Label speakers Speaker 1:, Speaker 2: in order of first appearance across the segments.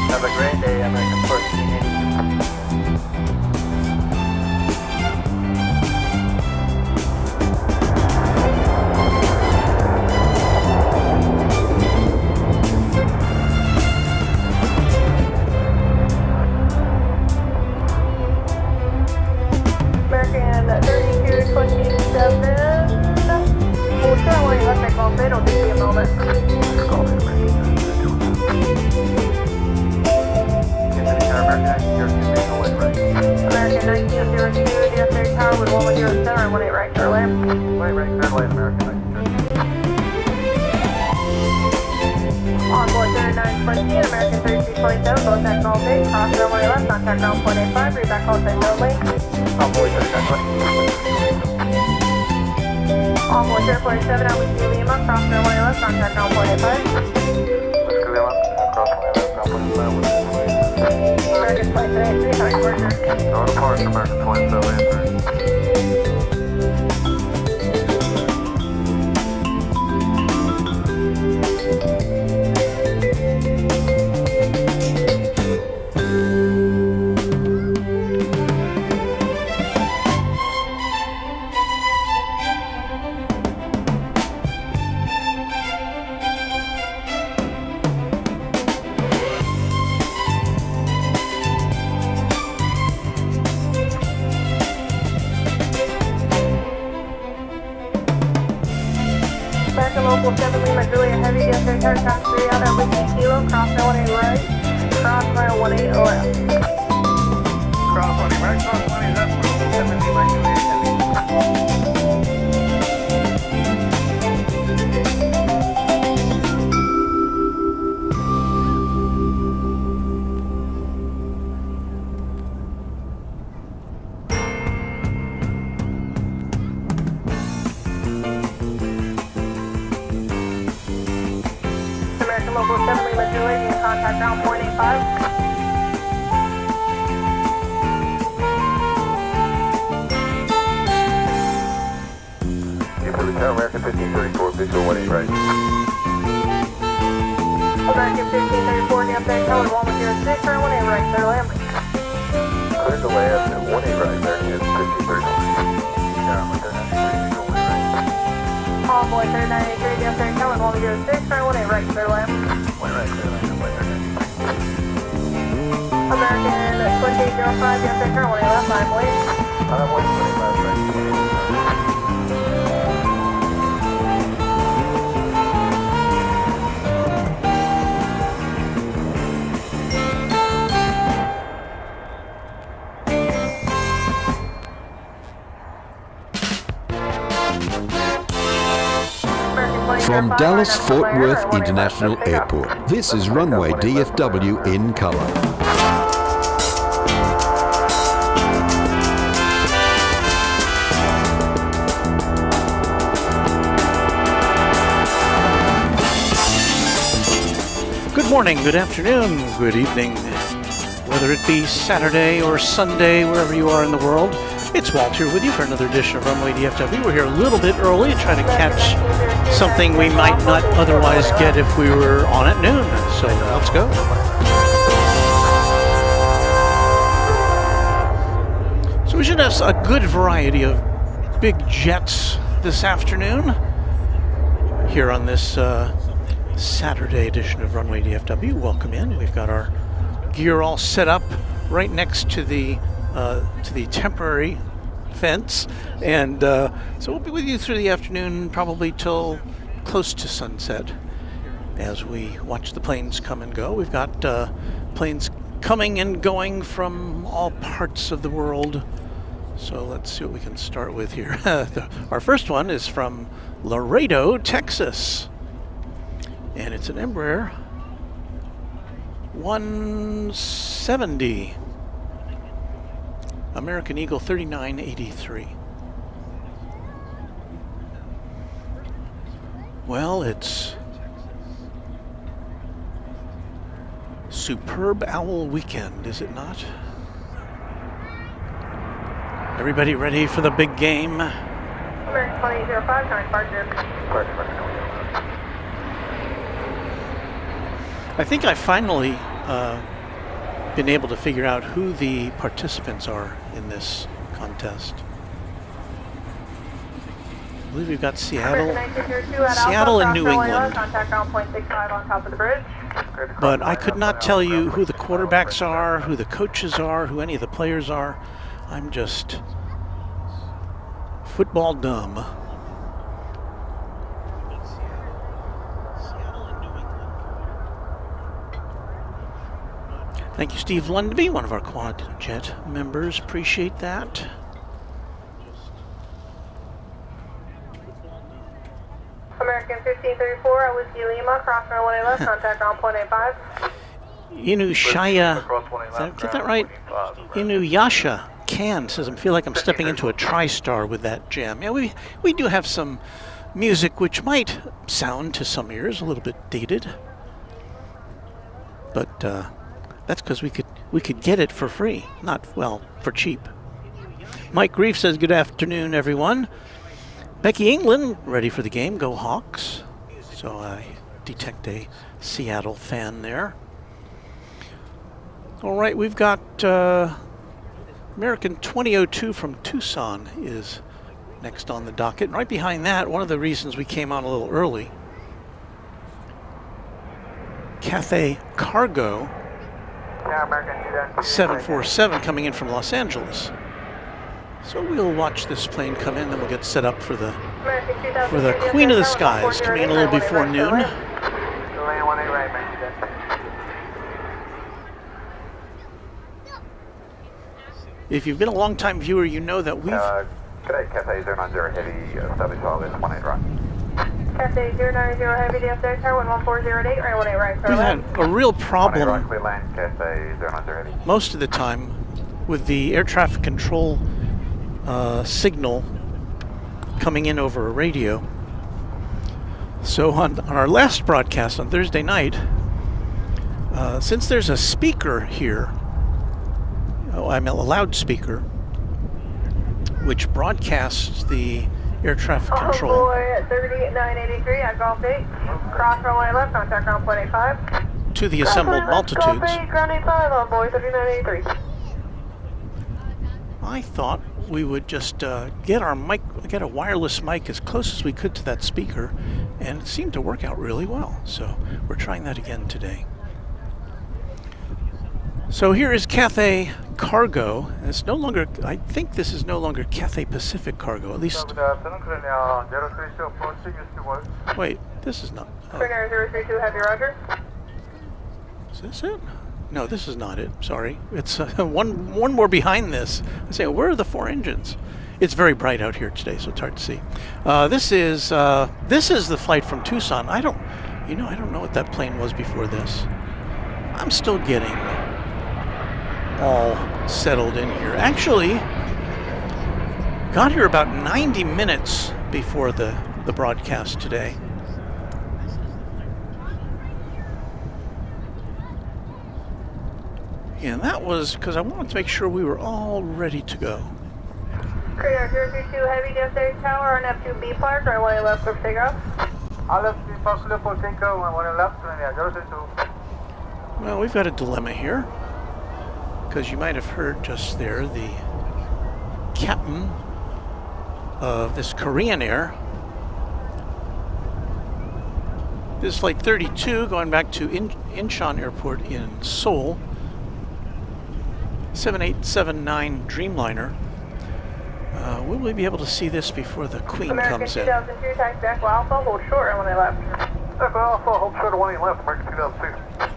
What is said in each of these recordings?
Speaker 1: Have a great day, American 1480.
Speaker 2: American 3227. We'll try one electric ball bid. It'll just be a moment. American 1902, DFW Tower with 1107, 18 right, clear land.
Speaker 1: Right, clear land, American 1902.
Speaker 2: Envoy 3920, American 3227, both at call big, cross runway left, contact ground point 85, read back call sign only.
Speaker 1: Envoy 3920.
Speaker 2: Envoy 047, LBC Lima, cross runway left, contact ground point 85.
Speaker 1: Whiskey Lima, cross runway left, ground point 85,
Speaker 2: American flight today, 3, how are you working?
Speaker 1: North Park, American 27, answer.
Speaker 2: American Local 7 Lima, Julia Heavy, DFW Tower, Tax 3 out of Whiskey Kilo, cross 918 right, cross 918 left.
Speaker 1: Cross 20, right, cross 20, that's 7 Lima, Julia Heavy.
Speaker 2: American Local 7 Lima, Julia, you can contact ground point 85.
Speaker 1: American 1534, visual 18 right.
Speaker 2: American 1534, DFW Tower, 1106, turn 18 right, clear land.
Speaker 1: Clear to land at 18 right, American 1534. Yeah, with 3983, visual 18 right.
Speaker 2: Envoy 3983, DFW Tower, 1106, turn 18 right, clear land.
Speaker 1: 18 right, clear land,
Speaker 2: American 2805, DFW Tower, 18 left, 5 wait.
Speaker 1: I'm waiting 25 right.
Speaker 3: From Dallas-Fort Worth International Airport, this is Runway DFW in color.
Speaker 4: Good morning, good afternoon, good evening. Whether it be Saturday or Sunday, wherever you are in the world, it's Walt here with you for another edition of Runway DFW. We're here a little bit early to try to catch something we might not otherwise get if we were on at noon. So let's go. So we should have a good variety of big jets this afternoon here on this Saturday edition of Runway DFW. Welcome in. We've got our gear all set up right next to the temporary fence, and so we'll be with you through the afternoon, probably till close to sunset, as we watch the planes come and go. We've got planes coming and going from all parts of the world, so let's see what we can start with here. Our first one is from Laredo, Texas, and it's an Embraer 170. American Eagle 3983. Well, it's Superb Owl Weekend, is it not? Everybody ready for the big game?
Speaker 2: American 2805, current departure.
Speaker 4: I think I finally been able to figure out who the participants are in this contest. I believe we've got Seattle and New England.
Speaker 2: Contact on 0.65 on top of the bridge.
Speaker 4: But I could not tell you who the quarterbacks are, who the coaches are, who any of the players are. I'm just football dumb. Thank you, Steve Lundby, one of our Quad Jet members. Appreciate that.
Speaker 2: American 1534, Whiskey Lima, cross runway left, contact on 0.85.
Speaker 4: Inushaya, did I get that right? Inuyasha Can says, I feel like I'm stepping into a TriStar with that jam. Yeah, we do have some music which might sound to some ears a little bit dated. But that's because we could get it for free, not, well, for cheap. Mike Grief says, good afternoon, everyone. Becky England, ready for the game. Go Hawks. So I detect a Seattle fan there. All right, we've got American 2002 from Tucson is next on the docket. And right behind that, one of the reasons we came on a little early, Cathay Cargo 747 coming in from Los Angeles. So we'll watch this plane come in, then we'll get set up for the Queen of the Skies coming in a little before noon. If you've been a long-time viewer, you know that we've...
Speaker 1: Cathay 090 Heavy, establish all this 18 right.
Speaker 2: Cathay 090 Heavy, DFW Tower 11408, right 18 right.
Speaker 4: We've had a real problem
Speaker 1: Cathay 090 Heavy.
Speaker 4: most of the time with the air traffic control signal coming in over a radio. So on our last broadcast on Thursday night, since there's a speaker here, I'm a loudspeaker, which broadcasts the air traffic control.
Speaker 2: Oh boy, 30983 at Golf 8, cross runway left, contact on 0.85.
Speaker 4: To the assembled multitudes.
Speaker 2: Golf 8, ground 85 on boy 3983.
Speaker 4: I thought we would just get a wireless mic as close as we could to that speaker, and it seemed to work out really well. So we're trying that again today. So here is Cathay Cargo. And it's no longer, I think this is no longer Cathay Pacific Cargo, at least. Wait, this is not.
Speaker 2: 032 Heavy, roger.
Speaker 4: Is this it? No, this is not it. Sorry. It's one more behind this. I say, where are the four engines? It's very bright out here today, so it's hard to see. This is the flight from Tucson. I don't know what that plane was before this. I'm still getting all settled in here. Actually, got here about 90 minutes before the broadcast today. And that was because I wanted to make sure we were all ready to go.
Speaker 2: Radar 032 Heavy, DFW Tower on Neptune B Park, right 18 left, clear for takeoff.
Speaker 4: Well, we've got a dilemma here, because you might have heard just there the captain of this Korean Air. This is Flight 32 going back to Incheon Airport in Seoul. 7879 Dreamliner. Will we be able to see this before the Queen comes in?
Speaker 2: American 2002, taxi Echo Alpha, hold short on 18 left.
Speaker 1: Echo Alpha, hold short of 18 left, American 2002.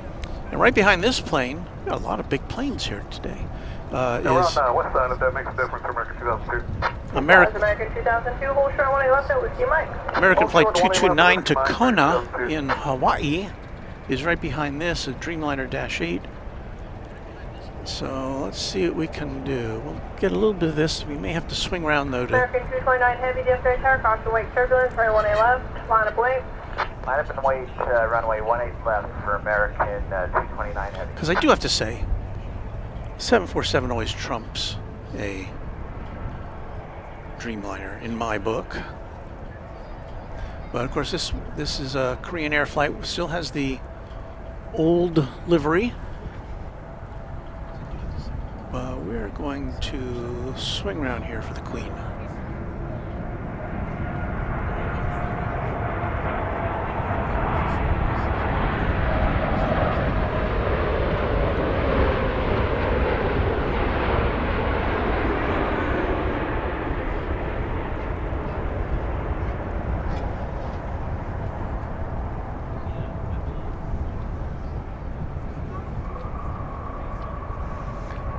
Speaker 4: And right behind this plane, we've got a lot of big planes here today.
Speaker 1: We're on the west side, if that makes a difference, American 2002.
Speaker 2: American 2002, hold short on 18 left at Whiskey Mike.
Speaker 4: American Flight 229 to Kona in Hawaii is right behind this, a Dreamliner Dash 8. So let's see what we can do. We'll get a little bit of this. We may have to swing around though to...
Speaker 2: American 229 Heavy, DFW Tower, caution wake turbulence, right 18 left, line up wait.
Speaker 1: Line up and wait, runway 18 left for American 229 Heavy.
Speaker 4: Because I do have to say, 747 always trumps a Dreamliner in my book. But of course this is a Korean Air flight. Still has the old livery. we're going to swing around here for the Queen.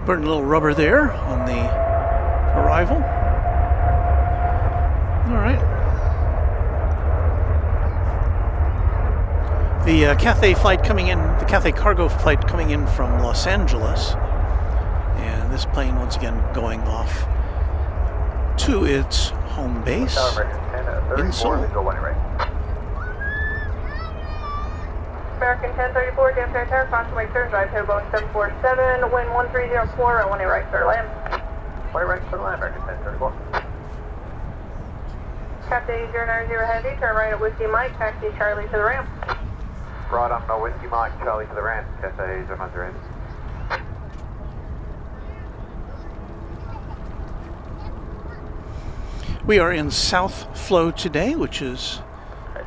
Speaker 4: Burned a little rubber there on the arrival. All right. The Cathay flight coming in, the Cathay Cargo flight coming in from Los Angeles. And this plane once again going off to its home base in Seoul.
Speaker 2: American 1034, DFW Airport, constantly clear, drive to Boeing 747, wind 1304, runway right, clear land.
Speaker 1: Right, clear land, American 1034.
Speaker 2: Cathay 090 Heavy, turn right at Whiskey Mike, taxi Charlie to the ramp.
Speaker 1: Right on Whiskey Mike, Charlie to the ramp, Cathay 090.
Speaker 4: We are in South Flow today, which is,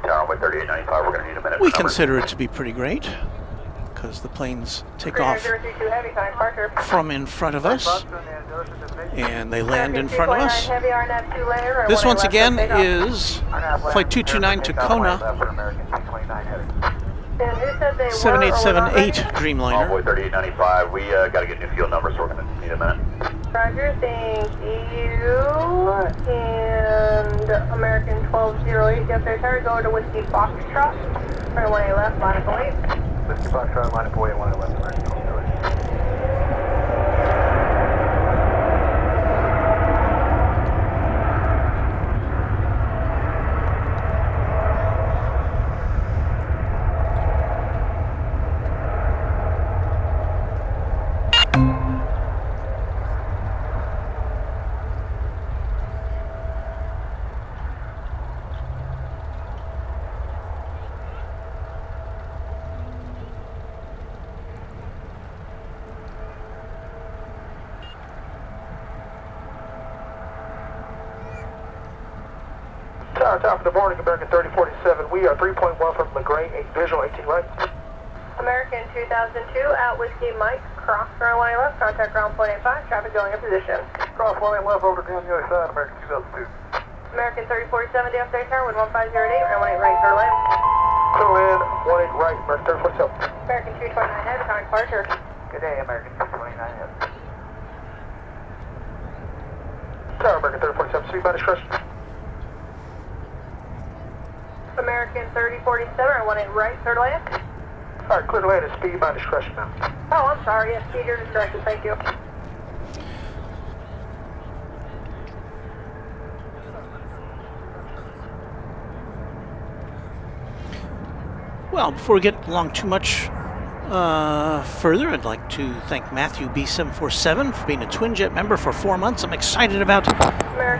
Speaker 1: Tower with 3895, we're going to need a minute.
Speaker 4: we consider it to be pretty great, because the planes take off
Speaker 2: 032 Heavy, time departure.
Speaker 4: from in front of us, and they land in front of us.
Speaker 2: Heavy, RNAV 2 layer,
Speaker 4: This once
Speaker 2: left
Speaker 4: again
Speaker 2: for takeoff.
Speaker 4: is Flight 229 to Kona,
Speaker 2: And who said they were or were not
Speaker 4: 7878
Speaker 2: ready?
Speaker 4: Dreamliner.
Speaker 1: Envoy 3895, we got to get new fuel numbers, so we're going to need a minute.
Speaker 2: Roger, thank you. And American 1208, DFW Tower, go to Whiskey Foxtrot. Runway left, line of 8.
Speaker 1: Whiskey Foxtrot, line of 8, line left, American 1208. Tower for the morning, American 3047. We are 3.1 from LaGrange, visual 18 right.
Speaker 2: American 2002, at Whiskey Mike, cross runway left, contact ground point 85, traffic going in position.
Speaker 1: Cross runway left over down the other side, American 2002.
Speaker 2: American 3047, DFW Tower, wind 1508, runway right, clear land.
Speaker 1: Clear land, 18 right, American 3047.
Speaker 2: American 229 Heavy, time departure.
Speaker 1: Good day, American 229 heavy. Tower, American 3047, speed by discretion.
Speaker 2: American 3047, runway right, clear land.
Speaker 1: All right, clear to land is speed by discretion now.
Speaker 2: Oh, I'm sorry, yes, speed your discretion, thank you.
Speaker 4: Well, before we get along too much further, I'd like to thank Matthew B747 for being a Twin Jet member for 4 months. I'm excited about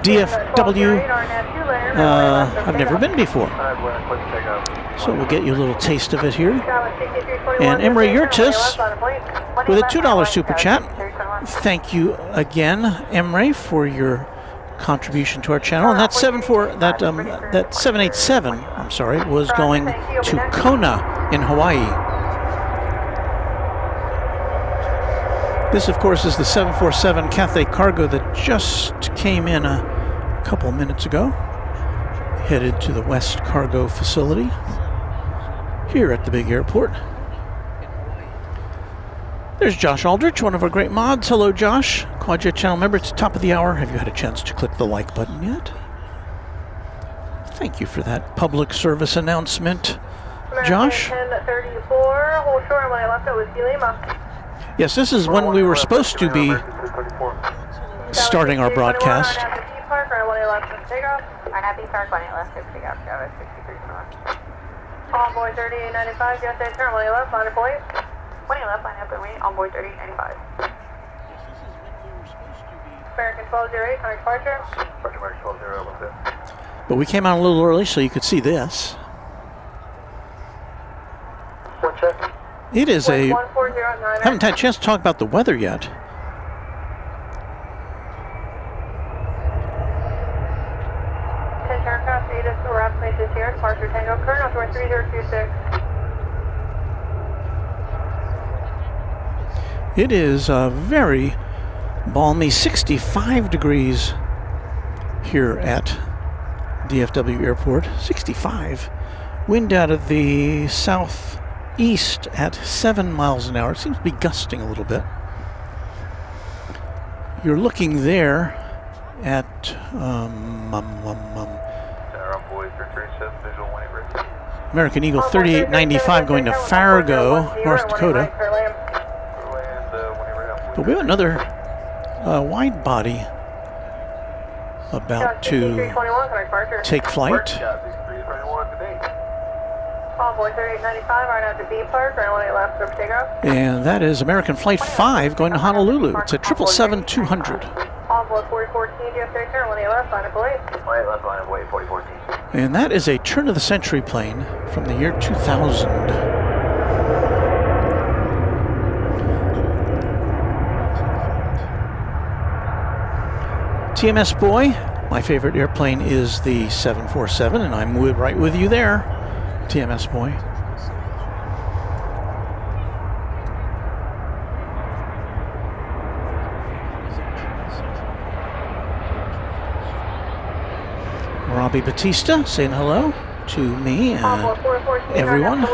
Speaker 4: DFW. I've never been before, so we'll get you a little taste of it here. And Emery Yurtis with a $2 super chat. Thank you again, Emery, for your contribution to our channel. And that 787, I'm sorry, was going to Kona in Hawaii. This, of course, is the 747 Cathay Cargo that just came in a couple minutes ago, headed to the West Cargo facility here at the big airport. There's Josh Aldrich, one of our great mods. Hello, Josh. Quadjet channel member. It's the top of the hour. Have you had a chance to click the like button yet? Thank you for that public service announcement, Josh.
Speaker 2: 1034, hold short, when I left it was Lima.
Speaker 4: Yes, this is when we were supposed to be starting our broadcast.
Speaker 2: Envoy 3895, Cathay turn, when left, line of point. When left, line up and wait, Envoy 3895. American 1208, current departure.
Speaker 1: American 1208, what's it?
Speaker 4: But we came out a little early, so you could see this.
Speaker 1: One check.
Speaker 4: It is a...
Speaker 2: 1409.
Speaker 4: Haven't had a chance to talk about the weather yet.
Speaker 2: 26.
Speaker 4: It is very balmy, 65 degrees here at DFW Airport. 65. Wind out of the southeast at 7 miles an hour. It seems to be gusting a little bit. You're looking there at American Eagle 3895 going to Fargo, North Dakota. But we have another wide body about to take flight. And that is American Flight 5 going to Honolulu. It's a 777-200. And that is a turn-of-the-century plane from the year 2000. TMS boy, my favorite airplane is the 747, and I'm right with you there, TMS boy. Robbie Batista saying hello to me and everyone.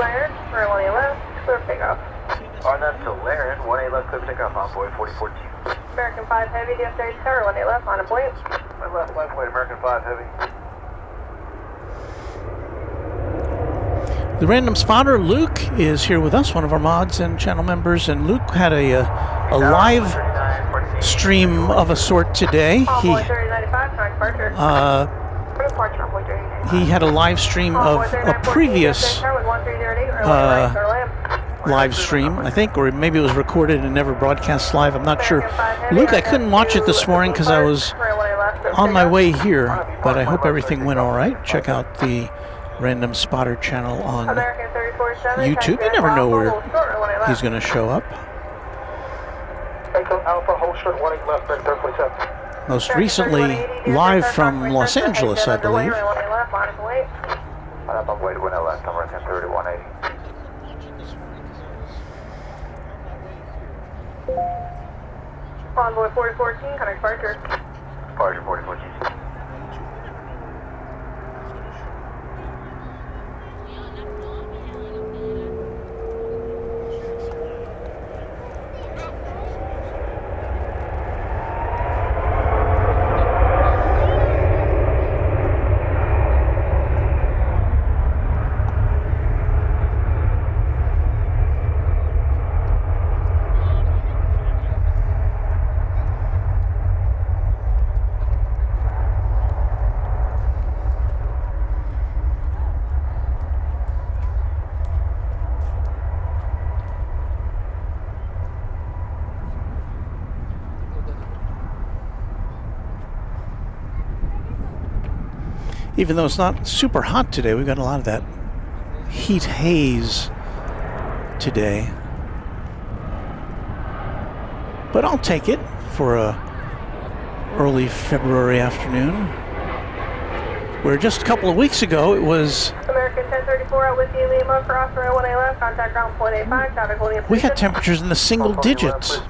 Speaker 1: On up to Laren, 18 left, clear takeoff on board 4014.
Speaker 2: American 5 Heavy, DFW Tower, 18 left, on a point.
Speaker 1: My left, line point, American 5 Heavy.
Speaker 4: The random spotter, Luke, is here with us, one of our mods and channel members, and Luke had a live stream of a sort today. He had a live stream of a previous live stream, I think, or maybe it was recorded and never broadcast live. I'm not sure. Luke, I couldn't watch it this morning because I was on my way here, but I hope everything went all right. Check out the Random Spotter channel on YouTube. You never know where he's going to show up. Most recently, live from Los Angeles, I believe.
Speaker 2: Convoy 4014, connect departure.
Speaker 1: Departure 4014.
Speaker 4: Even though it's not super hot today, we've got a lot of that heat haze today. But I'll take it for a early February afternoon, where just a couple of weeks ago it was...
Speaker 2: American 1034 out with you, Lima, cross rail 18 left, contact ground point 85, traffic holding
Speaker 4: we had temperatures in the single digits.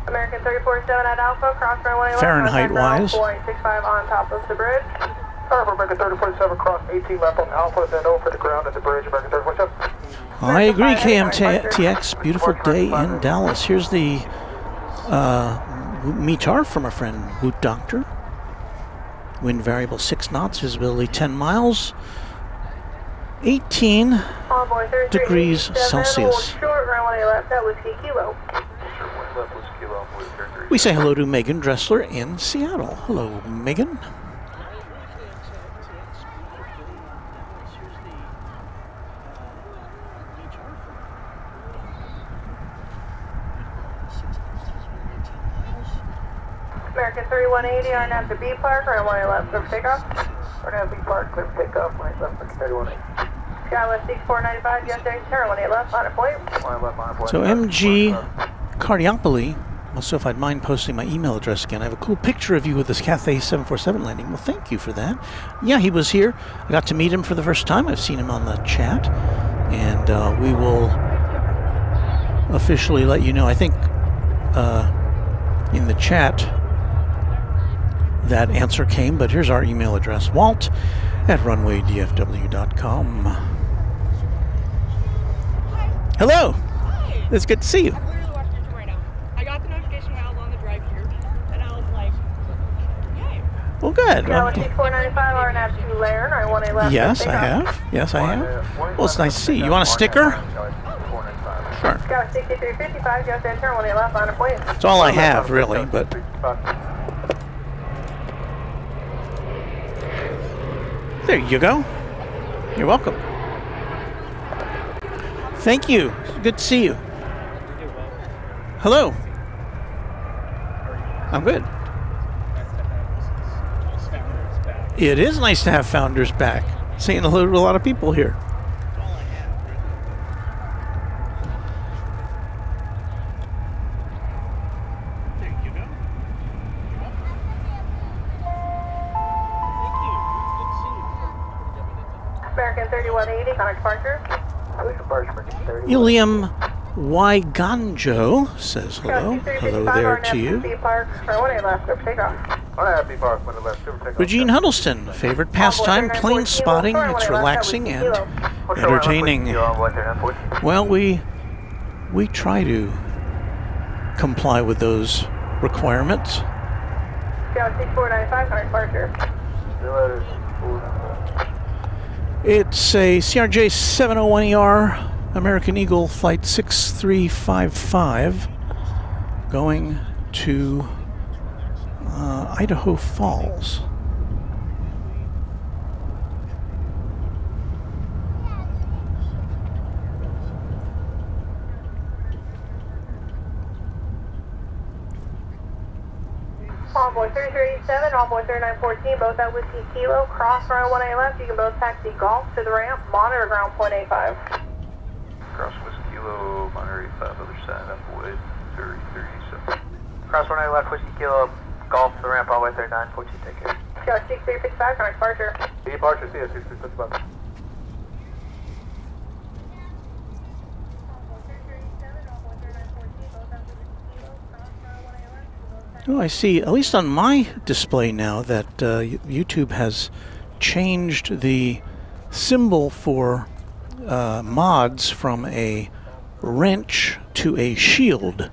Speaker 2: American 347 at Alpha, cross runway left,
Speaker 4: Fahrenheit-wise.
Speaker 2: 465 on top of the bridge.
Speaker 1: American 347, cross 18 left on Alpha, then over the ground at the bridge, American 347.
Speaker 4: I agree, KMTX. Beautiful day in Dallas. Here's the METAR from our friend Woot Doctor. Wind variable 6 knots, visibility 10 miles, 18 degrees Celsius.
Speaker 2: Short runway left at Whiskey Kilo.
Speaker 4: We say hello to Megan Dressler in Seattle. Hello, Megan.
Speaker 2: American 3180 on at the B Park, runway left, clear for takeoff.
Speaker 1: We're going to be parked, clear for takeoff, line left, 3180.
Speaker 2: Skywest 6495, yesterday, Terra 18 left, on a point.
Speaker 1: Line left, on a point.
Speaker 4: So MG Cardiopoli Also, if I'd mind posting my email address again, I have a cool picture of you with this Cathay 747 landing. Well, thank you for that. Yeah, he was here. I got to meet him for the first time. I've seen him on the chat. And we will officially let you know. I think in the chat that answer came, but here's our email address, walt@runwaydfw.com. Hello.
Speaker 5: Hi.
Speaker 4: It's good to see you.
Speaker 5: I'm literally watching YouTube right now. I got the notification while I was on the drive here, and I was like, yay.
Speaker 4: Well, good.
Speaker 2: Galaxy 495, RNAV to Lair, 918 left.
Speaker 4: Yes, I have. Yes, I have. Well, it's nice to see you. You want a sticker? Sure.
Speaker 2: Galaxy 6355, just enter 18 left on a point.
Speaker 4: That's all I have, really, but... There you go. You're welcome. Thank you. Good to see you. Hello. I'm good. It is nice to have founders back. Saying hello to a lot of people here.
Speaker 2: American 3180, connect departure.
Speaker 4: Ilium Waiganjo says hello. Hello there to you. Regine Huddleston, favorite pastime, plane spotting. It's relaxing and entertaining. Well, we try to comply with those requirements.
Speaker 2: Galaxy 495, connect departure.
Speaker 4: It's a CRJ 701ER American Eagle Flight 6355 going to Idaho Falls.
Speaker 2: Envoy 3387, Envoy 3914, both at Whiskey Kilo, cross runway 18 left. You can both taxi Golf to the ramp, monitor ground point 85.
Speaker 1: Cross Whiskey Kilo, monitor 85, other side, Envoy 3387. Cross runway left, Whiskey Kilo, Golf to the ramp, all way 39, 14, take care.
Speaker 2: Galaxy 6355, connect departure.
Speaker 1: Departure, see you, 6355.
Speaker 4: Oh, I see, at least on my display now, that YouTube has changed the symbol for mods from a wrench to a shield.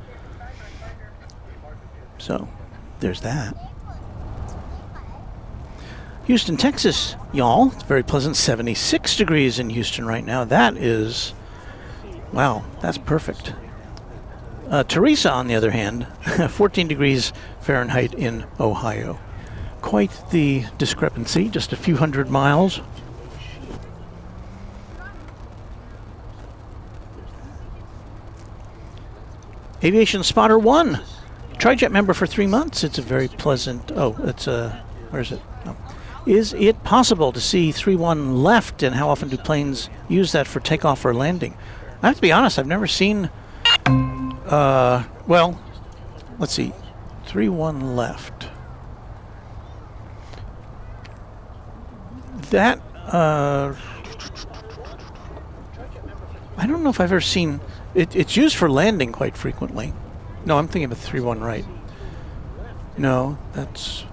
Speaker 4: So, there's that. Houston, Texas, y'all. It's very pleasant, 76 degrees in Houston right now. That is, wow, that's perfect. Teresa, on the other hand, 14 degrees Fahrenheit in Ohio. Quite the discrepancy, just a few hundred miles. Aviation Spotter 1, TriJet member for 3 months. It's a very pleasant, where is it? Oh. Is it possible to see 3-1 left, and how often do planes use that for takeoff or landing? I have to be honest, I've never seen... well, let's see. 3-1 left. That, I don't know if I've ever seen... It's used for landing quite frequently. No, I'm thinking of a 3-1 right. No, that's...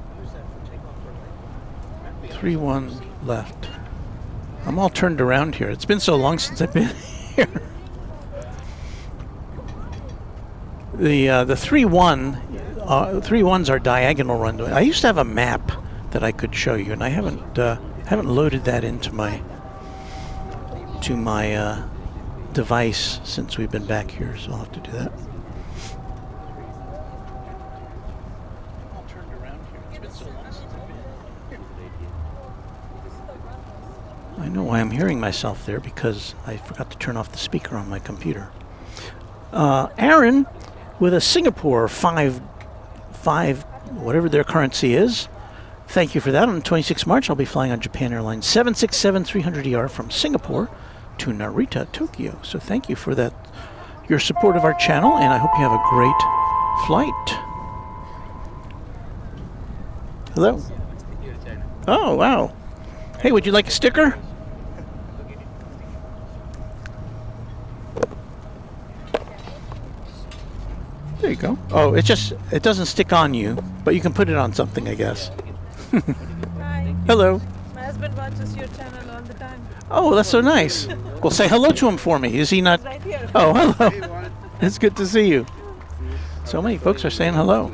Speaker 4: 3-1 left. I'm all turned around here. It's been so long since I've been here. The 3-1s are diagonal runway. I used to have a map that I could show you, and I haven't loaded that into my device since we've been back here, so I'll have to do that. I know why I'm hearing myself there, because I forgot to turn off the speaker on my computer. Aaron, with a Singapore 5, whatever their currency is. Thank you for that. On the 26th March, I'll be flying on Japan Airlines 767-300ER from Singapore to Narita, Tokyo. So thank you for that, your support of our channel, and I hope you have a great flight. Hello. Oh, wow. Hey, would you like a sticker? There you go. Oh, it doesn't stick on you, but you can put it on something, I guess.
Speaker 6: Hi.
Speaker 4: Hello.
Speaker 6: My husband watches your channel all the time.
Speaker 4: Oh, that's so nice. Well, say hello to him for me. Is he not?
Speaker 6: Right here.
Speaker 4: Oh, hello. It's good to see you. So many folks are saying hello.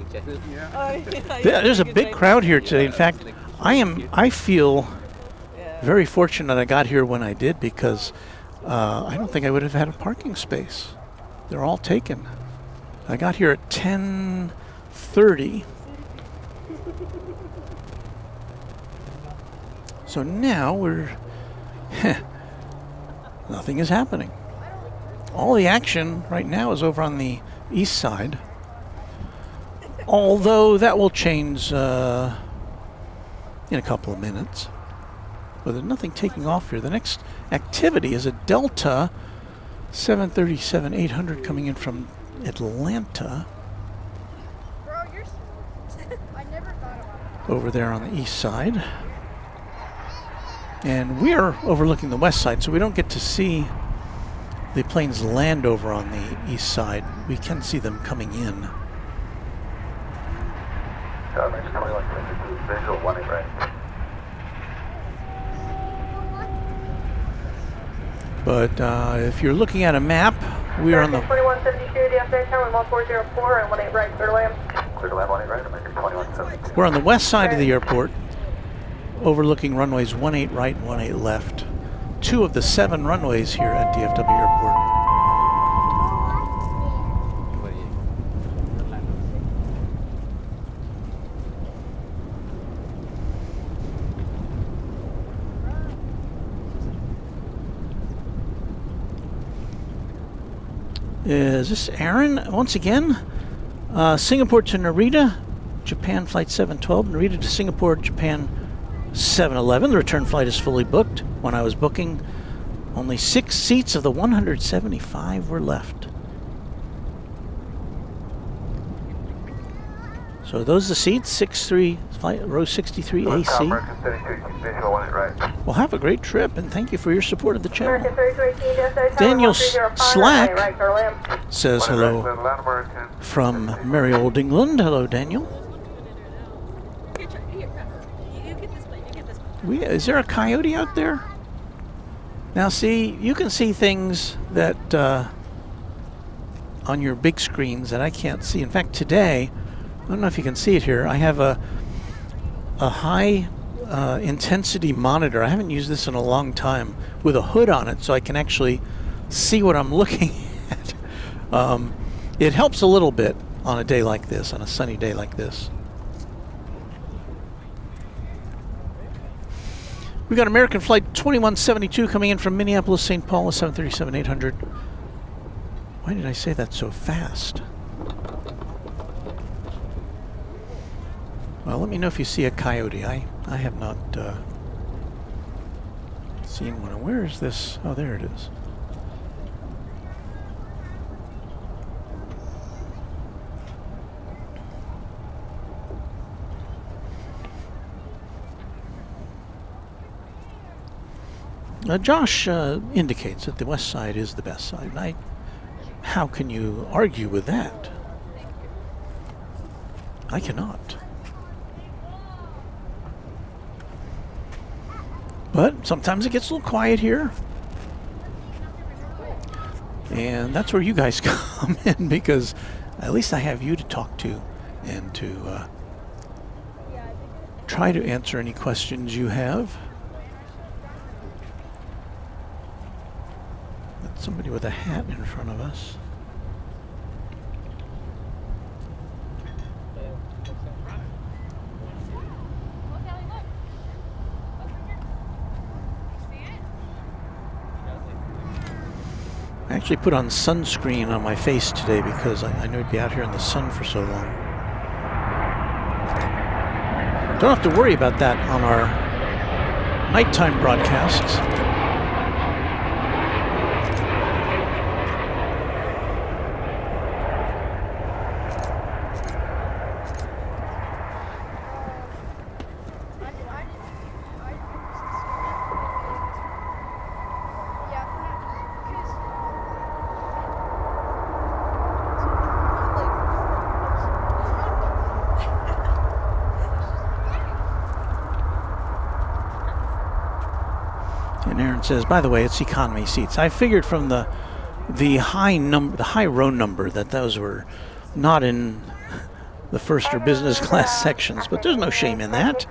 Speaker 6: Oh,
Speaker 4: Yeah, there's a big crowd here today. In fact, I feel very fortunate I got here when I did, because I don't think I would have had a parking space. They're all taken. I got here at 10:30. So now nothing is happening. All the action right now is over on the east side. Although that will change in a couple of minutes. But there's nothing taking off here. The next activity is a Delta 737-800 coming in from Atlanta.
Speaker 6: I never thought about it.
Speaker 4: Over there on the east side. And we are overlooking the west side, so we don't get to see the planes land over on the east side. We can see them coming in.
Speaker 1: Visual 1 right.
Speaker 4: But if you're looking at a map, we are on the
Speaker 2: 2172 DFW Tower 1404 and 18 right, clear to land.
Speaker 1: Clear to land 18 right, American 2172.
Speaker 4: we're on the west side of the airport, overlooking runways 18 right and 18 left. 2 of the 7 runways here at DFW Airport. Is this Aaron once again? Singapore to Narita, Japan flight 712. Narita to Singapore, Japan 711. The return flight is fully booked. When I was booking, only 6 seats of the 175 were left. So those are the seats, 6-3, flight, row 63 AC. Well, have a great trip, and thank you for your support of the channel. Daniel Slack says hello from merry old England. Hello, Daniel. Is there a coyote out there? Now see, you can see things that on your big screens that I can't see. In fact, today, I don't know if you can see it here, I have a high intensity monitor. I haven't used this in a long time, with a hood on it, so I can actually see what I'm looking at. It helps a little bit on a day like this, on a sunny day like this. We got American flight 2172 coming in from Minneapolis, St. Paul, a 737-800. Why did I say that so fast? Well, let me know if you see a coyote. I have not seen one. Where is this? Oh, there it is. Josh indicates that the west side is the best side. And how can you argue with that? I cannot. But sometimes it gets a little quiet here. And that's where you guys come in, because at least I have you to talk to and to try to answer any questions you have. That's somebody with a hat in front of us. I actually put on sunscreen on my face today because I knew I'd be out here in the sun for so long. Don't have to worry about that on our nighttime broadcasts. And Aaron says, by the way, it's economy seats. I figured from the high row number that those were not in the first or business class sections, but there's no shame in that.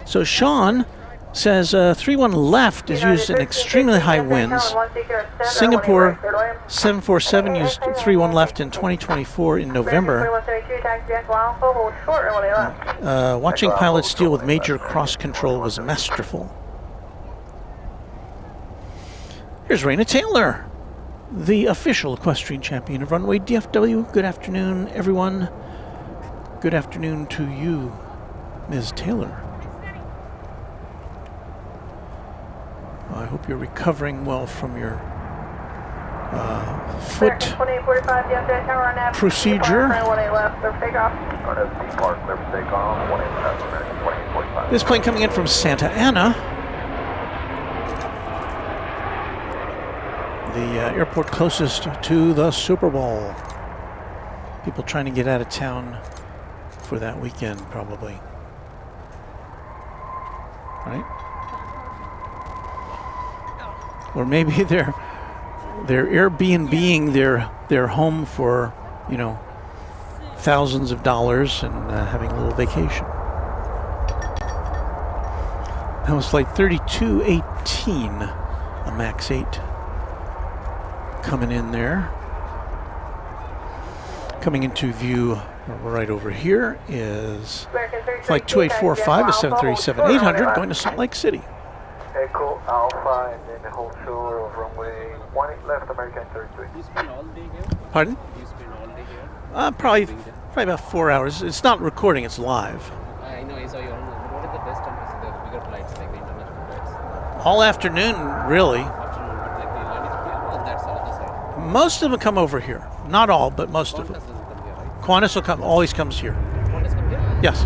Speaker 4: So Sean says 31 left is used in extremely high winds. Singapore 747 used 31 left in 2024 in November. Watching pilots deal with major cross control was masterful. Here's Raina Taylor, the official equestrian champion of Runway DFW. Good afternoon, everyone. Good afternoon to you, Ms. Taylor. I hope you're recovering well from your foot procedure. This plane coming in from Santa Ana, the airport closest to the Super Bowl. People trying to get out of town for that weekend, probably. Right? Or maybe they're Airbnb-ing their home for, you know, thousands of dollars and having a little vacation. That was flight 3218, a MAX 8 coming in there. Coming into view right over here is flight 2845, a 737-800 going to Salt Lake City.
Speaker 1: Echo Alpha and then hold shore of runway 18 left, American 33.
Speaker 7: You spend all day here?
Speaker 4: Pardon?
Speaker 7: You spend all day here?
Speaker 4: Probably about 4 hours. It's not recording, it's live.
Speaker 7: I know, I saw you all. What is the best time to see the bigger flights, like the international flights?
Speaker 4: All afternoon, really.
Speaker 7: Afternoon, but like the landing here, or that's the other side?
Speaker 4: Most of them come over here. Not all, but most of them.
Speaker 7: Qantas doesn't come here, right?
Speaker 4: Qantas will come, always comes here.
Speaker 7: Qantas come here?
Speaker 4: Yes.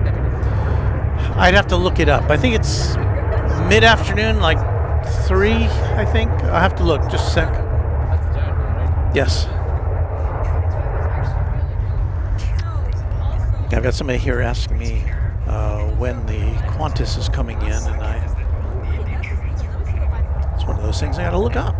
Speaker 7: Definitely.
Speaker 4: I'd have to look it up. I think it's mid-afternoon, like 3, I think. I'll have to look, just a sec.
Speaker 7: That's the giant one, right?
Speaker 4: Yes. I've got somebody here asking me when the Qantas is coming in, and it's one of those things I gotta look up.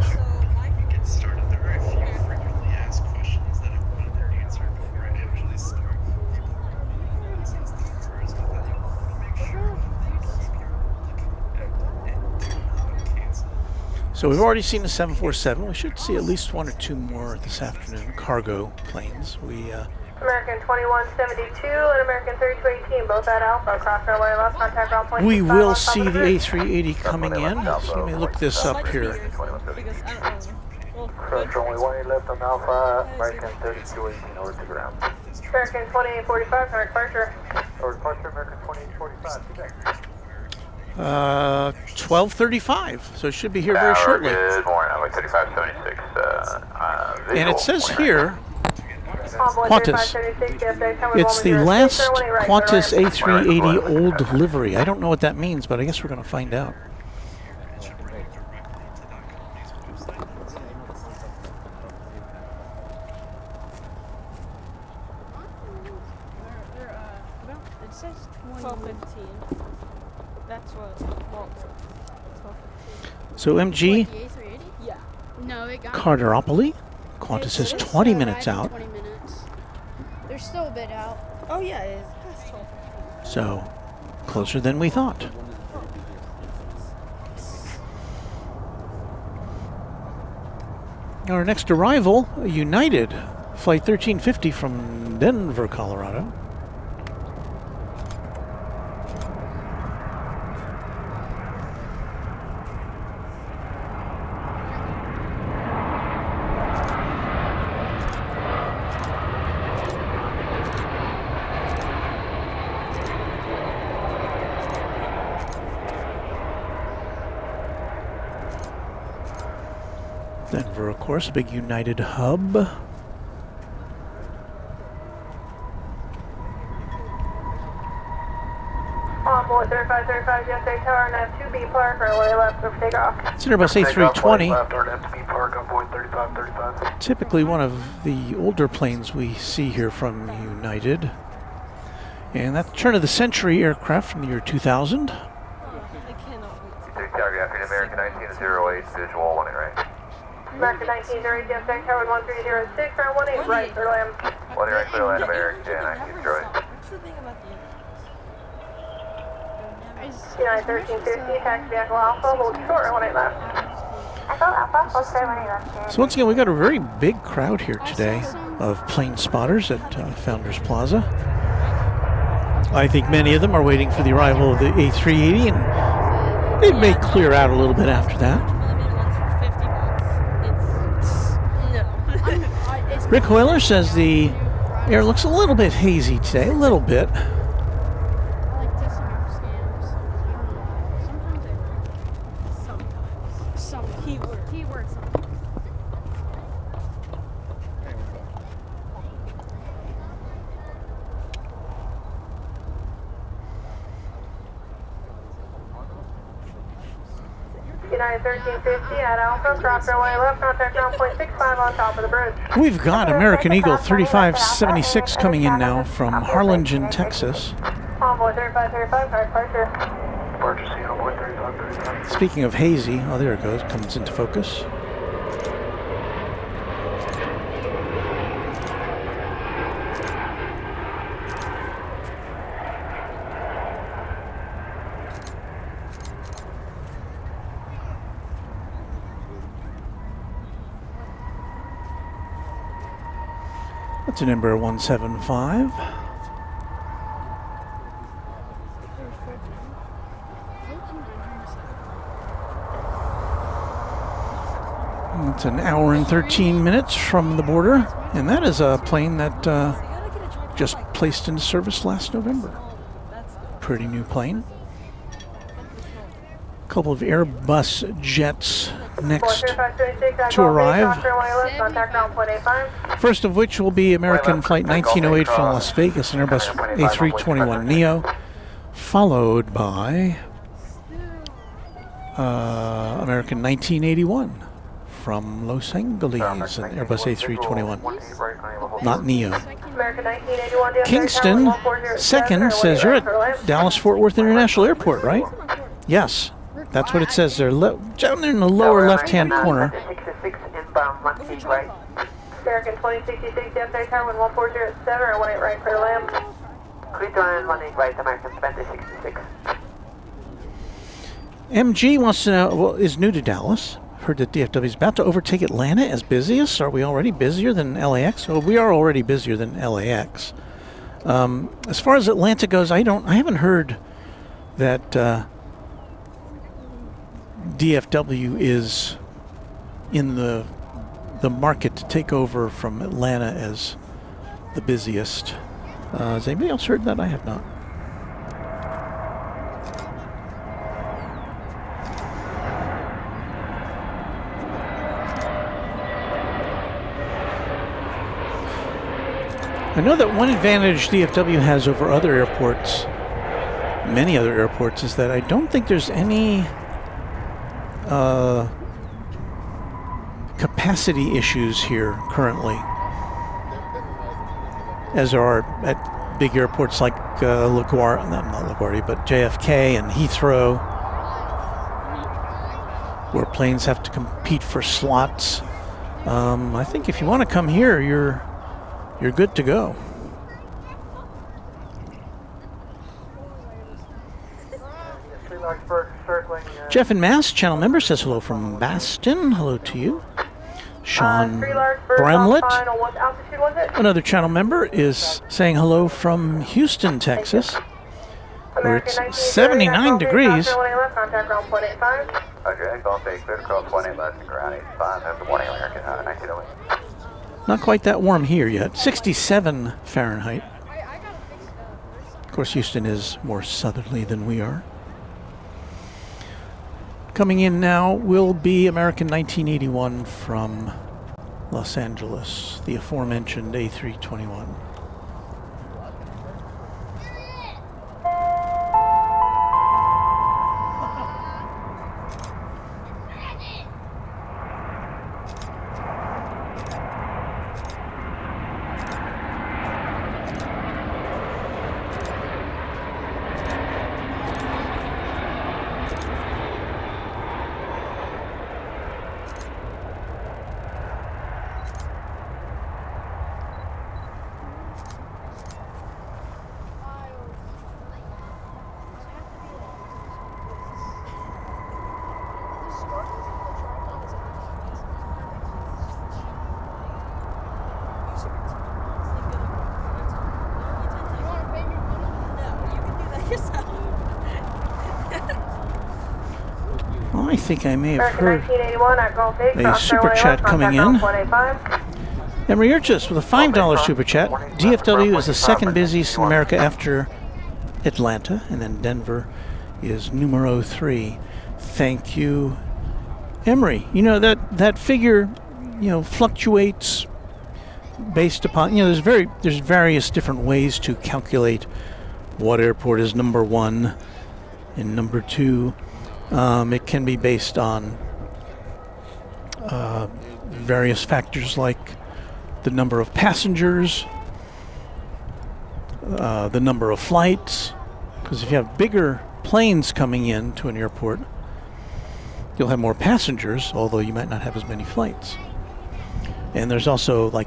Speaker 4: So we've already seen the 747. We should see at least 1 or 2 more this afternoon, cargo planes.
Speaker 2: American 2172 and American 3218, both at Alpha, cross runway left, contact ground point.
Speaker 4: We will see the A380 coming in. So let me look this up here.
Speaker 6: Because I don't know.
Speaker 1: Cross runway 18 left on Alpha, American 3218 over to ground.
Speaker 2: American 2845, correct departure.
Speaker 1: Over departure, American 2845.
Speaker 4: 12:35, so it should be here very shortly.
Speaker 1: Good morning, I'm 3576.
Speaker 4: And it says here, Qantas. It's the last Qantas A380 old livery. I don't know what that means, but I guess we're going to find out.
Speaker 6: It says 12:15. That's what Walt said. 12:15.
Speaker 4: So MG,
Speaker 8: The A380?
Speaker 6: Yeah.
Speaker 8: No, it got
Speaker 4: Carteropoly. Qantas is 20 minutes out.
Speaker 8: 20 minutes. They're still a bit out.
Speaker 6: Oh yeah, it is past 12:15.
Speaker 4: So closer than we thought. Our next arrival, United, flight 1350 from Denver, Colorado. Denver, of course, a big United hub.
Speaker 2: Onboard 3535, Yesterday Tower, nav 2B Park, runway left for takeoff.
Speaker 4: It's Airbus A320.
Speaker 1: Left, or FTP Park on board 3535.
Speaker 4: Typically one of the older planes we see here from United. And that's turn of the century aircraft from the year 2000.
Speaker 6: I cannot wait.
Speaker 1: Calgary after American 1908, visual 1 right.
Speaker 2: American 1908, Cathay Cargo 1306, round 18, right, clear land.
Speaker 1: 1 right, clear land, American 1908.
Speaker 6: What's the thing about the
Speaker 2: United 1350, taxi Echo Alpha, hold short, 18 left. Echo Alpha, hold short, 18 left.
Speaker 4: So once again, we got a very big crowd here today of plane spotters at Founders Plaza. I think many of them are waiting for the arrival of the A380, and it may clear out a little bit after that. Rick Hoyler says the air looks a little bit hazy today, a little bit.
Speaker 8: I like testing out for scams. Sometimes it works. Sometimes. Keyword sometimes.
Speaker 2: United 1350 at Alpha, cross runway left, contact ground point 65 on top of the bridge.
Speaker 4: We've got American Eagle 3576 coming in now from Harlingen, Texas.
Speaker 2: Envoy 3535, car departure.
Speaker 1: Departure scene, Envoy 3535.
Speaker 4: Speaking of hazy, oh, there it goes, comes into focus. That's an Embraer 175. It's an hour and 13 minutes from the border, and that is a plane that just placed into service last November. Pretty new plane. A couple of Airbus jets next to arrive. First of which will be American Flight 1908 from Las Vegas, an Airbus A321neo, followed by American 1981 from Los Angeles, an Airbus A321, not Neo. Kingston, second, says you're at Dallas-Fort Worth International Airport, right? Yes, that's what it says there, down there in the lower left-hand corner.
Speaker 2: 66 inbound, 1 right. American 2066, Cathay Cargo 1407, or 18 right, clear land. Clear to land, 18 right, American 2066.
Speaker 4: MG wants to know, well, is new to Dallas. Heard that DFW is about to overtake Atlanta as busiest. Are we already busier than LAX? Well, we are already busier than LAX. As far as Atlanta goes, I haven't heard that DFW is in the market to take over from Atlanta as the busiest. Has anybody else heard that? I have not. I know that one advantage DFW has over other airports, many other airports, is that I don't think there's any capacity issues here currently, as there are at big airports like LaGuardia, not LaGuardia, but JFK and Heathrow, where planes have to compete for slots. I think if you want to come here, you're good to go. Jeff in Mass, channel member, says hello from Baston. Hello to you. Sean Bramlett, another channel member, is saying hello from Houston, Texas, where it's 79 degrees.
Speaker 1: Okay, Golf 8, clear to cross 18 left and ground 85, have the 18 American 1908.
Speaker 4: Not quite that warm here yet. 67 Fahrenheit. Of course, Houston is more southerly than we are. Coming in now will be American 1981 from Los Angeles, the aforementioned A321. Well, I think I may have
Speaker 2: American
Speaker 4: heard
Speaker 2: 1981 at Gulf 8,
Speaker 4: a
Speaker 2: cross
Speaker 4: super
Speaker 2: runway
Speaker 4: chat
Speaker 2: left,
Speaker 4: coming
Speaker 2: contact
Speaker 4: in.
Speaker 2: ground 185.
Speaker 4: Emery Urchis with a $5 super chat. DFW is the second busiest in America after Atlanta, and then Denver is numero 3. Thank you, Emery. You know, that figure, you know, fluctuates based upon, you know, there's various different ways to calculate what airport is number 1 and number 2. It can be based on various factors like the number of passengers, the number of flights, because if you have bigger planes coming in to an airport, you'll have more passengers, although you might not have as many flights. And there's also like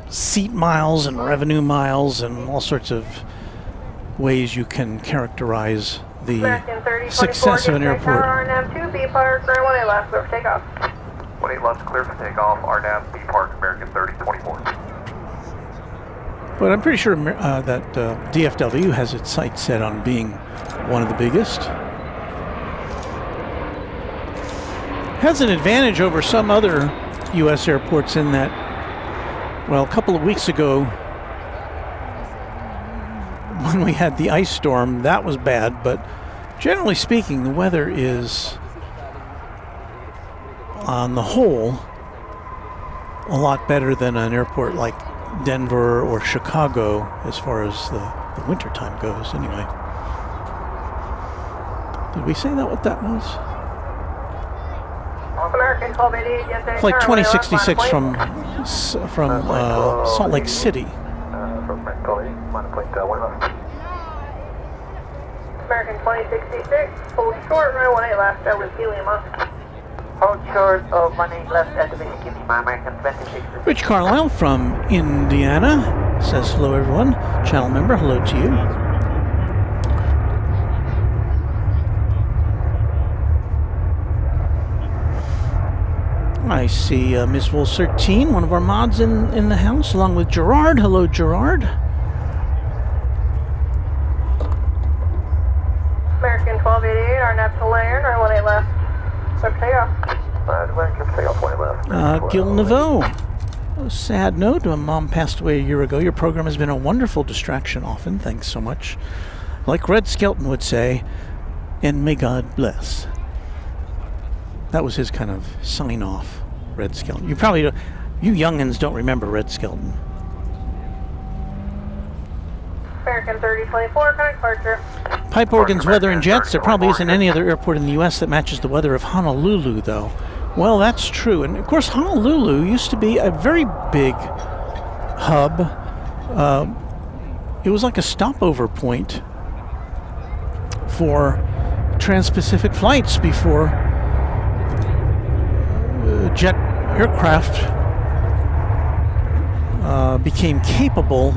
Speaker 4: seat miles and revenue miles and all sorts of ways you can characterize the success of an airport.
Speaker 2: RNAV 2, B Park, runway 18 left, clear for takeoff.
Speaker 1: 18 left, clear for takeoff. RNAV B Park, American 3024.
Speaker 4: But I'm pretty sure that DFW has its sights set on being one of the biggest. Has an advantage over some other U.S. airports in that, well, a couple of weeks ago, when we had the ice storm, that was bad, but generally speaking, the weather is, on the whole, a lot better than an airport like Denver or Chicago as far as the winter time goes, anyway. Did we say that what that was?
Speaker 2: American 1288, yes,
Speaker 4: Flight 2066 from Salt Lake City.
Speaker 1: From American 1288, point 1 left.
Speaker 2: American 2066, hold short, runway 18 left, at Whiskey Lima.
Speaker 9: Hold short of 18 left at the Whiskey Lima, American 2066.
Speaker 4: Rich Carlisle from Indiana says hello everyone. Channel member, hello to you. I see Ms. Wool13, one of our mods in the house, along with Gerard. Hello, Gerard.
Speaker 2: American 1288, RNAV to land, runway 18 left, clear for takeoff.
Speaker 1: American takeoff 20 left.
Speaker 4: Gil Naveau. A sad note, my mom passed away a year ago. Your program has been a wonderful distraction often. Thanks so much. Like Red Skelton would say, and may God bless. That was his kind of sign-off, Red Skelton. You probably don't, you youngins don't remember Red Skelton.
Speaker 2: American 3024, connect departure.
Speaker 4: Pipe organs, weather, and jets. There probably isn't any other airport in the U.S. that matches the weather of Honolulu, though. Well, that's true. And, of course, Honolulu used to be a very big hub. It was like a stopover point for trans-Pacific flights before jet aircraft became capable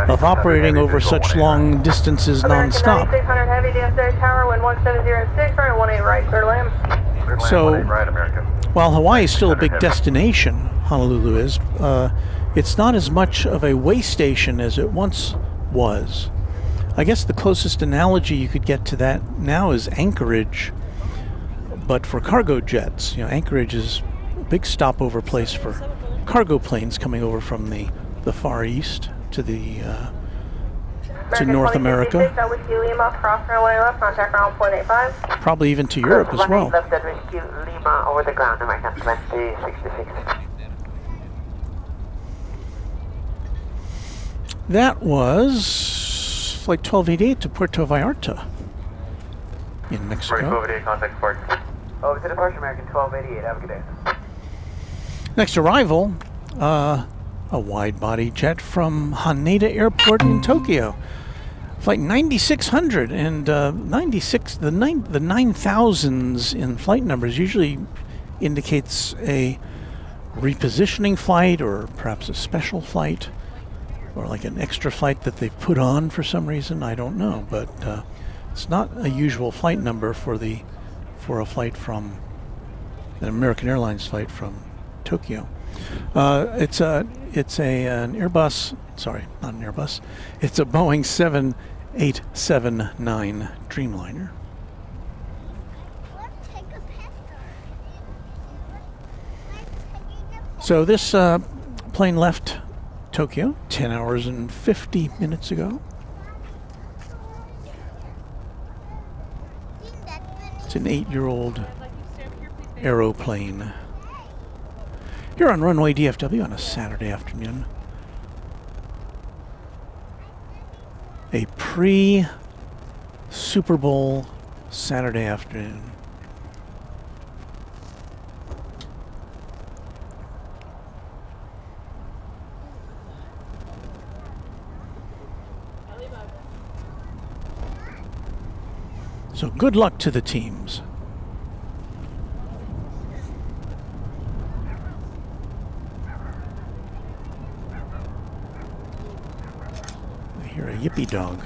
Speaker 4: of operating over such long distances non-stop.
Speaker 2: 9600 heavy DSA tower, wind 1706, runway 18 right, clear land.
Speaker 4: So, while Hawaii is still a big destination, Honolulu is, it's not as much of a way station as it once was. I guess the closest analogy you could get to that now is Anchorage, but for cargo jets. You know, Anchorage is a big stopover place for cargo planes coming over from the Far East to the to North America. Probably even to Europe as well.
Speaker 9: Left at Whiskey Lima over the ground, American 2066.
Speaker 4: That was Flight 1288 to Puerto Vallarta in Mexico.
Speaker 1: 1288, contact port.
Speaker 9: Over to departure, American 1288. Have a good day.
Speaker 4: Next arrival, a wide-body jet from Haneda Airport in Tokyo. Flight 9600, and 96, the 9000s in flight numbers usually indicates a repositioning flight or perhaps a special flight or like an extra flight that they've put on for some reason. I don't know, but it's not a usual flight number for a flight from an American Airlines flight from Tokyo. It's an Airbus. Sorry, not an Airbus. It's a Boeing 7879 Dreamliner. So this plane left Tokyo 10 hours and 50 minutes ago. It's an 8-year-old aeroplane. Here on Runway DFW on a Saturday afternoon. A pre-Super Bowl Saturday afternoon. So good luck to the teams. I hear a yippee dog.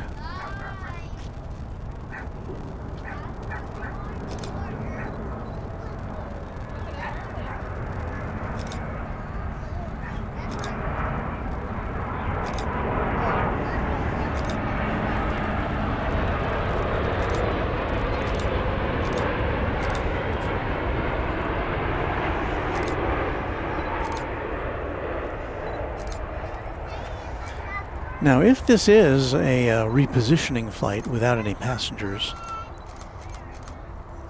Speaker 4: Now, if this is a repositioning flight without any passengers,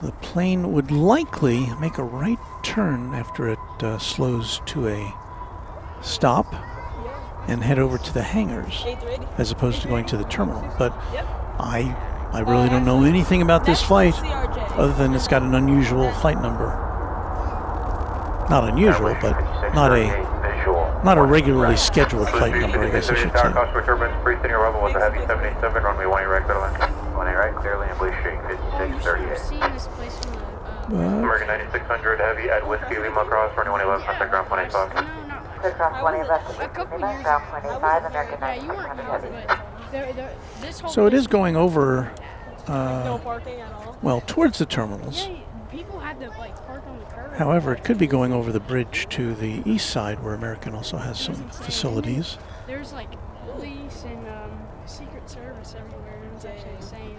Speaker 4: the plane would likely make a right turn after it slows to a stop and head over to the hangars as opposed to going to the terminal. But I really don't know anything about this flight other than it's got an unusual flight number. Not unusual, but not a regularly scheduled flight number, I guess I should say.
Speaker 1: Customer turbines, pre-sitting arrival with a heavy 787, runway 18 right, clear line. 18 right, clearly, and please shake 5638. American 9600, heavy at Whiskey Lima cross, runway 11, contact ground 185.
Speaker 2: Clear cross 111,
Speaker 8: A couple
Speaker 2: ground
Speaker 8: years
Speaker 2: 185, American
Speaker 8: yeah, you weren't
Speaker 2: 9600
Speaker 8: here,
Speaker 2: heavy.
Speaker 8: but this whole
Speaker 4: So it is going over,
Speaker 6: No parking at all.
Speaker 4: well, towards the terminals.
Speaker 8: Yeah, people had to like park on the curb.
Speaker 4: However, it could be going over the bridge to the east side where American also has some facilities.
Speaker 8: There's like police and Secret Service everywhere, and it's actually insane.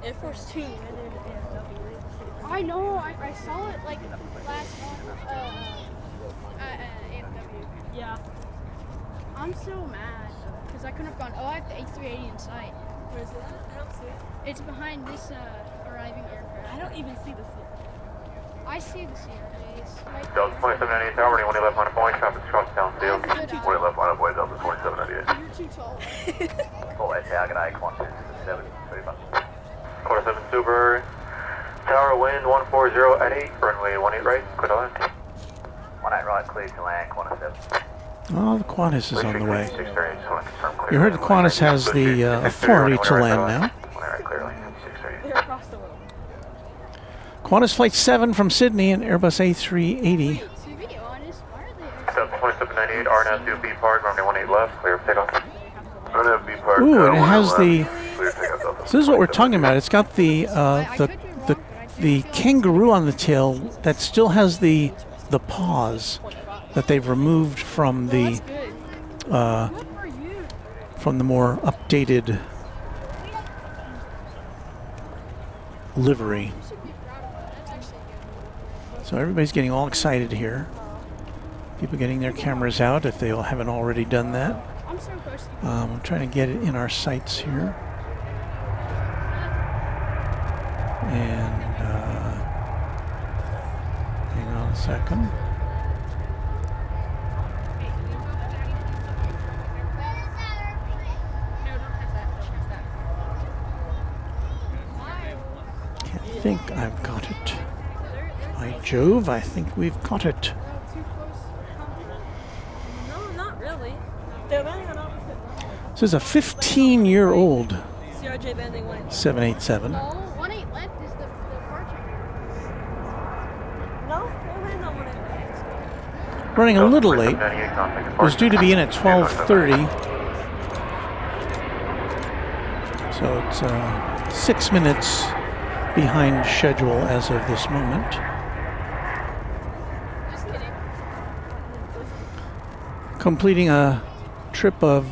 Speaker 6: Air Force 2.
Speaker 8: I know, I saw it like last month at AFW.
Speaker 6: Yeah.
Speaker 8: I'm so mad because I couldn't have gone. Oh, I have the A380 in sight.
Speaker 6: Where is it? I don't see it.
Speaker 8: It's behind this arriving aircraft.
Speaker 6: I don't even see the seat.
Speaker 8: I see the CRJs. Like,
Speaker 1: Delta 2798 Tower, runway 11 on a point, traffic cross down field.
Speaker 8: 21
Speaker 1: left on a point, Delta 2798.
Speaker 8: You're too tall.
Speaker 1: Full at target A, Qantas 7, Quarter 7 Subaru. Tower wind 140 at 8, runway 18 right, clear to land. 18 right, clear to land, Qantas 7.
Speaker 4: Oh, the Qantas is on the way. You heard Qantas has the authority to land now.
Speaker 6: They're across the road.
Speaker 4: Qantas Flight 7 from Sydney and Airbus A380.
Speaker 8: To be honest, why are they?
Speaker 1: Delta 2798, RNAV to B Park, runway 18 left, clear for takeoff. RNAV B Park.
Speaker 4: Ooh, and it has the.
Speaker 1: Clear takeoff, Delta.
Speaker 4: So this is what we're talking about. It's got the the kangaroo on the tail that still has the paws that they've removed from the more updated livery. So everybody's getting all excited here. People getting their cameras out if they haven't already done that.
Speaker 8: I'm so close to
Speaker 4: I'm trying to get it in our sights here. And hang on a second. I think I've got it. By Jove, I think we've got it.
Speaker 6: No, not really. They're landing on opposite.
Speaker 4: This is a 15-year-old
Speaker 6: CRJ landing 1.
Speaker 4: 787.
Speaker 8: No, 18 left is the departure.
Speaker 6: No, they're landing on 1.
Speaker 4: Running a little late. It was due to be in at 12:30. So it's 6 minutes behind schedule as of this moment.
Speaker 8: Just kidding.
Speaker 4: Completing a trip of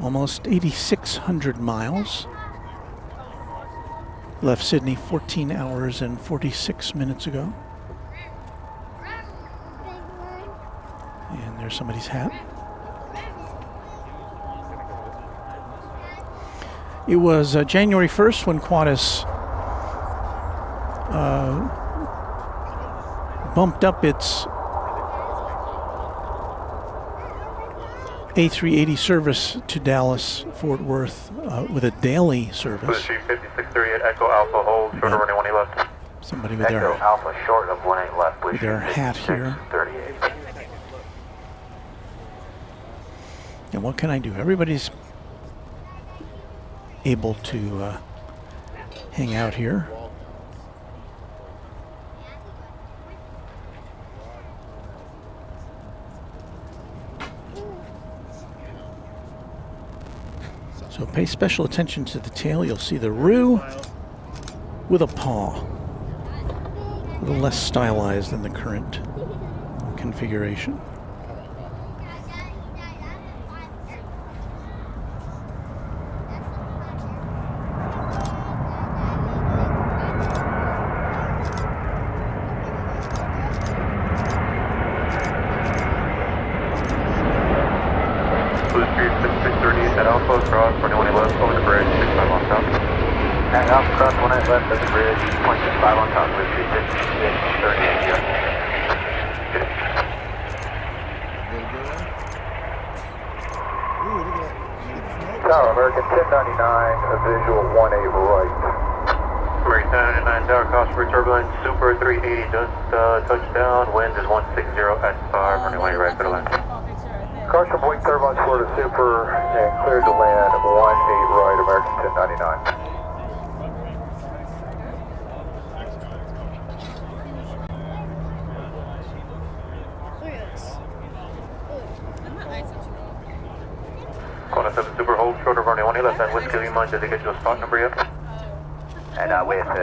Speaker 4: almost 8,600 miles. Left Sydney 14 hours and 46 minutes ago. There's somebody's hat. It was January 1st when Qantas bumped up its A380 service to Dallas, Fort Worth with a daily service.
Speaker 1: 5638 Echo Alpha hold, short of running 18 left.
Speaker 4: Somebody with
Speaker 1: Echo Alpha short of 18 left,
Speaker 4: with their hat here.
Speaker 1: 38.
Speaker 4: And what can I do? Everybody's able to hang out here. So pay special attention to the tail. You'll see the roux with a paw. A little less stylized than the current configuration.
Speaker 1: Tower, American 1099, visual 18 right. American 1099, tower, cross for turbulence, Super 380, just touched down, wind is 160 at 5, running 18 right, clear to land. Caution, wing turbulence for the Super, and cleared to land, 18 right, American 1099. Kona 7 Super, hold short of running 18 left, and Whiskey Lima, did they get you a spot number yet?
Speaker 9: And we're for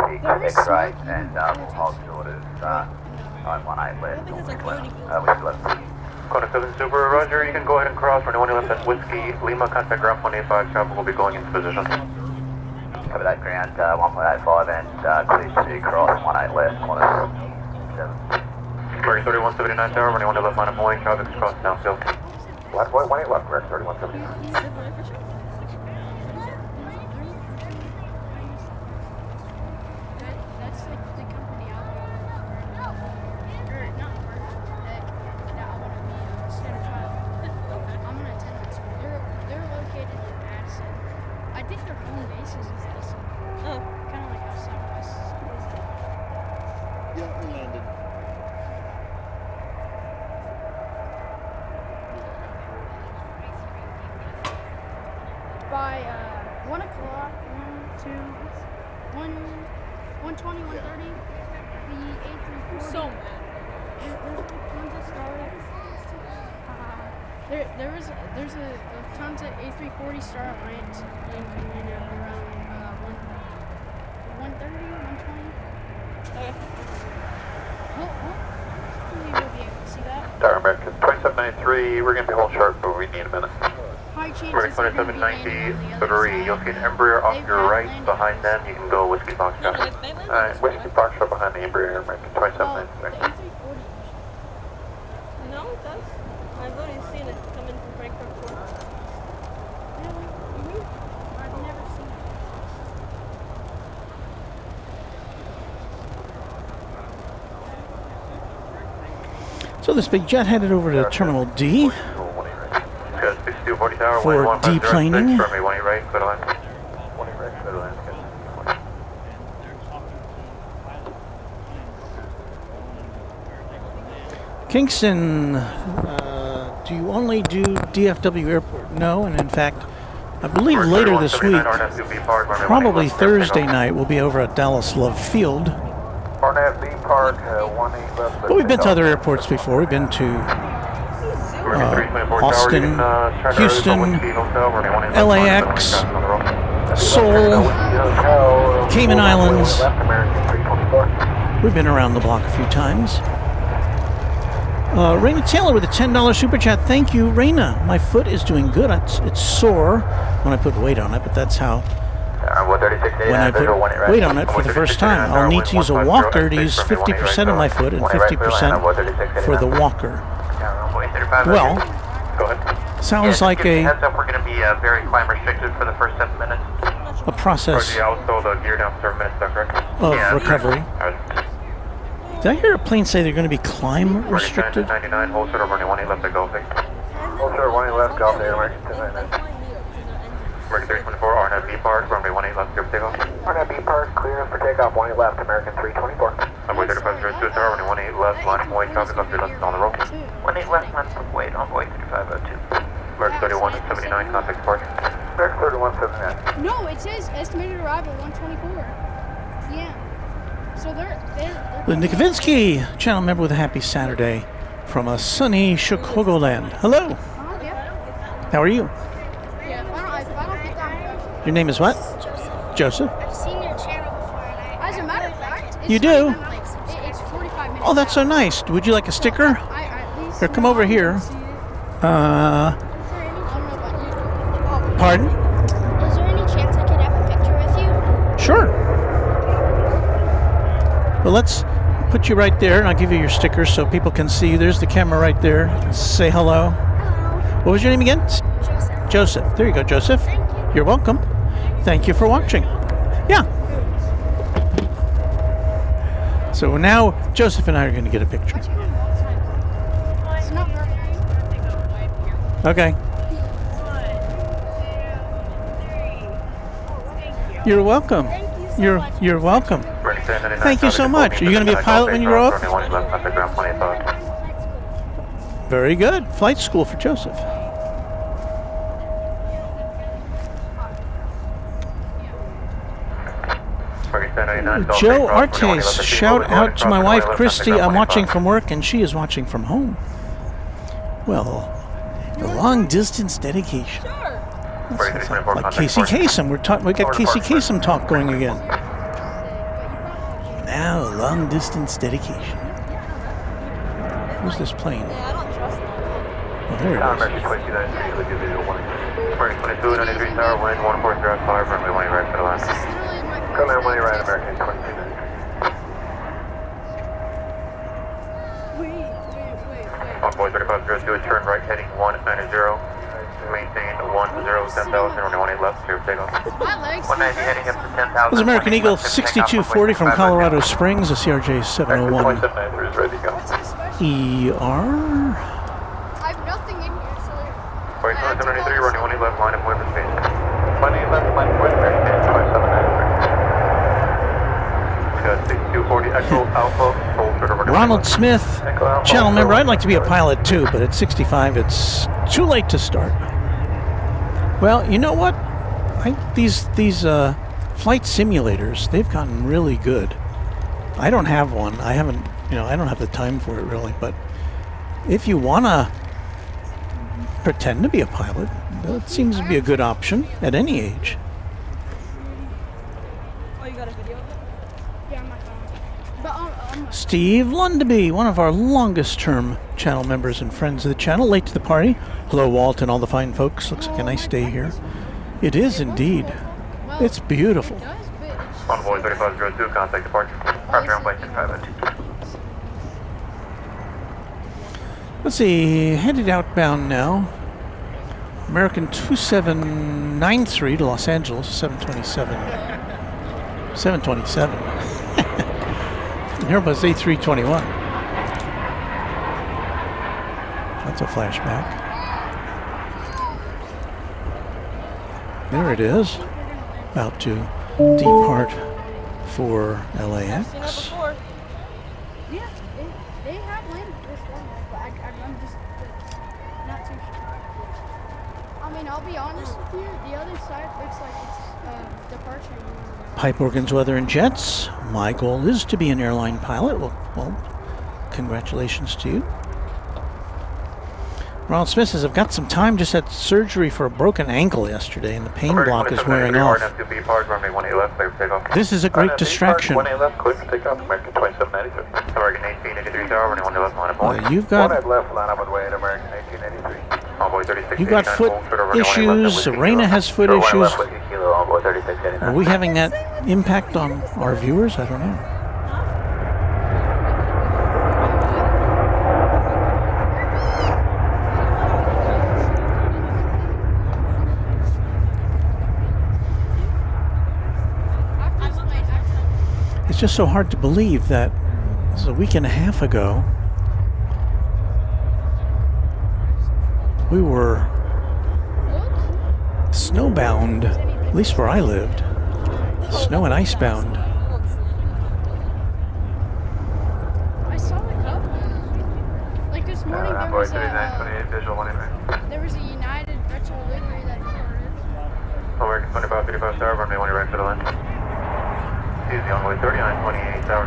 Speaker 9: 16 X-ray, and we'll hold short of 18 left. Whiskey left.
Speaker 1: Kona 7 Super, roger, you can go ahead and cross running 18 left, and Whiskey Lima, contact ground 185, traffic will be going into position.
Speaker 9: Cover that ground 1.85 and clear to cross 18 left, 7.
Speaker 1: American 3179 tower, running 18 left, line of point, traffic is crossing downfield. Left, 18 left, American 3179.
Speaker 8: That's like the company I want to or not work that I want to be certified. I'm gonna attend that school. They're located in Madison. I think their home base is in Madison. Kind of like how Southwest is.
Speaker 10: Yeah, we landed.
Speaker 8: By 1 o'clock, 1:20, 1:30, the A340. So mad. There's tons of stars. There's a tons of A340 star Alliance coming in around 1:30, 1:20. Okay. Hopefully we'll be able to see that.
Speaker 1: Tower American 2793, we're going to be holding short, but we need a minute. American 2793, you'll see an Embraer off your right. Behind them, you can go Whiskey Foxtrot. Alright, Whiskey Foxtrot behind the Embraer, American 2793.
Speaker 6: No, it does. I've already seen it come in from Frankfurt before.
Speaker 8: Really? I've never seen it.
Speaker 4: So this big jet headed over to Terminal D for deplaning. Kingston, do you only do DFW Airport? No, and in fact, I believe later this week, probably Thursday night, we'll be over at Dallas Love Field. But we've been to other airports before. We've been to Austin, Houston, LAX, Seoul, Cayman Islands. We've been around the block a few times. Raina Taylor with a $10 super chat. Thank you, Raina. My foot is doing good. It's sore when I put weight on it, but that's how. When I put weight on it for the first time, I'll need to use a walker to use 50% of my foot and 50% for the walker. Well,
Speaker 1: Go ahead.
Speaker 4: sounds like a
Speaker 1: Heads up, we're going to be very climb restricted for the first 7 minutes.
Speaker 4: process
Speaker 1: Also, the gear down 7 minutes, is that correct?
Speaker 4: of recovery. Did I hear a plane say they're going to be climb restricted?
Speaker 1: 99, hold short over 18 left to go.
Speaker 9: Hold short, 18 left, Golf Air, American 299.
Speaker 1: American 324, RNAV B Park, runway 18 left, clear for takeoff.
Speaker 9: RNAV B Park, clear for takeoff, 18 left, American 324.
Speaker 1: Runway 3502, tower, runway 18 left, line from weight, traffic, left, your left, on the roll.
Speaker 9: 18 left, line from weight, on boy 3502.
Speaker 1: American 3179, contact departure.
Speaker 9: American 3179.
Speaker 8: No, it says estimated arrival 124 p.m. So they're
Speaker 4: Linda Kavinsky, channel member with a happy Saturday from a sunny Chicagoland. Hello,
Speaker 8: yeah.
Speaker 4: how are you?
Speaker 8: Yeah, if I don't get that.
Speaker 4: Your name is what?
Speaker 8: Joseph.
Speaker 4: Joseph.
Speaker 8: I've seen your channel before, and as a matter of fact, it's
Speaker 4: You do?
Speaker 8: not even, like, it's 45 minutes.
Speaker 4: Oh, that's so nice. Would you like a sticker?
Speaker 8: I at least
Speaker 4: Here, come over here.
Speaker 8: I don't know about you.
Speaker 4: Pardon?
Speaker 8: Is there any chance I could have a picture with you?
Speaker 4: Sure. Well, let's put you right there, and I'll give you your sticker so people can see you. There's the camera right there. Say hello.
Speaker 8: Hello.
Speaker 4: What was your name again?
Speaker 8: Joseph.
Speaker 4: Joseph. There you go, Joseph.
Speaker 8: Thank you.
Speaker 4: You're welcome. Thank you for watching. Yeah. So now Joseph and I are going to get a picture.
Speaker 8: It's not very nice.
Speaker 4: Okay. You're welcome. You're welcome. Thank you so much. Are you going to be a pilot when you grow up? Very good. Flight school for Joseph. Joe Artes, shout out to my wife Christy. I'm watching from work and she is watching from home. Well, the long distance dedication. That's like Casey Kasem. We got Casey Kasem talk going again. Now, long distance dedication. Who's this plane? Oh, there it is.
Speaker 1: 22, 93 tower, wind 140.5, runway 1 right for the last.
Speaker 9: Kona 1 right, American 2293.
Speaker 1: Envoy 3502, turn right heading 190. Maintain 10, 10,000, runway 18 left, clear for takeoff. 190 heading up to 10,000.
Speaker 4: This is American Eagle 6240 from Colorado Springs, a CRJ 701 ER.
Speaker 8: I have nothing in here, so.
Speaker 1: Wait, 793, runway 18 left, line of way for space. 18 left, line of way for space, 2793. Got 6240, Echo Alpha, hold short over.
Speaker 4: Ronald Smith, channel member. I'd like to be a pilot too, but at 65, it's too late to start. Well, you know what? These flight simulators, they've gotten really good. I don't have one. I haven't, I don't have the time for it really. But if you wanna pretend to be a pilot, that seems to be a good option at any age.
Speaker 6: Oh, you got a video of it?
Speaker 8: Yeah, on my phone. But
Speaker 4: Steve Lundaby, one of our longest term channel members and friends of the channel, late to the party. Hello, Walt and all the fine folks. Looks like a nice day here. It is indeed. It's beautiful.
Speaker 1: Envoy 3502, contact departure. Departure on flight 502.
Speaker 4: Let's see, headed outbound now. American 2793 to Los Angeles, 727. 727. And Airbus A321. That's a flashback. There it is. About to depart for LAX.
Speaker 8: yeah, they have landed this one, but I'm just not too sure. I mean, I'll be honest with you, the other side looks like it's departure.
Speaker 4: Pipe organs, weather, and jets. My goal is to be an airline pilot. Well, congratulations to you. Ronald Smith says, I've got some time, just had surgery for a broken ankle yesterday, and the pain block is wearing off. This is a great distraction. You've got foot issues, Serena has foot issues. Are we having that impact on our viewers? I don't know. It's just so hard to believe that this was a week and a half ago. We were snowbound, at least where I lived. Snow and icebound.
Speaker 8: I saw a couple. Like this morning, there was a United retro livery that departed.
Speaker 1: American 25, 55 Tower, runway 1 right to the left. Excuse me, onward 39, 28 Tower,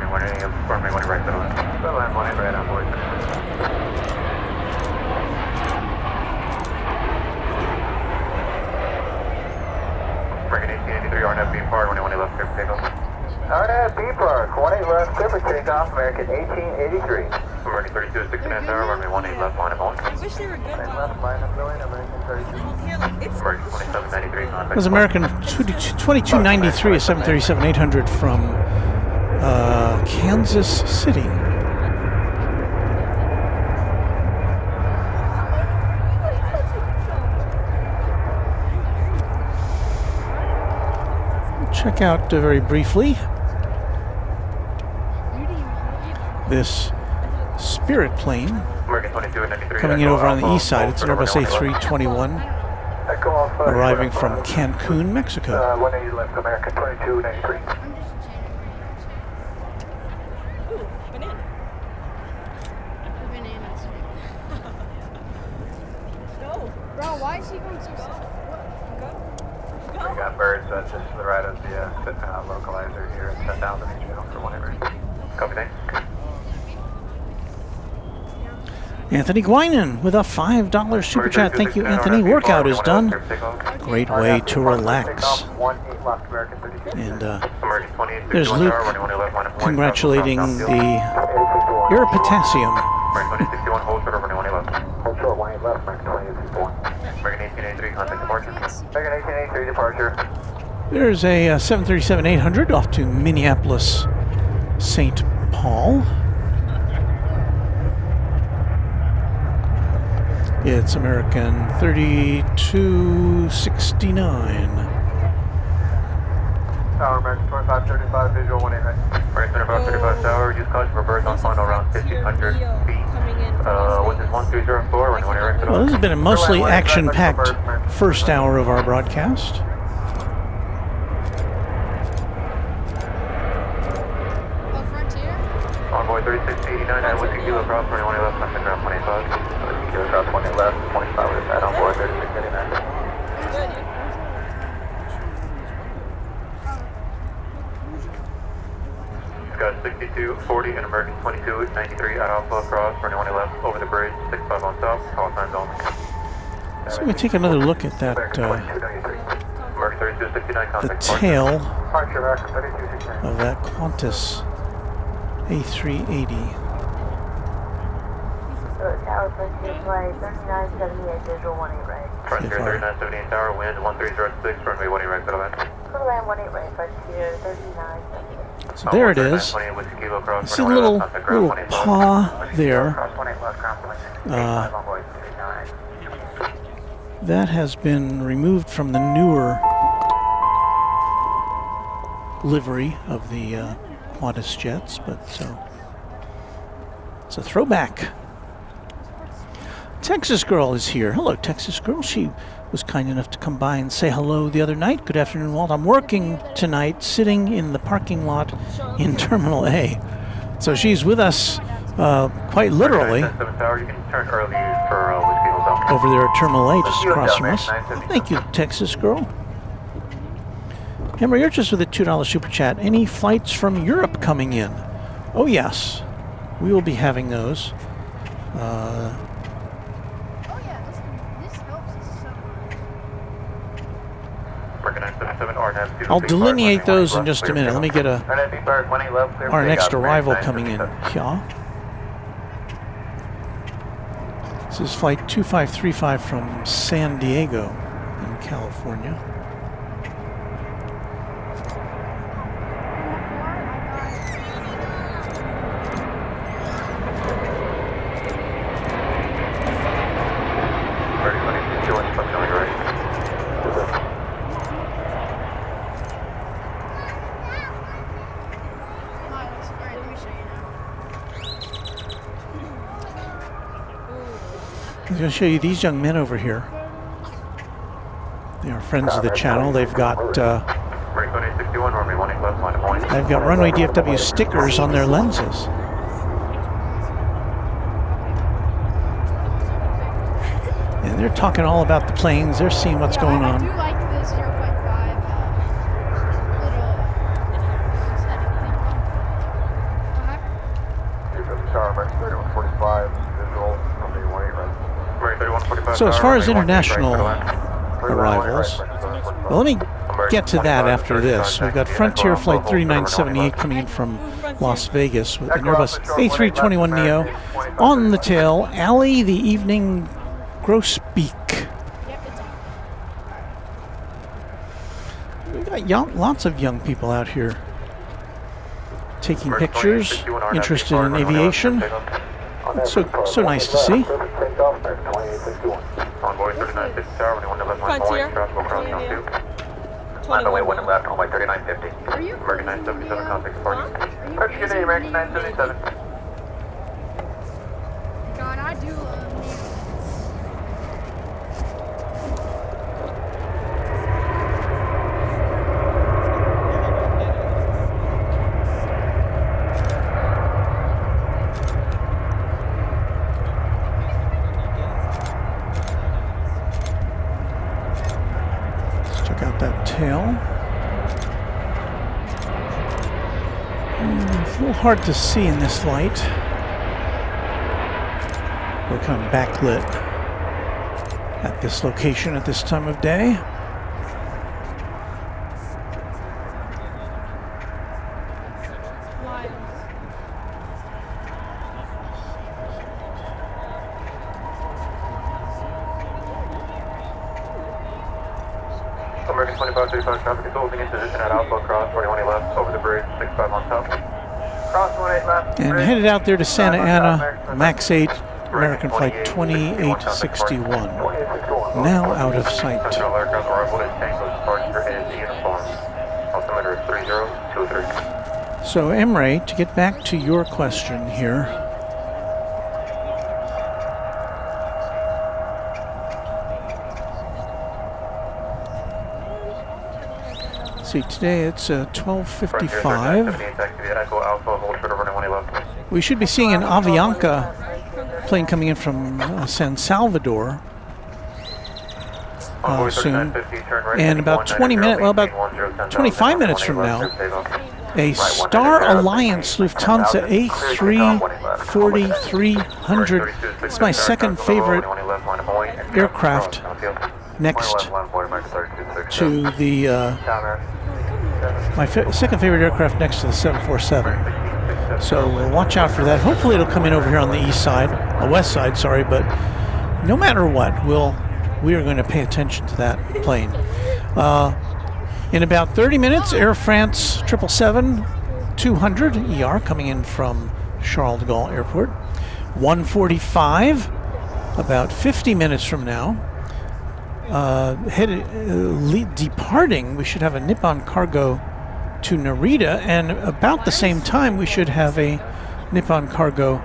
Speaker 1: runway 1 right to the left. To the left, 1 right on board. American 1883, RNF B Park, runway 1 left, clear for takeoff. RNF B Park, 1 left, clear for takeoff, American 1883. American 32, 69 Tower, runway 1 left, line of 1.
Speaker 5: I wish they were good.
Speaker 1: Left, line of going, American 32.
Speaker 5: Yeah, like it's
Speaker 1: American 2793, contact.
Speaker 4: That was American 2293, a 737-800 from Kansas City. Check out very briefly this Spirit plane
Speaker 1: American 2293.
Speaker 4: coming in over on the east side. It's an Airbus A321 arriving from Cancun, Mexico.
Speaker 1: 180 left, American 2293.
Speaker 5: ooh, banana.
Speaker 8: Bananas.
Speaker 5: Go.
Speaker 8: Bro, why is he going so slow?
Speaker 1: We got birds just to the right of the localizer here at 10,000 each channel for 1 right. Copy, thanks.
Speaker 4: Anthony Guinan with a $5 super chat. Thank you, Anthony. Workout is done. Great way to relax. And there's Luke congratulating the Air Potassium. There's a 737-800 off to Minneapolis, St. Paul. It's American 3269.
Speaker 1: Tower, American 2535, visual 18 right. American 2535 Tower, use caution for birds on final around 1,500 feet. Wind is 1304, running 1 right.
Speaker 4: Well, this has been a mostly action-packed first hour of our broadcast.
Speaker 8: Oh, Frontier?
Speaker 1: Envoy 3689, and Whiskey Kilo Cross, running 1 left, contact ground 25. Whiskey Kilo Cross, 1 left, 25 with that on board 3689.
Speaker 5: Good, dude.
Speaker 1: Scott 6240 and American 2293 at Alpha Cross, running 1 left, over the bridge, 65 on south, call signs only.
Speaker 4: So we take another look at that, the tail of that Qantas A380.
Speaker 2: Tower Frontier Flight 3978, visual 18 right.
Speaker 1: Frontier 3978 Tower, wind 1306, runway 18 right, settle in.
Speaker 2: Clear land 18 right, Frontier 3978.
Speaker 4: So there it is. You see a little paw there. That has been removed from the newer livery of the Qantas jets, but so it's a throwback. Texas Girl is here. Hello, Texas Girl. She was kind enough to come by and say hello the other night. Good afternoon, Walt. I'm working tonight, sitting in the parking lot in Terminal A. So she's with us quite literally over there at Terminal A, just across from us. Thank you, Texas Girl. Henry, you're just with a $2 super chat. Any flights from Europe coming in? Oh, yes. We will be having those. I'll delineate those in just a minute. Let me get our next arrival coming in here. This is flight 2535 from San Diego in California. I'm going to show you these young men over here. They are friends of the channel. They've got Runway DFW stickers on their lenses. And they're talking all about the planes. They're seeing what's going on.
Speaker 8: I do like the 0.5
Speaker 4: So as far as international arrivals, well, let me get to that after this. We've got Frontier Flight 3978 coming in from Las Vegas with an Airbus A321neo on the tail. Allie, the evening grosbeak. We've got lots of young people out here taking pictures, interested in aviation. It's so nice to see.
Speaker 5: Frontier.
Speaker 1: On the way, 1 left, runway 3950. American 977, contact departing. Good day, American 977.
Speaker 8: God, I do love
Speaker 4: tail. It's a little hard to see in this light. We're kind of backlit at this location at this time of day.
Speaker 1: American 2535 traffic is holding in position at Alpha, cross 41 left, over the bridge, 65 on top. Cross 18 left.
Speaker 4: And headed out there to Santa Ana, Max 8, American Flight 2861. Now out of sight.
Speaker 1: Central aircraft arrival is Tango, departure is uniform. Altimeter is 3023.
Speaker 4: So Emre, to get back to your question here. See, today it's 12:55. We should be seeing an Avianca plane coming in from San Salvador soon. And about 20 minutes, well, about 25 minutes from now, a Star Alliance Lufthansa A340-300. It's my second favorite aircraft next to the second favorite aircraft next to the 747. So we'll watch out for that. Hopefully it'll come in over here on the east side, west side, sorry, but no matter what, we are going to pay attention to that plane. In about 30 minutes, Air France 777-200 ER coming in from Charles de Gaulle Airport. 1:45, about 50 minutes from now. Departing, we should have a Nippon Cargo to Narita, and about the same time we should have a Nippon Cargo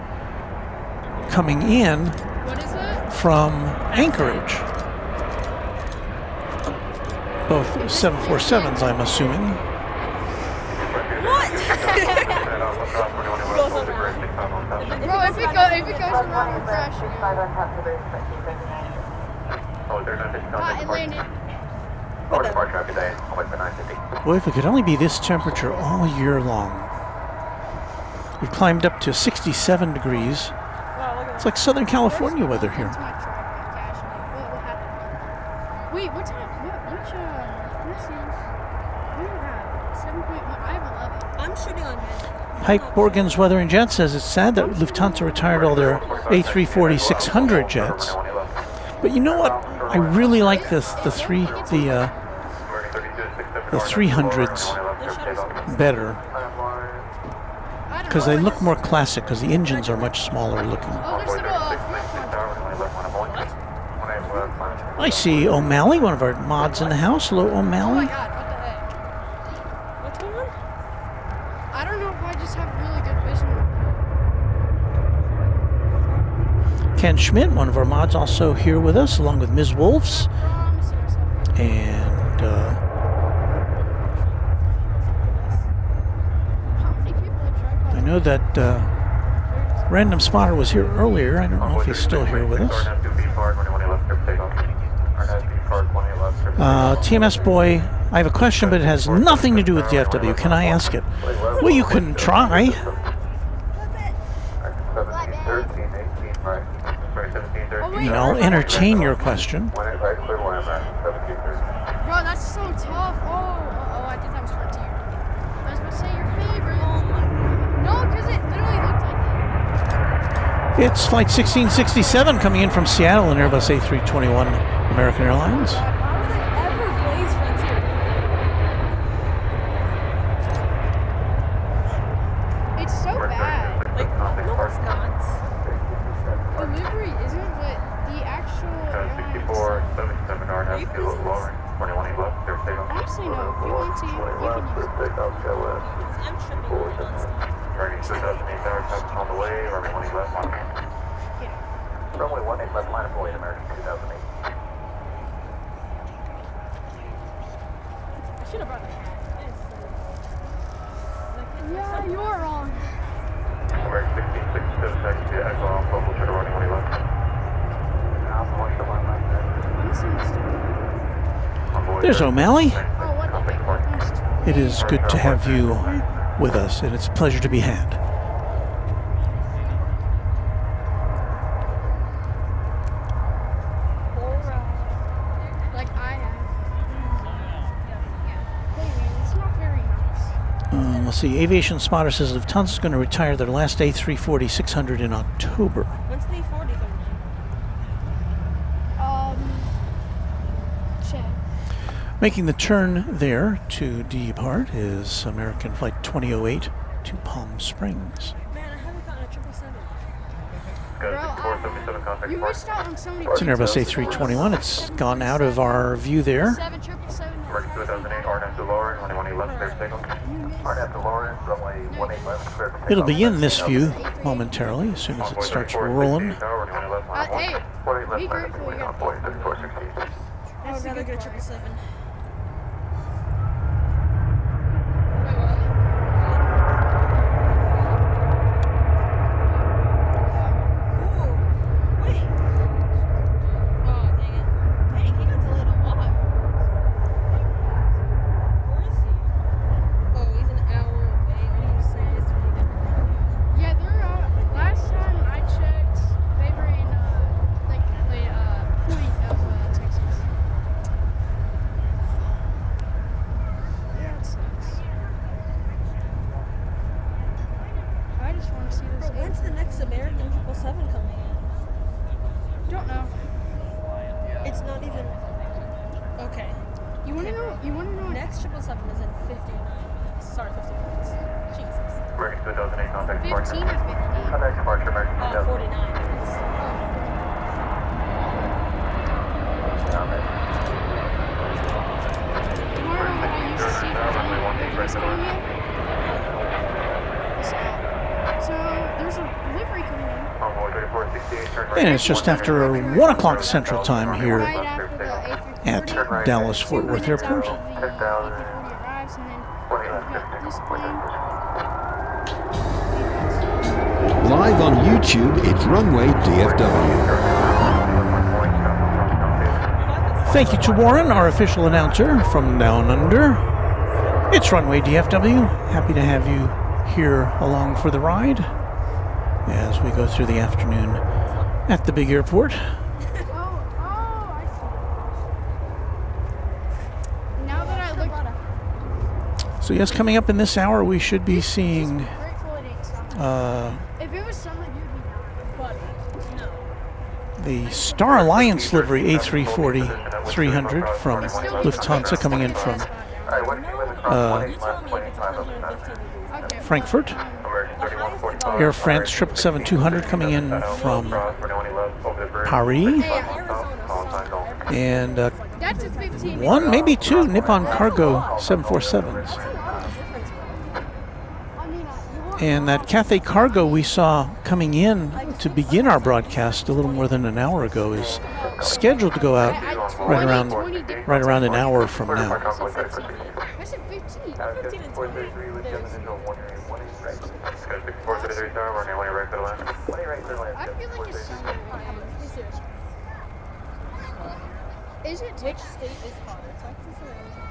Speaker 4: coming in from Anchorage. Both 747s, I'm assuming.
Speaker 5: What?
Speaker 8: Bro, if it goes wrong, we're crashing. It landed.
Speaker 4: Boy, if it could only be this temperature all year long. We've climbed up to 67 degrees. It's like Southern California weather here.
Speaker 8: Wait, what time? Which this is? We have 7.1. I have 11.
Speaker 5: I'm shooting on head.
Speaker 4: Pike Borgen's Weather and Jet says it's sad that Lufthansa retired all their A340-600 jets. But you know what? I really like the 300s better because they look more classic because the engines are much smaller looking. I see O'Malley, one of our mods in the house. Hello, O'Malley.
Speaker 8: Oh my God, what the heck? What's going on? I don't know if I just have really good vision.
Speaker 4: Ken Schmidt, one of our mods, also here with us, along with Ms. Wolfs. And I know that Random Spotter was here earlier. I don't know if he's still here with us. TMS Boy, I have a question, but it has nothing to do with DFW. Can I ask it? Well, you can try. I'll entertain your question.
Speaker 8: Bro, that's so tough. Oh, I think that was Frontier. I was going to say your favorite. No, because it literally looked like it.
Speaker 4: It's Flight 1667 coming in from Seattle, an Airbus A321 American Airlines.
Speaker 6: Why would they ever blaze Frontier?
Speaker 8: It's so bad.
Speaker 6: Like, no, it's not.
Speaker 8: The livery isn't, but the actual airline.
Speaker 1: 77 RNF, to lower, 21 left, clear takeoff.
Speaker 8: Honestly, no. If you want to, you can use it.
Speaker 6: I'm tripping.
Speaker 1: Turning 2008 tower, traffic on the way, runway 18 left, line. Runway 18 left, line of Boyd, American 2008.
Speaker 6: I should have brought a hat.
Speaker 8: Yeah, you are wrong.
Speaker 1: American 1667, taxi to Exxon, local to runway 20 left.
Speaker 4: There's O'Malley.
Speaker 8: Oh, what the heck?
Speaker 4: It is good to have you with us, and it's a pleasure to be had.
Speaker 8: Like I have. Hey man, it's not very nice.
Speaker 4: Let's see. Aviation Spotter says Lufthansa is going to retire their last A340-600 in October.
Speaker 6: When's the 40 coming
Speaker 8: Check.
Speaker 4: Making the turn there to depart is American Flight 2008 to Palm Springs.
Speaker 6: in? Man, I haven't gotten a 777.
Speaker 1: Go 6477, contact
Speaker 8: You
Speaker 1: port.
Speaker 8: missed out on so many.
Speaker 4: It's an Airbus A321. It's gone out of our view there.
Speaker 8: 777.
Speaker 1: American 2008, RNF to lower, runway 18 left, clear takeoff. RNF to lower, runway 18 left, clear takeoff.
Speaker 4: It'll be in this view momentarily, as soon as it starts rolling.
Speaker 8: Hey, be grateful you got
Speaker 6: I would rather get a 777.
Speaker 8: yeah, they're last time I checked, they were in like the point of Texas. Yeah, it sucks. I just want to see this.
Speaker 6: Bro, when's the next American 777 coming in?
Speaker 8: Don't know.
Speaker 6: It's not even. Okay.
Speaker 8: You want to know? You want to know?
Speaker 6: Next 777 is in 59 minutes. Sorry, 50 minutes. Jesus.
Speaker 1: American 2008, contact
Speaker 8: 15 or 50?
Speaker 1: Contact departure, American
Speaker 6: 49 minutes.
Speaker 8: You want to know what I used to see So there's a livery coming in.
Speaker 4: And it's just after 1 o'clock Central Time here
Speaker 8: Right after the A340.
Speaker 4: at Dallas Fort Worth Airport.
Speaker 8: The A340 arrives, and then we've got this plane.
Speaker 3: Live on YouTube, it's Runway DFW.
Speaker 4: Thank you to Warren, our official announcer from Down Under. It's Runway DFW. Happy to have you here along for the ride as we go through the afternoon at the big airport.
Speaker 8: I see. Now that I look,
Speaker 4: So yes, coming up in this hour, we should be seeing
Speaker 8: grateful it ain't summer. If it was summer, you'd be not. But no.
Speaker 4: the Star Alliance livery A340-300 from Lufthansa coming in from Frankfurt. Air France 777-200 coming in from Paris. And
Speaker 8: That's a 15.
Speaker 4: one, maybe two Nippon Cargo 747s.
Speaker 8: I mean,
Speaker 4: And that Cathay Cargo we saw coming in to begin our broadcast a little more than an hour ago is scheduled to go out right around an hour from now.
Speaker 8: I said 15.
Speaker 1: 15 and 20.
Speaker 8: I feel like it's summer. Is it?
Speaker 5: Which state is hotter, Texas or Arizona?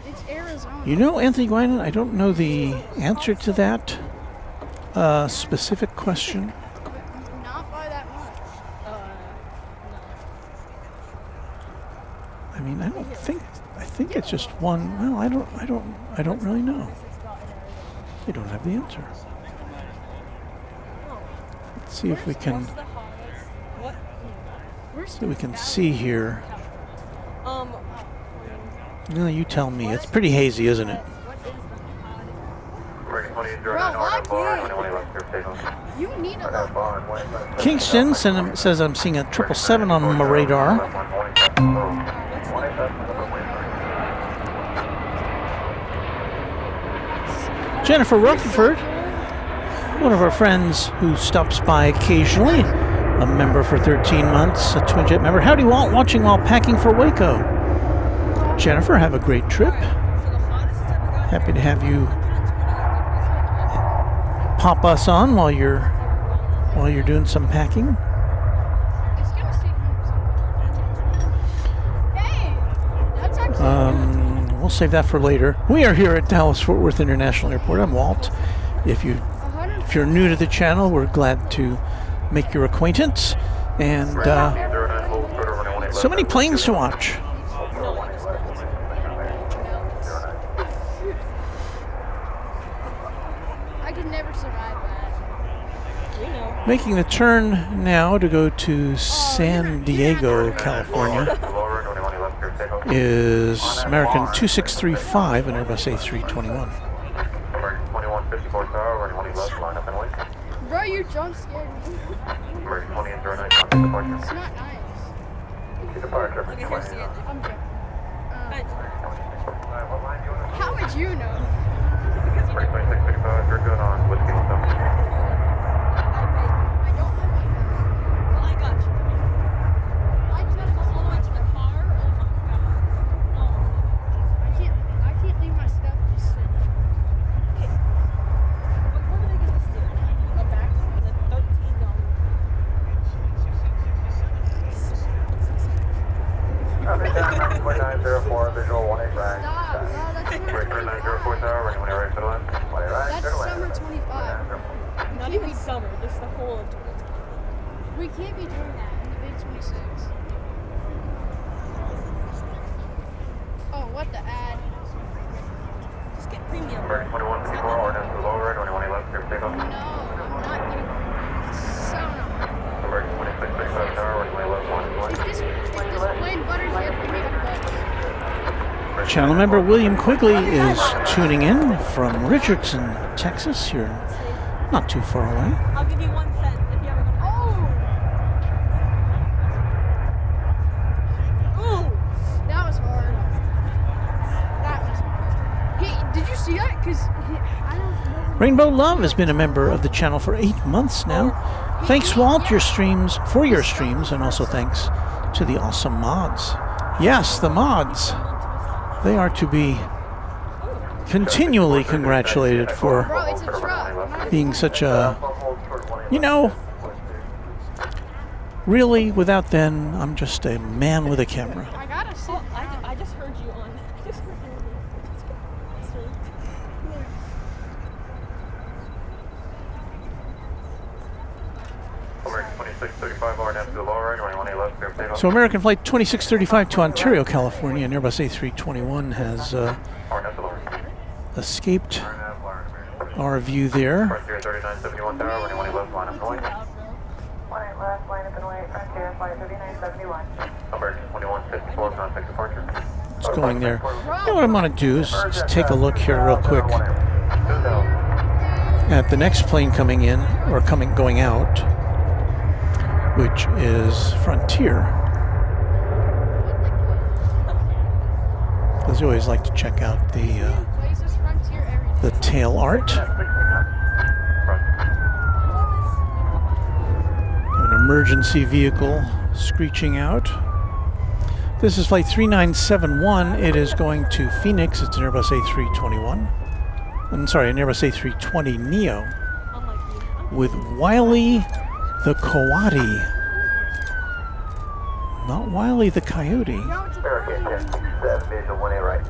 Speaker 8: It's Arizona.
Speaker 4: You know, Anthony Guinan, I don't know the answer to that specific question.
Speaker 8: Not by that much.
Speaker 4: I mean, I think it's just one. Well, I don't really know. I don't have the answer. Let's see if we can. So we can see here. No, you tell me. It's pretty hazy, isn't it?
Speaker 8: You need a
Speaker 4: Kingston says I'm seeing a 777 on my radar. Jennifer Rutherford, one of our friends who stops by occasionally, a member for 13 months, a Twin Jet member. Howdy, Walt, watching while packing for Waco. Jennifer, have a great trip. Happy to have you pop us on while you're doing some packing. We'll save that for later. We are here at Dallas Fort Worth International Airport. I'm Walt. If you're new to the channel, we're glad to make your acquaintance. And so many planes to watch.
Speaker 8: I could never survive that.
Speaker 4: Making the turn now to go to San Diego, California, is American 2635 and Airbus A321.
Speaker 8: Bro, you jump scared me. It's not nice. I'm joking. How would you know? We can't be doing that in the Big 26. Oh, what the ad?
Speaker 5: Just get premium.
Speaker 8: No, I'm not getting so If this plane butters here for me,
Speaker 4: Channel member William Quigley is tuning in from Richardson, Texas, here not too far away.
Speaker 5: I'll give you 1 cent if you ever go.
Speaker 8: Oh, that was hard. Hey, did you see that? Because I don't know.
Speaker 4: Rainbow Love has been a member of the channel for 8 months now. Thanks, Walt, for your streams, and also thanks to the awesome mods. Yes, the mods. They are to be continually congratulated for being such a, really, without them, I'm just a man with a camera.
Speaker 5: I gotta say, I just heard you on.
Speaker 4: So American Flight 2635 to Ontario, California, and Airbus A321 has escaped our view there. It's going there. You know what I'm going to do is just take a look here real quick at the next plane coming in, or going out, which is Frontier. Because you always like to check out the tail art. emergency vehicle screeching out. This is flight 3971. It is going to Phoenix. It's an Airbus A321. I'm sorry, an Airbus A320 Neo with Wiley the Coati. Not Wiley the Coyote.
Speaker 1: American 1067, visual 18 right.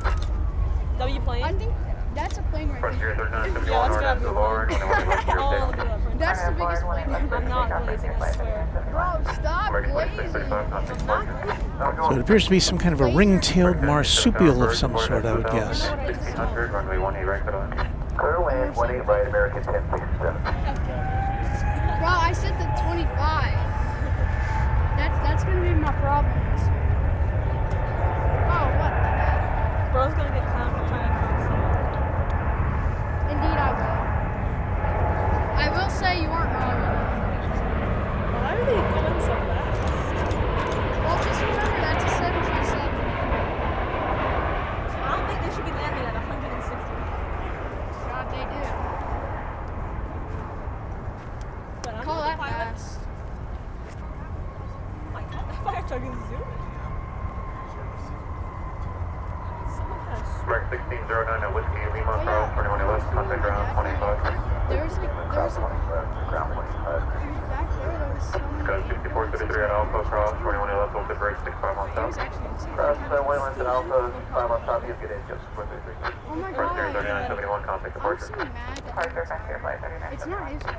Speaker 5: W plane?
Speaker 8: I think that's a plane right
Speaker 1: Frontier
Speaker 8: there.
Speaker 1: 3971,
Speaker 5: Yeah, let's
Speaker 1: Orlando
Speaker 5: grab
Speaker 1: Boulevard, 21 left,
Speaker 5: I'll do that for
Speaker 8: That's the biggest plane.
Speaker 5: I'm not blazing, I swear.
Speaker 8: Bro, stop
Speaker 1: American
Speaker 8: blazing.
Speaker 1: 2635, contact
Speaker 5: I'm not
Speaker 1: departure.
Speaker 4: So it appears to be some kind of a ring-tailed marsupial of some sort, I would guess.
Speaker 1: 1600, runway 18 right, clear line. Clear wind, 18 right, American 1067.
Speaker 8: Bro, I said the 25. That's gonna be my problems. Oh, what the heck?
Speaker 5: Bro's gonna get clowned for trying to cross it.
Speaker 8: Indeed, I will. I will say you aren't wrong.
Speaker 5: Why are they going so fast?
Speaker 8: Well, just remember that's a 737.
Speaker 5: I don't think they should be landing at 160.
Speaker 8: God, they do.
Speaker 5: But I'm
Speaker 8: Call
Speaker 5: not
Speaker 8: that
Speaker 5: the pilot.
Speaker 8: fast.
Speaker 5: Oh my god, that fire truck is zooming. Someone has
Speaker 1: Direct 1609 at Whiskey Lima, Cross, 21 left, contact ground 25.
Speaker 8: There's like,
Speaker 1: Ground 25, ground 25.
Speaker 8: back there was someone.
Speaker 1: Code 6433 at Alpha, Cross, 21 left, hold the bridge, 65 on
Speaker 8: There
Speaker 1: south.
Speaker 8: was actually insane.
Speaker 1: Cross, Waylands at Alpha, 5 on top, you get in, just 433.
Speaker 8: Oh my
Speaker 1: Frontier
Speaker 8: god.
Speaker 1: 3971, contact
Speaker 8: I'm
Speaker 1: departure.
Speaker 8: so mad that
Speaker 2: Departure, Frontier Flight 39.
Speaker 8: it's not his fault.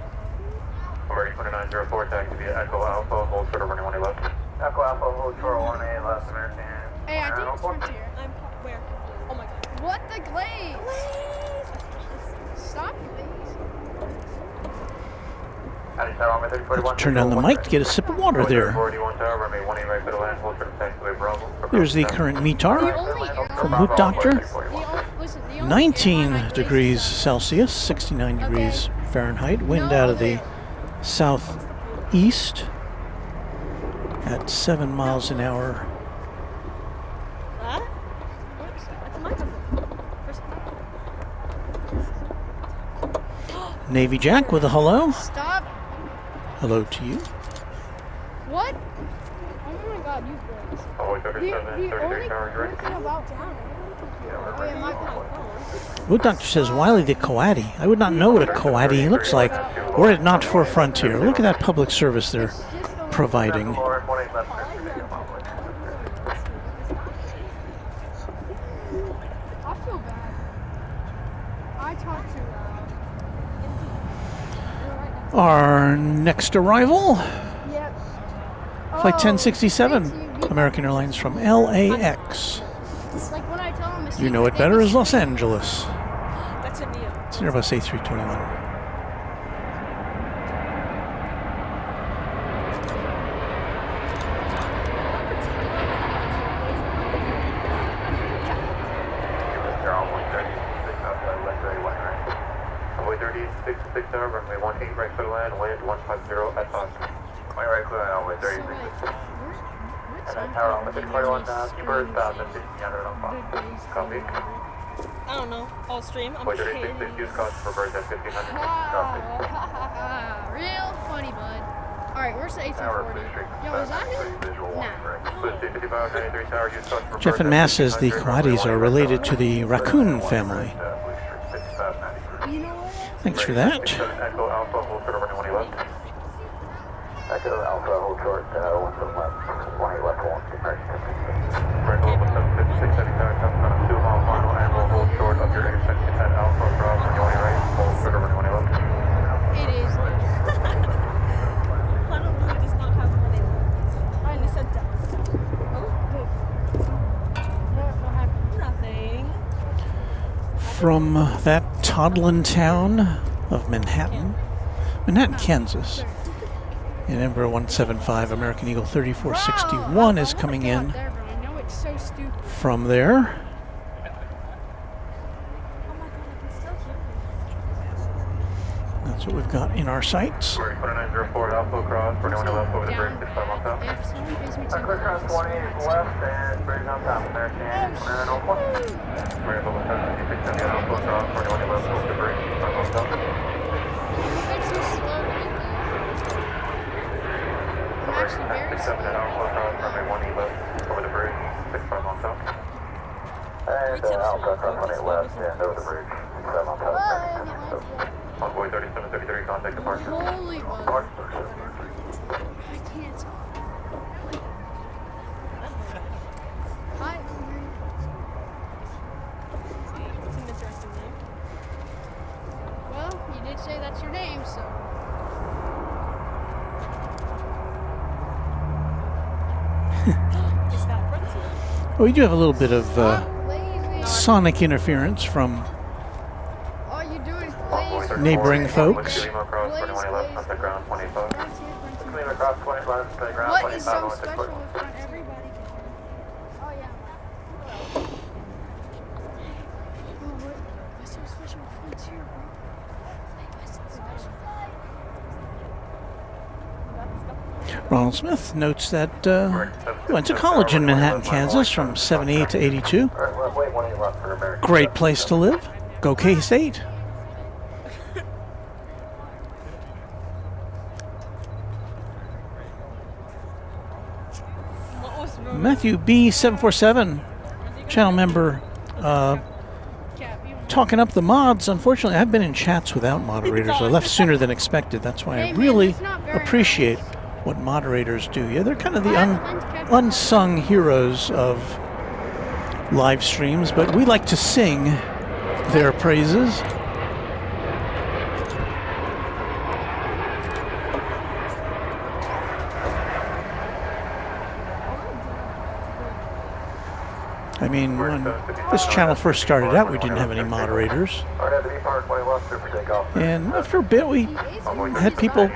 Speaker 1: Already 2904, taxi via Echo Alpha, hold short of running 1 left. Echo Alpha, hold short 1 left, American.
Speaker 8: Hey, I think it's Frontier.
Speaker 5: I'm where? Oh my god.
Speaker 8: What the glaze? Stop glaze.
Speaker 4: Turn down the mic to get a sip of water there. Here's the current METAR from Hoop Doctor. 19 degrees Celsius, 69 degrees Fahrenheit. Wind out of the southeast at 7 miles an hour.
Speaker 5: That? Whoops, that's a microphone.
Speaker 4: Navy Jack with a hello.
Speaker 8: Stop.
Speaker 4: Hello to you.
Speaker 8: What? Oh my god, you glaze. The only good thing about town. Oh, yeah, my god.
Speaker 4: Hoop Doctor says Wiley the Coati. I would not know what a Coati looks like were it not for Frontier. Look at that public service they're providing.
Speaker 8: I feel bad. I talked too loud.
Speaker 4: Our next arrival,
Speaker 8: Yep.
Speaker 4: Flight 1067, American Airlines from LAX.
Speaker 8: It's like when I tell them
Speaker 4: You know it better as Los Angeles.
Speaker 5: That's a Neo.
Speaker 4: It's an Airbus A321.
Speaker 1: Runway 18 right clear line, wind 150 at 5. My right clear line, runway 36. And then tower on the 641 keepers, 1,500 on 5. Copy.
Speaker 5: I don't know. All stream. I'm
Speaker 1: Wait,
Speaker 5: kidding.
Speaker 1: 36, use cost for birds at 1,500. Copy.
Speaker 8: Real funny, bud. Alright, where's the
Speaker 1: Tower,
Speaker 8: A340?
Speaker 1: please straight
Speaker 8: Yo, is that him?
Speaker 1: visual 1,
Speaker 8: Nah.
Speaker 1: correct. Swift 5593 tower, use cost for
Speaker 4: Jeff
Speaker 1: birds
Speaker 4: and
Speaker 1: at
Speaker 4: Mass says the
Speaker 1: 1,500.
Speaker 4: Coatis are related to the raccoon family.
Speaker 8: You know what?
Speaker 4: Thanks for that.
Speaker 1: Echo Alpha, hold short over 20 left. Echo Alpha, hold short, 1 to the left, 20 left, 1 to Red Bull, 756, 77, coming on a 2-mile final, and we'll hold short of your intersection at Alpha, cross, when you want right, hold short over 20 left.
Speaker 8: It is.
Speaker 5: Honolulu does not have one A. I only said Dallas.
Speaker 8: What happened?
Speaker 5: Nothing.
Speaker 4: From that toddling town of Manhattan, Kansas. And Embraer 175 American Eagle 3461 is coming in
Speaker 8: There, bro. I know it's so stupid.
Speaker 4: from there.
Speaker 5: Oh my god, I can still hear
Speaker 4: That's what we've got in our sights.
Speaker 1: 2904 Alpha, cross, for anyone left over the bridge, 65 on top.
Speaker 8: If someone gives me
Speaker 1: Clear cross 28 left, and bridge on top, American, and on 1. Red Bull, 756, Alpha, cross, for anyone left over the bridge, 65 on top.
Speaker 8: It's so slow.
Speaker 1: Aircraft 18 left and over the bridge. 7 on top. Envoy 3733, contact departure.
Speaker 8: Holy
Speaker 1: Departure.
Speaker 8: I can't. Hi.
Speaker 6: It's an interesting name.
Speaker 8: Well, you did say that's your name, so.
Speaker 6: Is that Frontier?
Speaker 4: Well, we do have a little bit of sonic interference from
Speaker 8: All you do is blaze.
Speaker 4: neighboring folks.
Speaker 1: Lima cross 21 left, contact ground 25. Lima cross 20 left, contact ground 25.
Speaker 8: What is so special with everybody? Oh yeah. What's so special with Frontier, bro?
Speaker 4: Ronald Smith notes that he went to college in Manhattan, Kansas from 78 to 82. Great place to live. Go K-State. Matthew B747, channel member, talking up the mods. Unfortunately, I've been in chats without moderators. I left sooner than expected. That's why I really appreciate what moderators do. Yeah, they're kind of the unsung heroes of live streams, but we like to sing their praises. I mean, when this channel first started out, we didn't have any moderators. And after a bit, we had people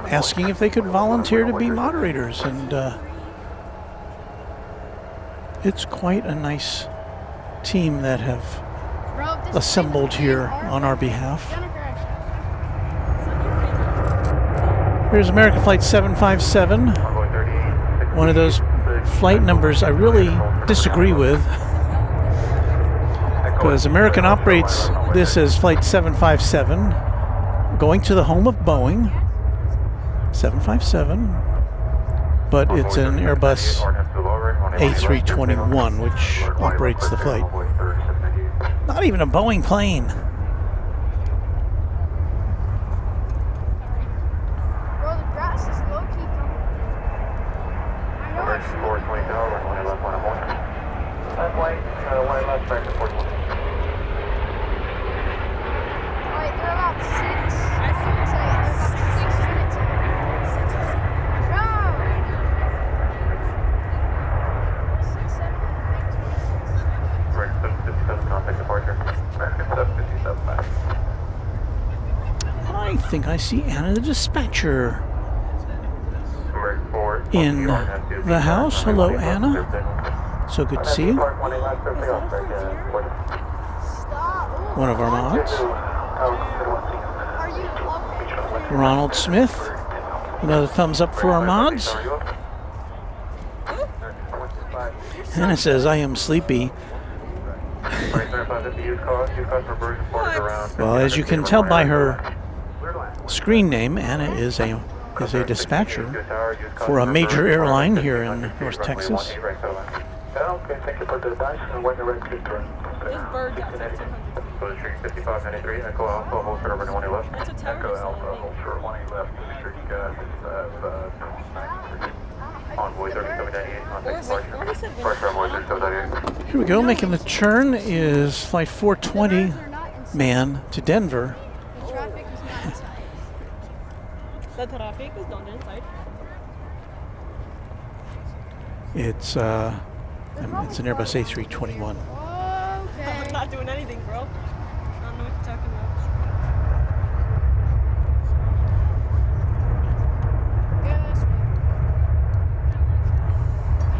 Speaker 4: asking if they could volunteer to be moderators. And it's quite a nice team that have assembled here on our behalf. Here's American Flight 757. One of those flight numbers I really disagree with, because American operates this as Flight 757, going to the home of Boeing, 757, but it's an Airbus A321 which operates the flight. Not even a Boeing plane.
Speaker 8: Bro, the grass is low-key coming. I know it's
Speaker 1: 420 tower, 1 left, 1 point. Left white, 1 left, back to 420.
Speaker 8: Alright, they're about 6. They're about 6 minutes away. No! 6, 7, 8, 20.
Speaker 1: Right, 757, contact departure. American 757 back.
Speaker 4: I think I see Anna the dispatcher in the house. Hello, Anna. So good to see you. One of our mods. Ronald Smith. Another thumbs up for our mods. Anna says, I am sleepy. Well, as you can tell by her screen name, Anna is a dispatcher for a major airline here in North Texas.
Speaker 1: Okay, thank you for the dice and when you're ready to turn.
Speaker 6: This bird got 1500.
Speaker 1: So the street 5593, Echo Alpha, hold server 20 left.
Speaker 6: It's a tower.
Speaker 1: Echo Alpha, hold server 20 left. The street gas is 93. Envoy 3798, contact departure. Departure Envoy 3798.
Speaker 4: Here we go, making the turn is Flight 420 man to Denver.
Speaker 8: The traffic is not inside.
Speaker 6: The traffic is not inside.
Speaker 4: It's an Airbus A321.
Speaker 8: Okay.
Speaker 6: I'm not doing anything, bro. I don't know what you're talking about.
Speaker 8: Yes.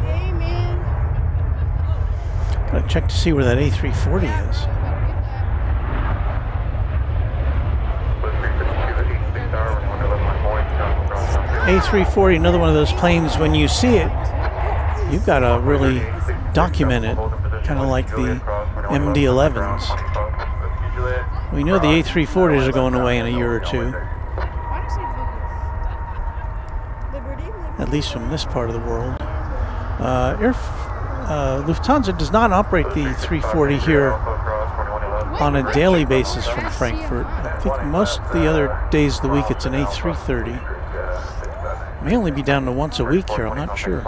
Speaker 8: Hey, man.
Speaker 4: Gotta check to see where that A340 is. A340, another one of those planes, when you see it, you've got to really document it, kind of like the MD-11s. We know the A340s are going away in a year or two, at least from this part of the world. Lufthansa does not operate the 340 here on a daily basis from Frankfurt. I think most of the other days of the week it's an A330. May only be down to once a week here, I'm not sure.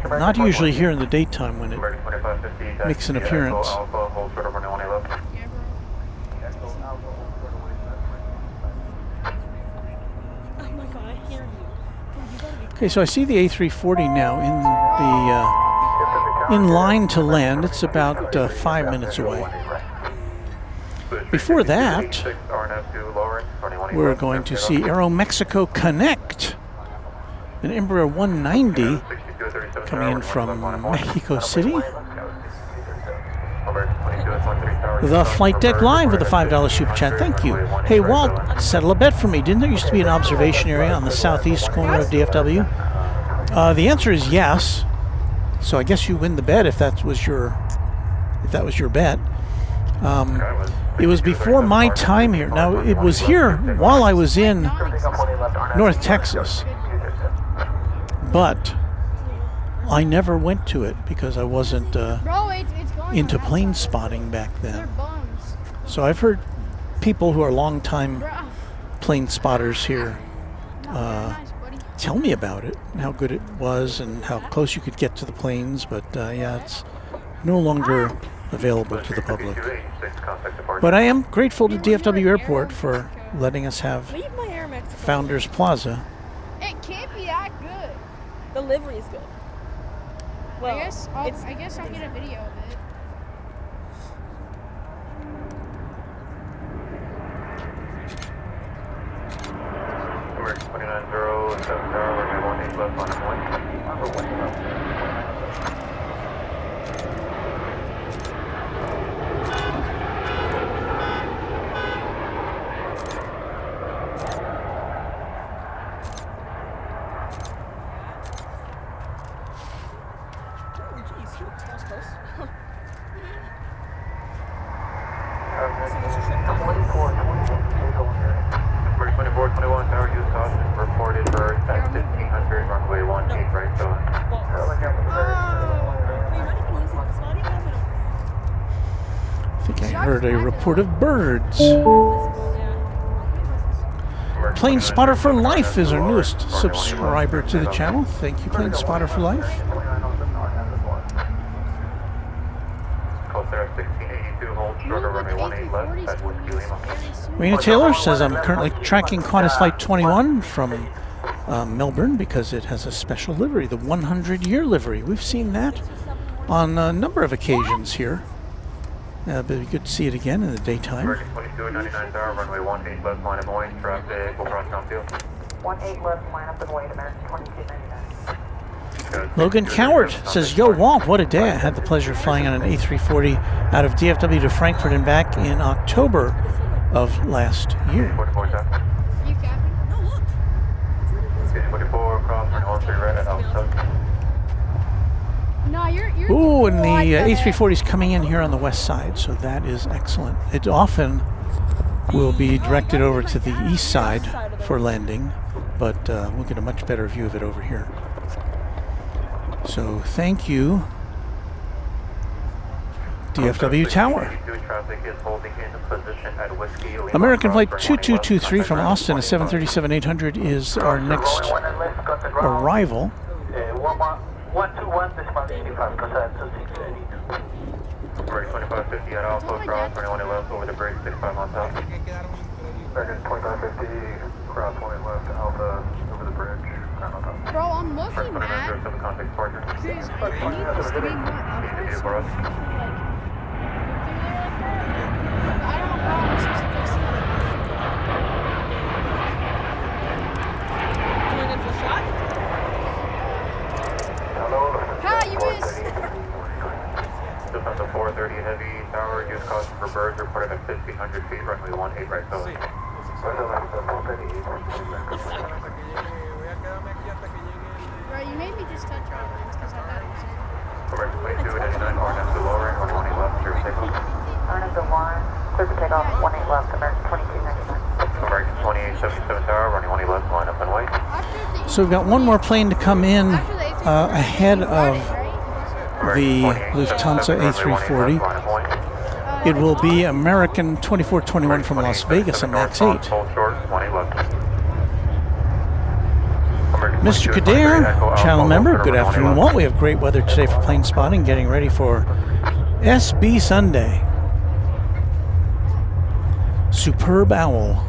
Speaker 4: Not usually here in the daytime when it makes an appearance. Okay, so I see the A340 now in line to land. It's about 5 minutes away. Before that, we're going to see Aeromexico Connect, an Embraer 190 coming in from Mexico City. The Flight Deck Live with a $5 super chat. Thank you. Hey, Walt, settle a bet for me. Didn't there used to be an observation area on the southeast corner of DFW? The answer is yes. So I guess you win the bet if that was your bet. It was before my time here. Now, it was here while I was in North Texas, but I never went to it because I wasn't into plane spotting back then. So I've heard people who are longtime plane spotters here tell me about it and how good it was and how close you could get to the planes, but yeah, it's no longer available to the public. But I am grateful to DFW Airport for letting us have Founders Plaza.
Speaker 8: It can't be that good.
Speaker 6: The livery is good. Well,
Speaker 8: I guess I'll get a video of it.
Speaker 1: We're 29070, we're 18 left on
Speaker 4: A report of birds. Plane Spotter for Life is our newest subscriber to the channel. Thank you, Plane Spotter for Life. Raina Taylor says, I'm currently tracking Qantas Flight 21 from Melbourne because it has a special livery, the 100-year livery. We've seen that on a number of occasions here. But it'd be good to see it again in the daytime.
Speaker 1: Runway 18 left, line of Moines, traffic, over on Townfield.
Speaker 2: 18 left, line up and wait, American 2299.
Speaker 4: Logan Cowart says, yo, Walt, what a day. I had the pleasure of flying on an A340 out of DFW to Frankfurt and back in October of last year.
Speaker 1: 44,
Speaker 8: You capping?
Speaker 6: No, look.
Speaker 1: 44, cross, runway 13 right at altitude.
Speaker 8: No, you're
Speaker 4: Ooh, and the A340 is coming in here on the west side, so that is excellent. It often will be directed over to the east side for landing, but we'll get a much better view of it over here. So thank you, DFW Tower. American Flight 2223 from Austin, a 737-800 is our next arrival.
Speaker 1: 121, decimal 85, Cathay 2680. American 2550 at Alpha, cross 21 left over the bridge, 65 on top. American 2550, cross 20 left, Alpha, over the bridge, ground on top.
Speaker 8: Bro, I'm looking at
Speaker 1: Seven contact partner.
Speaker 8: I need this to be more obvious. I don't know how I'm supposed to fix it.
Speaker 6: Going in for a shot?
Speaker 8: Ha, you missed!
Speaker 1: Just on the 430 heavy tower, use caution for birds reported at 1500 feet, runway 18 right south.
Speaker 8: Bro, you made me just touch our lines because I thought it was in.
Speaker 1: American 2289, RNF to lowering, runway 18 left, clear takeoff.
Speaker 2: RNF to 1, clear for takeoff, 18 left, American 2299.
Speaker 1: American 2877 tower, runway 18 left, line up and wait.
Speaker 4: So we've got one more plane to come in ahead of the Lufthansa A340. It will be American 2421 from Las Vegas at Max 8. Mr. Kadir, channel member, good afternoon. Walt, we have great weather today for plane spotting, getting ready for SB Sunday. Superb owl.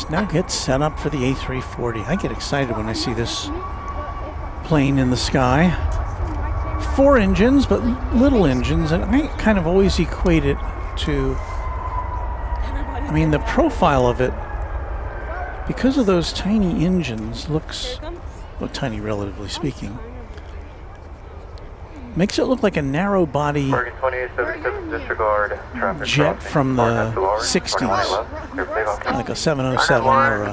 Speaker 4: Now get set up for the A340. I get excited when I see this plane in the sky. 4 engines, but little engines, and I kind of always equate it to, I mean, the profile of it, because of those tiny engines, looks, well, tiny relatively speaking, makes it look like a narrow body jet from the 60s, like a 707 or a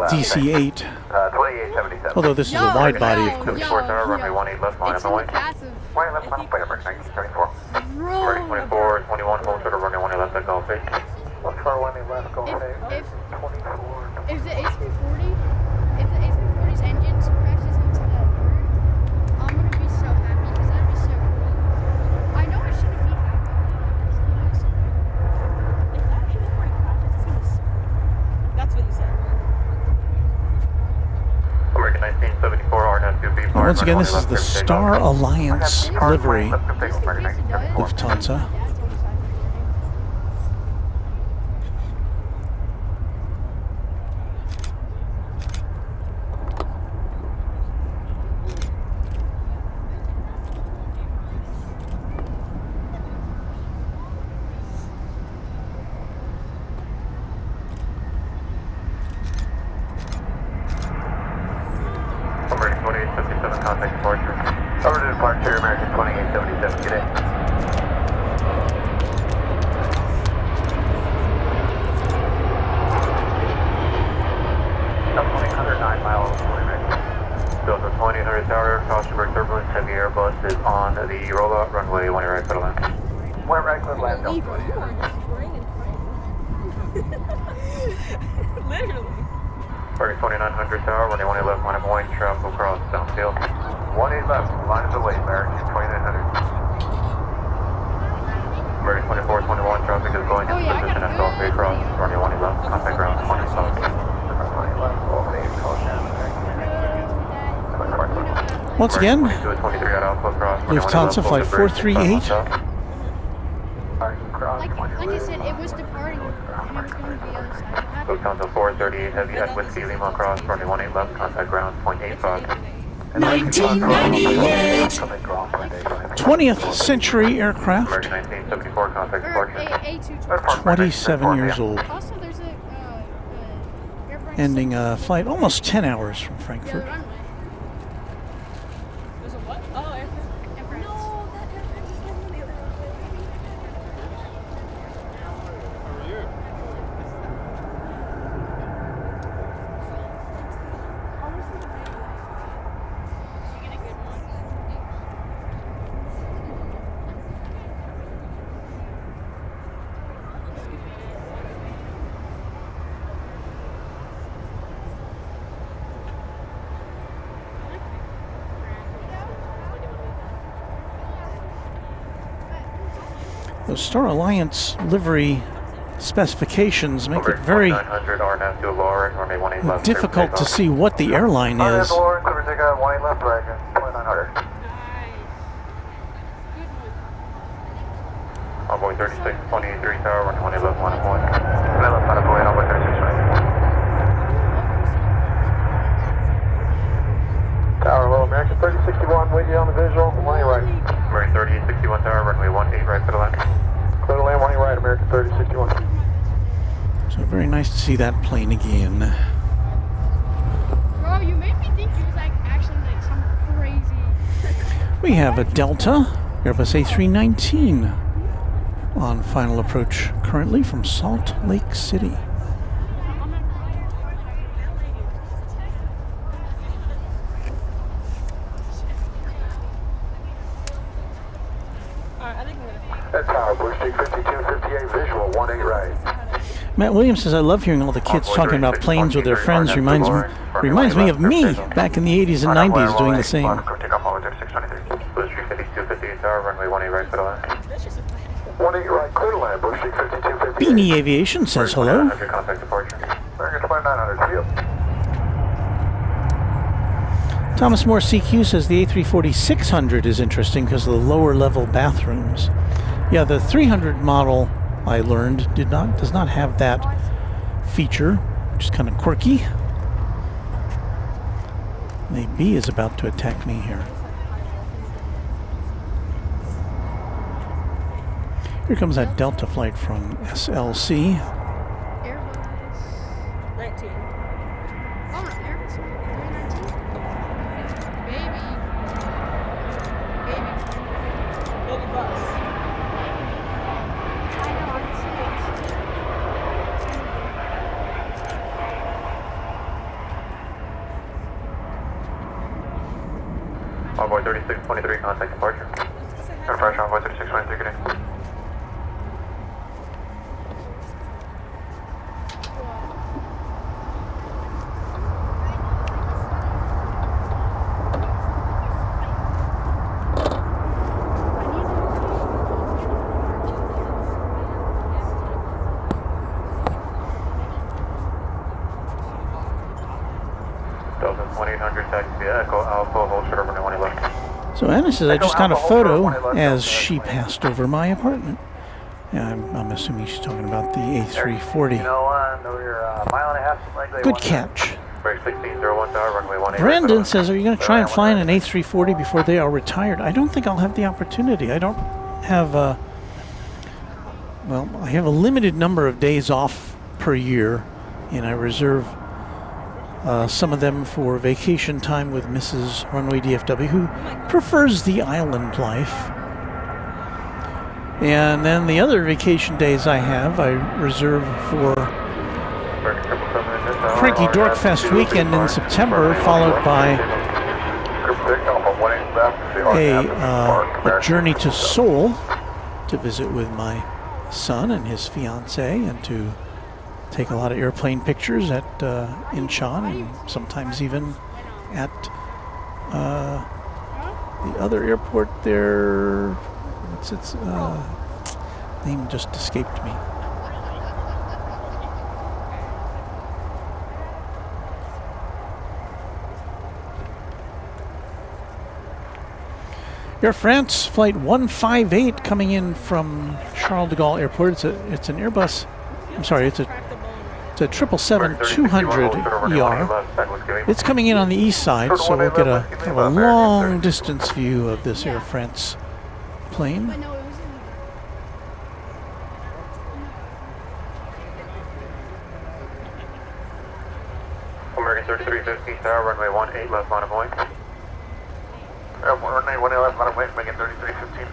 Speaker 4: DC-8. Although this is a wide body, of course.
Speaker 8: If the A340's engine crashes into the bird, I'm gonna be so happy because that'd be so cool. I know I shouldn't be happy. If that A340 crashes, it's gonna suck. That's what you said.
Speaker 1: American 1974 R92B.
Speaker 4: Once again, this is the Star Alliance livery, Lufthansa. Once again, Lufthansa Flight 438.
Speaker 8: Like I said, it was departing and it was going to be other side.
Speaker 1: Lufthansa 438 Heavy at Whiskey Lima cross runway 18 left, contact ground 0.85.
Speaker 3: 1998.
Speaker 4: 20th century aircraft.
Speaker 1: 1974 contact departure.
Speaker 4: 27 years old.
Speaker 8: Also, there's a
Speaker 4: Ending a flight almost 10 hours from Frankfurt.
Speaker 5: There's a what? Oh, airport. No, that airport is going the other way.
Speaker 4: Those Star Alliance livery specifications make it very difficult to see what the airline is.
Speaker 1: Envoy 3623 tower, runway 18 left, 1 point. Tower, hello, American 3061, with you on the visual, 1 right.
Speaker 4: Very nice to see that plane again.
Speaker 8: Bro, you made me think it was like actually like some crazy.
Speaker 4: We have a Delta Airbus A319 on final approach currently from Salt Lake City.
Speaker 11: That's our Bushing 5258 visual 18 right.
Speaker 4: Matt Williams says, I love hearing all the kids talking about planes with their friends. Reminds me of me back in the 80s and 90s doing the same. Beanie Aviation says hello. Thomas Moore CQ says the A340-600 is interesting because of the lower level bathrooms. Yeah, the 300 model, I learned, does not have that feature, which is kind of quirky. The bee is about to attack me here. Here comes that Delta flight from SLC.
Speaker 8: Airbus 19. Oh, no, Airbus 319. Baby bus. I know, I'm serious.
Speaker 1: Envoy 3623, contact departure. Departure, Envoy 3623, good day.
Speaker 4: So Anna says, I just got a photo as she passed over my apartment. Yeah, I'm assuming she's talking about the A340. Good catch. Brandon says, are you going to try and fly in an A340 before they are retired? I don't think I'll have the opportunity. I don't have well, I have a limited number of days off per year, and I reserve some of them for vacation time with Mrs. Runway DFW, who prefers the island life. And then the other vacation days I have, I reserve for Cranky Dorkfest weekend in September, followed by a journey to Seoul to visit with my son and his fiancée, and to take a lot of airplane pictures at Incheon, and sometimes even at the other airport there. What's its name? Just escaped me. Air France flight 158 coming in from Charles de Gaulle Airport. It's an Airbus. I'm sorry, it's a 777-200 ER. It's coming in on the east side, so we'll get a long distance view of this Air France plane.
Speaker 1: American 3315 Tower, runway 18 left line of point. Runway 18 left line of point, making 3315.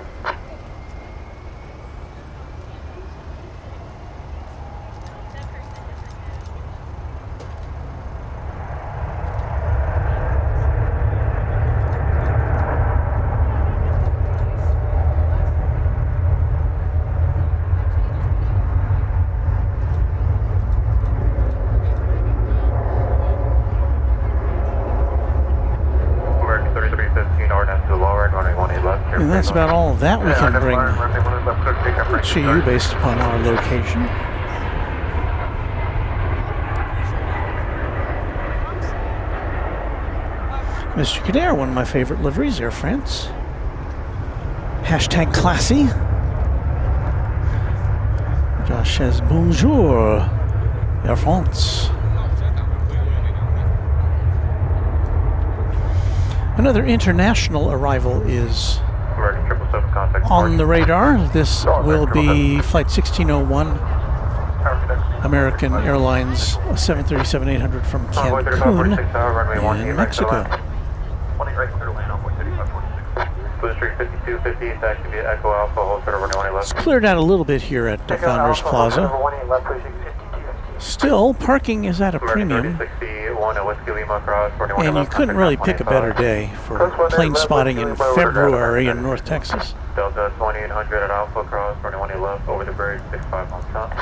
Speaker 4: And that's about all of that we can bring to you based upon our location. Mr. Kader, one of my favorite liveries, Air France. Hashtag classy. Josh says, bonjour, Air France. Another international arrival is on the radar. This will be Flight 1601 American Airlines 737-800 from Cancun in Mexico. It's cleared out a little bit here at Founders Plaza. Still, parking is at a premium, and you couldn't really pick a better day for plane spotting in February in North Texas.
Speaker 1: Delta 2800 at Alpha, cross 21 left over the bridge, 65 on top.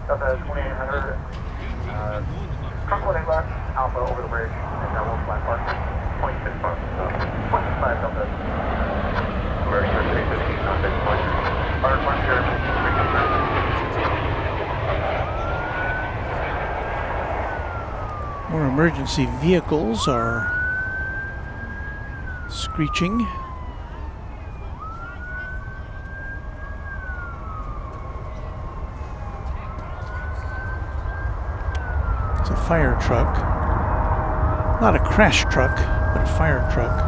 Speaker 1: Delta 2800, cross 1 left, Alpha over the bridge, and now one flat park, 26 on top. 25 Delta. American 315 on this point. Park 10, 315.
Speaker 4: More emergency vehicles are screeching. It's a fire truck. Not a crash truck, but a fire truck.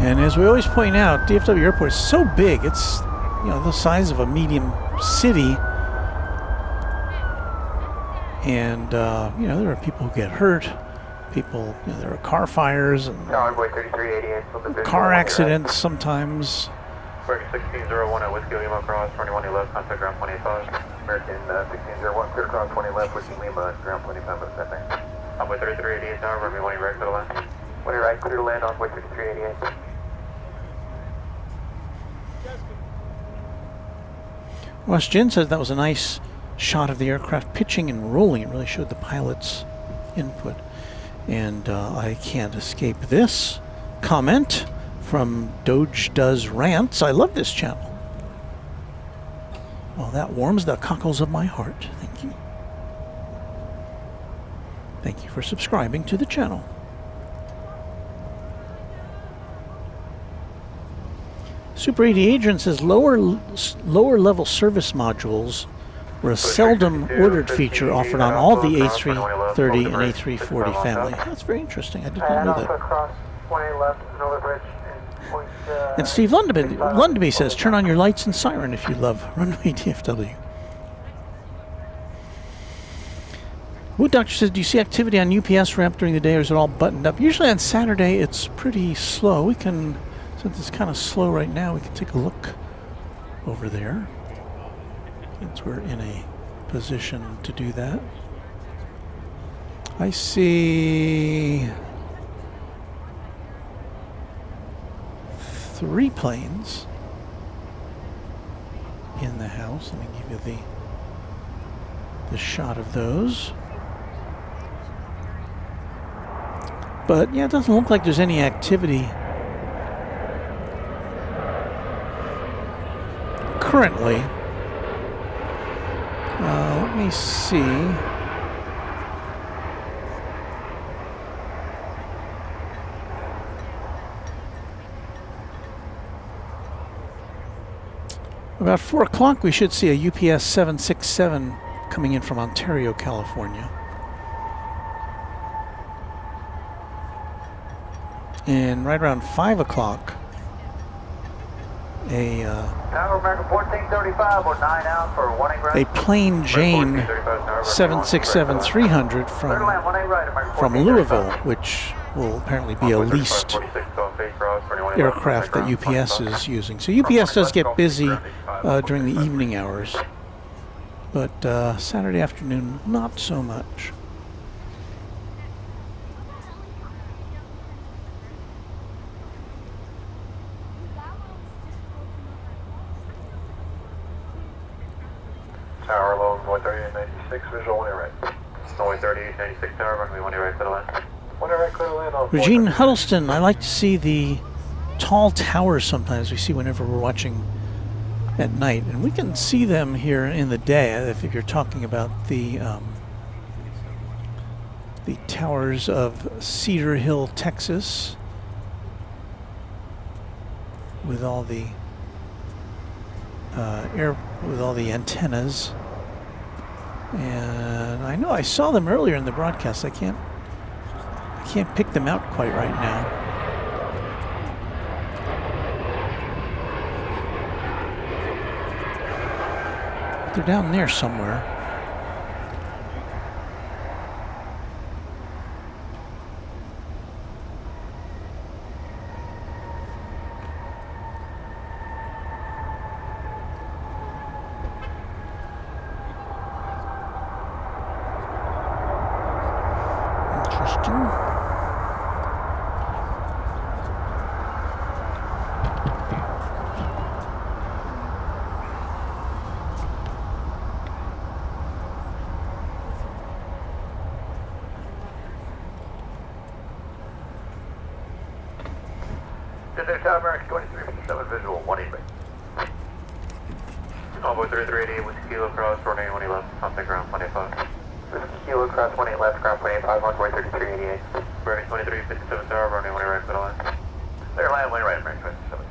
Speaker 4: And as we always point out, DFW Airport is so big. It's, you know, the size of a medium city. And, you know, there are people who get hurt. People, you know, there are car fires and car accidents sometimes.
Speaker 1: American 1601 at Whiskey Lima, cross 21 left, contact ground 25. American 1601, clear cross 20 left, Whiskey Lima, ground 25, but that's it. Runway 3388 tower, runway 1 right, clear to land. 1 right, clear to land on Runway 3388.
Speaker 4: Ross Jin says that was a nice shot of the aircraft pitching and rolling. It really showed the pilot's input. And I can't escape this comment from Doge Does Rants. I love this channel. Well, that warms the cockles of my heart. Thank you. Thank you for subscribing to the channel. Super 80 Adrian says lower level service modules were a seldom ordered feature offered on all the A330 and A340 family. That's very interesting. I did not know that. And Steve Lundaby says, turn on your lights and siren if you love Runway DFW. Wood Doctor says, do you see activity on UPS ramp during the day, or is it all buttoned up? Usually on Saturday it's pretty slow. We can, since it's kind of slow right now, we can take a look over there, since we're in a position to do that. I see 3 planes in the house. Let me give you the shot of those. But yeah, it doesn't look like there's any activity currently. Let me see. About 4 o'clock, we should see a UPS 767 coming in from Ontario, California. And right around 5 o'clock, a Plain Jane 767-300 from Louisville, which will apparently be a leased aircraft that UPS is using. So UPS does get busy during the evening hours, but Saturday afternoon, not so much.
Speaker 11: Tower low, 13896, visual 1 right.
Speaker 1: 13896 tower, runway 1 right, clear to land.
Speaker 11: 1 right, clear to land on
Speaker 4: Regine Huddleston, I like to see the tall towers sometimes we see whenever we're watching at night. And we can see them here in the day if you're talking about the towers of Cedar Hill, Texas, with all the antennas. And I know I saw them earlier in the broadcast. I can't pick them out quite right now. They're down there somewhere. Interesting.
Speaker 1: Cathay Cargo, 2357 visual, 18 right. Envoy 3388 with Kilo Cross, runway 18 left, contact ground 25.
Speaker 2: With Kilo Cross 18 left, ground 25, Envoy 3388.
Speaker 1: Bearing 2357 tower, runway 18 right, clear to land. Clear to land, 18 right, bearing 27.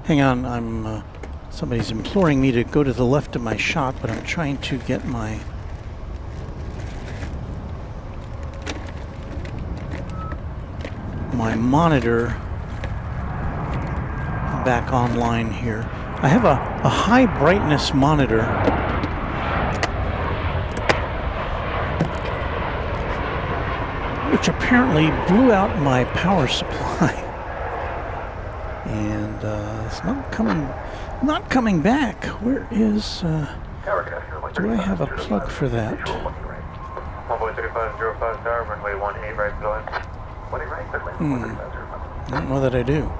Speaker 4: Hang on, I'm somebody's imploring me to go to the left of my shot, but I'm trying to get my monitor back online here. I have a high brightness monitor which apparently blew out my power supply. And it's not coming back. Where is do I have a plug for that?
Speaker 1: 1.3505 tower, runway 18 right, clear to land. 18 right, clear to land.
Speaker 4: I don't know that I do.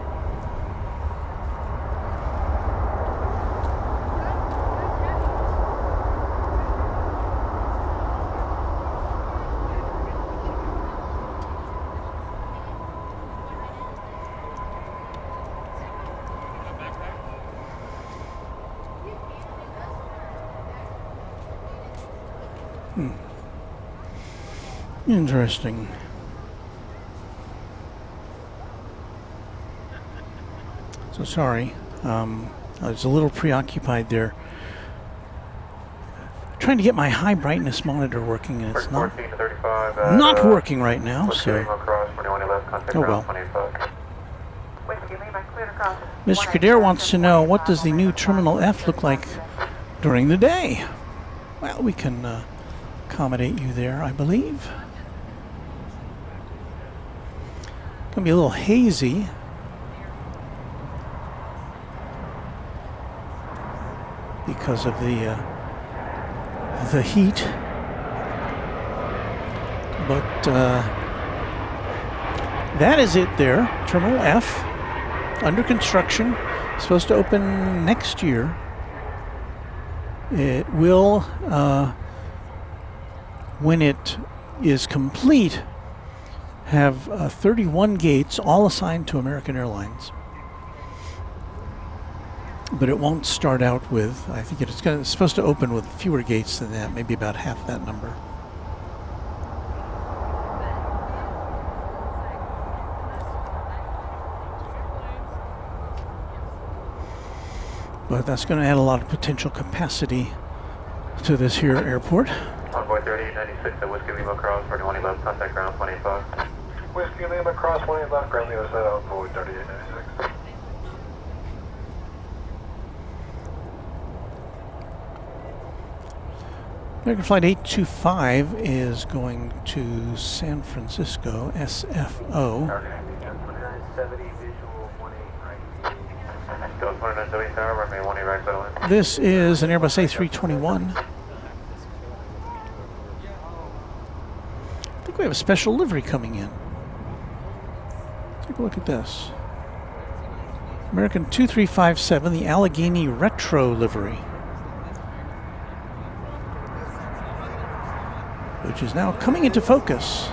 Speaker 4: Interesting. So sorry, I was a little preoccupied there, trying to get my high brightness monitor working, and it's not working right now. So, oh well. Mr. Kadir wants to know, what does the new Terminal F look like during the day? Well, we can accommodate you there, I believe. Gonna be a little hazy. Because of the heat, but that is it there. Terminal F, under construction, supposed to open next year. It will, when it is complete, have 31 gates, all assigned to American Airlines. But it won't start out with, I think it's supposed to open with fewer gates than that, maybe about half that number. But that's going to add a lot of potential capacity to this here airport.
Speaker 1: Envoy 3896 at Whiskey Lima Cross, 41 left, contact ground 25.
Speaker 11: Whiskey Lima Cross 20 left, ground Lima set out, Envoy 3896.
Speaker 4: American Flight 825 is going to San Francisco, SFO. This is an Airbus A321. I think we have a special livery coming in. Take a look at this. American 2357, the Allegheny Retro livery, which is now coming into focus.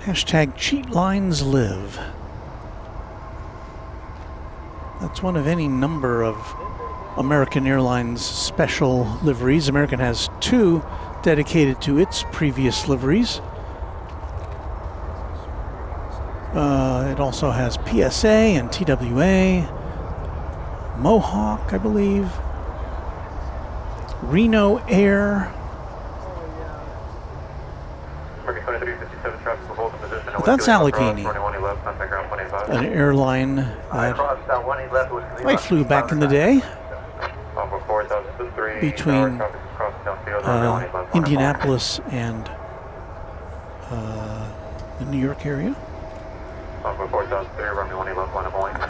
Speaker 4: Hashtag cheat lines live. That's one of any number of American Airlines special liveries. American has 2 dedicated to its previous liveries. It also has PSA and TWA, Mohawk, I believe, Reno Air. But that's Allegheny, an airline that I flew back in the day between Indianapolis and the New York area.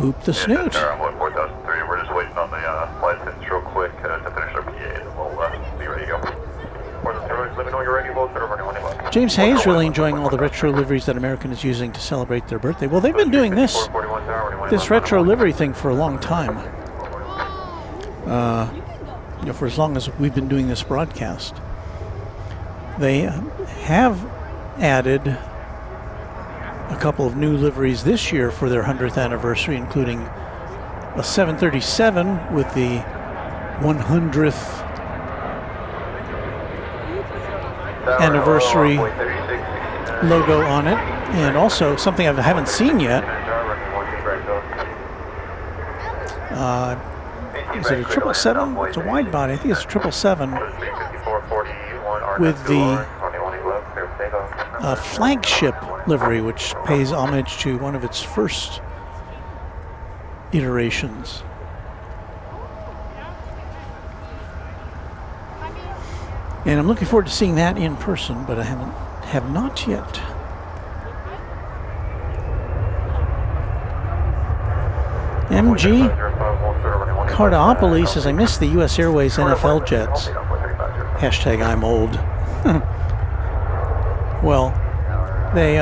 Speaker 4: Oop the snoot.
Speaker 1: We're just waiting on the flight attendants real quick to finish our PA, and we'll be ready to go. Let me know you're ready.
Speaker 4: James Hayes really enjoying all the retro liveries that American is using to celebrate their birthday. Well, they've been doing this retro livery thing for a long time. For as long as we've been doing this broadcast. They have added a couple of new liveries this year for their 100th anniversary, including a 737 with the 100th anniversary logo on it, and also something I haven't seen yet. Is it a 777? It's a wide body. I think it's a 777 with the flagship livery, which pays homage to one of its first iterations. And I'm looking forward to seeing that in person, but I have not yet. MG Cardiopolis says, I miss the U.S. Airways NFL jets. Hashtag I'm old. Well, they,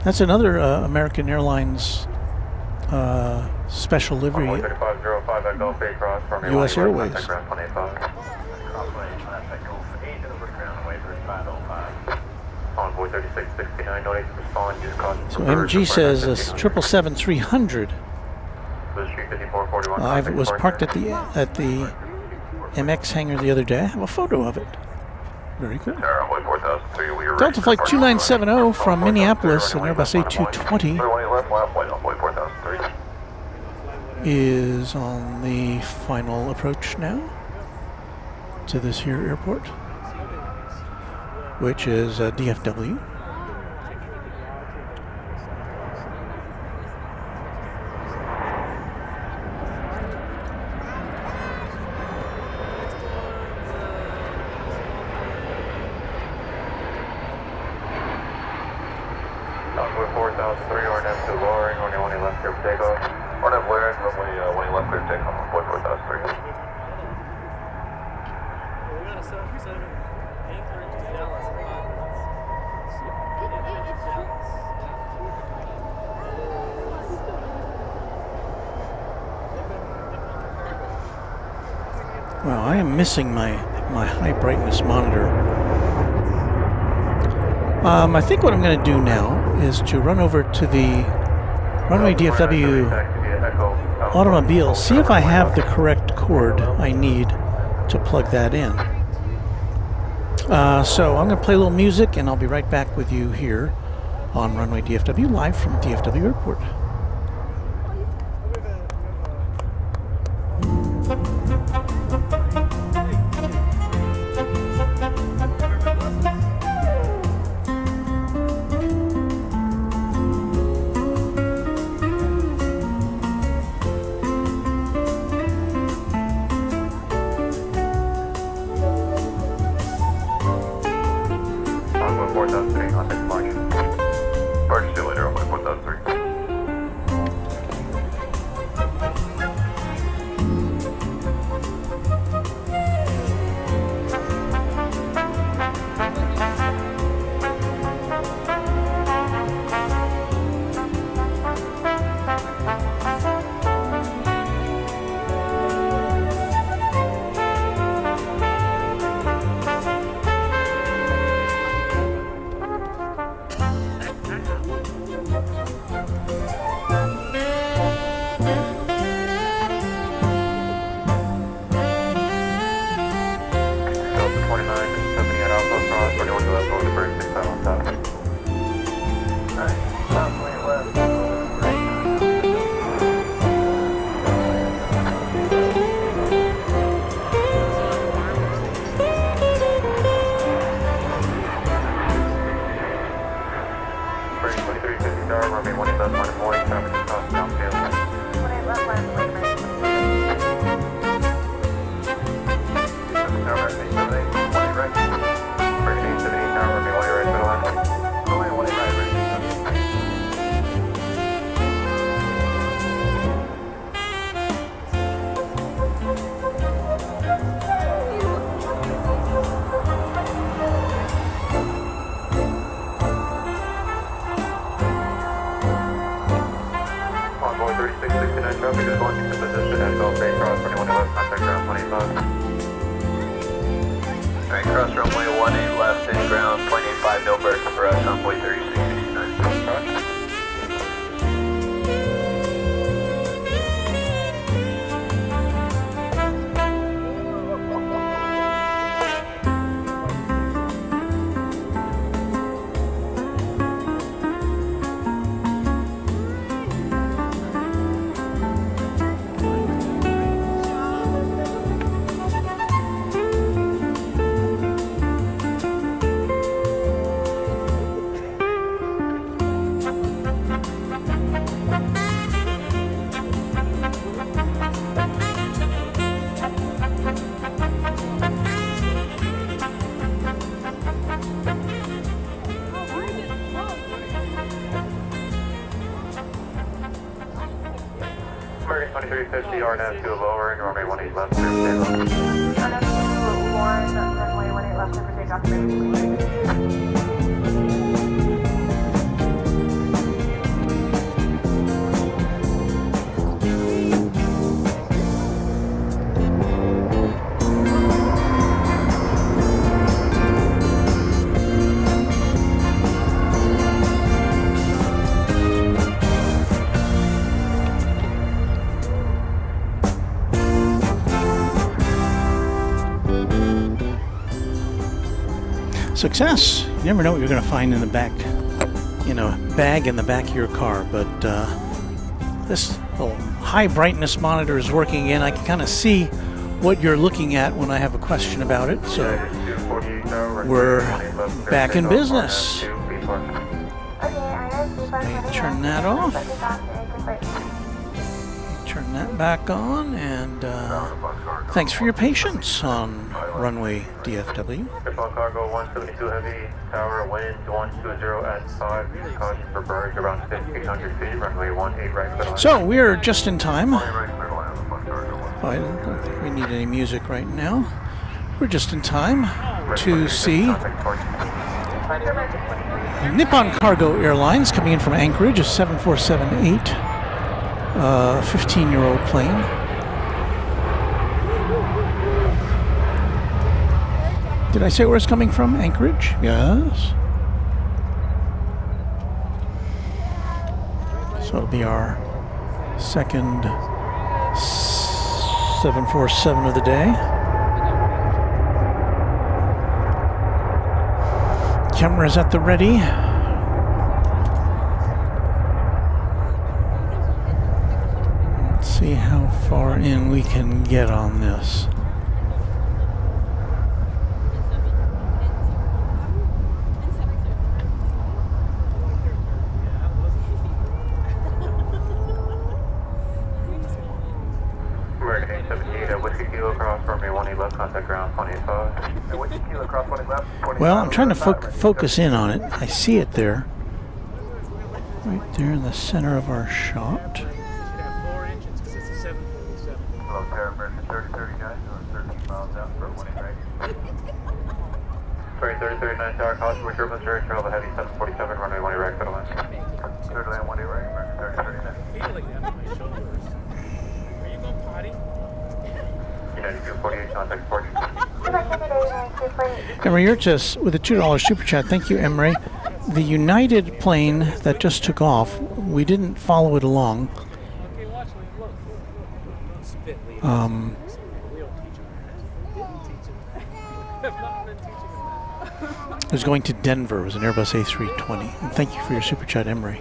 Speaker 4: that's another American Airlines special livery. U.S. Airways. So MG says a 777-300. I was parked at the MX hangar the other day. I have a photo of it. Very cool. Delta Flight 2970 from Minneapolis, an Airbus A380 is on the final approach now to this here airport, which is DFW. Wow, I am missing my high brightness monitor. I think what I'm going to do now is to run over to the Runway DFW automobile, see if I have the correct cord I need to plug that in. So I'm going to play a little music, and I'll be right back with you here on Runway DFW, live from DFW Airport.
Speaker 1: Delta 2970 at Alpha Cross, 21 to left over the bridge, 6 on top. Bridge 2350 tower, runway 18 left, line of warning, traffic is crossing downfield.
Speaker 2: 28 left, line of warning, right.
Speaker 1: Tower, 878, 18 right. Bridge 878 tower, runway 18 right, middle line. Runway 18 right, bridge 878. Envoy 3669 traffic is launching to position at Cathay Cargo, 21 left, contact ground 25.
Speaker 9: Alright, cross runway 18 left in ground, 0.85 no berth for us, Envoy 3669.
Speaker 1: American 2350, RNAV 2 lowering, runway 18 left, clear for takeoff.
Speaker 2: RNAV 2-1, runway 18 left, clear for takeoff, ready, please.
Speaker 4: Success. You never know what you're going to find in the back, bag in the back of your car, but this little high brightness monitor is working again. I can kind of see what you're looking at when I have a question about it, so we're back in business. Let me turn that off. Turn that back on, and thanks for your patience on Runway DFW.
Speaker 1: Cathay Cargo 172 heavy, tower wind 120 at 5, caution for birds around 1,500 feet, runway 18 right middle line.
Speaker 4: So we're just in time. I don't think we need any music right now. We're just in time to see Nippon Cargo Airlines coming in from Anchorage, a 7478, 15-year-old plane. Did I say where it's coming from? Anchorage? Yes. So it'll be our second 747 of the day. Camera's at the ready. Let's see how far in we can get on this. Well, I'm trying to focus in on it. I see it there. Right there in the center of our shot.
Speaker 11: Hello, Terra American 3030 guys, doing 13 miles out for 18 right.
Speaker 1: Sorry, 3039 tower, caution for turbulence during travel, heavy 747, runway 18 right, middle line.
Speaker 11: Clear to land 18 right, American 3039.
Speaker 12: Feeling that on my shoulders. Are you going potty?
Speaker 1: United 248, contact port.
Speaker 4: Emery, you're just with a $2 super chat. Thank you, Emery. the United plane that just took off, we didn't follow it along. It was going to Denver. It was an Airbus A380. And thank you for your super chat, Emery.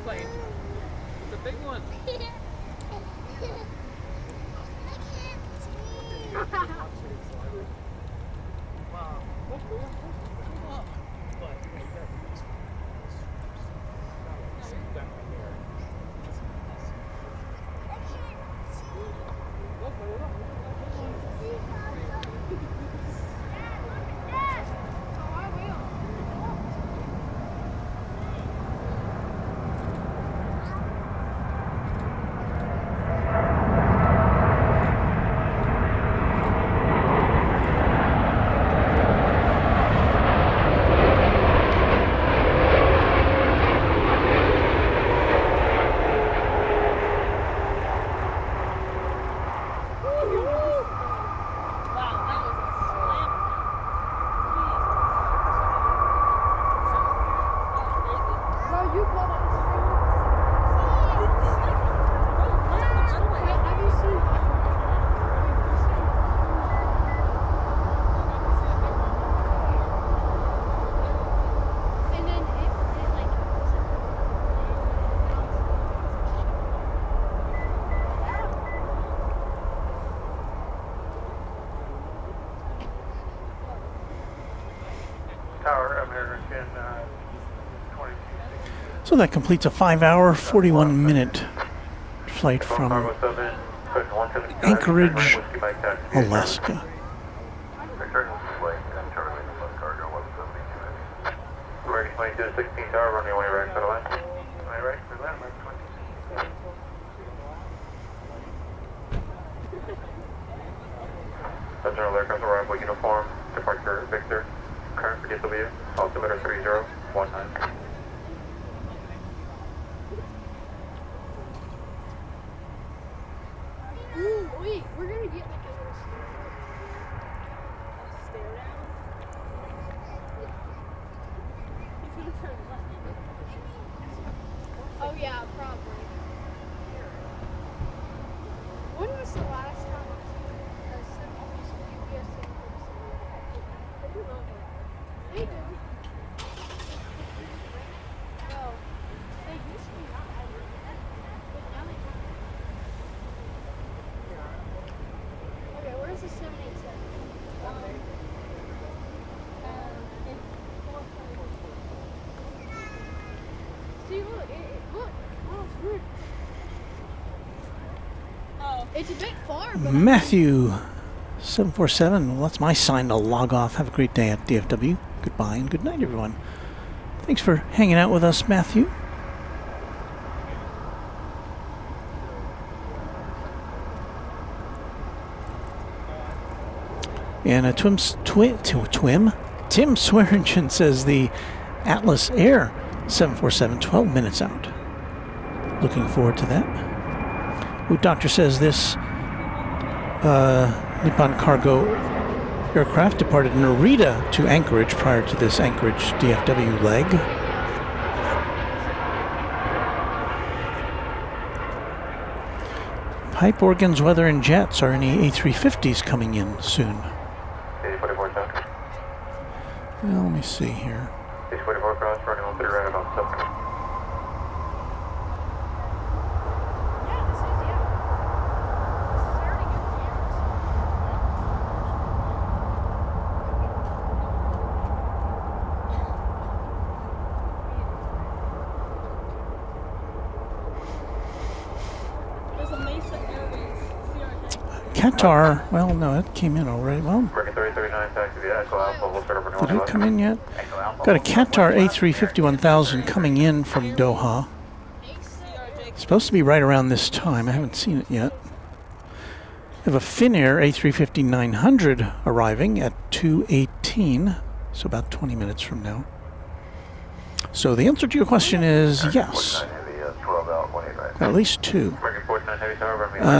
Speaker 4: So that completes a 5-hour, 41-minute flight from Anchorage, Alaska.
Speaker 1: American 22 16 tower, runway 1 right, clear to land. Runway right, clear to land, American 22. General aircraft arrival uniform, departure Victor, current for DFW, altimeter 3019.
Speaker 8: Ooh, wait, we're gonna get like a little stare down. He's gonna turn left. Oh yeah, probably. When was the last time I sent all these UPS They do love it. They do. Oh, they used to not have it. But now they have it. Okay, where's the 787? See, look, look. Oh, it's weird. Oh, it's a bit far, but
Speaker 4: Matthew 747. Well, that's my sign to log off. Have a great day at DFW. Goodbye and good night, everyone. Thanks for hanging out with us, Matthew. And Tim Swearingen says the Atlas Air 747, 12 minutes out. Looking forward to that. Ooh, Doctor says this Nippon Cargo aircraft departed Narita to Anchorage prior to this Anchorage DFW leg. Pipe organs, weather, and jets. Are any A350s coming in soon? Well, let me see here.
Speaker 1: 44 cross, running 13 right about 7.
Speaker 4: Qatar, well, no, it came in already. Well,
Speaker 1: American 3039, taxi via Echo Alpha, we'll start over
Speaker 4: did it come in yet? Got a Qatar A350 1000 coming in from Doha. It's supposed to be right around this time. I haven't seen it yet. We have a Finnair A350 900 arriving at 2:18, so about 20 minutes from now. So the answer to your question is yes. At least two.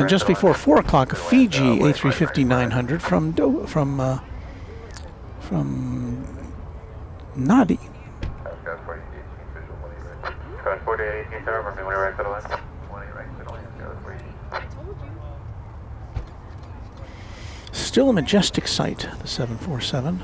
Speaker 4: Just before 4 o'clock, a Fiji A350 900 from Nadi.
Speaker 1: 4818 Tower, runway 18 right, clear to land. 18 right, clear to land, 03.
Speaker 4: Still a majestic sight, the 747.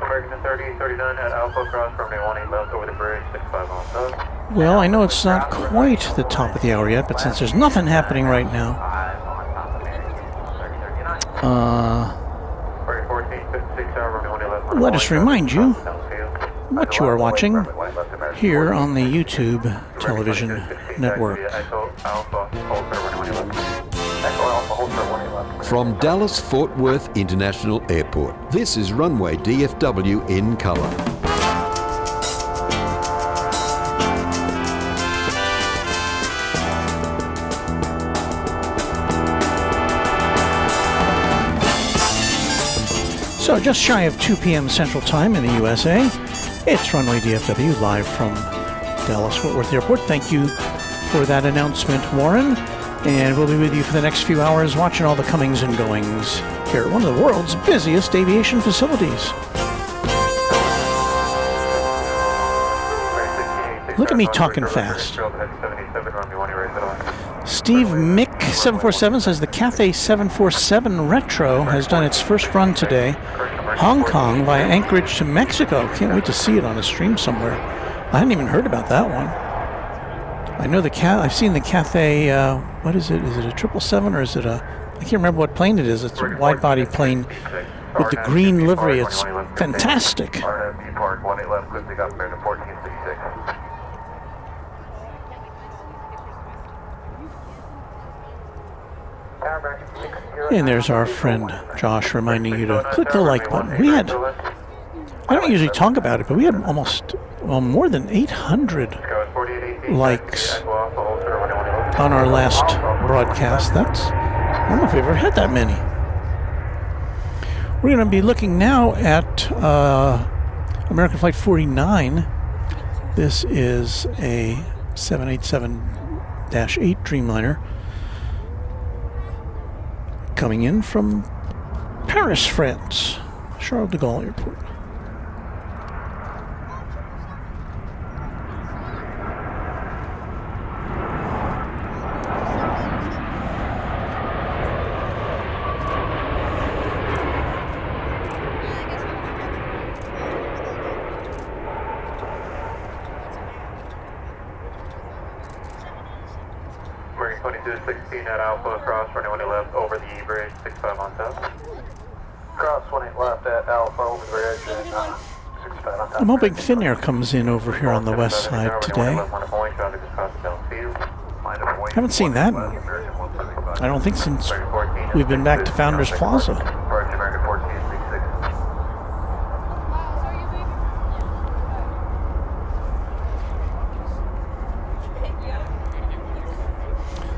Speaker 1: American 3039 at Alpha Cross from 18 left over the bridge, 65 miles south.
Speaker 4: Well, I know it's not quite the top of the hour yet, but since there's nothing happening right now, let us remind you what you are watching here on the YouTube television network.
Speaker 3: From Dallas-Fort Worth International Airport, this is Runway DFW in color.
Speaker 4: So just shy of 2 p.m. Central Time in the USA, it's Runway DFW live from Dallas-Fort Worth Airport. Thank you for that announcement, Warren. And we'll be with you for the next few hours watching all the comings and goings here at one of the world's busiest aviation facilities. Look at me talking fast. Steve Mick 747 says the Cathay 747 Retro has done its first run today. Hong Kong via Anchorage to Mexico. Can't wait to see it on a stream somewhere. I hadn't even heard about that one. I know I've seen the Cathay, what is it? Is it a 777 or is it a, I can't remember what plane it is. It's a wide body plane with the green livery. It's fantastic. And there's our friend Josh reminding you to click the like button. I don't usually talk about it, but we had more than 800 likes on our last broadcast. I don't know if we've ever had that many. We're going to be looking now at American Flight 49. This is a 787-8 Dreamliner coming in from Paris, France, Charles de Gaulle Airport.
Speaker 1: American 2216 at Alpha, cross runway 18 left over the bridge, 65 on south. Cross 18 left at Alpha over the bridge, 65 on south.
Speaker 4: I'm hoping Finnair comes in over here on the west side today. Haven't seen that I don't think since we've been back to Founders Plaza.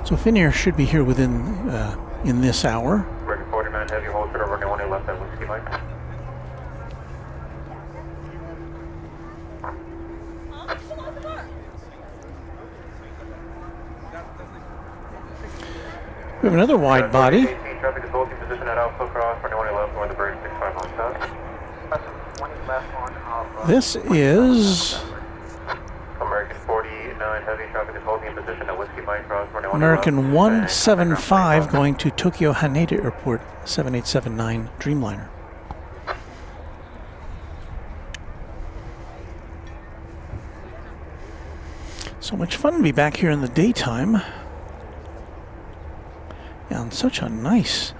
Speaker 4: So Finnair should be here within in this hour.
Speaker 1: American 49 heavy hold over runway 18 left at Whiskey Mike.
Speaker 4: We have another wide body.
Speaker 1: Traffic is holding position at Alpha Cross, runway 18 left, over the bridge, 65 on south.
Speaker 4: This is
Speaker 1: American 49 heavy traffic is holding in position at Whiskey Mike Cross, runway 18
Speaker 4: American 175 going to Tokyo Haneda Airport, 7879 Dreamliner. So much fun to be back here in the daytime. On such a nice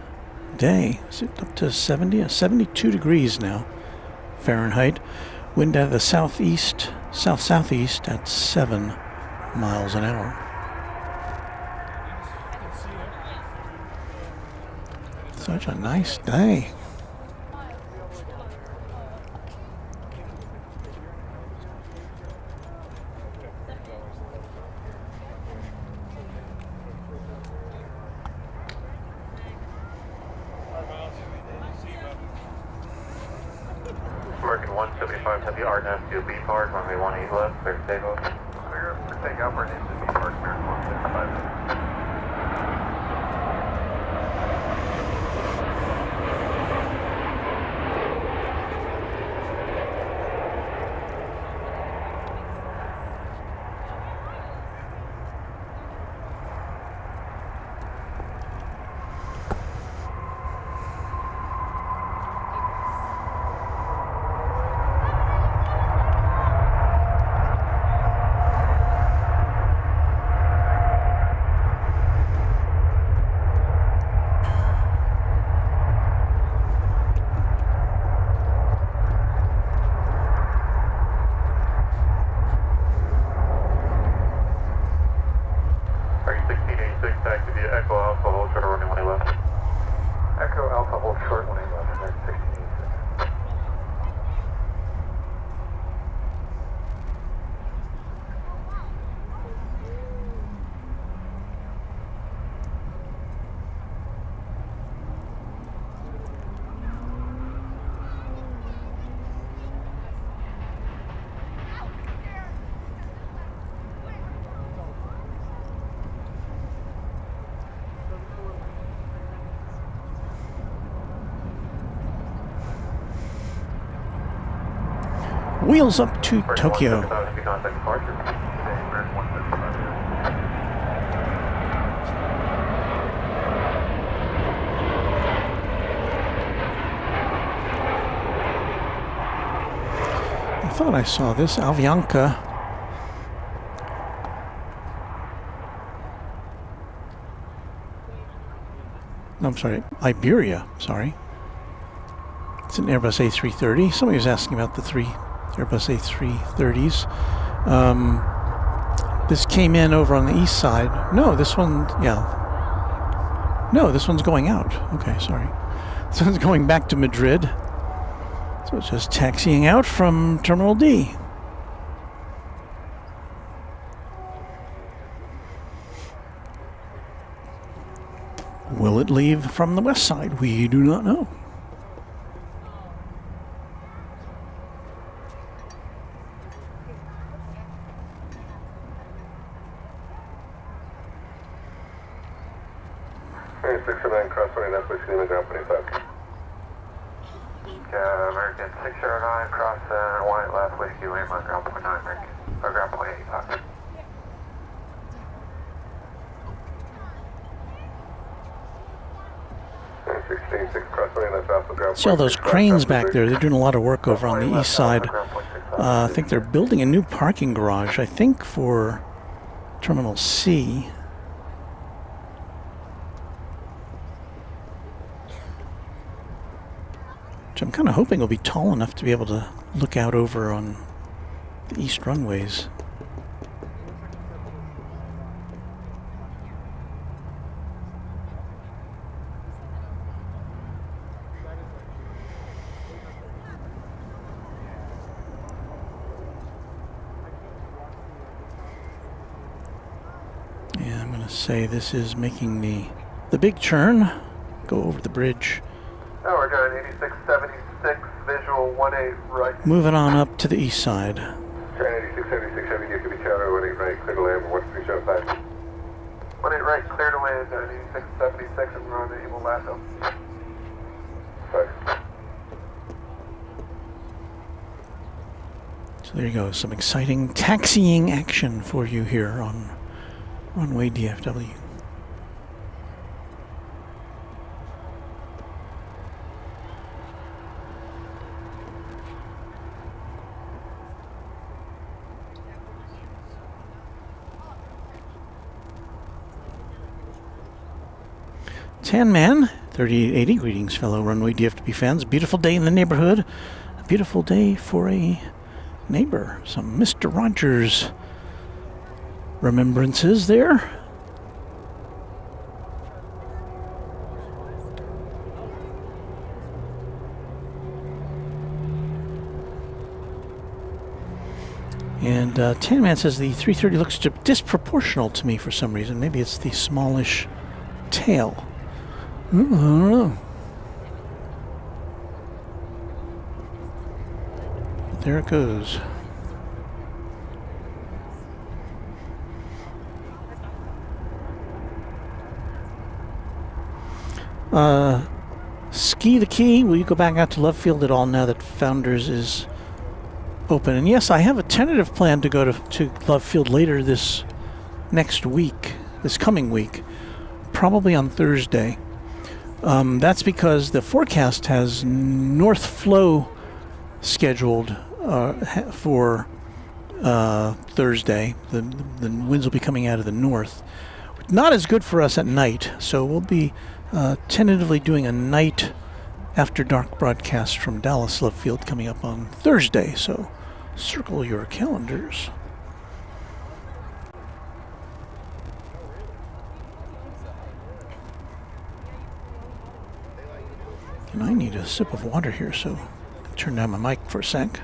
Speaker 4: day. Is it up to 72 degrees now, Fahrenheit. Wind out of the southeast, south-southeast at 7 miles an hour. So Such a nice day.
Speaker 1: American 175 Heavy RNF to B Park, runway 18 left, clear for takeoff. Clear for takeoff, our name is B Park, American 175.
Speaker 4: Wheels up to Tokyo. I thought I saw this Avianca. No, I'm sorry, Iberia, sorry. It's an Airbus A330. Somebody was asking about the three Airbus A330s. This came in over on the east side. No, this one, yeah. No, this one's going out. Okay, sorry. This one's going back to Madrid. So it's just taxiing out from Terminal D. Will it leave from the west side? We do not know.
Speaker 1: American 609, cross 1 left, whiskey, Lima, ground point 9, American, or ground point 85.
Speaker 4: See all those cranes back there? They're doing a lot of work over on the east side. I think they're building a new parking garage, I think, for Terminal C. Which I'm kind of hoping will be tall enough to be able to look out over on the east runways. Yeah, I'm going to say this is making the big turn, go over the bridge.
Speaker 1: Oh, we're going 8676, visual 18 right.
Speaker 4: Moving on up to the east side.
Speaker 1: Train 8676, heavy DFW tower, 18 right, clear to land, 1375. 18 right, clear to land, 8676, and we're on the Evil Lasso.
Speaker 4: So there you go, some exciting taxiing action for you here on Runway DFW. Tan Man, 3880, greetings fellow Runway DFW fans. Beautiful day in the neighborhood. A beautiful day for a neighbor. Some Mr. Rogers remembrances there. And Tanman says the 330 looks disproportional to me for some reason. Maybe it's the smallish tail. I don't know. But there it goes. Ski the Key, will you go back out to Love Field at all now that Founders is open? And yes, I have a tentative plan to go to Love Field later this coming week, probably on Thursday. That's because the forecast has north flow scheduled for Thursday. The winds will be coming out of the north. Not as good for us at night, so we'll be tentatively doing a night after dark broadcast from Dallas Love Field coming up on Thursday, so circle your calendars. And I need a sip of water here, so I'll turn down my mic for a sec.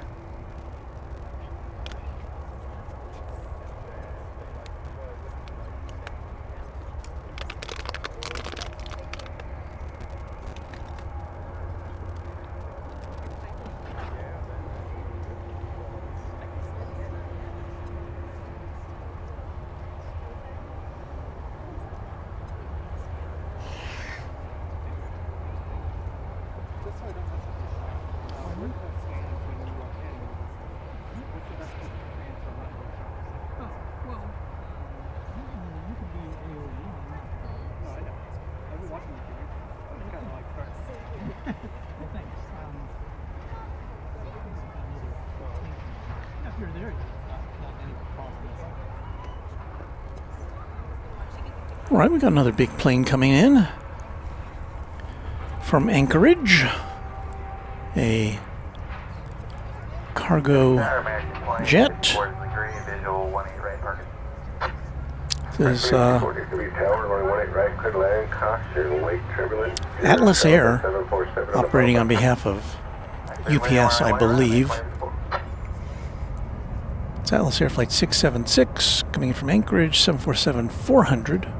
Speaker 4: All right, we got another big plane coming in from Anchorage, a cargo jet. This is Atlas Air, operating on behalf of UPS, I believe. It's Atlas Air Flight 676, coming in from Anchorage, 747-400.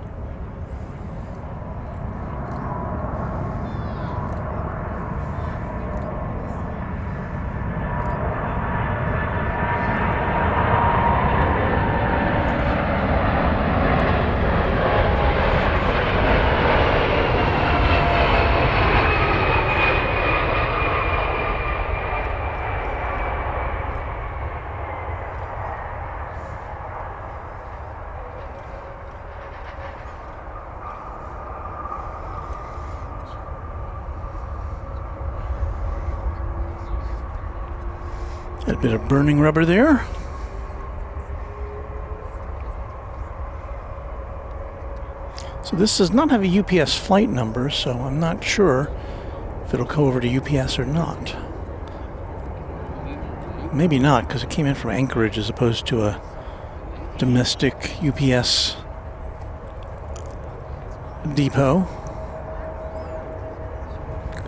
Speaker 4: A bit of burning rubber there. So this does not have a UPS flight number, so I'm not sure if it'll go over to UPS or not. Maybe not, because it came in from Anchorage as opposed to a domestic UPS depot.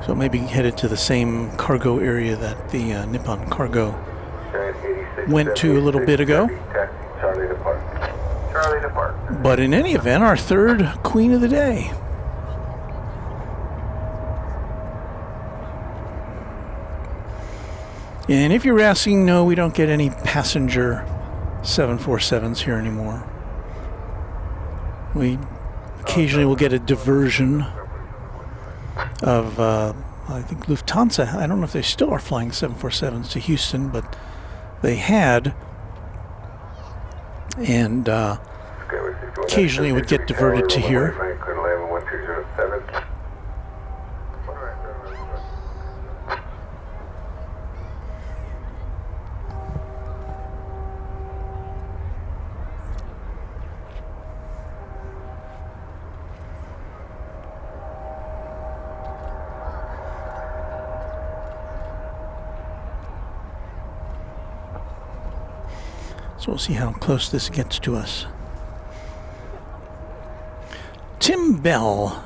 Speaker 4: So maybe headed to the same cargo area that the Nippon Cargo went to a little bit ago. But in any event, our third Queen of the Day. And if you're asking, no, we don't get any passenger 747s here anymore. We occasionally will get a diversion of, I think Lufthansa, I don't know if they still are flying 747s to Houston, but they had, and occasionally it would get diverted to here. So we'll see how close this gets to us. Tim Bell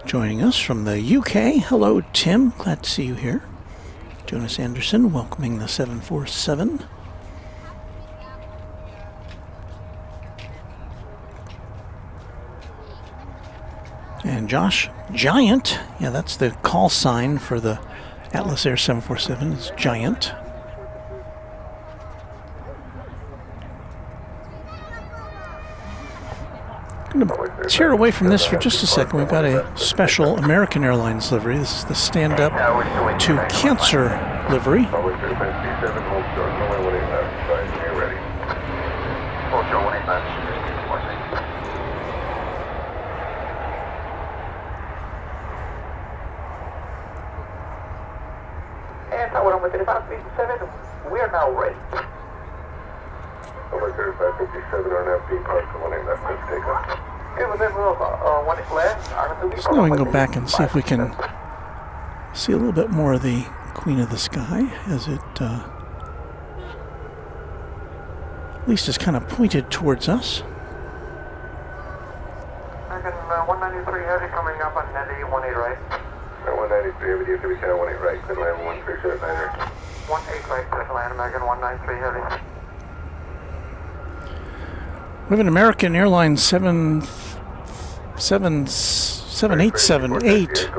Speaker 4: joining us from the UK. Hello, Tim. Glad to see you here. Jonas Anderson welcoming the 747. Josh. Giant. Yeah, that's the call sign for the Atlas Air 747 is Giant. I'm going to tear away from this for just a second. We've got a special American Airlines livery. This is the stand-up to cancer livery.
Speaker 1: And Tower number 3557, we are now ready.
Speaker 11: Number 3557 on FD, partial 18 left, let's take off.
Speaker 1: Okay, well then we'll, when it's left,
Speaker 4: so now we can go back and see if we can see a little bit more of the Queen of the Sky as it at least is kind of pointed towards us.
Speaker 1: I got 193 heavy coming up on Netty 18 right.
Speaker 11: 193 heavy, DFW channel 18 right, clear to land 1379 right.
Speaker 1: 18 right, clear to land, American 193 heavy.
Speaker 4: We have an American Airlines 7878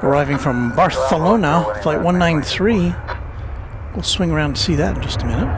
Speaker 4: arriving from Barcelona, flight 193. We'll swing around to see that in just a minute.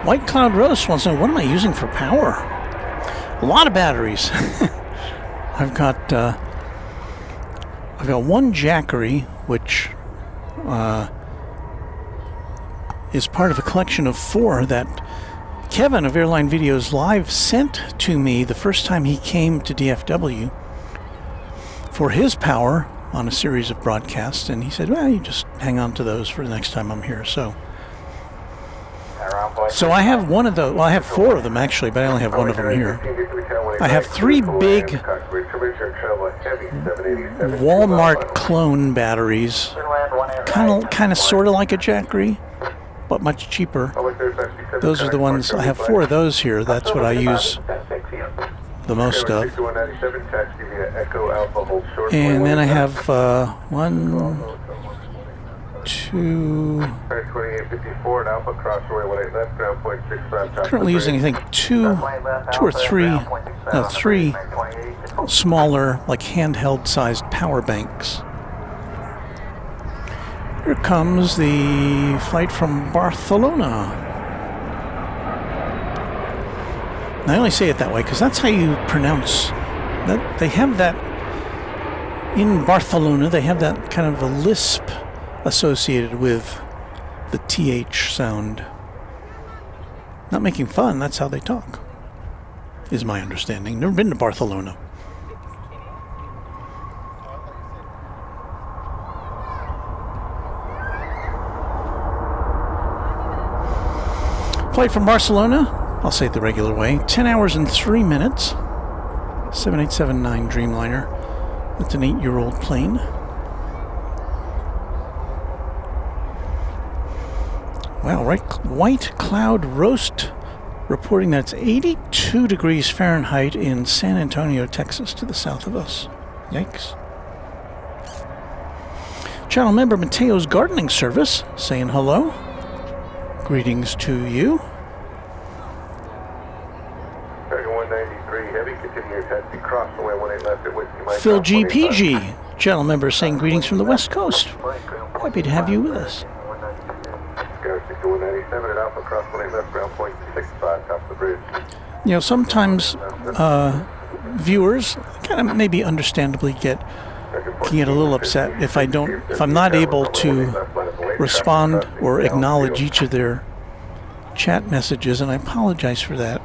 Speaker 4: White Cloud Roast wants to know, what am I using for power? A lot of batteries. I've got one Jackery, which is part of a collection of 4 that Kevin of Airline Videos Live sent to me the first time he came to DFW for his power on a series of broadcasts, and he said, well, you just hang on to those for the next time I'm here. So I have one of those. Well, I have 4 of them actually, but I only have one of them here. I have 3 big Walmart clone batteries, kind of sort of like a Jackery, but much cheaper. Those are the ones. I have 4 of those here. That's what I use the most of. And then I have 1, 2. Currently using, I think, 2 or 3 smaller, like handheld-sized power banks. Here comes the flight from Barcelona. And I only say it that way because that's how you pronounce that. They have that in Barcelona. They have that kind of a lisp associated with the TH sound. Not making fun, that's how they talk, is my understanding. Never been to Barcelona. Flight from Barcelona, I'll say it the regular way, 10 hours and 3 minutes. 7879 Dreamliner. That's an 8-year-old plane. Wow, right. White Cloud Roast reporting that it's 82 degrees Fahrenheit in San Antonio, Texas, to the south of us. Yikes. Channel member Mateo's Gardening Service saying hello. Greetings to you.
Speaker 11: 193 heavy, continue your taxi, cross the way 18 left at Whiskey Mike.
Speaker 4: Phil GPG, channel member saying greetings from the West Coast. Happy to have you with us.
Speaker 11: 197 at Alpha, cross 18 left, ground point 65, top of the bridge.
Speaker 4: You know, sometimes viewers kind of maybe understandably can get a little upset if I'm not able to respond or acknowledge each of their chat messages, and I apologize for that.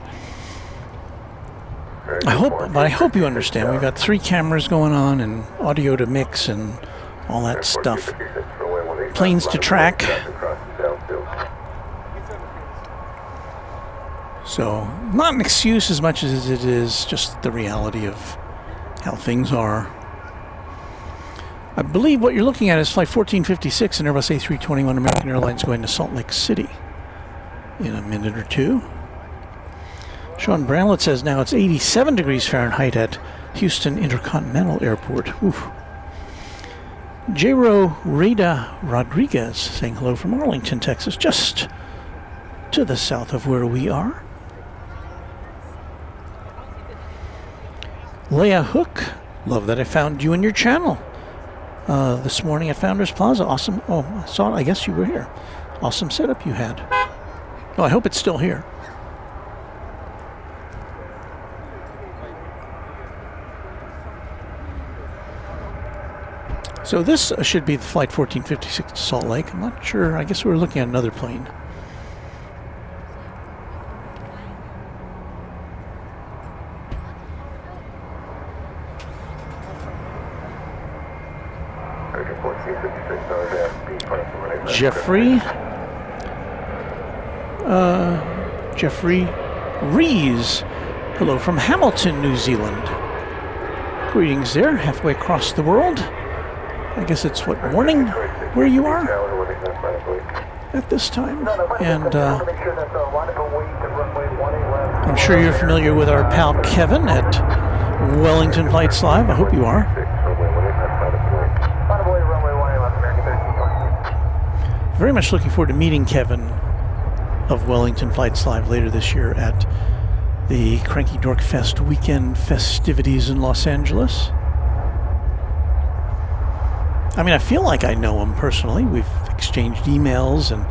Speaker 4: I hope you understand. We've got 3 cameras going on and audio to mix and all that stuff. Planes to track. So, not an excuse as much as it is just the reality of how things are. I believe what you're looking at is flight 1456 and Airbus A321 American Airlines going to Salt Lake City in a minute or two. Sean Bramlett says now it's 87 degrees Fahrenheit at Houston Intercontinental Airport. Oof. J-Ro Rada Rodriguez saying hello from Arlington, Texas, just to the south of where we are. Leah Hook, love that I found you in your channel this morning at Founders Plaza. Awesome. Oh, I saw it. I guess you were here. Awesome setup you had. Oh, I hope it's still here. So this should be the flight 1456 to Salt Lake. I'm not sure. I guess we were looking at another plane. Jeffrey Rees. Hello from Hamilton, New Zealand. Greetings there, halfway across the world. I guess it's what, morning where you are at this time. And I'm sure you're familiar with our pal Kevin at Wellington Flights Live. I hope you are. Very much looking forward to meeting Kevin of Wellington Flights Live later this year at the Cranky Dork Fest weekend festivities in Los Angeles. I mean, I feel like I know him personally. We've exchanged emails, and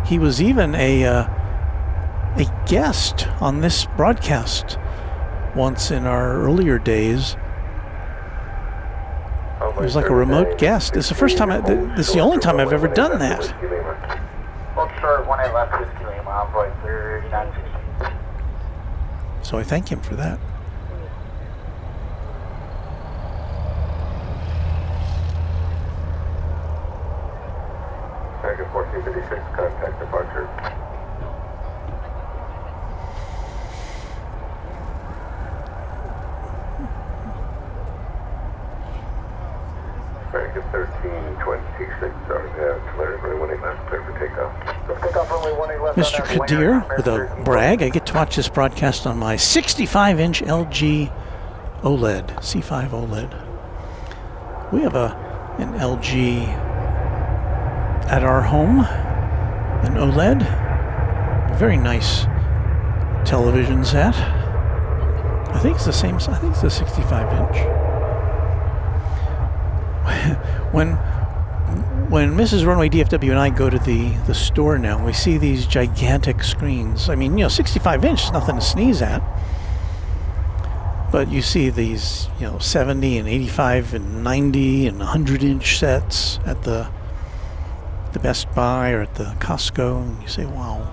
Speaker 4: he was even a guest on this broadcast once in our earlier days. It was like a remote guest. It's the first time. This is the only time I've ever done that. So I thank him for that.
Speaker 11: American 1456, contact departure. American 1326, sorry, runway 18 left, clear for takeoff.
Speaker 4: Mr. Kadir with a brag. I get to watch this broadcast on my 65-inch LG OLED, C5 OLED. We have an LG at our home, an OLED, very nice television set. I think it's the same. I think it's a 65-inch. When Mrs. Runway DFW and I go to the store now, we see these gigantic screens. I mean, 65-inch is nothing to sneeze at. But you see these, 70 and 85 and 90 and 100-inch sets at the Best Buy or at the Costco, and you say, wow,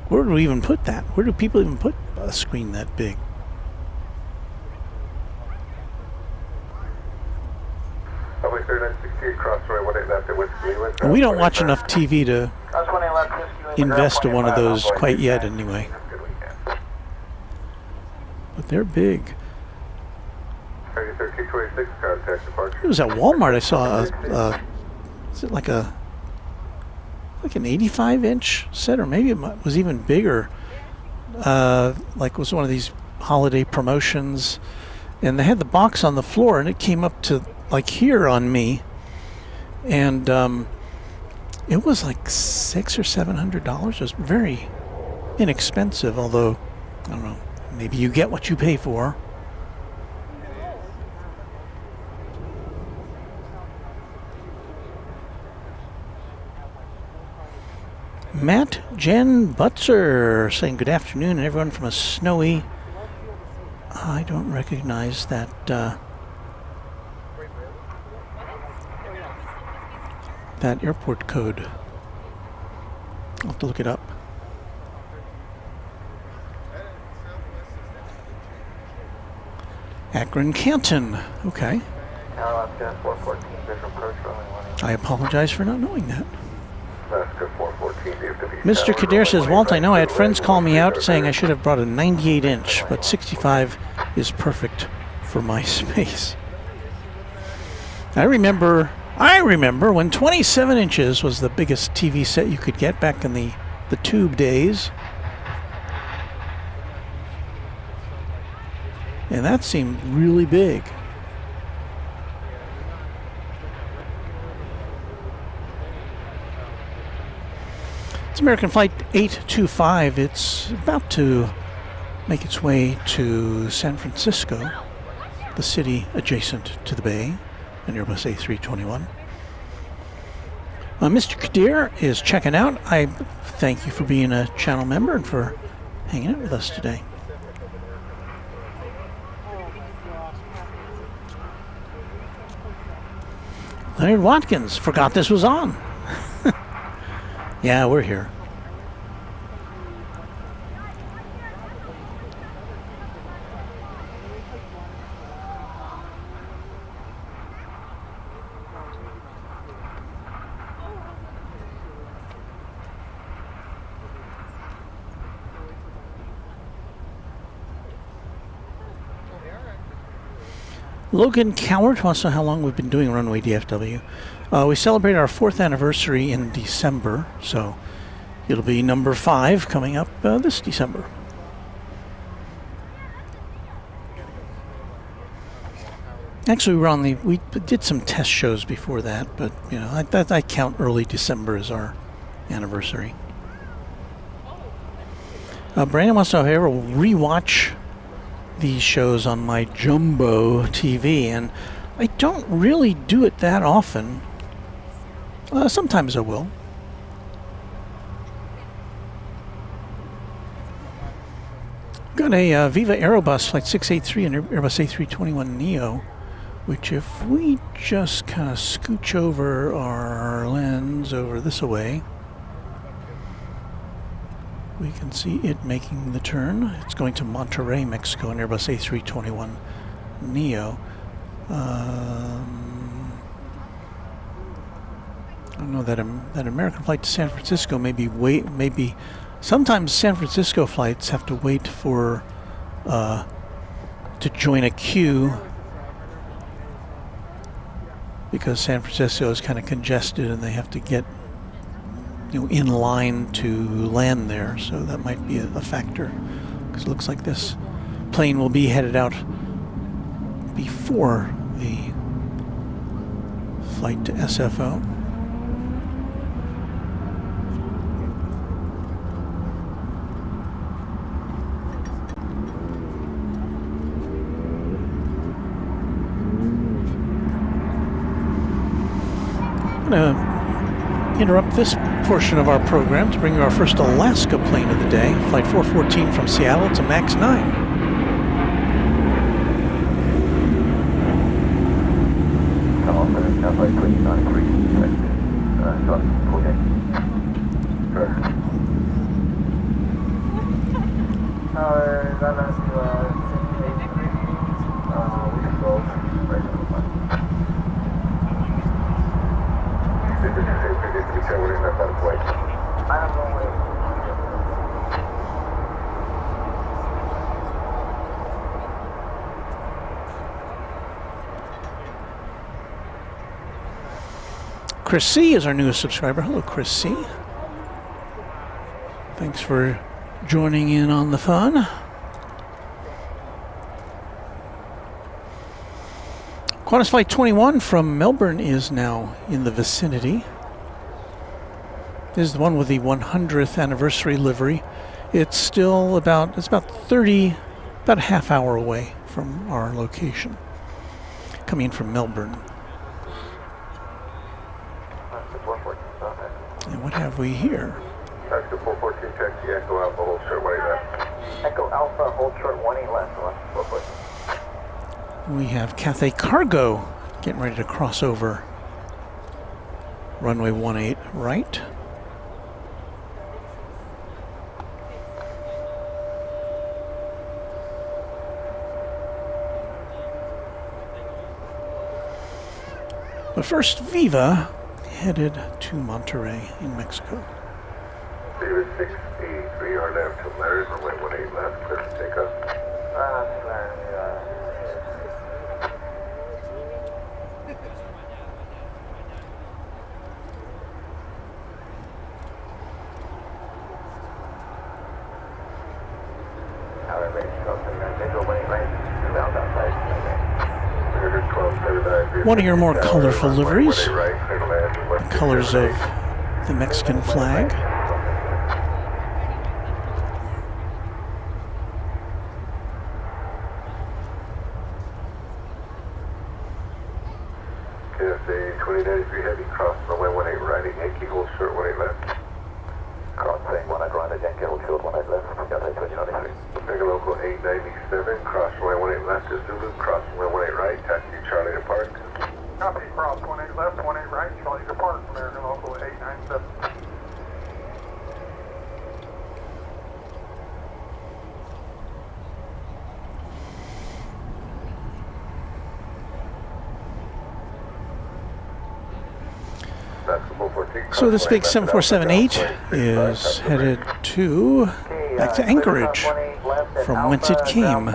Speaker 4: where do we even put that? Where do people even put a screen that big? And we don't watch enough TV to invest in one of those quite yet anyway. But they're big. It was at Walmart I saw is it like an 85-inch set, or maybe it was even bigger. Like it was one of these holiday promotions, and they had the box on the floor, and it came up to like here on me, and it was like $600 or $700. It was very inexpensive, although I don't know, maybe you get what you pay for. Matt Jen Butzer saying good afternoon, and everyone from a snowy. I don't recognize that. That airport code. I'll have to look it up. Akron Canton. Okay. I apologize for not knowing that. Mr. Kadir says, Walt, I know I had friends call me out saying I should have brought a 98-inch, but 65 is perfect for my space. I remember I remember when 27 inches was the biggest TV set you could get back in the tube days. And that seemed really big. It's American Flight 825. It's about to make its way to San Francisco, the city adjacent to the bay, an Airbus A321. Mr. Kadir is checking out. I thank you for being a channel member and for hanging out with us today. Leonard Watkins forgot this was on. Yeah, we're here. Logan Cowart wants to know how long we've been doing Runway DFW. We celebrate our 4th anniversary in December, so it'll be number 5 coming up this December. Actually, we did some test shows before that, but you know, I count early December as our anniversary. Brandon wants to know if I ever rewatch these shows on my jumbo TV, and I don't really do it that often. Sometimes I will. Got a Viva Aerobus Flight 683 and Airbus A321 Neo, which if we just kind of scooch over our lens over this way, we can see it making the turn. It's going to Monterrey, Mexico, an Airbus A321 Neo. I don't know that that American flight to San Francisco maybe sometimes San Francisco flights have to wait for to join a queue because San Francisco is kind of congested and they have to get in line to land there, so that might be a factor. Because it looks like this plane will be headed out before the flight to SFO. I'm gonna interrupt this portion of our program to bring you our first Alaska plane of the day, Flight 414 from Seattle to MAX 9. Chris C. is our newest subscriber. Hello, Chris C. Thanks for joining in on the fun. Qantas Flight 21 from Melbourne is now in the vicinity. This is the one with the 100th anniversary livery. It's about a half hour away from our location, coming in from Melbourne. And what have we here?
Speaker 11: Taxi 414, taxi Echo Alpha, hold short 18 left.
Speaker 1: Echo Alpha, hold short 18 left, 414.
Speaker 4: We have Cathay Cargo getting ready to cross over runway 18 right. But first, Viva headed to Monterrey in Mexico.
Speaker 11: David 683, our left to Larry, runway 18 left, clear to take off.
Speaker 4: One of your more colorful liveries, the colors of the Mexican flag.
Speaker 11: Cathay 2093 heavy, cross runway 18 right, Yankee hold short 18 left.
Speaker 1: Crossing 18 right, Yankee hold short 18 left, Cathay 2093.
Speaker 11: Mega local 897, cross runway 18 left to Zulu, cross runway 18 right, taxi Charlie to park.
Speaker 13: Copy, cross 18 left, 18 right, Charlie to park, American local 897.
Speaker 4: So this big 7478 is headed back to Anchorage, from whence it came.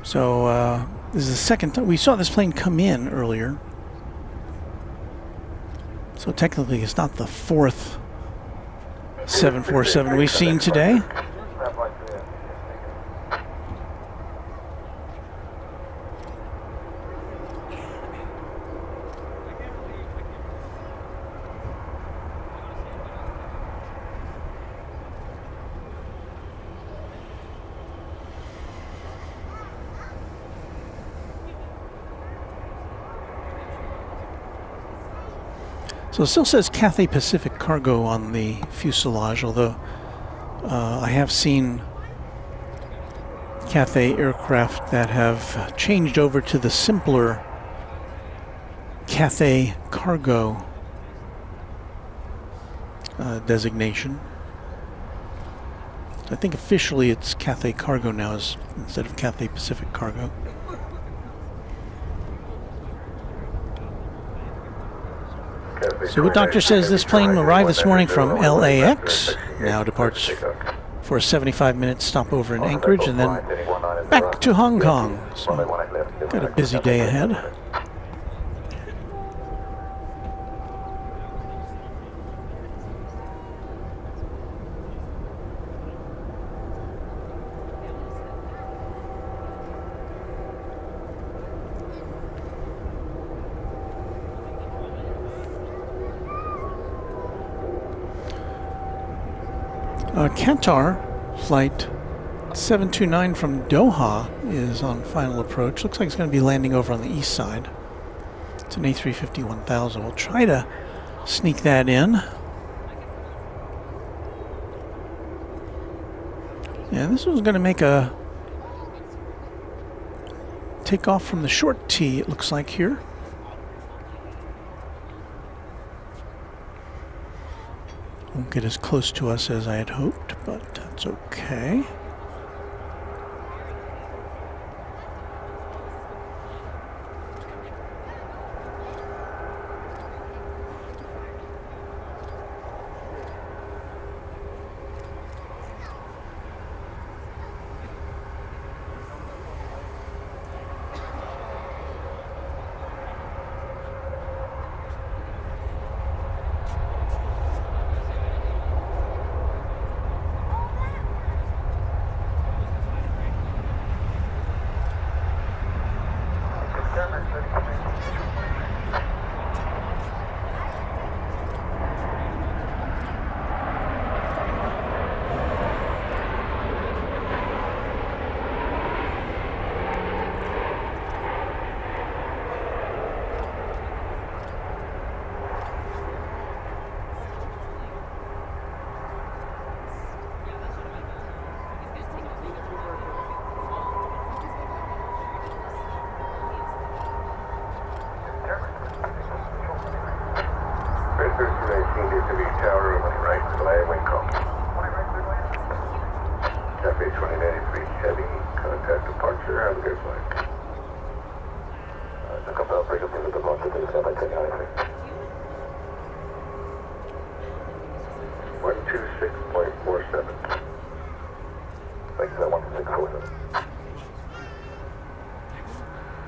Speaker 4: So this is the second time we saw this plane come in earlier. So technically it's not the fourth 747 we've seen today. So it still says Cathay Pacific Cargo on the fuselage, although I have seen Cathay aircraft that have changed over to the simpler Cathay Cargo designation. So I think officially it's Cathay Cargo now instead of Cathay Pacific Cargo. So what doctor says this plane arrived this morning from LAX, now departs for a 75-minute stopover in Anchorage and then back to Hong Kong. So got a busy day ahead. Qatar flight 729 from Doha is on final approach. Looks like it's going to be landing over on the east side. It's an A350-1000. We'll try to sneak that in. Yeah, this one's going to make a takeoff from the short T, it looks like here. Won't get as close to us as I had hoped, but that's okay.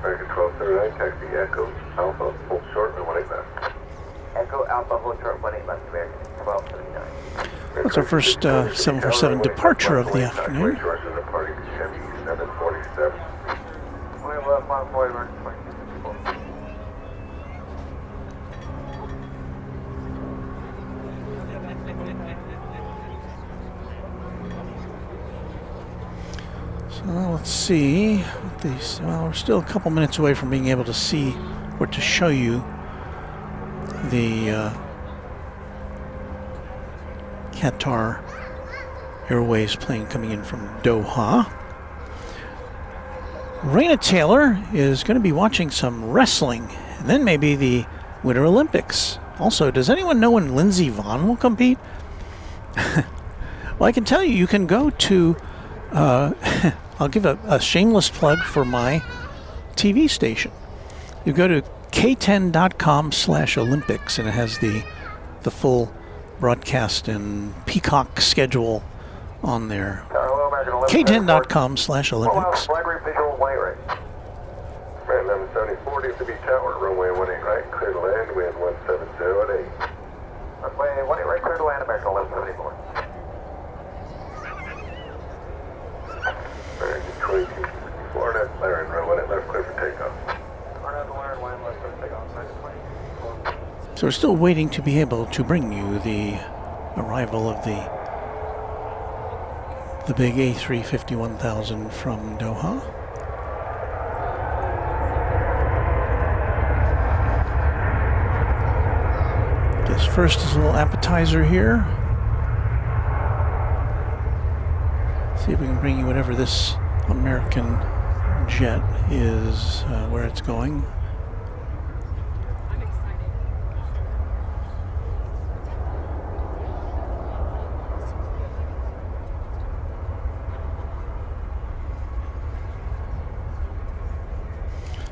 Speaker 11: American 1239, taxi Echo Alpha, hold short, and 18 left.
Speaker 2: Echo Alpha, hold short, 18 left, American 1239.
Speaker 4: It's our first 747 departure of the afternoon.
Speaker 11: Departing Chevy 747.
Speaker 13: 20 left, line 40, American 2264.
Speaker 4: So let's see what these. Well, we're still a couple minutes away from being able to see or to show you the Qatar Airways plane coming in from Doha. Raina Taylor is going to be watching some wrestling, and then maybe the Winter Olympics. Also, does anyone know when Lindsey Vonn will compete? Well, I can tell you, you can go to, I'll give a shameless plug for my TV station. You go to k10.com/Olympics, and it has the full broadcast and Peacock schedule on there. k10.com/Olympics.
Speaker 13: Livery visual way right.
Speaker 11: Man, number 74 DFW Tower, runway 18 right, clear to land, wind 170 at 8.
Speaker 13: Runway 18 right, clear to land, American 1174.
Speaker 11: American 2264, that's Laren, runway left, clear for takeoff.
Speaker 4: So we're still waiting to be able to bring you the arrival of the big A350 1000 from Doha. Guess first is a little appetizer here. See if we can bring you whatever this American jet is, where it's going.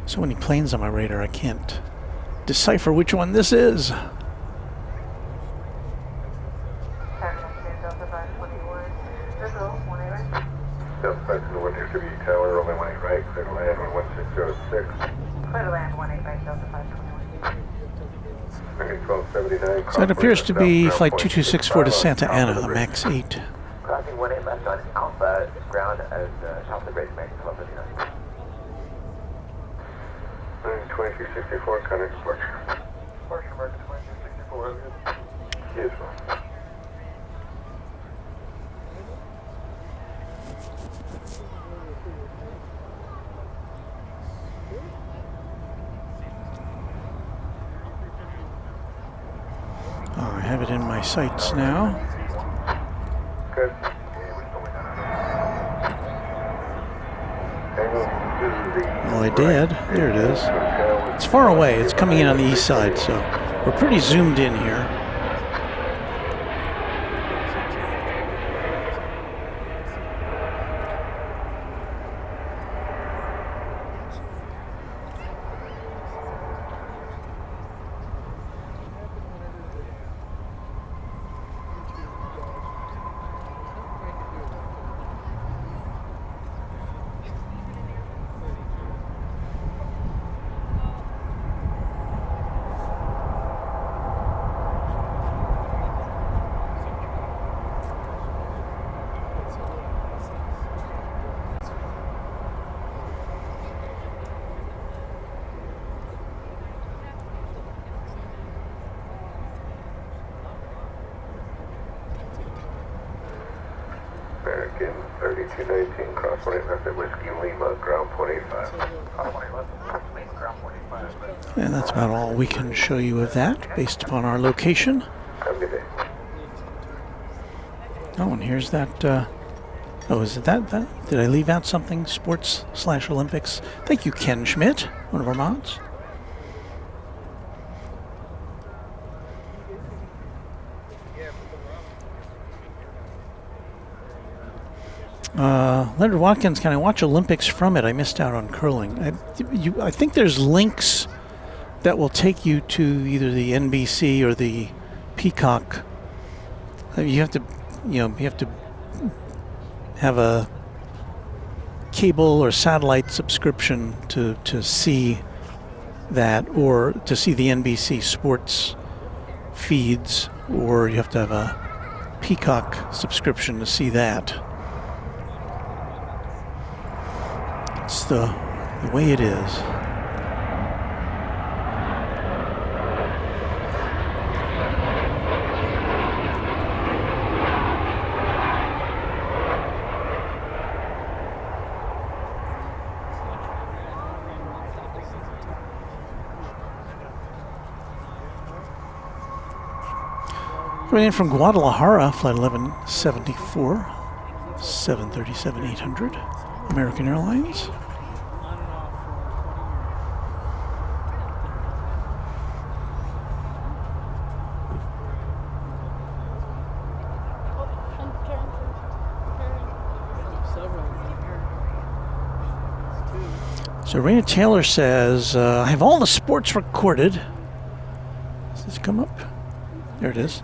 Speaker 4: So many planes on my radar, I can't decipher which one this is.
Speaker 11: Delta 521 DFW Tower, runway 18 right, clear to land, wind 1606.
Speaker 2: Clear to land, 18 right, Delta 521.
Speaker 11: American 1279.
Speaker 4: So it appears to be flight 2264 to Santa Ana, a MAX 8.
Speaker 9: Crossing 18 left on Alpha, ground as south of Race American 1259.
Speaker 11: 2264, Connor departure.
Speaker 13: Departure American 2264, that's good.
Speaker 11: Beautiful.
Speaker 4: Oh, I have it in my sights now.
Speaker 11: Good.
Speaker 4: Well, I did. There it is. It's far away. It's coming in on the east side, so we're pretty zoomed in here.
Speaker 11: American 3219, cross 18 left at Whiskey Lima, ground 0.85.
Speaker 13: Cross 18 left, ground 185.
Speaker 4: And that's about all we can show you of that, based upon our location.
Speaker 11: Have a good day.
Speaker 4: Oh, and here's that. Oh, is it that? Did I leave out something? Sports/Olympics. Thank you, Ken Schmidt, one of our mods. Leonard Watkins, can I watch Olympics from it? I missed out on curling. I think there's links that will take you to either the NBC or the Peacock. You have to have a cable or satellite subscription to see that, or to see the NBC sports feeds, or you have to have a Peacock subscription to see that. It's the way it is. Coming in from Guadalajara, flight 1174, 737-800, American Airlines. So Raina Taylor says, I have all the sports recorded. Does this come up? There it is.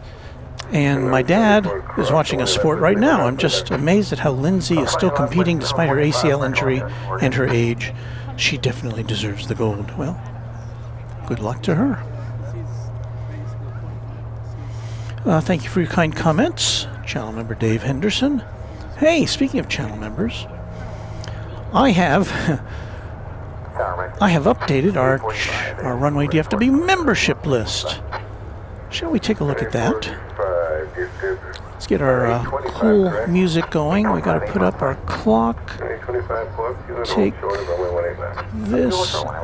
Speaker 4: And my dad is watching a sport right now. I'm just amazed at how Lindsay is still competing despite her ACL injury and her age. She definitely deserves the gold. Well, good luck to her. Thank you for your kind comments. Channel member Dave Henderson. Hey, speaking of channel members, I have updated our Runway DFW membership list. Shall we take a look at that? Let's get our cool music going. We got to put up our clock. Take this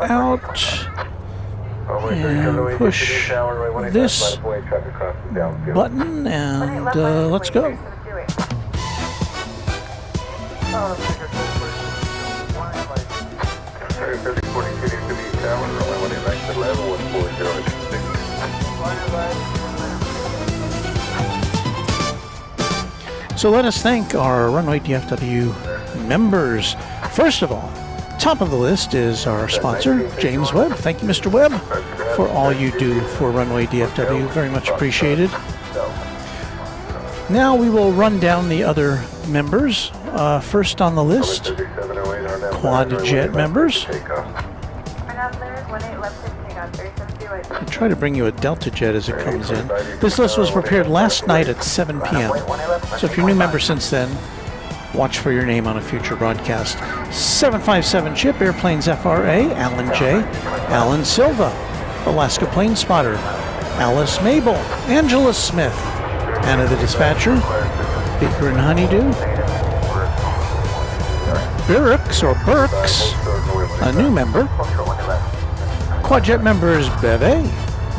Speaker 4: out and push this button, and let's go. So let us thank our Runway DFW members. First of all, top of the list is our sponsor, James Webb. Thank you, Mr. Webb, for all you do for Runway DFW. Very much appreciated. Now we will run down the other members. First on the list, QuadJet members. I'll try to bring you a Delta Jet as it comes in. This list was prepared last night at 7 p.m. So if you're a new member since then, watch for your name on a future broadcast. 757 Chip, Airplanes FRA, Alan J., Alan Silva, Alaska Plane Spotter, Alice Mabel, Angela Smith, Anna the Dispatcher, Baker and Honeydew, Burks or Burks, a new member. QuadJet members Beve,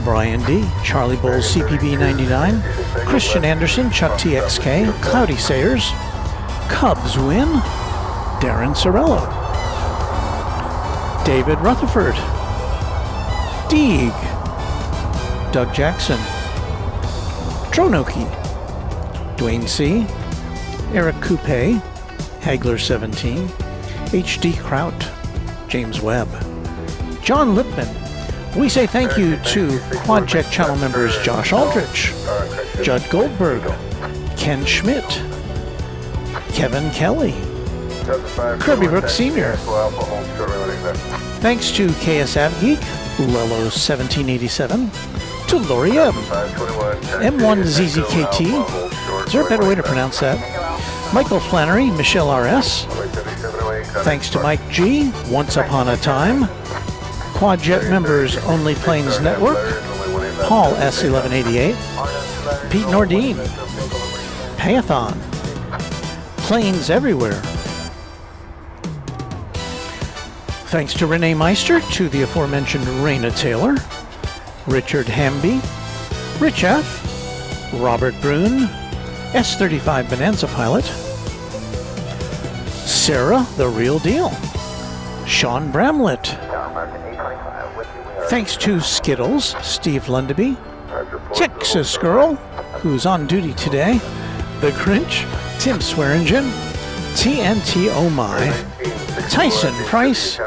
Speaker 4: Brian D, Charlie Bowles CPB 99, Christian Anderson, Chuck TXK, Cloudy Sayers, Cubs win, Darren Sorello, David Rutherford, Deeg, Doug Jackson, Dronoki, Dwayne C, Eric Coupe, Hagler 17, HD Kraut, James Webb, John Lipman. We say thank you to QuadJet channel members Josh Aldrich, Judd Goldberg, Ken Schmidt, Kevin Kelly, Kirby Brooks Sr. Thanks to KS Avgeek, Lelo 1787, to Lori M, M1ZZKT, is there a better way to pronounce that? Michael Flannery, Michelle RS. Thanks to Mike G, Once Upon a Time, QuadJet members Only Planes Network, Paul S1188, Pete Nordine, Payathon, Planes Everywhere. Thanks to Renee Meister, to the aforementioned Raina Taylor, Richard Hamby, Rich F, Robert Brune, S35 Bonanza Pilot, Sarah the Real Deal, Sean Bramlett. Thanks to Skittles, Steve Lundaby, Texas Girl, who's on duty today, The Grinch, Tim Swearingen, TNT Oh My, Tyson Price,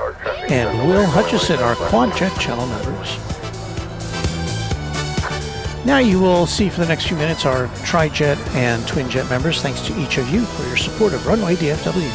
Speaker 4: and Will Hutchison, our QuadJet channel members. Now you will see for the next few minutes our TriJet and TwinJet members. Thanks to each of you for your support of Runway DFW.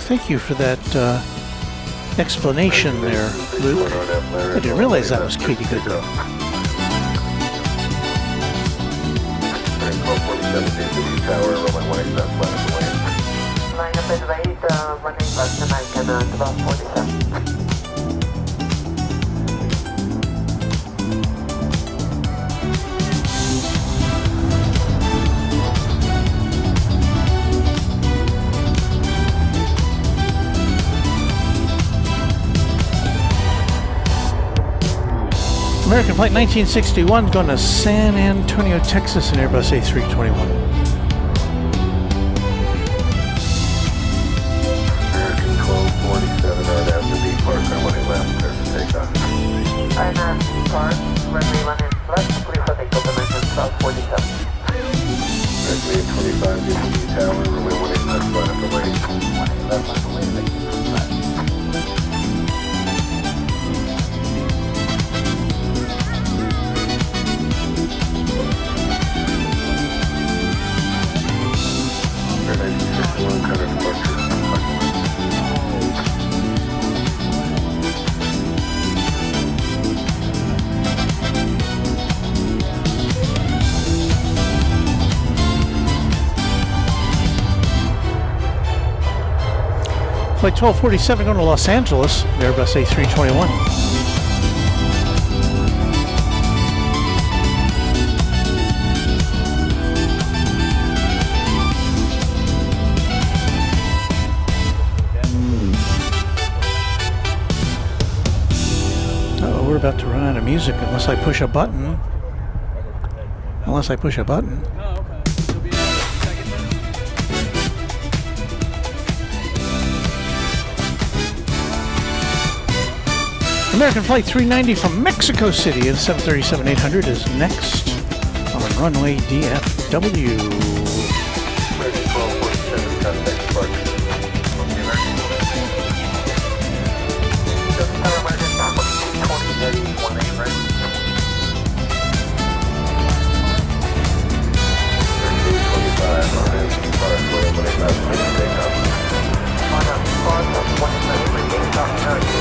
Speaker 4: thank you for that explanation there, Luke. I didn't realize that was Katie Goodrow.
Speaker 2: Line up in right, running left to American 1247.
Speaker 4: American Flight 1961 going to San Antonio, Texas in Airbus A321.
Speaker 11: American 1247 on after depart, runway left, clear for takeoff.
Speaker 2: INR depart, runway 1 is left, clear for takeoff, American 1247.
Speaker 11: American 25 DFW Tower, runway 1 left, line up away. 1 left, line away, left.
Speaker 4: Flight 1247 going to Los Angeles, Airbus A321. Oh, we're about to run out of music unless I push a button. Unless I push a button. American Flight 390 from Mexico City in 737-800 is next on Runway DFW.
Speaker 11: American 1247, contact departure.
Speaker 2: Just tell American 20 right?
Speaker 11: 1325 on after depart, runway left, clear for takeoff.
Speaker 2: On a pause, 1 takeoff, American.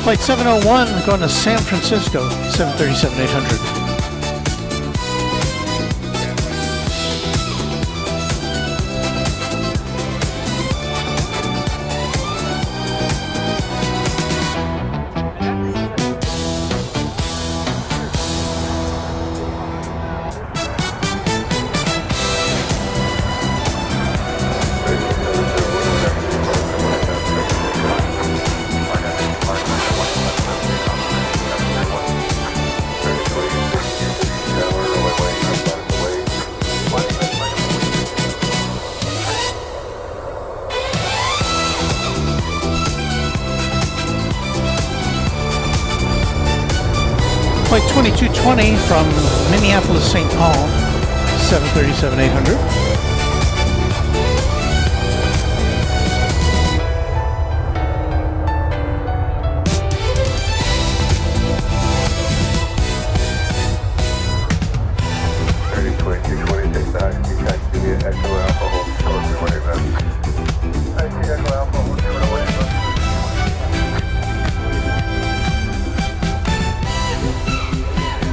Speaker 4: Flight 701 going to San Francisco, 737-800. Flight 2220 from Minneapolis, St. Paul, 737-800.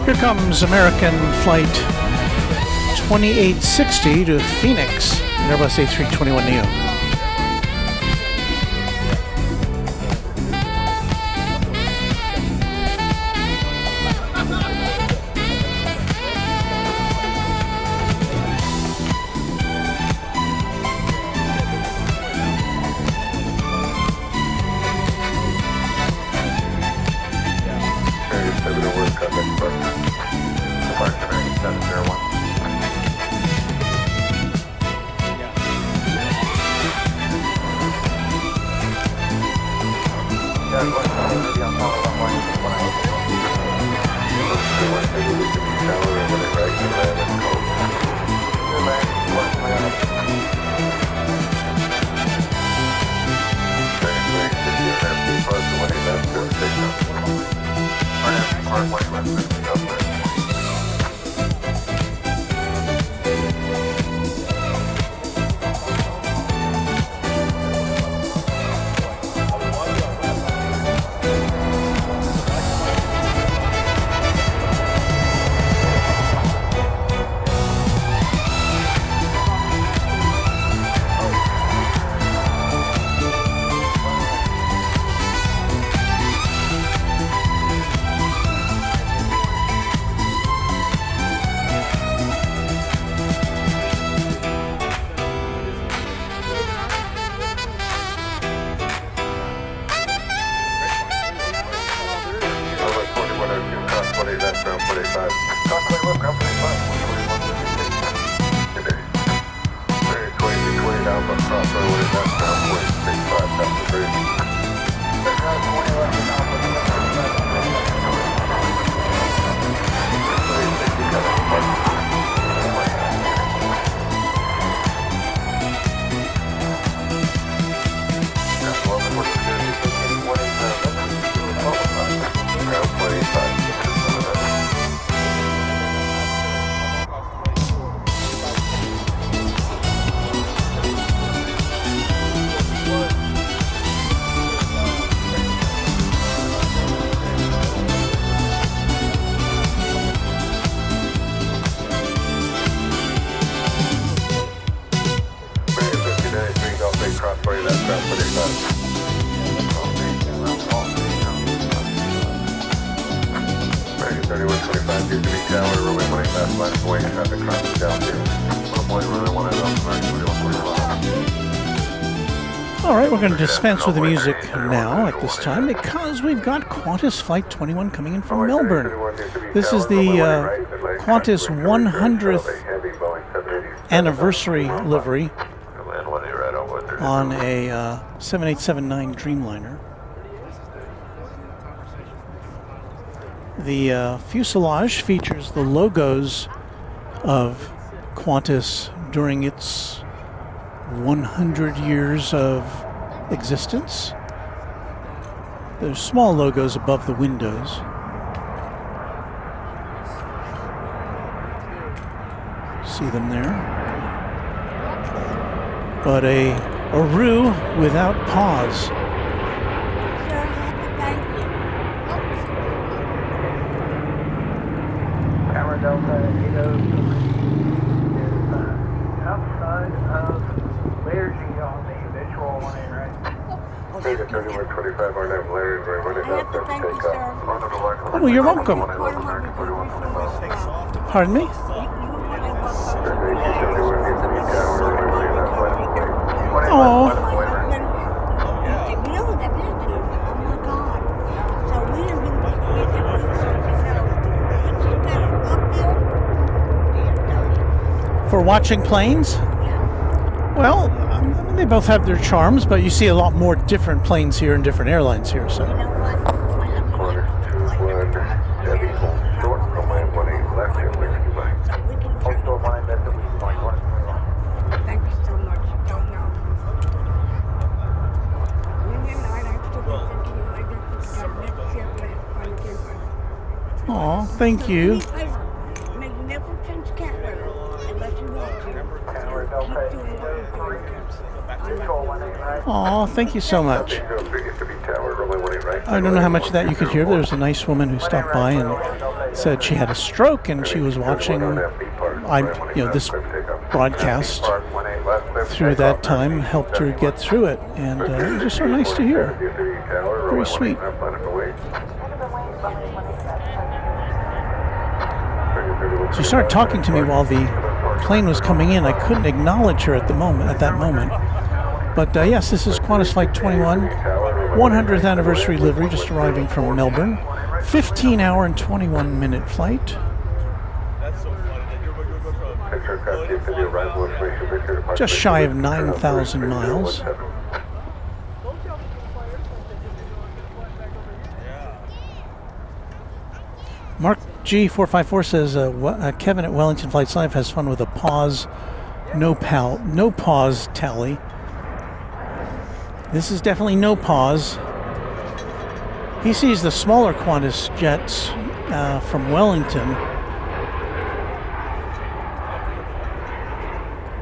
Speaker 4: Here comes American Flight 2860 to Phoenix, an Airbus A321neo. All right, we're going to dispense with the music now at this time because we've got Qantas Flight 21 coming in from Melbourne. This is the Qantas 100th anniversary livery on a 7879 Dreamliner. The fuselage features the logos of Qantas during its 100 years of existence. There's small logos above the windows. See them there. But a roux without pause.
Speaker 13: Tower Delta 803 is outside of liturgy on the visual 18 right.
Speaker 11: Data 3125 RNF Larry, we're running out there to take off.
Speaker 4: Oh, you're welcome. Pardon me? Oh. For watching planes? Well, they both have their charms, but you see a lot more different planes here and different airlines here, so. Aw, thank you. Aw, thank you so much. I don't know how much of that you could hear. There's a nice woman who stopped by and said she had a stroke and she was watching this broadcast through that time, helped her get through it, and it was just so nice to hear. Very sweet. She started talking to me while the plane was coming in. I couldn't acknowledge her at that moment. But yes, this is Qantas Flight 21, 100th anniversary livery, just arriving from Melbourne. 15-hour and 21-minute flight. Just shy of 9,000 miles. Mark G454 says Kevin at Wellington Flights Live has fun with a pause, no pause tally. This is definitely no pause. He sees the smaller Qantas jets from Wellington,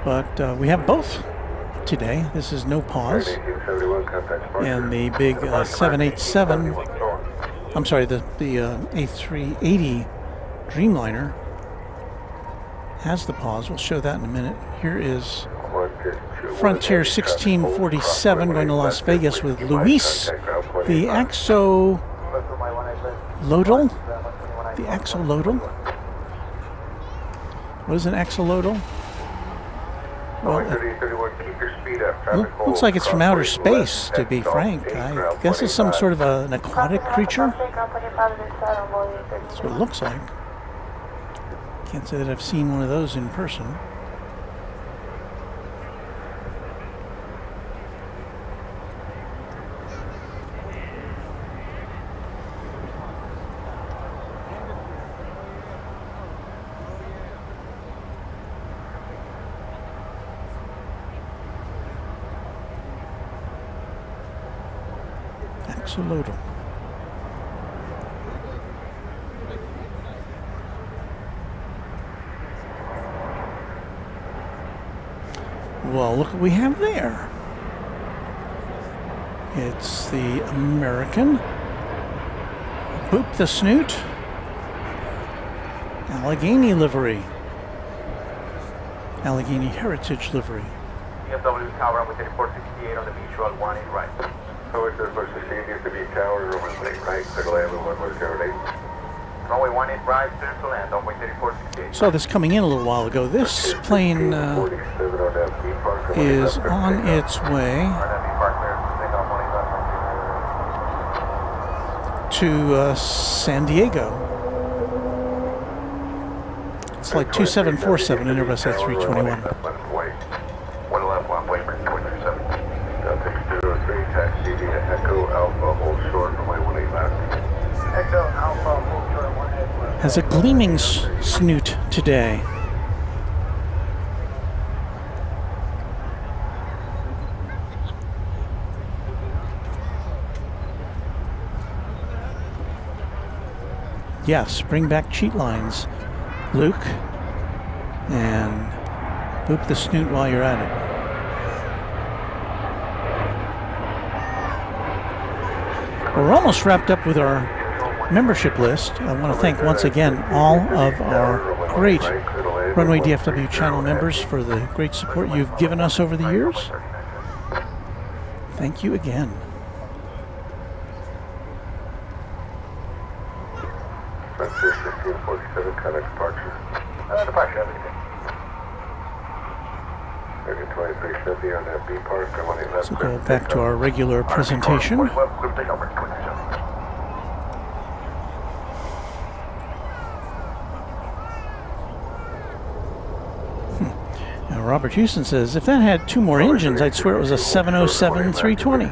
Speaker 4: but we have both today. This is no pause, and the big 787. I'm sorry, the A380 Dreamliner has the pause. We'll show that in a minute. Here is Frontier 1647 going to Las Vegas with Luis, the axolotl. The axolotl? What is an axolotl? Well, looks like it's from outer space, to be frank. I guess it's some sort of an aquatic creature. That's what it looks like. Can't say that I've seen one of those in person. Axolotl. Well, look what we have there. It's the American Boop the Snoot Allegheny livery. Allegheny Heritage livery.
Speaker 1: DFW Tower with 3468 on the beach road 18 right.
Speaker 11: Tower 3468 needs to be tower, runway 18 right, clear to land with 1108.
Speaker 1: Runway 18 right, clear to land, runway 3468.
Speaker 4: Saw this coming in a little while ago. This plane is on its way to San Diego. It's like 2747 in Airbus A321.
Speaker 11: One left, one way for 237. Delta 203, taxi via Echo Alpha, hold short, runway 18 left.
Speaker 13: Echo Alpha, hold short, 18 left.
Speaker 4: Has a gleaming snoot today. Yes, bring back cheat lines, Luke, and boop the snoot while you're at it. We're almost wrapped up with our membership list. I want to thank once again all of our great Runway DFW channel members for the great support you've given us over the years. Thank you again.
Speaker 11: Frontier 1647, contact departure.
Speaker 1: Departure, everything.
Speaker 11: American 2370 on that B park, I want 18 left.
Speaker 4: So go back to our regular presentation. Now Robert Houston says, if that had 2 more engines, I'd swear it was a 707-320.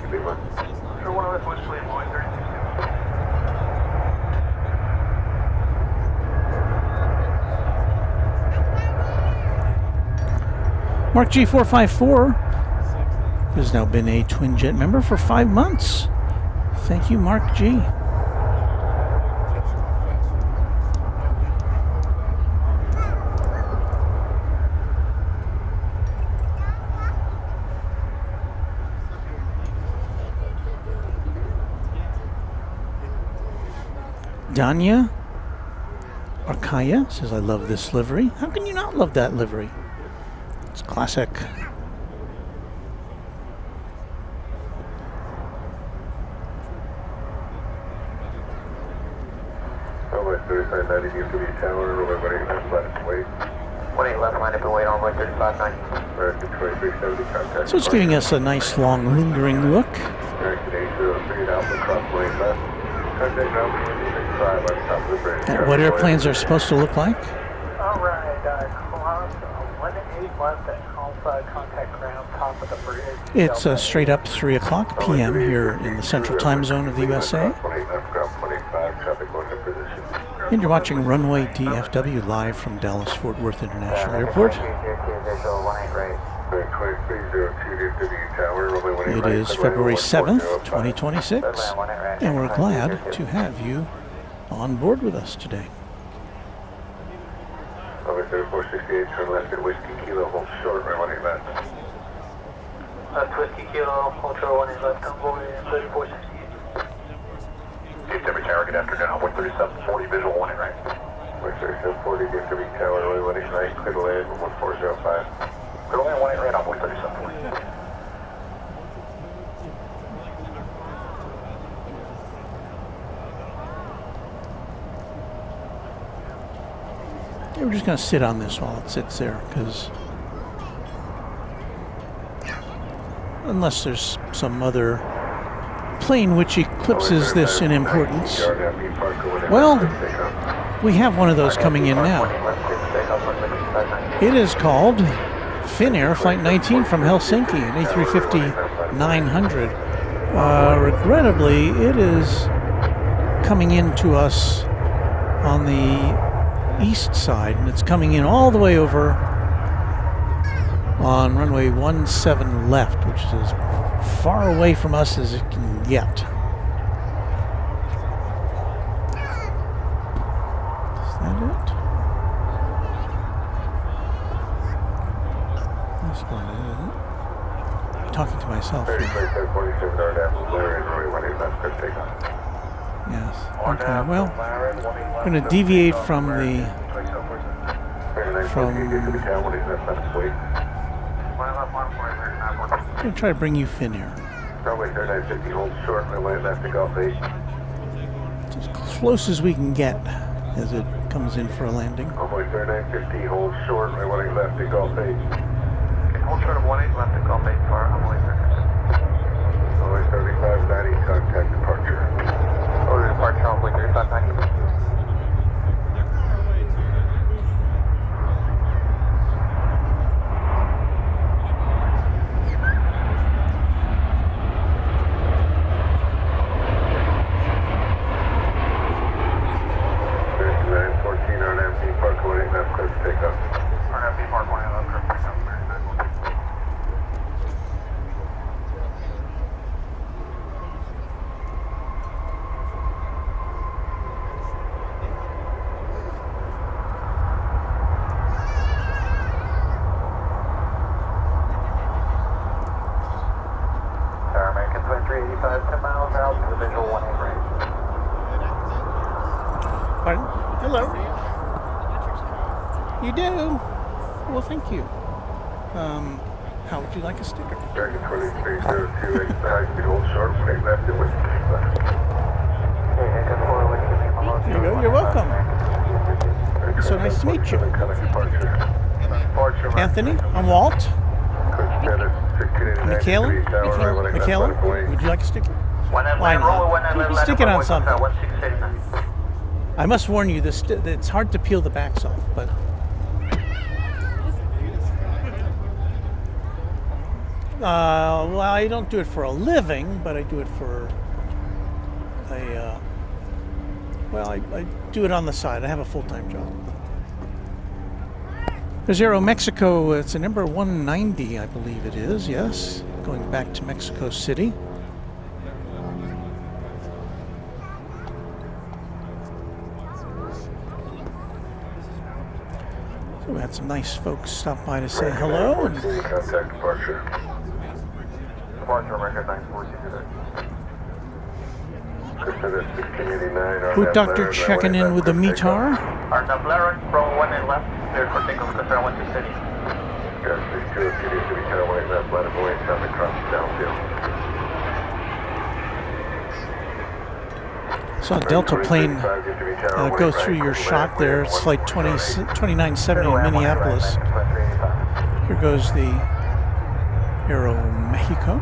Speaker 4: Mark G454 has now been a Twin Jet member for 5 months. Thank you, Mark G. Danya Arkaya says, I love this livery. How can you not love that livery? It's classic.
Speaker 11: Runway 3590 DFW Tower, runway 18 left, line up and wait.
Speaker 2: 18 left, line up and wait, onboard 3590.
Speaker 11: American 2370, contact.
Speaker 4: So it's giving us a nice long lingering look.
Speaker 11: American 803 and Alpha, cross lane left. Contact Alpha 65 on top of the bridge.
Speaker 4: And what airplanes are supposed to look like?
Speaker 13: Alright, cross 18 left at Alpha, contact ground, top of the bridge.
Speaker 4: It's straight up 3 o'clock p.m. here in the central time zone of the USA. And you're watching Runway DFW live from Dallas Fort Worth International Airport. It is February 7th, 2026, and we're glad to have you on board with us today.
Speaker 11: 468, turn left at Whiskey Kilo, hold short, right 18 left.
Speaker 2: Left Whiskey Kilo, hold short 18 left, onboard 3468.
Speaker 1: DFW Tower, good afternoon. I'm 3740, visual 18 right.
Speaker 11: 3740, DFW Tower, runway 18 right, clear to land, 1405.
Speaker 1: Clear to land 18 right, I'm 3740.
Speaker 4: Yeah, we're just going to sit on this while it sits there, because unless there's some other plane which eclipses this in importance. Well, we have one of those coming in now. It is called Finnair Flight 19 from Helsinki, an A350-900. Regrettably, it is coming in to us on the east side, and it's coming in all the way over on runway 17 left, which is as far away from us as it can get. Is that it? That's not it, is it? I'm talking to myself here. Yes. Okay. Well, I'm going to deviate from the I'm going to try to bring you Finnair.
Speaker 11: Runway 3950, hold short, runway left to Golf 8.
Speaker 4: As close as we can get as it comes in for a landing.
Speaker 11: Runway 3950, hold short, runway left to Golf 8.
Speaker 2: Okay, hold short of 18 left to Golf 8 for runway 3590.
Speaker 11: Runway 3590, contact departure.
Speaker 2: Order departure, runway 3590.
Speaker 4: Thank you. How would you like a sticker?
Speaker 11: Dragon 2302, exit high speed, hold short, right left and Whiskey left.
Speaker 4: There you go, you're welcome. So nice to meet you. Anthony, I'm Walt. Michaela, would you like a sticker? Why not? Stick it on something. I must warn you, it's hard to peel the backs off, but well, I don't do it for a living, but I do it for a, well, I do it on the side. I have a full-time job. There's Aeromexico, it's a number 190, I believe it is, yes. Going back to Mexico City. So we had some nice folks stop by to say hello. And
Speaker 11: contact departure.
Speaker 1: Departure America 942.
Speaker 4: Boot Doctor checking in with the METAR.
Speaker 1: Our Flare from 18 left, cleared for takeoff, concern 160.
Speaker 11: Gas 62, City Tower 18 left, line of away, traffic crossing downfield.
Speaker 4: Saw a Delta plane go through your shot there. It's flight 2970 in Minneapolis. Here goes the Aero Mexico.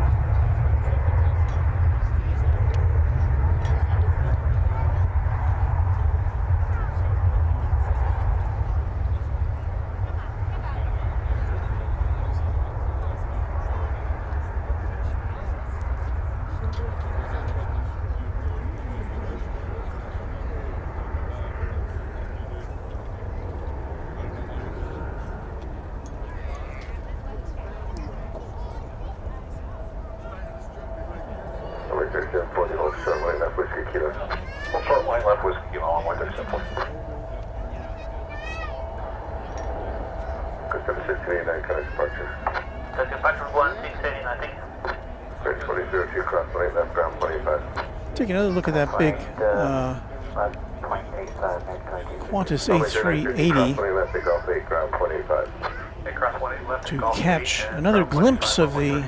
Speaker 4: Take another look at that big Qantas A380 to catch another glimpse of the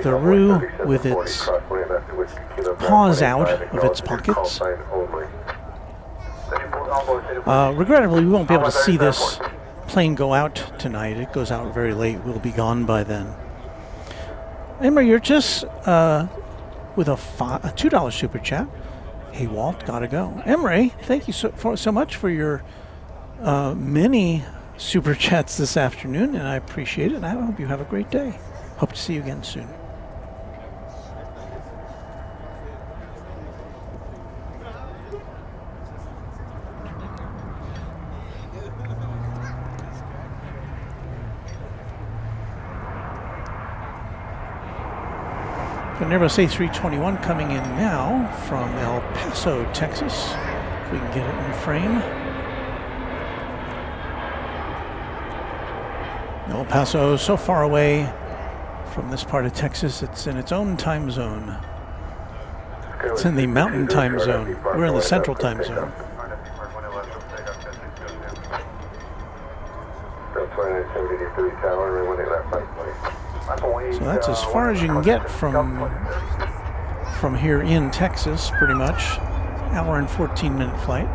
Speaker 4: Roo with its paws out of its pockets. Regrettably, we won't be able to see this plane go out tonight. It goes out very late. We'll be gone by then. Emery, you're just with a $2 super chat. Hey, Walt, gotta go. Emery, thank you so much for your many super chats this afternoon, and I appreciate it, and I hope you have a great day. Hope to see you again soon. An Airbus A321 coming in now from El Paso, Texas. If we can get it in frame. El Paso, so far away from this part of Texas, it's in its own time zone. It's in the mountain time zone. We're in the central time zone. So that's as far as you can get from here in Texas, pretty much. Hour and 14-minute flight.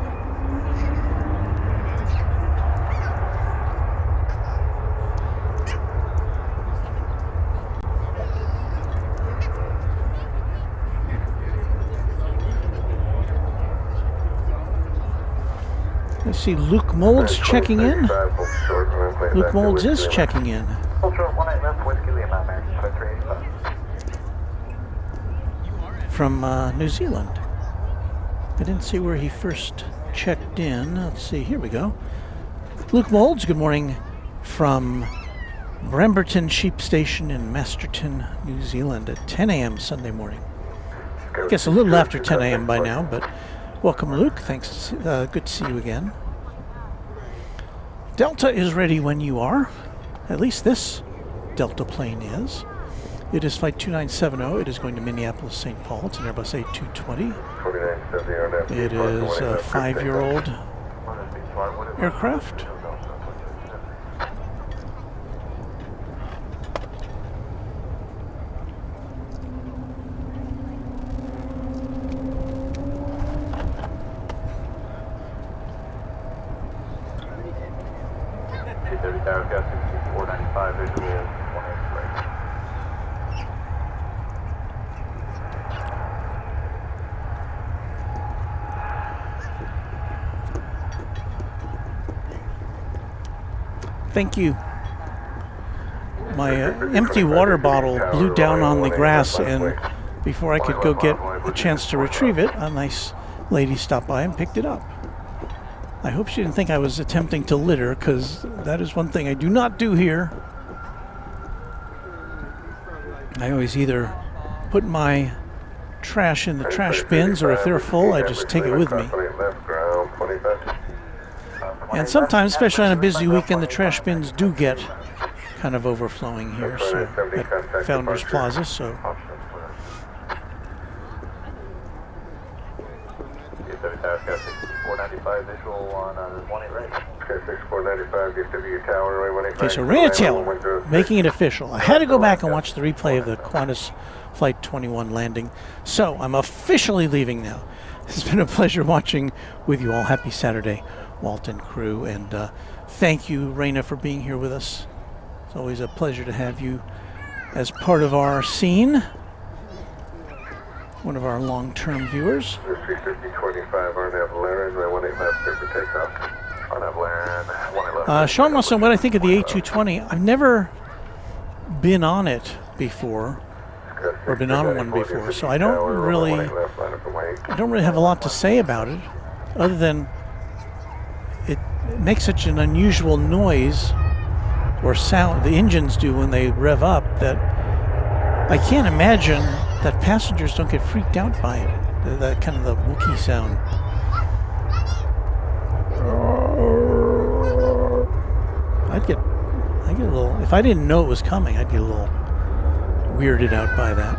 Speaker 4: Let's see, Luke Molds checking in. Luke Molds is checking in. From New Zealand. I didn't see where he first checked in. Let's see, here we go. Luke Molds, good morning from Bramberton Sheep Station in Masterton, New Zealand at 10 a.m. Sunday morning. I guess a little after 10 a.m. by now, but welcome, Luke. Thanks. Good to see you again. Delta is ready when you are. At least this Delta plane is. It is flight 2970. It is going to Minneapolis, St. Paul. It's an Airbus A220. It is a 5-year-old aircraft. Thank you. My empty water bottle blew down on the grass, and before I could go get a chance to retrieve it, a nice lady stopped by and picked it up. I hope she didn't think I was attempting to litter, because that is one thing I do not do here. I always either put my trash in the trash bins, or if they're full, I just take it with me. And sometimes, especially on a busy weekend, the trash bins do get kind of overflowing here, so at Founders Plaza, so.
Speaker 1: DFW Tower, Sky 6495 visual on 18 right.
Speaker 11: Sky 6495 DFW Tower, runway 18 right.
Speaker 4: Okay, so Raina Taylor making it official. I had to go back and watch the replay of the Qantas Flight 21 landing, so I'm officially leaving now. It's been a pleasure watching with you all. Happy Saturday, Walt and crew, and thank you, Raina, for being here with us. It's always a pleasure to have you as part of our scene, one of our long-term viewers.
Speaker 11: 35025 RNAV Laren, runway 18 left, clear for takeoff.
Speaker 1: RNAV Laren, 18 left.
Speaker 4: Sean wants to know what I think of the A220. I've never been on it before, or been on one before, so I don't really have a lot to say about it, other than it makes such an unusual noise or sound the engines do when they rev up that I can't imagine that passengers don't get freaked out by it. That kind of the Wookiee sound. I'd get a little, if I didn't know it was coming, I'd get a little weirded out by that.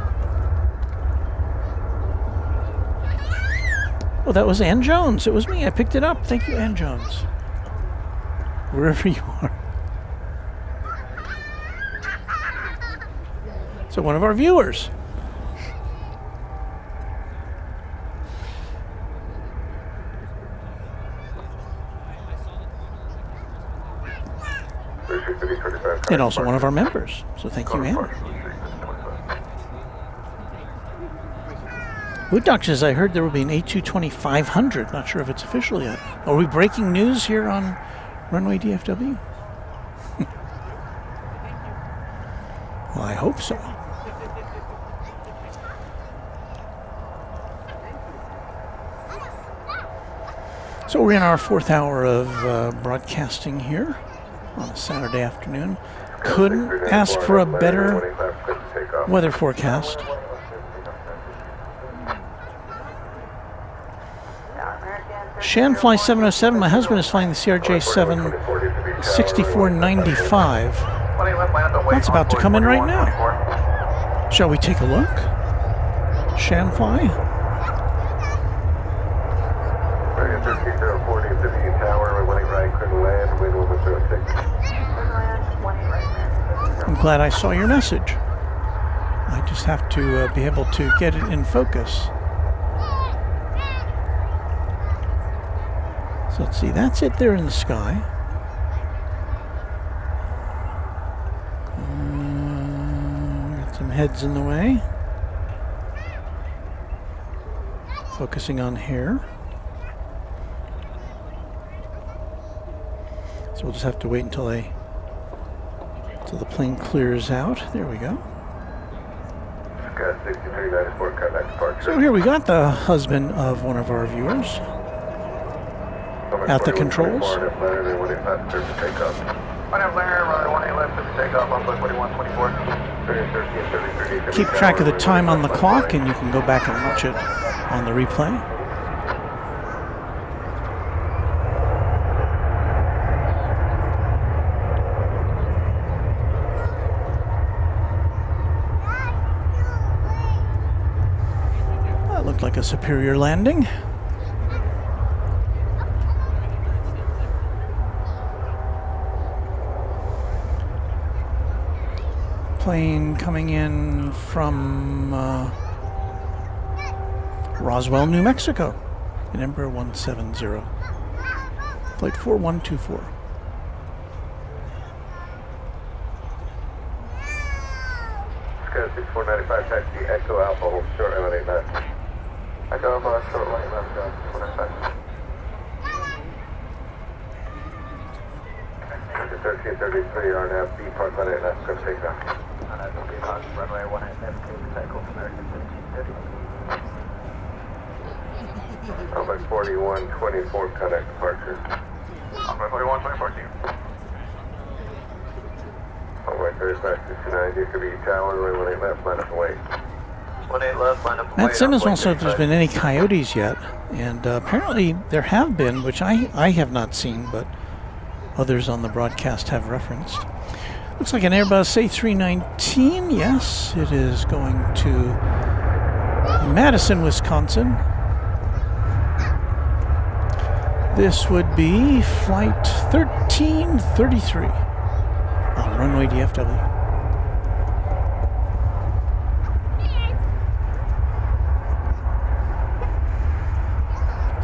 Speaker 4: Oh, that was Ann Jones. It was me. I picked it up. Thank you, Ann Jones. Wherever you are. So one of our viewers. And also one of our members. So thank you, Ann. Wood Doc says, I heard there will be an A220-500. Not sure if it's official yet. Are we breaking news here on Runway DFW? Well, I hope so. So we're in our 4th hour of broadcasting here on a Saturday afternoon. Couldn't ask for a better weather forecast. Shanfly 707, my husband is flying the CRJ 76495. That's about to come in right now. Shall we take a look? Shanfly? I'm glad I saw your message. I just have to be able to get it in focus. So let's see, that's it there in the sky. Got some heads in the way. Focusing on here. So we'll just have to wait until the plane clears out. There we go. So here we got the husband of one of our viewers at the controls. Keep track of the time on the clock, and you can go back and watch it on the replay. That looked like a Superior landing. Plane coming in from Roswell, New Mexico, in Embraer 170, flight 4124.
Speaker 11: Sky 6495, taxi Echo Alpha, hold short line 8 left. Echo Alpha, short line left, 495. 1333, RNAV B, park line 8 left, clear takeoff.
Speaker 1: Runway 18 left, takeoff, American 1550.
Speaker 11: Runway 4124, contact departure.
Speaker 1: Runway 4124,
Speaker 11: Runway 3569, DFW Tower, runway 18 left, line up and wait.
Speaker 1: 18 left, line up and wait.
Speaker 4: Matt Simmons wants to know if there's been any coyotes yet, and apparently there have been, which I have not seen, but others on the broadcast have referenced. Looks like an Airbus A319. Yes, it is going to Madison, Wisconsin. This would be flight 1333 on runway DFW.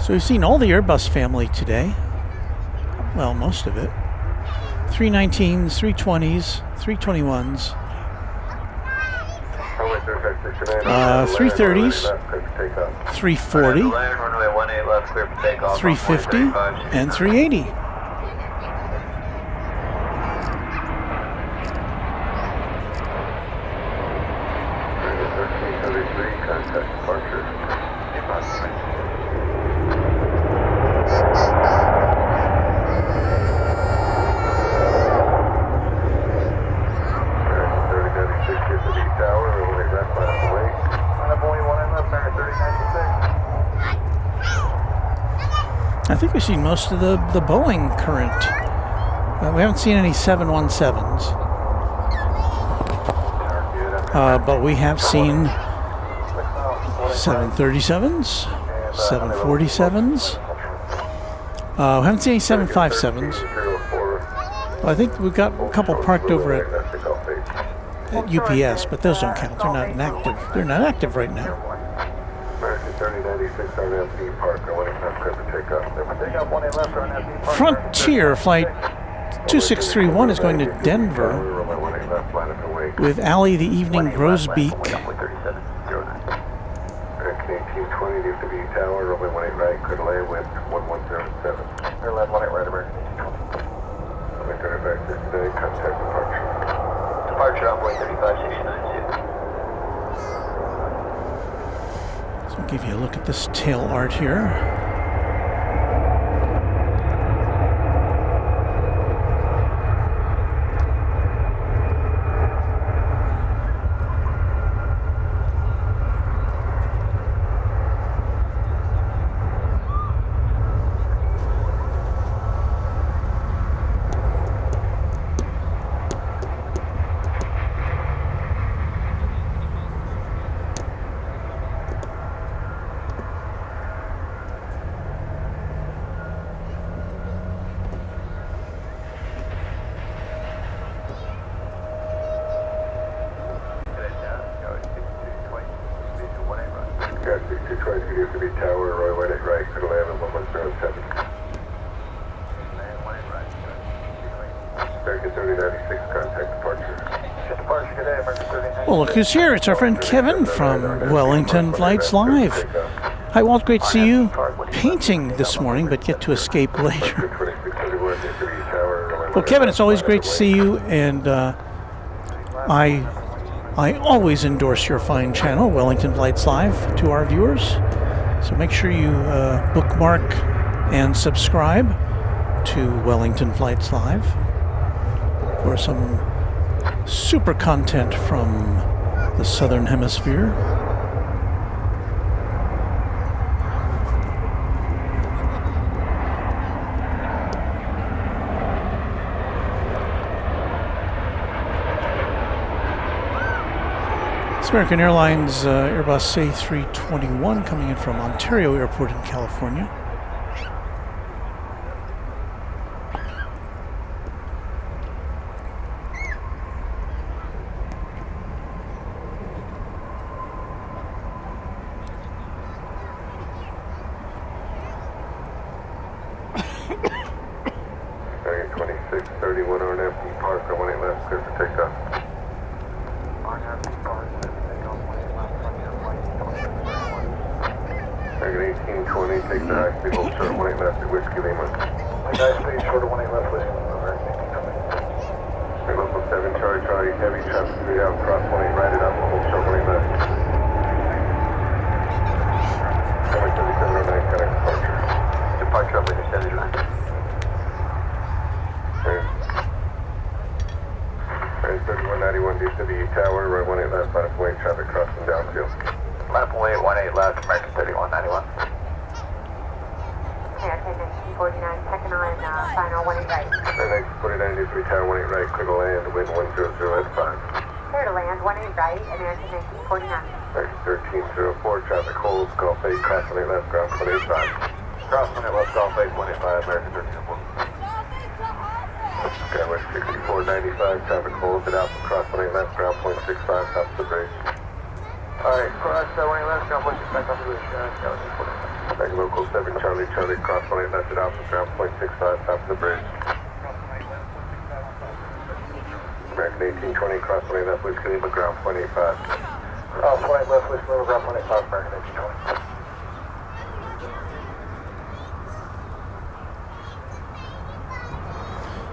Speaker 4: So we've seen all the Airbus family today. Well, most of it. 319s, 320s, 321s, 330s, 340, 350, and 380. I think we've seen most of the Boeing current. We haven't seen any 717s. But we have seen 737s, 747s. We haven't seen any 757s. Well, I think we've got a couple parked over at UPS, but those don't count. They're not inactive. They're not active right now. Frontier Flight 2631 is going to Denver with Allie the Evening Grosbeak.
Speaker 11: 1820 DFW Tower, runway 18 right, clear to land, wind 1107. Clear land 18 right, American. Runway 3569, contact departure. Departure on board 35692.
Speaker 4: So I'll give you a look at this tail art here. Well, look who's here. It's our friend Kevin from Wellington Flights Live. Hi, Walt. Great to see you painting this morning, but get to escape later. Well, Kevin, it's always great to see you, and I always endorse your fine channel, Wellington Flights Live, to our viewers. So make sure you bookmark and subscribe to Wellington Flights Live for some super content from the Southern Hemisphere. It's American Airlines Airbus A321 coming in from Ontario Airport in California.
Speaker 11: Crossing it left Golf 825, American 1301. Skyway 6495, traffic holds it out from crossing it left, ground point 65, top of the bridge.
Speaker 2: Alright, cross 1 left, ground point 65, top of the bridge.
Speaker 11: Back local 7 Charlie, Charlie, cross 1 left it out from ground point 65, top of the bridge. American 1820, cross 1 left, Whiskey Lima, ground point 85.
Speaker 2: Cross 1 left, Whiskey Lima, ground point 85, American 1820.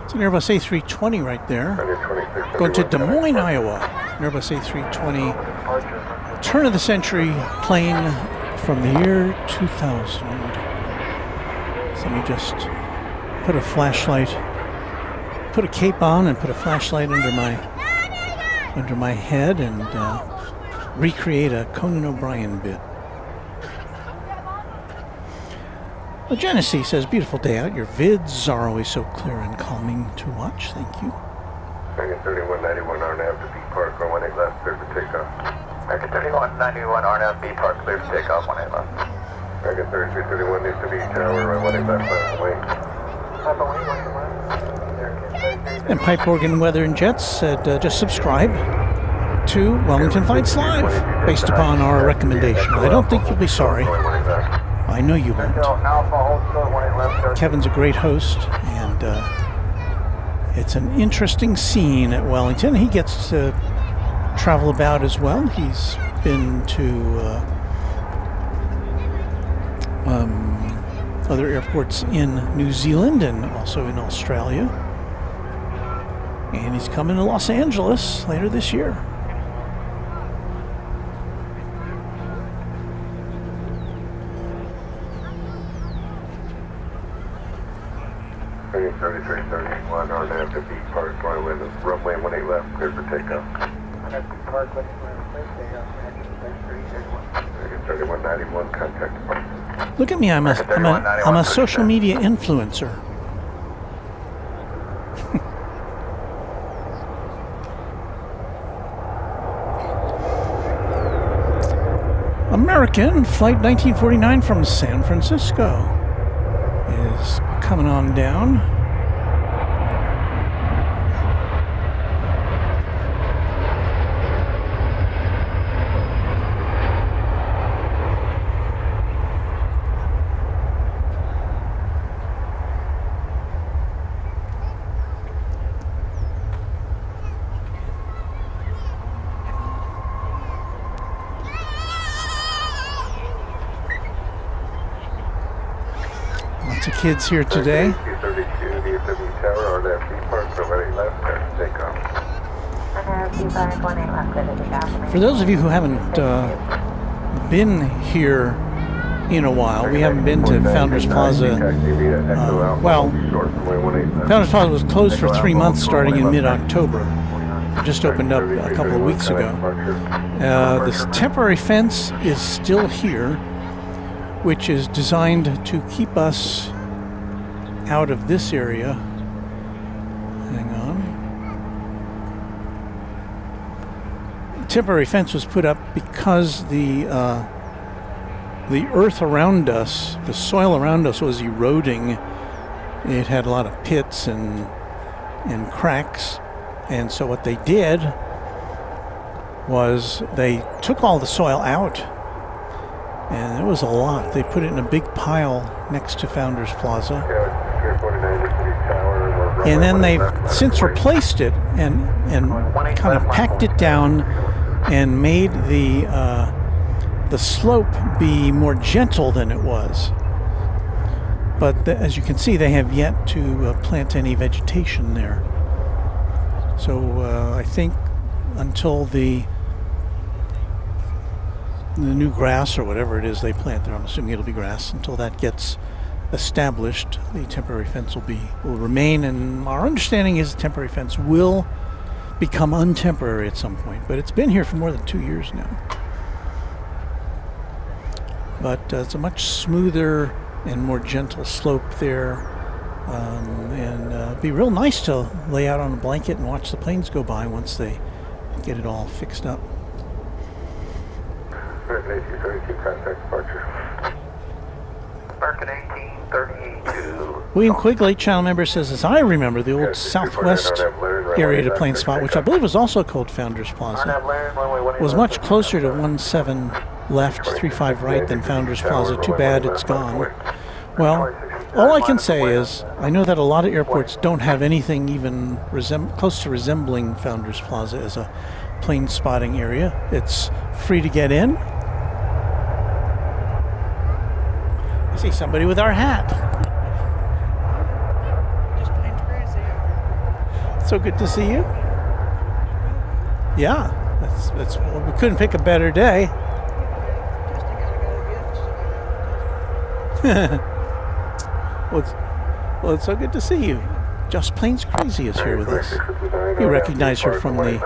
Speaker 4: It's an Airbus A320 right there. Going to Des Moines, Iowa. An Airbus A320, turn of the century plane from the year 2000. So let me just put a flashlight, put a cape on and put a flashlight under my head and recreate a Conan O'Brien bit. Well, Genesee says, beautiful day out. Your vids are always so clear and calming to watch. Thank you.
Speaker 11: American 3191, RNAV to B Park, 118 left, clear for takeoff.
Speaker 1: American 3191, RNAV B Park, clear for takeoff, 18 left.
Speaker 11: American 3331 needs to be tower, 18 left, left wing.
Speaker 4: And Pipe Organ Weather and Jets said, just subscribe to Wellington Flights Live, based upon our recommendation. I don't think you'll be sorry. I know you won't. Kevin's a great host, and it's an interesting scene at Wellington. He gets to travel about as well. He's been to other airports in New Zealand and also in Australia. And he's coming to Los Angeles later this year.
Speaker 11: American 3331, RNAV to B Park, runway 18 left, clear for takeoff.
Speaker 2: American
Speaker 11: 3191, contact departure.
Speaker 4: Look at me, I'm a social media influencer. American Flight 1949 from San Francisco is coming on down. Lots of kids here today.
Speaker 11: DFW tower, RNAV B Park, 18 left, clear for takeoff.
Speaker 4: For those of you who haven't been here in a while, we haven't been to Founders Plaza. Founders Plaza was closed for 3 months starting in mid-October. It just opened up a couple of weeks ago. This temporary fence is still here, which is designed to keep us out of this area. Hang on. The temporary fence was put up because the earth around us, the soil around us, was eroding. It had a lot of pits and cracks, and so what they did was they took all the soil out, and it was a lot. They put it in a big pile next to Founders Plaza. And then they've since replaced it and kind of packed it down and made the slope be more gentle than it was. But as you can see, they have yet to plant any vegetation there. So I think until the new grass or whatever it is they plant there, I'm assuming it'll be grass, until that gets established, the temporary fence will remain, and our understanding is the temporary fence will become untemporary at some point, but it's been here for more than 2 years now. But it's a much smoother and more gentle slope there, and it'd be real nice to lay out on a blanket and watch the planes go by once they get it all fixed up.
Speaker 2: American 1832.
Speaker 4: William Quigley, channel member, says, as I remember, the old southwest area to plane spot, which I believe was also called Founders Plaza, was much closer to 17 left, 35 right than Founders Plaza. Too bad it's gone. Well, all I can say is I know that a lot of airports don't have anything even close to resembling Founders Plaza as a plane spotting area. It's free to get in. I see somebody with our hat.
Speaker 5: Just plain crazy.
Speaker 4: So good to see you. Yeah, that's well, we couldn't pick a better day. Well, it's so good to see you. Just Plains Crazy is here with us. You recognize her from the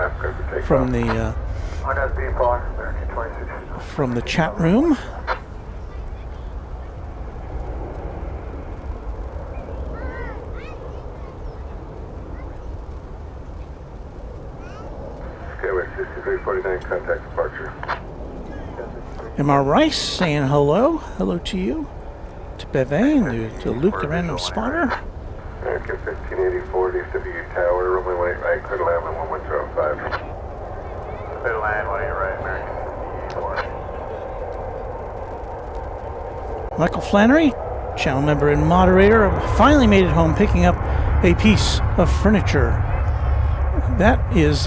Speaker 4: chat room.
Speaker 11: Skyway 6349, contact departure.
Speaker 4: Emma Rice saying hello. Hello to you. To Bevin, to Luke, the random spotter.
Speaker 11: American 1584, DFW Tower, runway 18 right, clear to land, 11005.
Speaker 1: Clear to land, 18 right, American 1584.
Speaker 4: Michael Flannery, channel member and moderator, finally made it home picking up a piece of furniture. That is,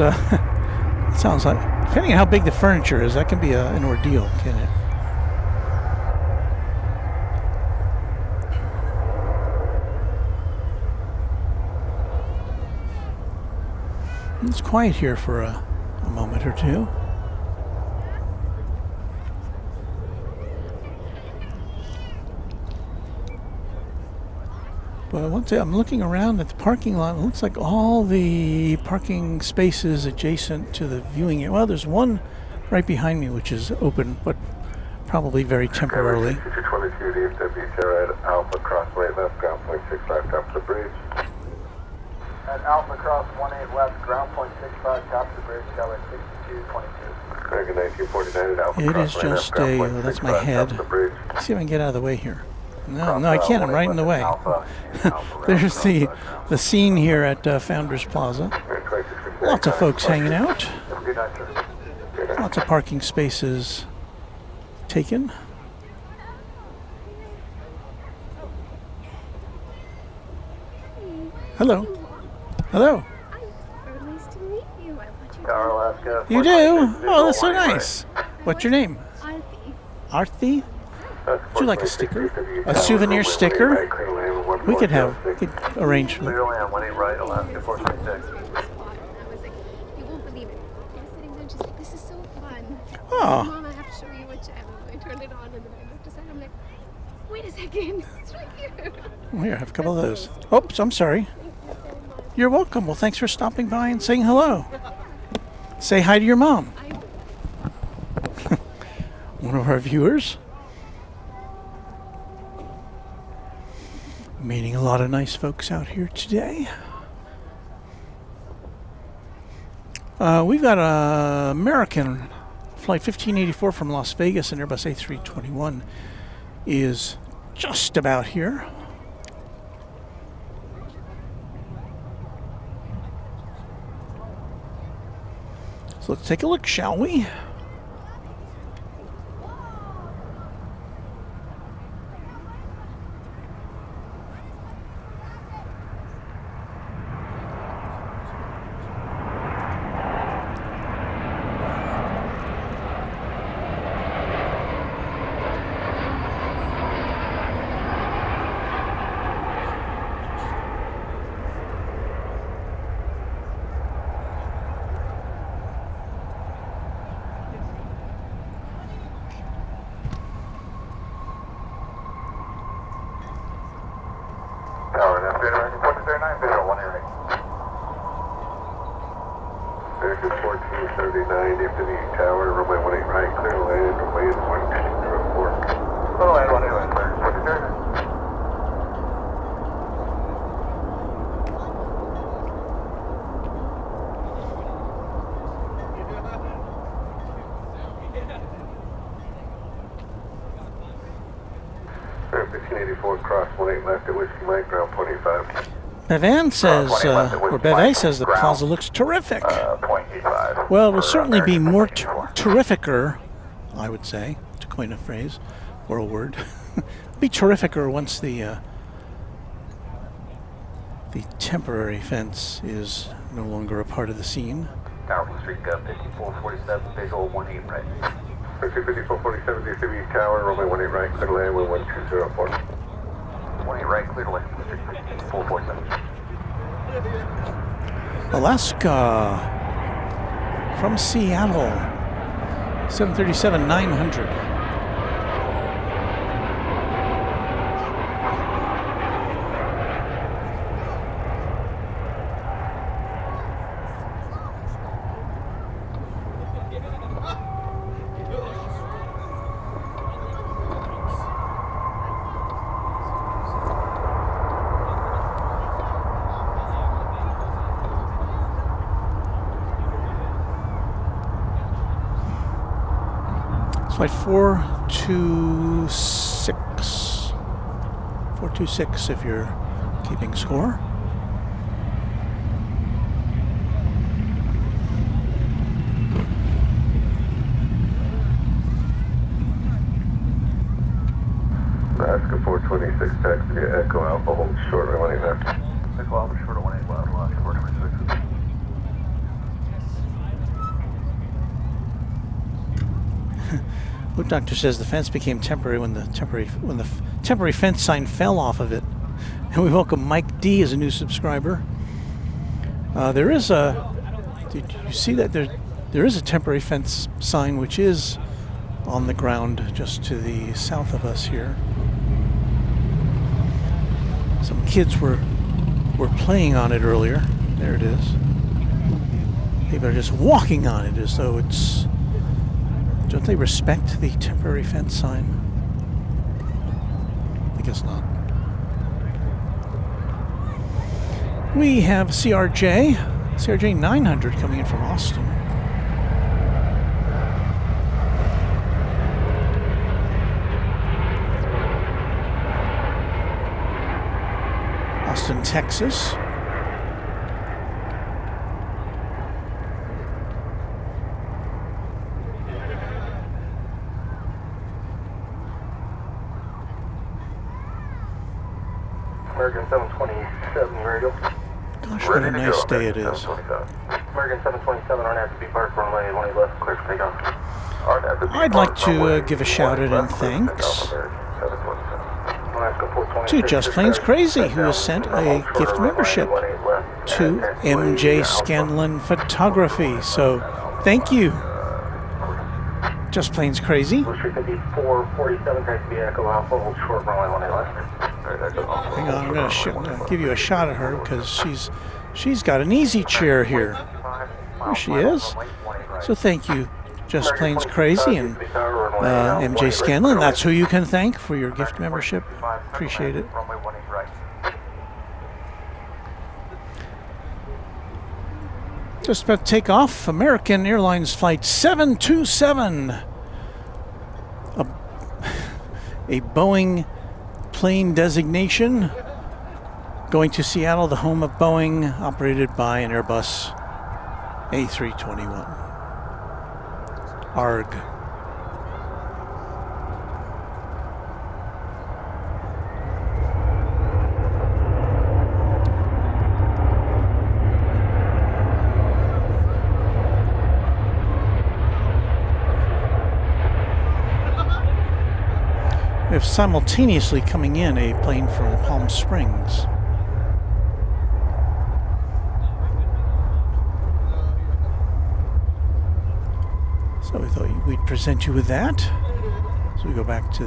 Speaker 4: sounds like, depending on how big the furniture is, that can be an ordeal, can it? It's quiet here for a moment or two. But one thing, I'm looking around at the parking lot. It looks like all the parking spaces adjacent to the viewing area. Well, there's one right behind me which is open, but probably very temporarily.
Speaker 11: 6222, DFW Tower at Alpha, cross right left, ground point 65, top of the bridge.
Speaker 13: At Alpha Cross 18 left, ground point 65, top of the bridge, Skyway 6222.
Speaker 11: American 1949 at Alpha
Speaker 4: It
Speaker 11: cross
Speaker 4: is
Speaker 11: right
Speaker 4: just
Speaker 11: left, ground point
Speaker 4: that's
Speaker 11: 65,
Speaker 4: my
Speaker 11: top
Speaker 4: head.
Speaker 11: of the bridge.
Speaker 4: Let's see if I can get out of the way here. No, I can't. I'm right in the way. There's the scene here at Founders Plaza. Lots of folks hanging out. Lots of parking spaces taken. Hello. Hello.
Speaker 8: Nice to meet you. I want you
Speaker 1: Tower Alaska.
Speaker 4: You do? Oh, that's so nice. What's your name?
Speaker 8: Arthi.
Speaker 4: Arthi? Would you like a sticker? A souvenir sticker? We could arrange for
Speaker 1: Clear
Speaker 4: that.
Speaker 1: to land, 18 right, Alaska 436.
Speaker 8: I was like, you won't believe it. I was sitting there just like, this is so fun.
Speaker 4: Oh.
Speaker 8: Mom, I have to show you what channel. I turned it on and then I looked aside. I'm like, wait a second. It's right here.
Speaker 4: Well, here, have a couple of those. Oops, I'm sorry. You're welcome. Well, thanks for stopping by and saying hello. Say hi to your mom. One of our viewers. Meeting a lot of nice folks out here today. We've got an American flight 1584 from Las Vegas, and Airbus A321 is just about here. So let's take a look, shall we?
Speaker 11: Tower, that's American 1439, visual 18 right. American 1439, DFW Tower, runway 18 right, clear to land, runway is 1204.
Speaker 1: Clear to land, 18 right, clear. 1439.
Speaker 11: 354, cross 18 left at Whiskey Mike, ground 25.
Speaker 4: Bevan says, or Bevet says the Plaza looks terrific.
Speaker 1: 0.85.
Speaker 4: Well, it will certainly be more terrificer, I would say, to coin a phrase or a word. Be terrificer once the temporary fence is no longer a part of the scene.
Speaker 1: Tower Street, 5447, visual 18 right.
Speaker 11: 5447, DFW Tower, runway 18 right, clear to land, 11204.
Speaker 1: 18 right, clear to land, 447.
Speaker 4: Alaska from Seattle, 737-900. Flight 426. 426 if you're keeping score.
Speaker 11: Alaska 426, taxi via Echo Alpha, hold short, runway 18 left.
Speaker 1: Echo Alpha, short of 18 left, Alaska 426.
Speaker 4: Boot Doctor says the fence became temporary when the temporary fence sign fell off of it. And we welcome Mike D as a new subscriber. There is a. Did you see that there is a temporary fence sign which is on the ground just to the south of us here. Some kids were playing on it earlier. There it is. People are just walking on it as though it's. Don't they respect the temporary fence sign? I guess not. We have CRJ 900 coming in from Austin. Austin, Texas.
Speaker 13: American 727 radio.
Speaker 4: Gosh, what a nice day it is.
Speaker 13: American 727 on to be parked runway 18 left, clear for takeoff.
Speaker 4: I'd like to give a shout out and thanks to Just Plains Crazy, who has sent a gift membership to MJ Scanlon Photography. So thank you, Just Plains Crazy.
Speaker 13: 447, taxi Echo Alpha, hold short runway 18 left.
Speaker 4: Hang on, I'm gonna give you a shot at her because she's got an easy chair here. There she is. So thank you, Just Plains Crazy and MJ Scanlon. That's who you can thank for your gift membership. Appreciate it. Just about to take off. American Airlines Flight 727. A Boeing plane designation going to Seattle, the home of Boeing, operated by an Airbus A321. ARG. We have simultaneously coming in a plane from Palm Springs. So we thought we'd present you with that. So we go back to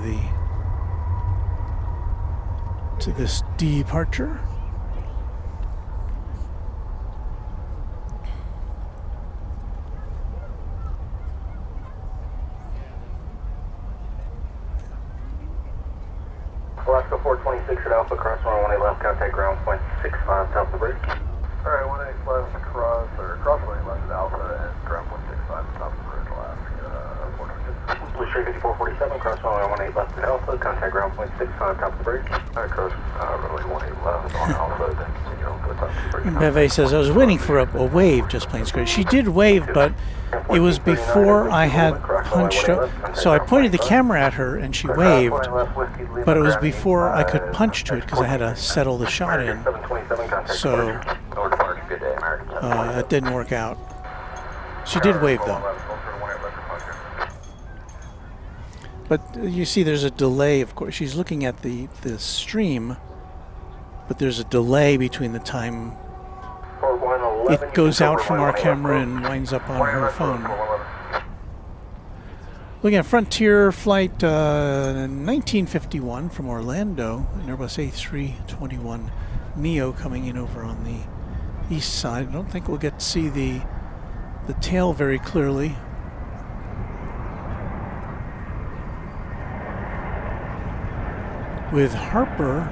Speaker 4: this departure.
Speaker 13: Alaska 426 at Alpha, cross runway 18 left, contact ground point 65, top of the bridge.
Speaker 11: Alright, 18 left, cross runway left at Alpha, and ground point 65, top of the bridge, Alaska 426.
Speaker 13: Blue Street 5447, cross runway
Speaker 11: 18 left at Alpha, contact ground point 65, top of the bridge. Alright, cross, runway 18 left on Alpha, then continue on to the top of the bridge.
Speaker 4: Beve says, I was waiting for a wave, just plain straight. She did wave, but it was before I had punched her. So I pointed the camera at her and she waved, but it was before I could punch to it because I had to settle the shot in. So it didn't work out. She did wave though. But you see there's a delay, of course. She's looking at the stream, but there's a delay between the time it goes out from our camera and winds up on her phone. Looking at Frontier Flight 1951 from Orlando, an Airbus A321 Neo coming in over on the east side. I don't think we'll get to see the tail very clearly. With Harper,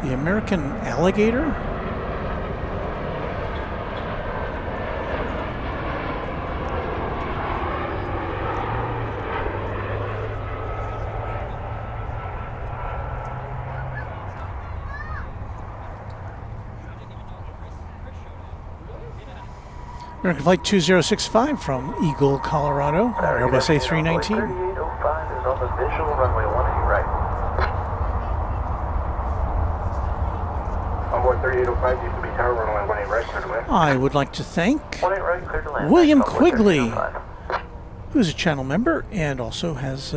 Speaker 4: the American Alligator. American Flight 2065 from Eagle, Colorado, Airbus A319.
Speaker 11: 3805 is on the visual, runway 18 right. Onboard 3805 used to be tower, runway 18 right, clear to land.
Speaker 4: I would like to thank
Speaker 11: 18 right, clear to land.
Speaker 4: William Quigley, who's a channel member and also has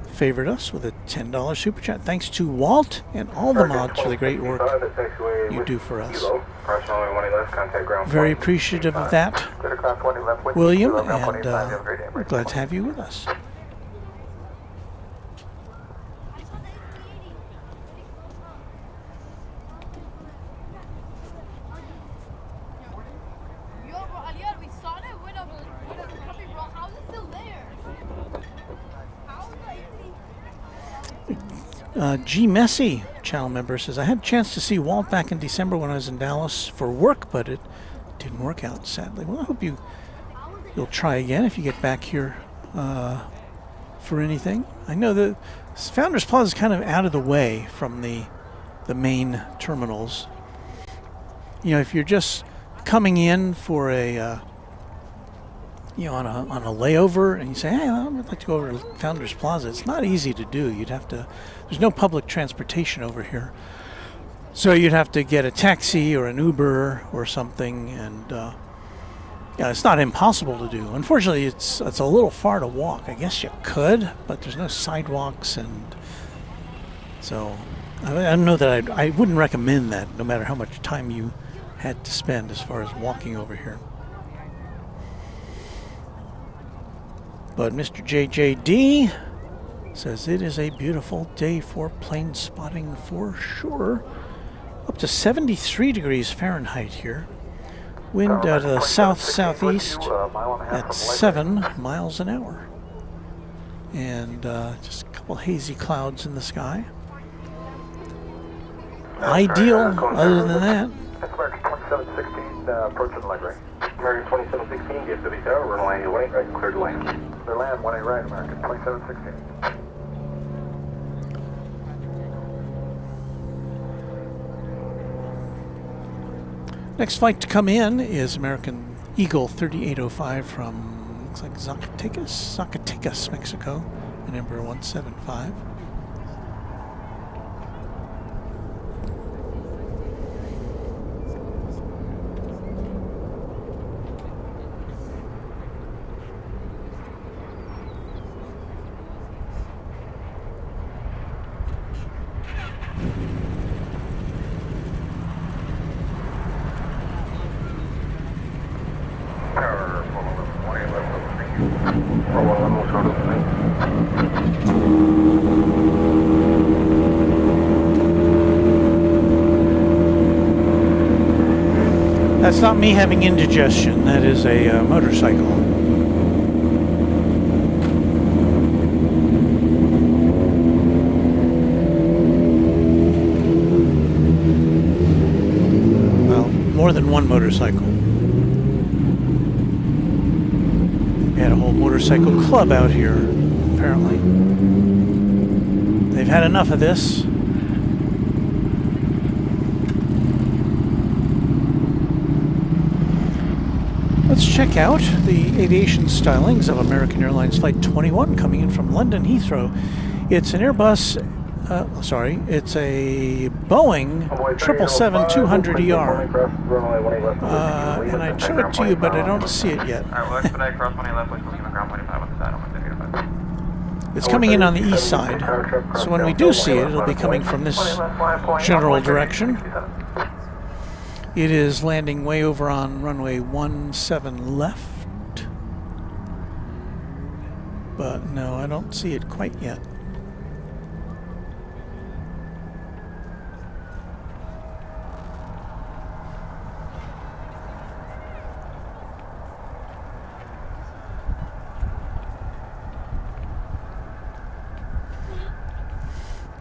Speaker 4: favored us with a $10 super chat. Thanks to Walt and all the mods for the great work you do for us. Very appreciative of that, William, and we're glad to have you with us. G. Messi, channel member, says, I had a chance to see Walt back in December when I was in Dallas for work, but it didn't work out, sadly. Well, I hope you'll try again if you get back here for anything. I know the Founders Plaza is kind of out of the way from the main terminals. You know, if you're just coming in for a on a layover and you say, hey, I'd like to go over to Founders Plaza, it's not easy to do. You'd have to, there's no public transportation over here. So you'd have to get a taxi or an Uber or something, and yeah, it's not impossible to do. Unfortunately, it's a little far to walk. I guess you could, but there's no sidewalks, and so I don't know that I wouldn't recommend that, no matter how much time you had to spend as far as walking over here. But Mr. JJD says it is a beautiful day for plane spotting for sure. Up to 73 degrees Fahrenheit here. Wind out of the south-southeast at 7 miles an hour. And just a couple hazy clouds in the sky. Ideal, other than that.
Speaker 11: American 2716, approaching the livery. American 2716, DFW Tower, runway 18 right, clear to land. Clear land, 18 right, American 2716.
Speaker 4: Next flight to come in is American Eagle 3805 from, looks like Zacatecas, Mexico, and number 175. That's not me having indigestion, that is a motorcycle. Well, more than one motorcycle. We had a whole motorcycle club out here, apparently. had enough of this. Let's check out the aviation stylings of American Airlines Flight 21 coming in from London Heathrow. It's an Airbus, it's a Boeing 777-200ER. And I'd show it to you, but I don't see it yet. It's coming in on the east side, so when we do see it, it'll be coming from this general direction. It is landing way over on runway 17 left. But no, I don't see it quite yet.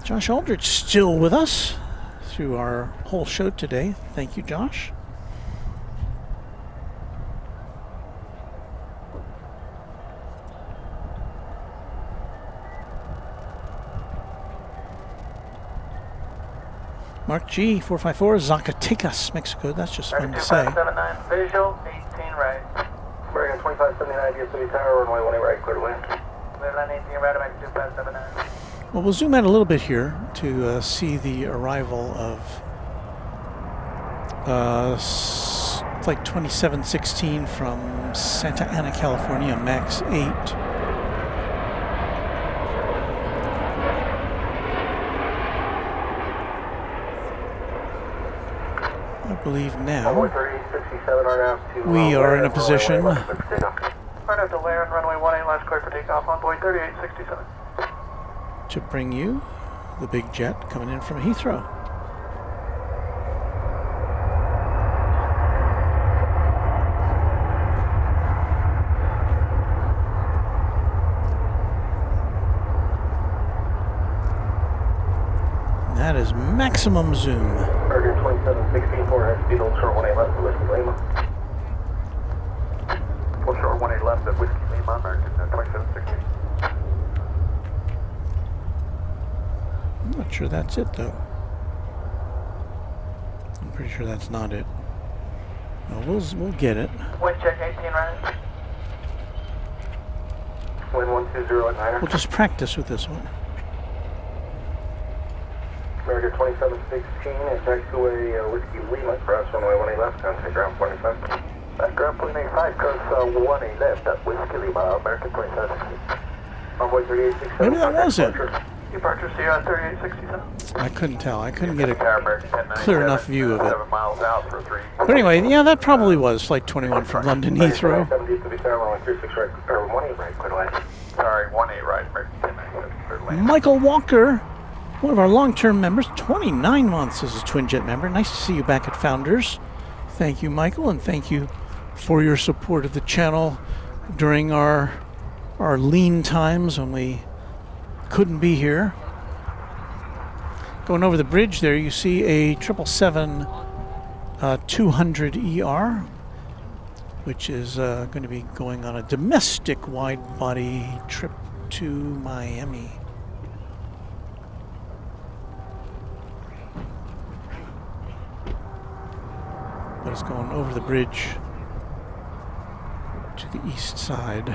Speaker 4: Josh Aldrich still with us through our whole show today. Thank you, Josh. Mark G, 454, Zacatecas, Mexico. That's just fun to say.
Speaker 13: 2579, visual, 18 right. American 2579, DFW Tower, runway 18 right, clear to land. Clear to land, 18 right, American 2579.
Speaker 4: Well, we'll zoom out a little bit here to see the arrival of Flight 2716 from Santa Ana, California, MAX 8. I believe now we are in a position
Speaker 13: right after land, runway 18 last clear for takeoff on Boeing 3867.
Speaker 4: to bring you the big jet coming in from Heathrow. And that is maximum zoom.
Speaker 13: American 2716, 4 high speed, hold short 18 left at Whiskey Lima. Hold short 18 left at Whiskey Lima, American 2716.
Speaker 4: I'm not sure that's it, though. I'm pretty sure that's not it. Well, we'll get it.
Speaker 13: Wind check 18 right. Wind 120 at 9.
Speaker 4: We'll just practice with this one.
Speaker 13: American 2716 and taxiway Whiskey Lima, cross runway 18 left, contact ground 25. Ground point 85, cross 18 left at Whiskey Lima, American 2716. Runway 3867.
Speaker 4: Maybe that was it.
Speaker 13: Departure Sierra 3867.
Speaker 4: I couldn't tell. I couldn't get a clear enough view of it. But anyway, yeah, that probably was Flight 21 from London Heathrow.
Speaker 13: Sorry, 18 right.
Speaker 4: Michael Walker, one of our long-term members, 29 months as a Twinjet member. Nice to see you back at Founders. Thank you, Michael, and thank you for your support of the channel during our lean times when we couldn't be here. Going over the bridge there, you see a 777-200ER, which is going to be going on a domestic wide-body trip to Miami. But it's going over the bridge to the east side.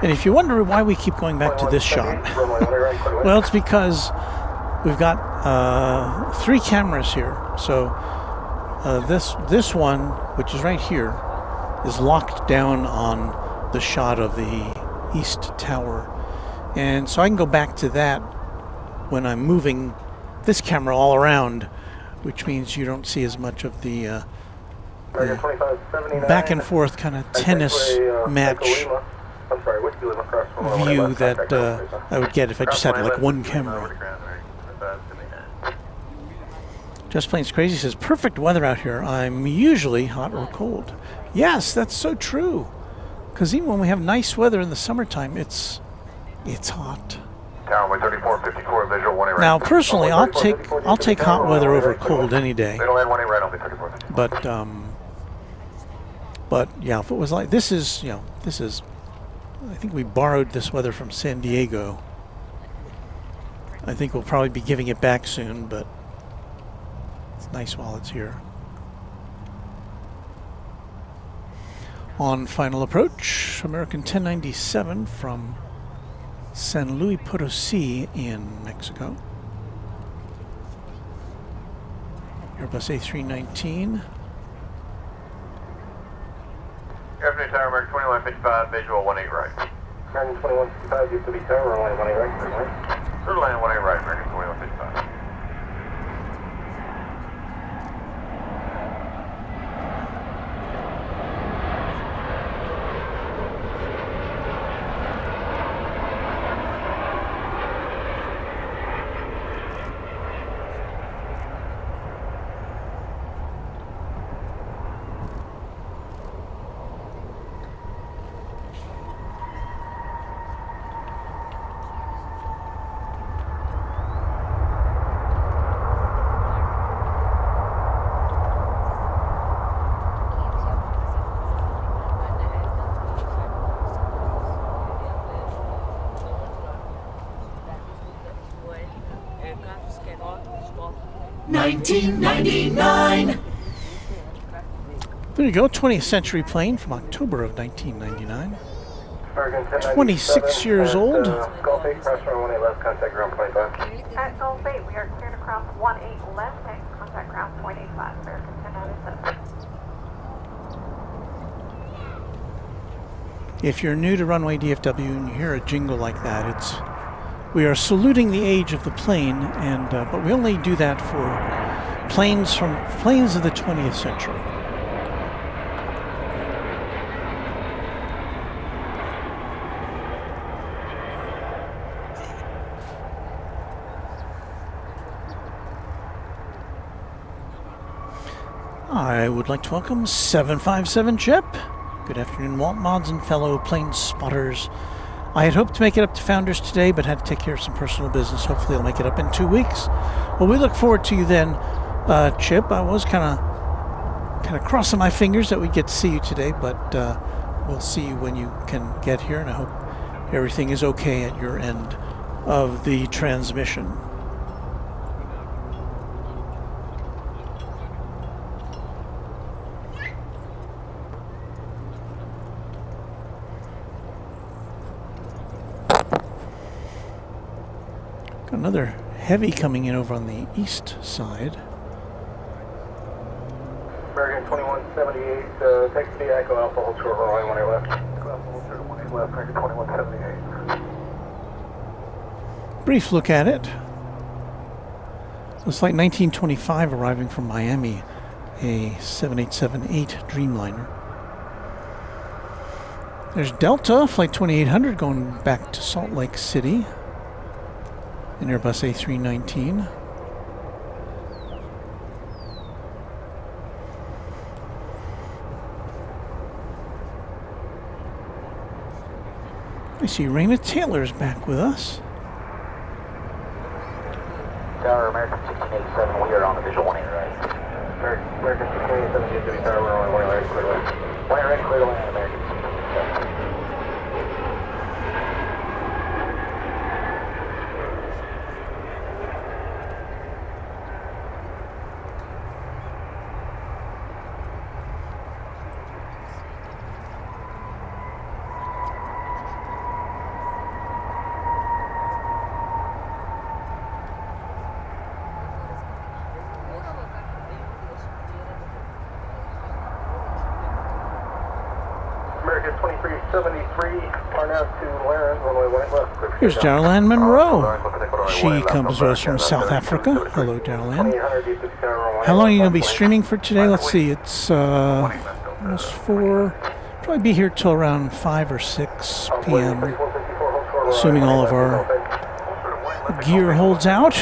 Speaker 4: And if you wonder why we keep going back to this shot, well, it's because we've got 3 cameras here. So this one, which is right here, is locked down on the shot of the east tower. And so I can go back to that when I'm moving this camera all around, which means you don't see as much of the back and forth kind of tennis match
Speaker 13: I'm sorry, Whiskey Lima cross runway
Speaker 4: view
Speaker 13: left,
Speaker 4: that
Speaker 13: contact ground,
Speaker 4: I would get if I just had like one camera. Just Plains Crazy says, perfect weather out here. I'm usually hot or cold. Yes, that's so true. Because even when we have nice weather in the summertime, it's hot.
Speaker 11: Tower 3454, visual 1 right.
Speaker 4: Now, personally, I'll take hot weather over cold any day.
Speaker 11: Middle land 1 right on the 34.
Speaker 4: But yeah, if it was like this is, I think we borrowed this weather from San Diego. I think we'll probably be giving it back soon, but it's nice while it's here. On final approach, American 1097 from San Luis Potosi in Mexico. Airbus A319.
Speaker 11: Afternoon, Tower American 2155, visual 18 right.
Speaker 13: American 2155, used to be Tower, runway 18 right, clear to land.
Speaker 11: Clear to land 18 right, American 2155.
Speaker 4: There you go, 20th century plane from October of 1999. 26 years old.
Speaker 13: Gulf 8, cross runway 18 left, contact ground 25.
Speaker 2: At Gulf 8, we are cleared to cross 18 left, and contact ground 0.85, American 1097.
Speaker 4: If you're new to Runway DFW and you hear a jingle like that, we are saluting the age of the plane, and but we only do that for planes of the 20th century. I would like to welcome 757 Chip. Good afternoon, Walt Mods and fellow plane spotters. I had hoped to make it up to Founders today, but had to take care of some personal business. Hopefully I'll make it up in 2 weeks. Well, we look forward to you then, Chip. I was kind of crossing my fingers that we'd get to see you today, but we'll see you when you can get here, and I hope everything is okay at your end of the transmission. Another heavy coming in over on the east side.
Speaker 13: American 2178, text the Echo Alpha, hold short runway 18 left. Echo Alpha, hold short 18 left, American 2178.
Speaker 4: Brief look at it. Looks like 1925 arriving from Miami, a 7878 Dreamliner. There's Delta, flight 2800 going back to Salt Lake City. An Airbus A319. I see Raina Taylor's back with us.
Speaker 9: Tower American 1687, we are on the visual 18 right.
Speaker 13: American 1687, used to be Tower, runway 18 right, clear to land.
Speaker 9: 18 right, clear to land, American 1687.
Speaker 13: American 2373, are now to Laren, runway 18 left.
Speaker 4: Here's Darrell-Ann Monroe. She comes to us from South Africa. Hello, Darrell-Ann. How long are you going to be streaming for today? Let's see, it's almost 4, Probably be here till around 5 or 6 p.m., assuming all of our gear holds out.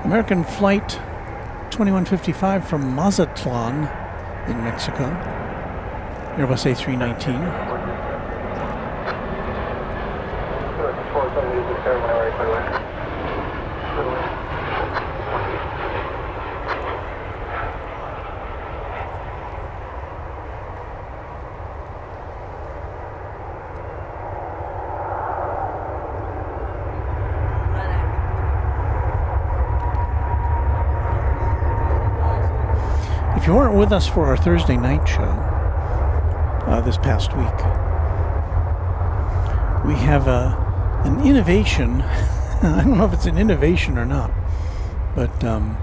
Speaker 4: American Flight 2155 from Mazatlan in Mexico. Airbus A380. If you weren't with us for our Thursday night show this past week, we have an innovation. I don't know if it's an innovation or not, but now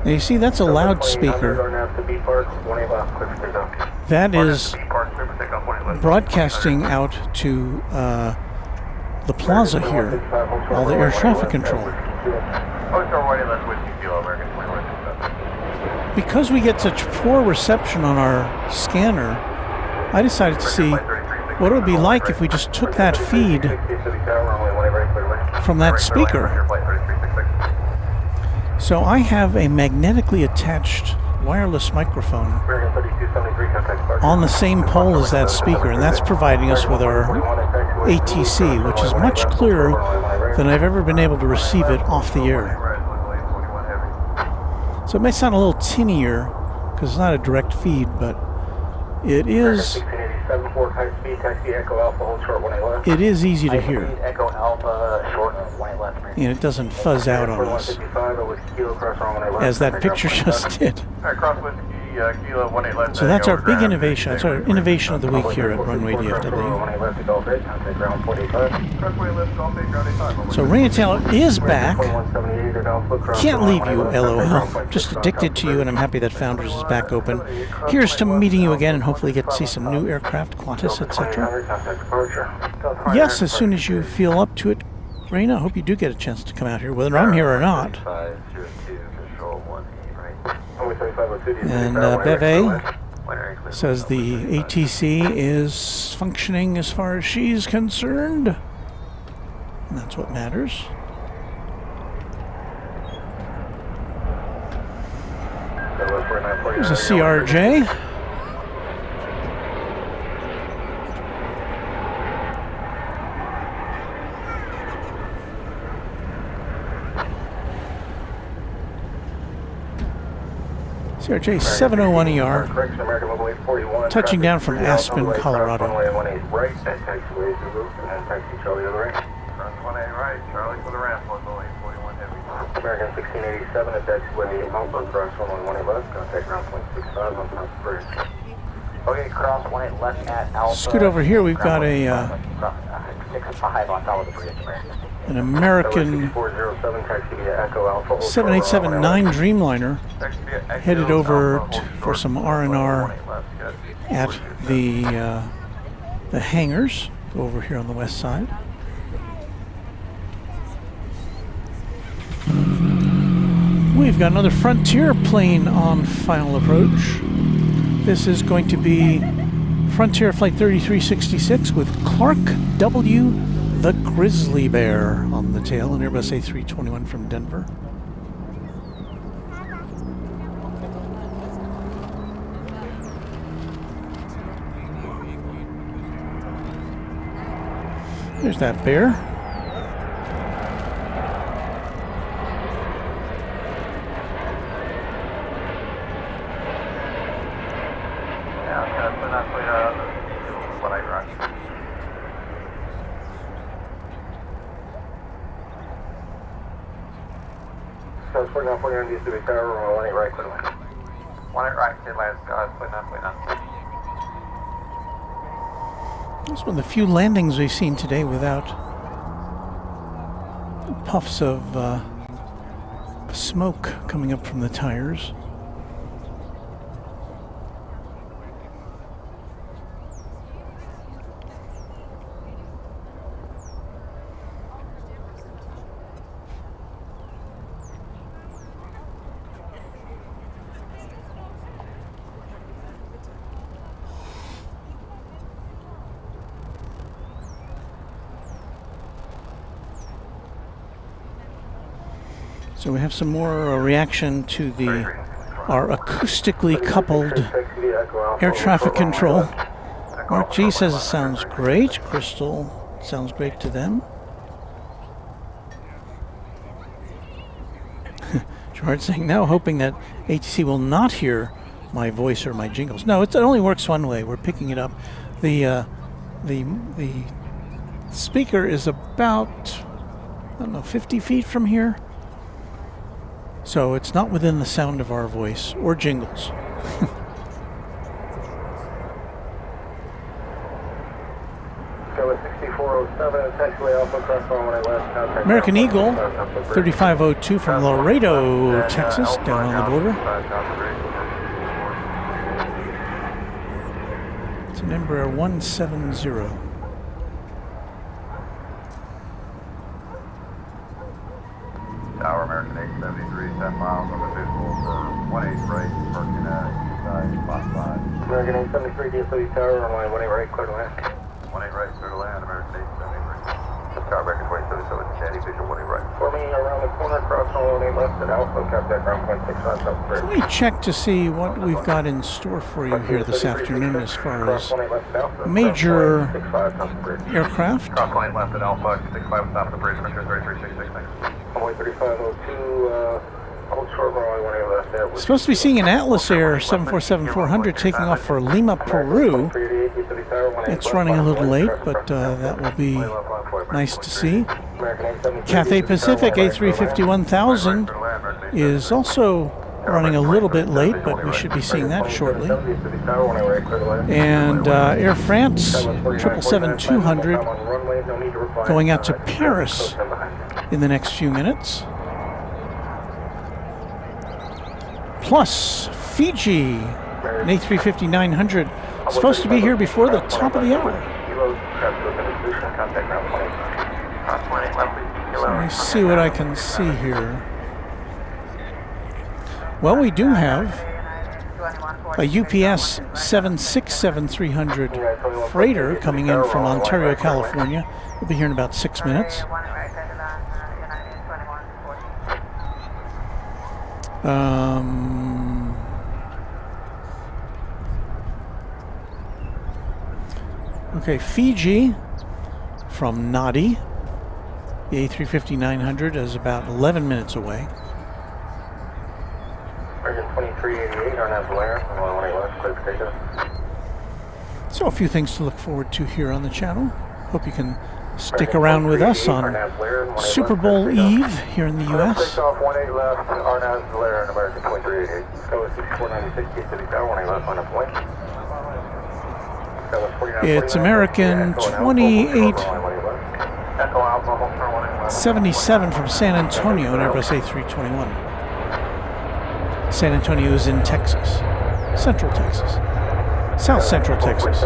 Speaker 4: you see, that's a loudspeaker. That is broadcasting out to the Plaza here, all the air traffic control. Because we get such poor reception on our scanner, I decided to see what it would be like if we just took that feed from that speaker. So I have a magnetically attached wireless microphone on the same pole as that speaker, and that's providing us with our ATC, which is much clearer than I've ever been able to receive it off the air. So it may sound a little tinnier because it's not a direct feed, but it is easy to hear, and it doesn't fuzz out on us as that picture just did. So that's our big innovation. That's our innovation of the week here at Runway DFW. So Rain and Tail is back. Can't leave you, LOL. Just addicted to you, and I'm happy that Founders is back open. Here's to meeting you again and hopefully get to see some new aircraft, Qantas, etc. Yes, as soon as you feel up to it, Rain, I hope you do get a chance to come out here, whether I'm here or not. And Beve says the ATC is functioning as far as she's concerned. And that's what matters. There's a CRJ. CRJ 701ER, touching down from Aspen, Colorado.
Speaker 13: American 1687 at taxiway Alpha, cross 118 left, contact ground 0.65 on top of the bridge. Okay, cross 18 left at Alpha.
Speaker 4: Scoot over here, we've got a an American 7879 Dreamliner headed over for some R&R at the hangars over here on the west side. We've got another Frontier plane on final approach. This is going to be Frontier Flight 3366 with Clark W. the Grizzly Bear on the tail, an Airbus A321 from Denver. There's that bear. It's one of the few landings we've seen today without puffs of Smoke coming up from the tires. So we have some more reaction to our acoustically coupled air traffic control. Mark G says it sounds great. Crystal sounds great to them. Gerard saying now hoping that ATC will not hear my voice or my jingles. No, it only works one way. We're picking it up. The speaker is about, I don't know, 50 feet from here. So it's not within the sound of our voice or jingles. American Eagle, 3502 from Laredo, Texas, down on the border. It's an Embraer 170.
Speaker 9: Tower American 873, 10 miles on the visual for 18 right, parking at Eastside, 5.
Speaker 13: American 873, DFW Tower, runway 18 right, clear to land.
Speaker 9: 18 right, clear to land, American 873. Tower American 2077, Shandy, visual 18 right.
Speaker 13: For me, around the corner, cross runway 18 left at Alpha, Cathay ground point 65 south bridge.
Speaker 4: Let me check to see what we've got in store for you here this afternoon as far as major aircraft.
Speaker 9: Cross lane left at Alpha, 65 south of the bridge, Mission 3366.
Speaker 13: Runway 3502, hold short runway 18 left there.
Speaker 4: Supposed to be seeing an Atlas Air 747-400 taking off for Lima, Peru. It's running a little late, but that will be nice to see. Cathay Pacific A350-1000 is also running a little bit late, but we should be seeing that shortly. And Air France 777-200 going out to Paris in the next few minutes. Plus Fiji, an A350-900, supposed to be here before the top of the hour. So let me see what I can see here. Well, we do have a UPS 767-300 freighter coming in from Ontario, California. We'll be here in about 6 minutes. Okay, Fiji from Nadi. The A350-900 is about 11 minutes away.
Speaker 13: American 2388, Arnaz Valera, runway 18 left, clear for takeoff.
Speaker 4: So a few things to look forward to here on the channel. Hope you can stick around with us on Super Bowl Eve here in the U.S.
Speaker 13: Takeoff 18 left, Arnaz Valera, and American 2388. Go 6496, City Tower, 18 left, line up point.
Speaker 4: It's American 2877 from San Antonio, an Airbus A321. San Antonio is in Texas, Central Texas, South Central Texas.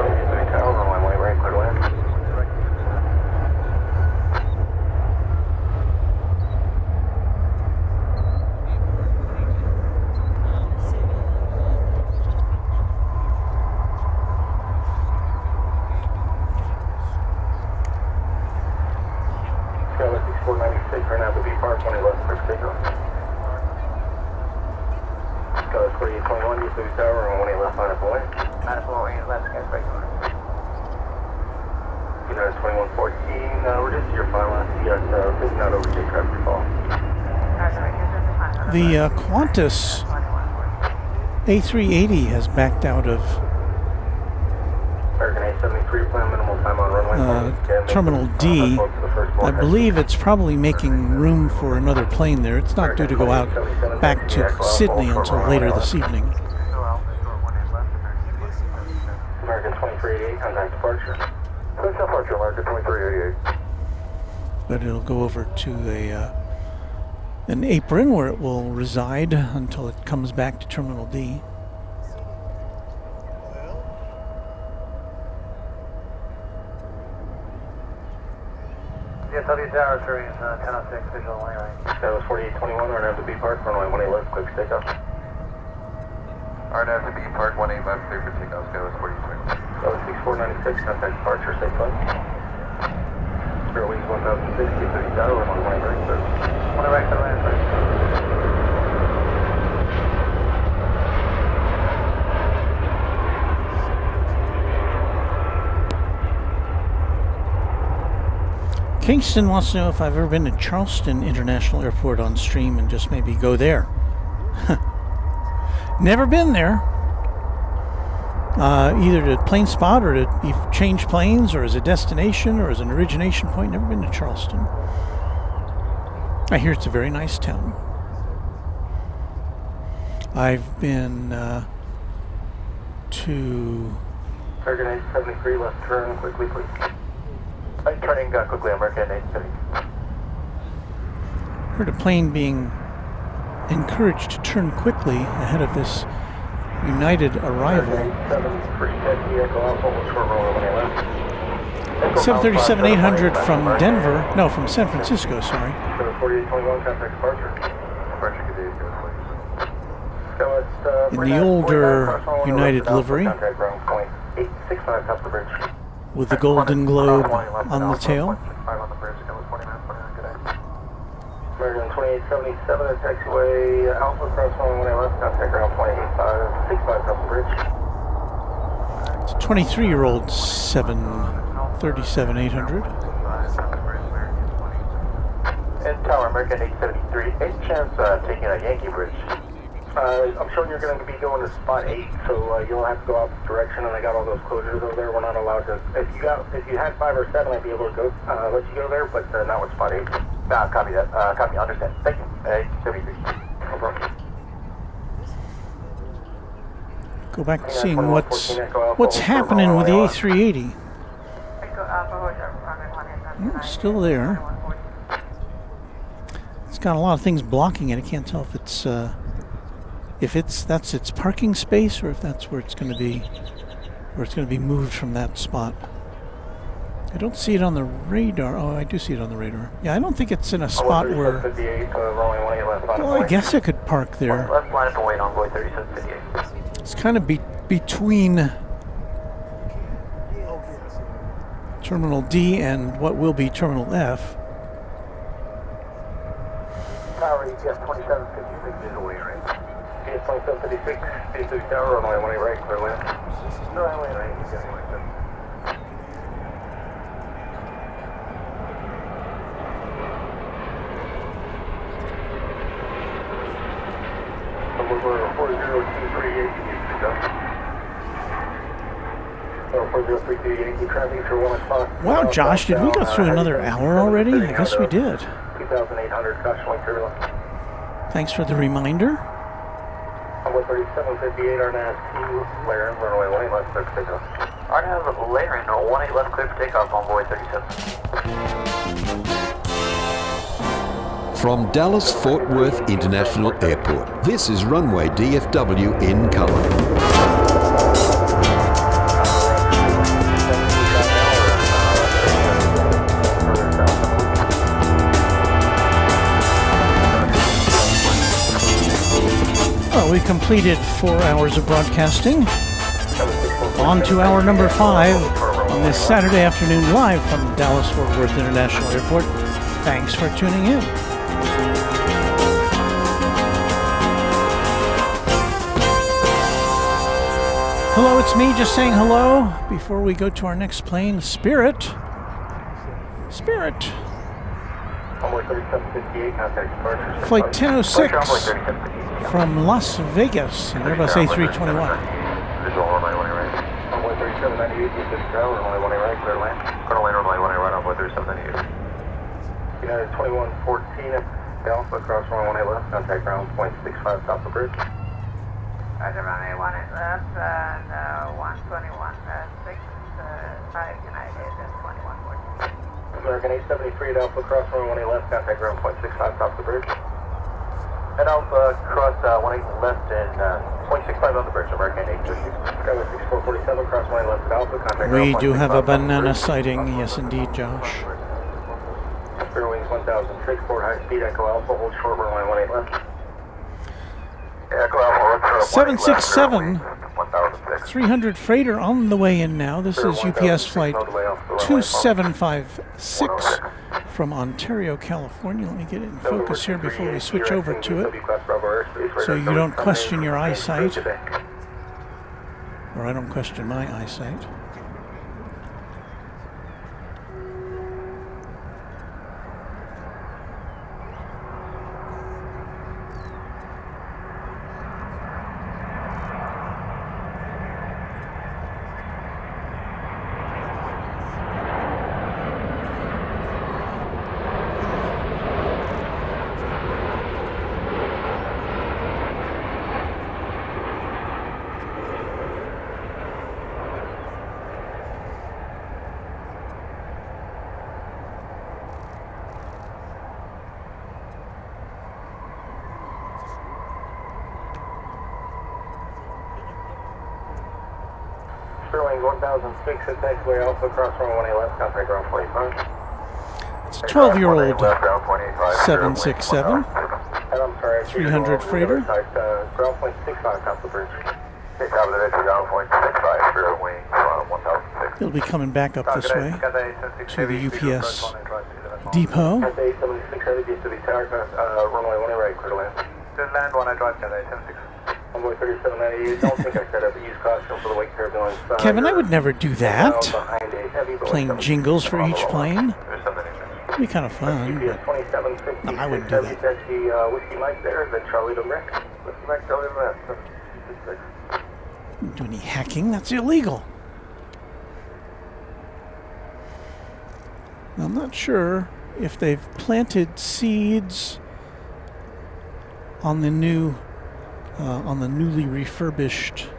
Speaker 4: The Qantas A380 has backed out of Terminal D. I believe it's probably making room for another plane there. It's not due to go out back to Sydney until later this evening.
Speaker 13: American 2388, contact departure. American 2388.
Speaker 4: But it'll go over to an apron where it will reside until it comes back to Terminal D.
Speaker 1: DFW Tower 3 is 1006, visual lane right.
Speaker 13: That was 4821, RNFB Park, runway 18 left, quick takeoff.
Speaker 1: RNFB Park 18 left, clear for takeoff, that was 4821.
Speaker 13: That was 6496, contact departure, safe flight. Spirit Wings 1060, 30 Tower, runway 18 right, sir.
Speaker 1: 18 right, clear land,
Speaker 4: Kingston wants to know if I've ever been to Charleston International Airport on stream and just maybe go there. Never been there. Either to plane spot or to change planes or as a destination or as an origination point. Never been to Charleston. I hear it's a very nice town. I've been to...
Speaker 13: Target 873, left turn, quickly please.
Speaker 1: Right turning quickly, American 830.
Speaker 4: Heard a plane being encouraged to turn quickly ahead of this United arrival. 737-800 from Denver, no, from San Francisco, sorry.
Speaker 13: 4821, contact departure.
Speaker 4: In the older United livery, with the golden globe on the tail.
Speaker 13: American 2877, taxiway Alpha, cross runway 18 left, contact ground 28565, Delta Bridge.
Speaker 4: It's a 23-year-old 737-800.
Speaker 1: And Tower, American 873, any chance taking a Yankee Bridge?
Speaker 13: I'm showing you're going to be going to spot 8, so you'll have to go out this direction, and I got all those closures over there. We're not allowed to. If you had 5 or 7, I'd be able to go let you go there, but not with spot 8.
Speaker 1: Copy that. Copy. Understand. Thank you. 73.
Speaker 13: No problem.
Speaker 4: Go back to seeing what's happening with the A380. Oh, it's still there. It's got a lot of things blocking it. I can't tell if that's its parking space or if that's where it's going to be moved from that spot. I don't see it on the radar. Oh, I do see it on the radar. Yeah, I don't think it's in a spot where... Well, I guess it could park there.
Speaker 1: Left line to wait on Boy 3758.
Speaker 4: It's kind of between Terminal D and what will be Terminal F.
Speaker 13: Tower, ETS 2756, visually right. ETS 2756, D3 Tower, runway 18 right, clear land. No, runway right, he's getting like that. Number 4023 Yankee,
Speaker 4: Wow, Josh, did we go through another hour already? I guess we did.
Speaker 13: 2,800, caution turbulence.
Speaker 4: Thanks for the reminder.
Speaker 13: Number 3758, RNAV 2, Laren, runway 18 left, clear for takeoff.
Speaker 1: RNAV Laren, 18 left, clear for takeoff on Boy 37.
Speaker 3: From Dallas-Fort Worth International Airport, this is Runway DFW in Kona.
Speaker 4: Well, we completed 4 hours of broadcasting. On to hour number 5 on this Saturday afternoon live from Dallas-Fort Worth International Airport. Thanks for tuning in. Hello, it's me just saying hello before we go to our next plane, Spirit. Flight 1006 from Las Vegas, an Airbus A321.
Speaker 1: Visual runway 18 right. Runway 3798, D6 Tower, runway 18 right, clear land. Clear land, runway 18 right on Boy 3798.
Speaker 13: United 2114, Alpha, cross runway 18 left, contact ground 0.65 south of bridge.
Speaker 2: Roger, runway 18 left, 121, 6, 5 United, 2114.
Speaker 13: American 873 at Alpha, cross runway 18 left, contact ground 0.65 south of bridge. Head Alpha, cross 18 left and 0.65 on the bridge, American 850. Skyway 6447, cross 18 left at Alpha, contact
Speaker 4: We do have a banana sighting, yes indeed, Josh.
Speaker 13: Fairwings 1006, forward high speed, Echo Alpha, hold short, runway 18 left. Echo Alpha,
Speaker 4: 767, 300 freighter on the way in now. This is UPS flight 2756 from Ontario, California. Let me get it in focus here before we switch over to it, so you don't question your eyesight, or I don't question my eyesight.
Speaker 13: Fairwings 1006 at taxiway Alpha, cross runway 18 left, contact ground 45.
Speaker 4: It's a 12-year-old 767, 300 freighter.
Speaker 13: Ground point 65, top of the bridge.
Speaker 4: It'll be coming back up this way to the UPS depot.
Speaker 13: Cathay 76 headed east to the tower, runway 18 right, clear to land.
Speaker 1: Good land, 1 I drive Cathay 76.
Speaker 13: Runway 3798, don't think I said it, but use caution for the wake turbulence.
Speaker 4: Kevin, I would never do that. Playing jingles for each plane. It'd be kind of fun, but no, I wouldn't do that.
Speaker 13: Whiskey Mike there, then Charlie to Rick. Whiskey Mike, Charlie to Rick.
Speaker 4: Don't do any hacking, that's illegal. Now, I'm not sure if they've planted seeds on the new, on the newly refurbished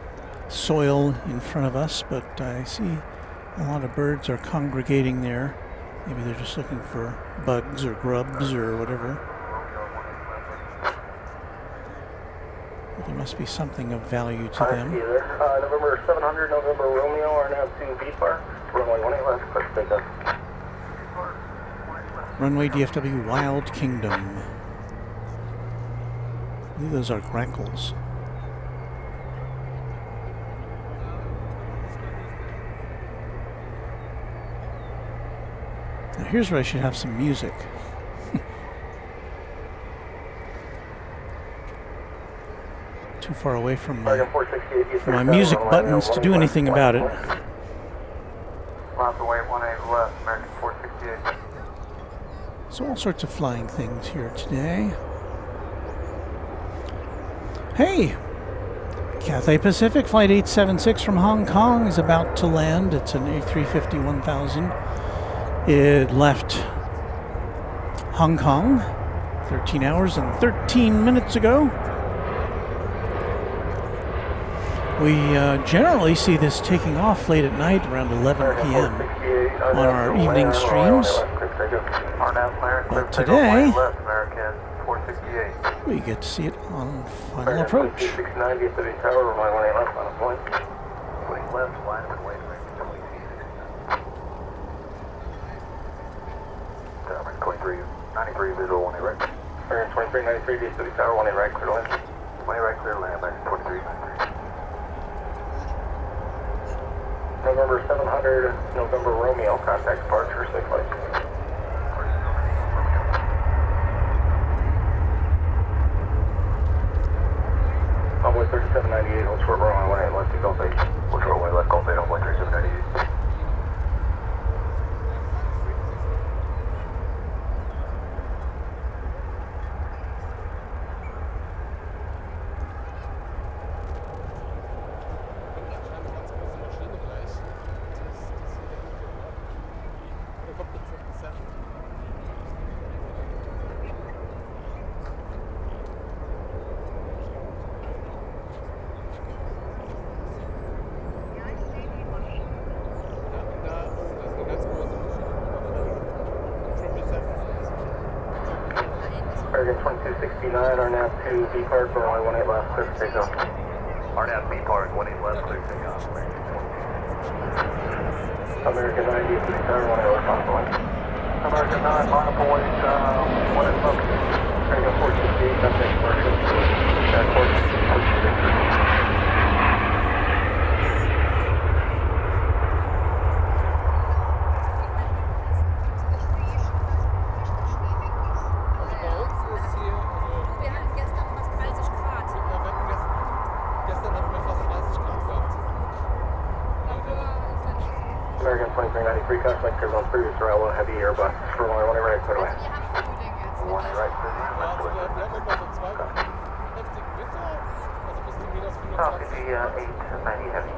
Speaker 4: soil in front of us, but I see a lot of birds are congregating there. Maybe they're just looking for bugs or grubs or whatever. But there must be something of value to them.
Speaker 13: November 700, November Romeo, RNAV 2 V-Bar, runway 18 left, quick take up.
Speaker 4: Runway DFW Wild Kingdom. I believe those are grackles. Now here's where I should have some music. Too far away from my music buttons to do anything about it.
Speaker 13: Plaza away 18 left, American 468.
Speaker 4: So all sorts of flying things here today. Hey! Cathay Pacific Flight 876 from Hong Kong is about to land. It's an A350 1000. It left Hong Kong 13 hours and 13 minutes ago. We generally see this taking off late at night around 11 p.m. on our evening streams. But today, we get to see it on final approach.
Speaker 13: 690 to the tower, runway 18 left on a point.
Speaker 1: Wait left, line with wait ring, 23, 93 visual, 1 right.
Speaker 13: 23, 93 east to the tower, 1 right, clear to land.
Speaker 1: 1 right, clear to land, 23, 93.
Speaker 13: November 700, November Romeo, contact departure, safe flight. Runway 3798, hold short runway 18 left to Gulf 8.
Speaker 1: Hold short runway left, Gulf 8, runway 3798.
Speaker 13: 69, our nav to V Park, runway 18 left, clear for takeoff.
Speaker 1: RNAV B Park, 18 left, clear takeoff.
Speaker 13: American 9, DFW Tower, 18 left, on the line. American 9, line up away, 1 at focus. Carrying a 468, contact commercial. Course 468. American 2393, contact clear on previous route, heavy Airbus for runway 18 right, clear to land.
Speaker 1: 18 right, clear Fiji 890 heavy.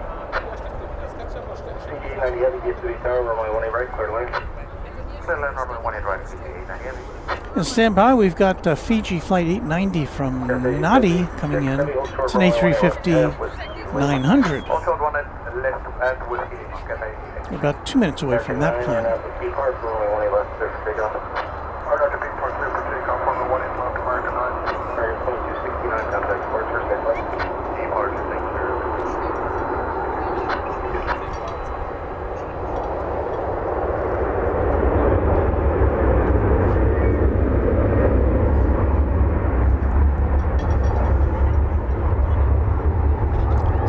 Speaker 13: Fiji 890 heavy, DFW Tower, runway 18 right, clear to land.
Speaker 1: Clear land, runway 18 right, Fiji 890 heavy.
Speaker 4: And stand by, we've got Fiji Flight 890 from Nadi coming in. It's an A350 900. We're about 2 minutes away from that plane.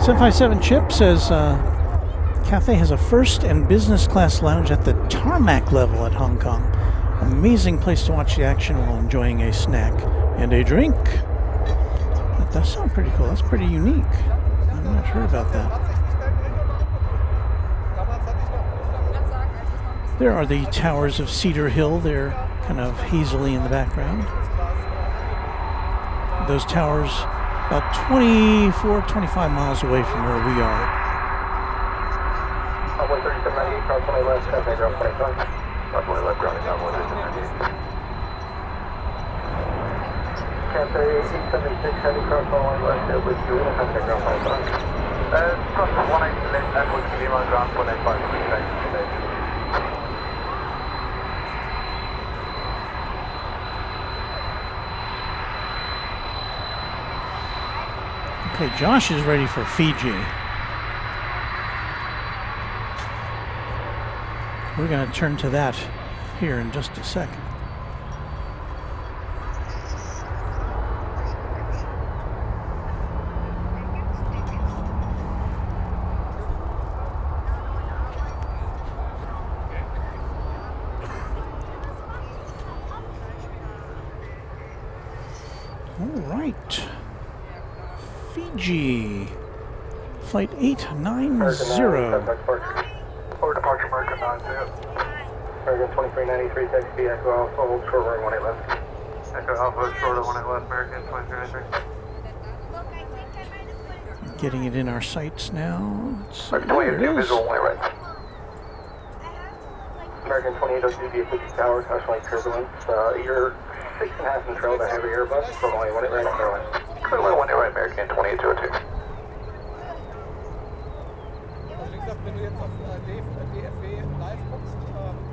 Speaker 4: .757 Chip says Cathay has a first and business class lounge at the tarmac level at Hong Kong. Amazing place to watch the action while enjoying a snack and a drink. That does sound pretty cool. That's pretty unique. I'm not sure about that. There are the towers of Cedar Hill. They're kind of hazily in the background. Those towers about 24, 25 miles away from where we are.
Speaker 13: Runway 3798, cross runway left, Cathay ground 25.
Speaker 1: Runway left, grounding on 138.
Speaker 13: Cathay 876 heavy, cross runway left, with you, Cathay ground 25.
Speaker 1: Cross 18 left, and Whiskey Lima, ground 185,
Speaker 4: Okay, Josh is ready for Fiji. We're going to turn to that here in just a second. All right. Fiji, flight 890.
Speaker 13: Forward departure, American 90. American 2393, taxi Echo Alpha, hold short runway 18 left.
Speaker 1: Echo Alpha, short of 18 left, American 2393.
Speaker 4: Getting it in our sights now.
Speaker 1: American 2802, visual 1 right.
Speaker 13: American 2802, DFW Tower, caution turbulence. You're 6.5 in trail to heavy Airbus, for only 1 right, clear line.
Speaker 1: Clear line 1 right, American 2802.
Speaker 7: Wie gesagt, wenn du jetzt auf DFW live guckst,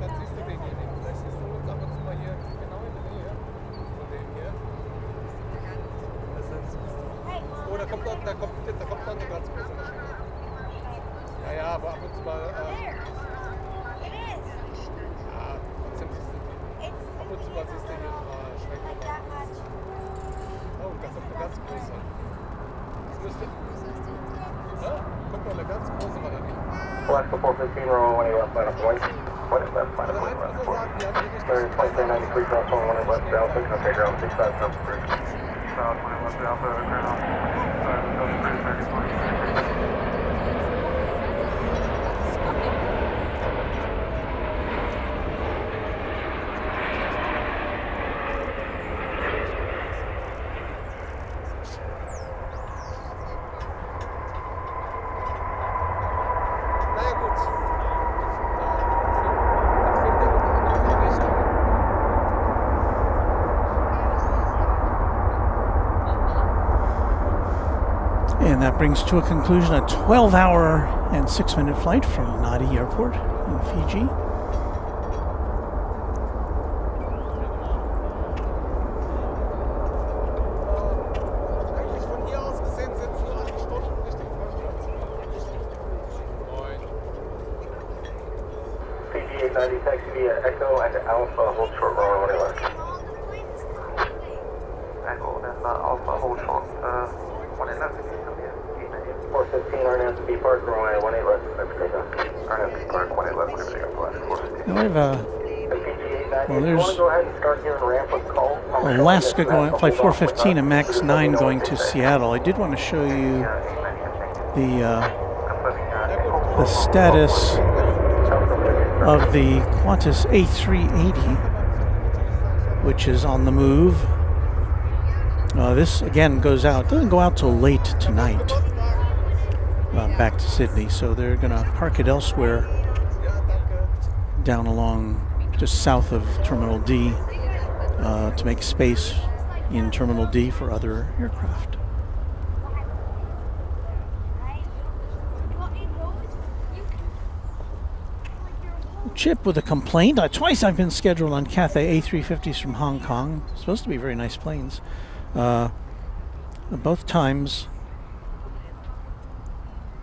Speaker 7: dann siehst du den hier nicht. Vielleicht siehst du uns ab und zu mal hier genau in der Nähe von dem hier. Oh, da kommt noch eine ganz große Maschine. Ja, ja, aber ab und zu mal. Ja, trotzdem siehst du die. Ab und zu mal siehst du hier ein paar Schwenken. Oh, da kommt eine ganz große. Das müsste. Ja, guck mal, eine ganz große war da nicht.
Speaker 13: Alaska 415, runway 18 left, line up point. 18 left, line up point, left 4. 2393, cross runway 18 left, Alpha, Cathay ground 65, South Bridge.
Speaker 1: South 20 left, Alpha, ground 65, South Bridge, 30
Speaker 4: And that brings to a conclusion a 12-hour and 6-minute flight from Nadi Airport in Fiji.
Speaker 13: 5890, taxi via Echo and Alpha, hold short, runway 18 left.
Speaker 1: Echo and Alpha, hold short, 18 left.
Speaker 13: 415, RNSB Park, runway 18 left.
Speaker 1: RNSB Park, 18 left, we're going to go to 415.
Speaker 4: Now we have well, there's
Speaker 13: Go ahead and start giving ramp with call.
Speaker 4: Alaska going, flight 415 and MAX 9 going to Seattle. I did want to show you the status of the Qantas A380, which is on the move. This again goes out, doesn't go out till late tonight, back to Sydney, so they're going to park it elsewhere down along just south of Terminal D to make space in Terminal D for other aircraft. Chip with a complaint. Twice I've been scheduled on Cathay A350s from Hong Kong. Supposed to be very nice planes. Both times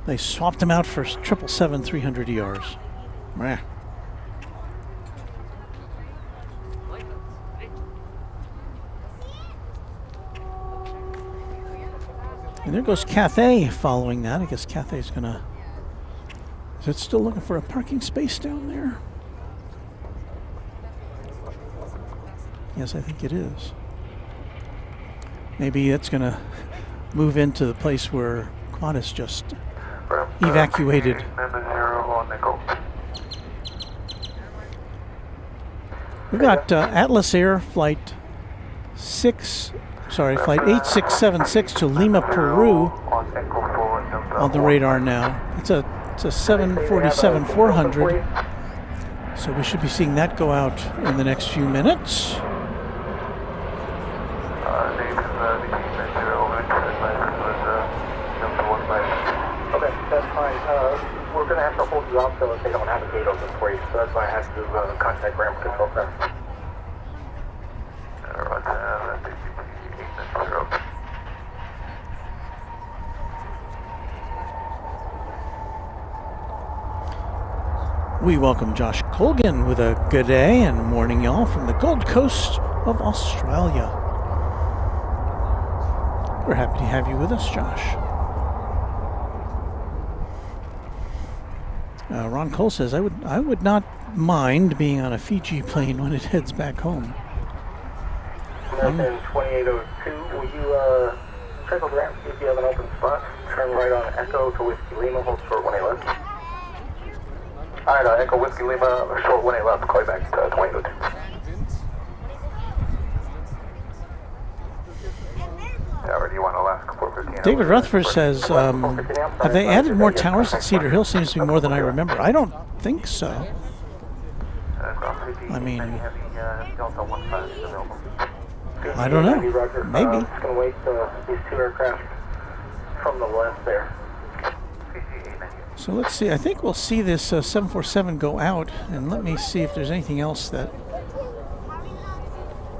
Speaker 4: they swapped them out for 777-300ERs. Meh. And there goes Cathay following that. I guess Cathay's gonna... Is it still looking for a parking space down there? Yes, I think it is. Maybe it's gonna move into the place where Qantas just evacuated. We've got Atlas Air flight 8676 to Lima, Peru on the radar now. It's a 747-400, so we should be seeing that go out in the next few minutes.
Speaker 13: Okay, that's fine. We're going to have to hold you off though if they don't have a gate open for you, so that's why I have to contact ground control center.
Speaker 4: We welcome Josh Colgan with a good day and morning, y'all, from the Gold Coast of Australia. We're happy to have you with us, Josh. Ron Cole says, I would not mind being on a Fiji plane when it heads back home.
Speaker 13: American 2802, will you check over that, see if you have an open spot? Turn right on Echo to Whiskey Lima, hold short 18 left. Alright, Echo Whiskey Lima, short 18 left, call you back to 2802.
Speaker 1: Do you want Alaska 415?
Speaker 4: David Rutherford says, have they added more towers at Cedar Hill? Seems to be more than I remember. I don't think so. I mean, I don't know. Maybe.
Speaker 13: I'm just going to wait these two aircraft from the left there.
Speaker 4: So let's see. I think we'll see this 747 go out, and let me see if there's anything else that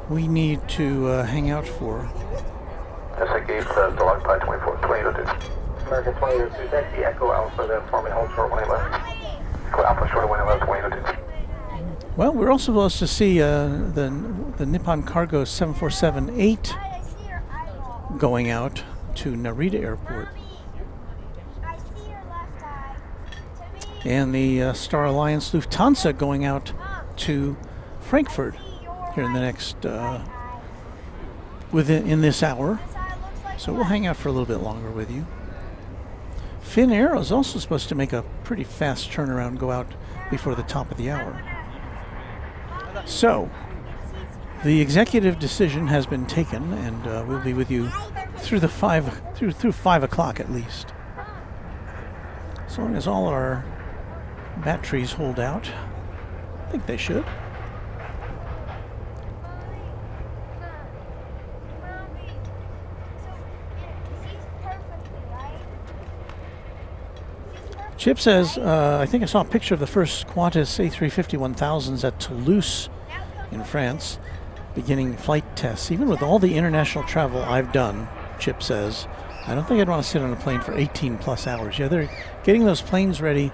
Speaker 4: we need to hang out for.
Speaker 1: That's a gate to occupied 2802.
Speaker 13: American 2802, taxi Echo Alpha, then forming hold short 18 left.
Speaker 1: Echo Alpha short 18 left, 2802.
Speaker 4: Well, we're also supposed to see the Nippon Cargo 747-8 going out to Narita Airport. And the Star Alliance Lufthansa going out to Frankfurt here in the next, in this hour. So we'll hang out for a little bit longer with you. Finnair is also supposed to make a pretty fast turnaround, go out before the top of the hour. So, the executive decision has been taken, and we'll be with you through 5 o'clock at least. As long as all our batteries hold out, I think they should. Chip says, I think I saw a picture of the first Qantas A350-1000s at Toulouse in France, beginning flight tests. Even with all the international travel I've done, Chip says, I don't think I'd want to sit on a plane for 18 plus hours. Yeah, they're getting those planes ready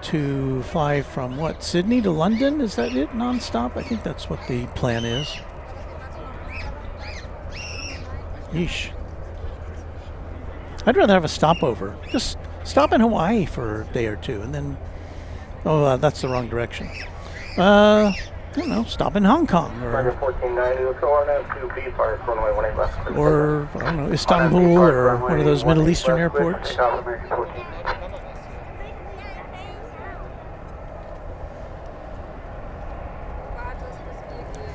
Speaker 4: to fly from what, Sydney to London? Is that it, non-stop? I think that's what the plan is. Yeesh. I'd rather have a stopover. Just stop in Hawaii for a day or two and then, that's the wrong direction. I don't know, stop in Hong Kong or I don't know, Istanbul or one of those Middle Eastern airports.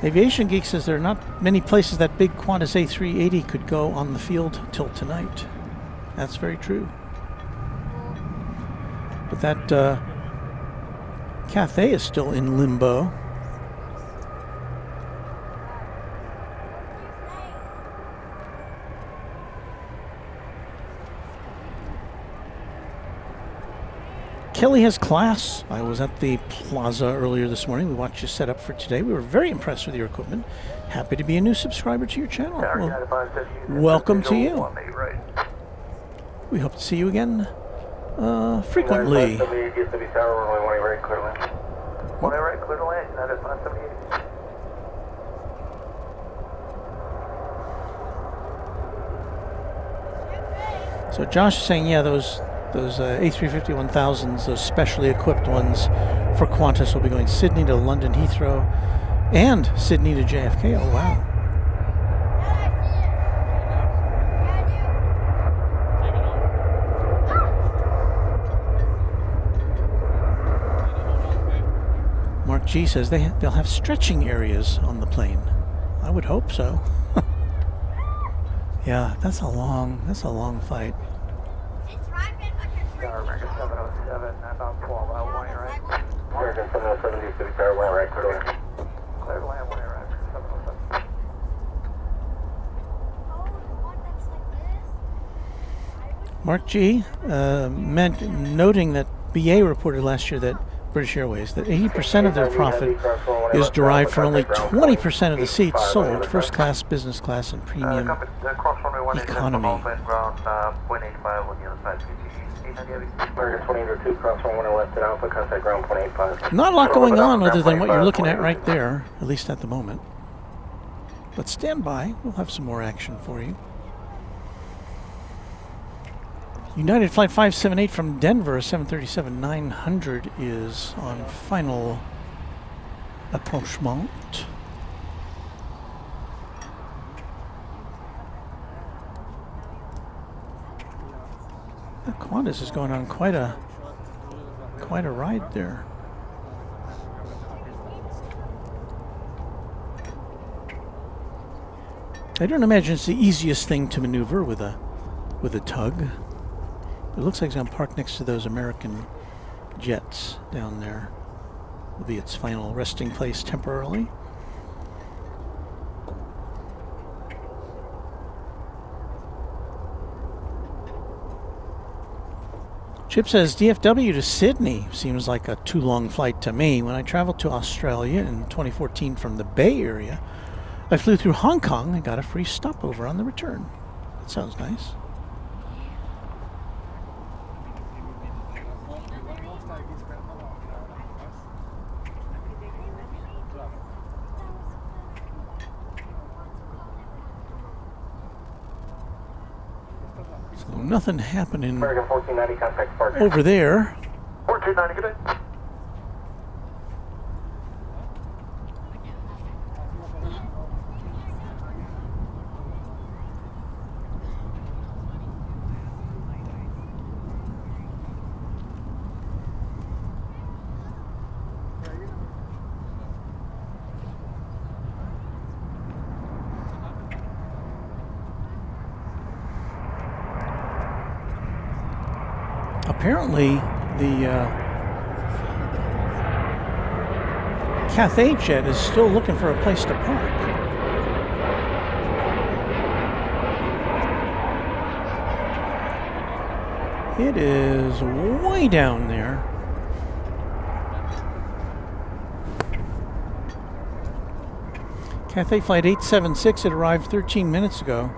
Speaker 4: Aviation Geek says there are not many places that big Qantas A380 could go on the field till tonight. That's very true. But that Cathay is still in limbo. Kelly has class. I was at the Plaza earlier this morning. We watched you set up for today. We were very impressed with your equipment. Happy to be a new subscriber to your channel. Well, welcome to you. We hope to see you again frequently. So Josh is saying, yeah, those A350 1000s, those specially equipped ones for Qantas will be going Sydney to London Heathrow and Sydney to JFK. Oh, wow. Mark G says they'll have stretching areas on the plane. I would hope so. Yeah, that's a long flight.
Speaker 1: American 707, about 12 out, 1 right.
Speaker 13: American 707, City Tower, 1 right, clear to land.
Speaker 1: Clear to land, 1 right, 707.
Speaker 4: Mark G. Noting that BA reported last year that British Airways, that 80% of their profit is derived from only 20% of the seats sold, first class, business class, and premium economy. Not a lot going on other than what you're looking at right there, at least at the moment. But stand by, we'll have some more action for you. United Flight 578 from Denver, 737-900 is on final approachement. Qantas is going on quite a ride there. I don't imagine it's the easiest thing to maneuver with a tug. It looks like it's going to park next to those American jets down there. Will be its final resting place temporarily. Chip says DFW to Sydney seems like a too long flight to me. When I traveled to Australia in 2014 from the Bay Area, I flew through Hong Kong and got a free stopover on the return. That sounds nice. So nothing happening over there.
Speaker 1: 1490, good day.
Speaker 4: Apparently, the Cathay jet is still looking for a place to park. It is way down there. Cathay Flight 876, it arrived 13 minutes ago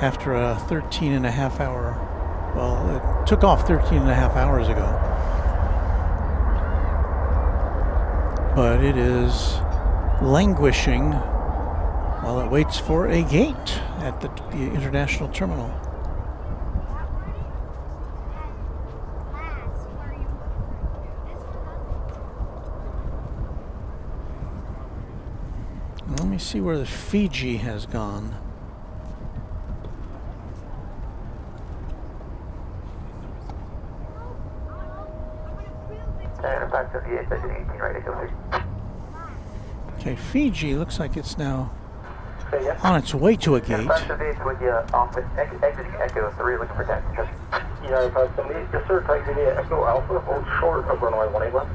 Speaker 4: after a 13 and a half hour. Well, it took off 13 and a half hours ago. but it is languishing while it waits for a gate at the international terminal. Let me see where the Fiji has gone.
Speaker 9: Impact of the A380 right at go.
Speaker 4: Okay, Fiji looks like it's now on its way to a gate.
Speaker 9: Impact of the with you exiting Echo 3 looking for taxi traffic.
Speaker 13: Yeah, 578. Yes, sir. Taxi via Echo Alpha, hold short of runway 18 left.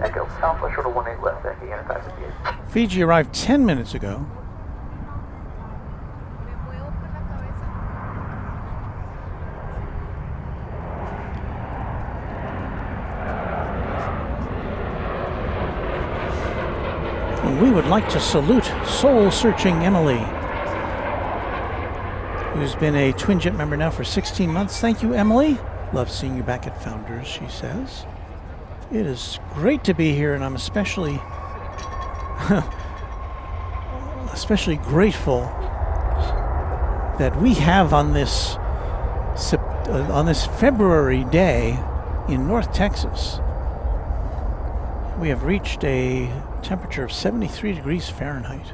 Speaker 9: Echo Alpha, short of 18 left, taxi impact of the
Speaker 4: Fiji arrived 10 minutes ago. We would like to salute soul-searching Emily, who's been a Twinjet member now for 16 months. Thank you, Emily. Love seeing you back at Founders, she says. It is great to be here, and I'm especially grateful that we have on this February day in North Texas, we have reached a temperature of 73 degrees Fahrenheit.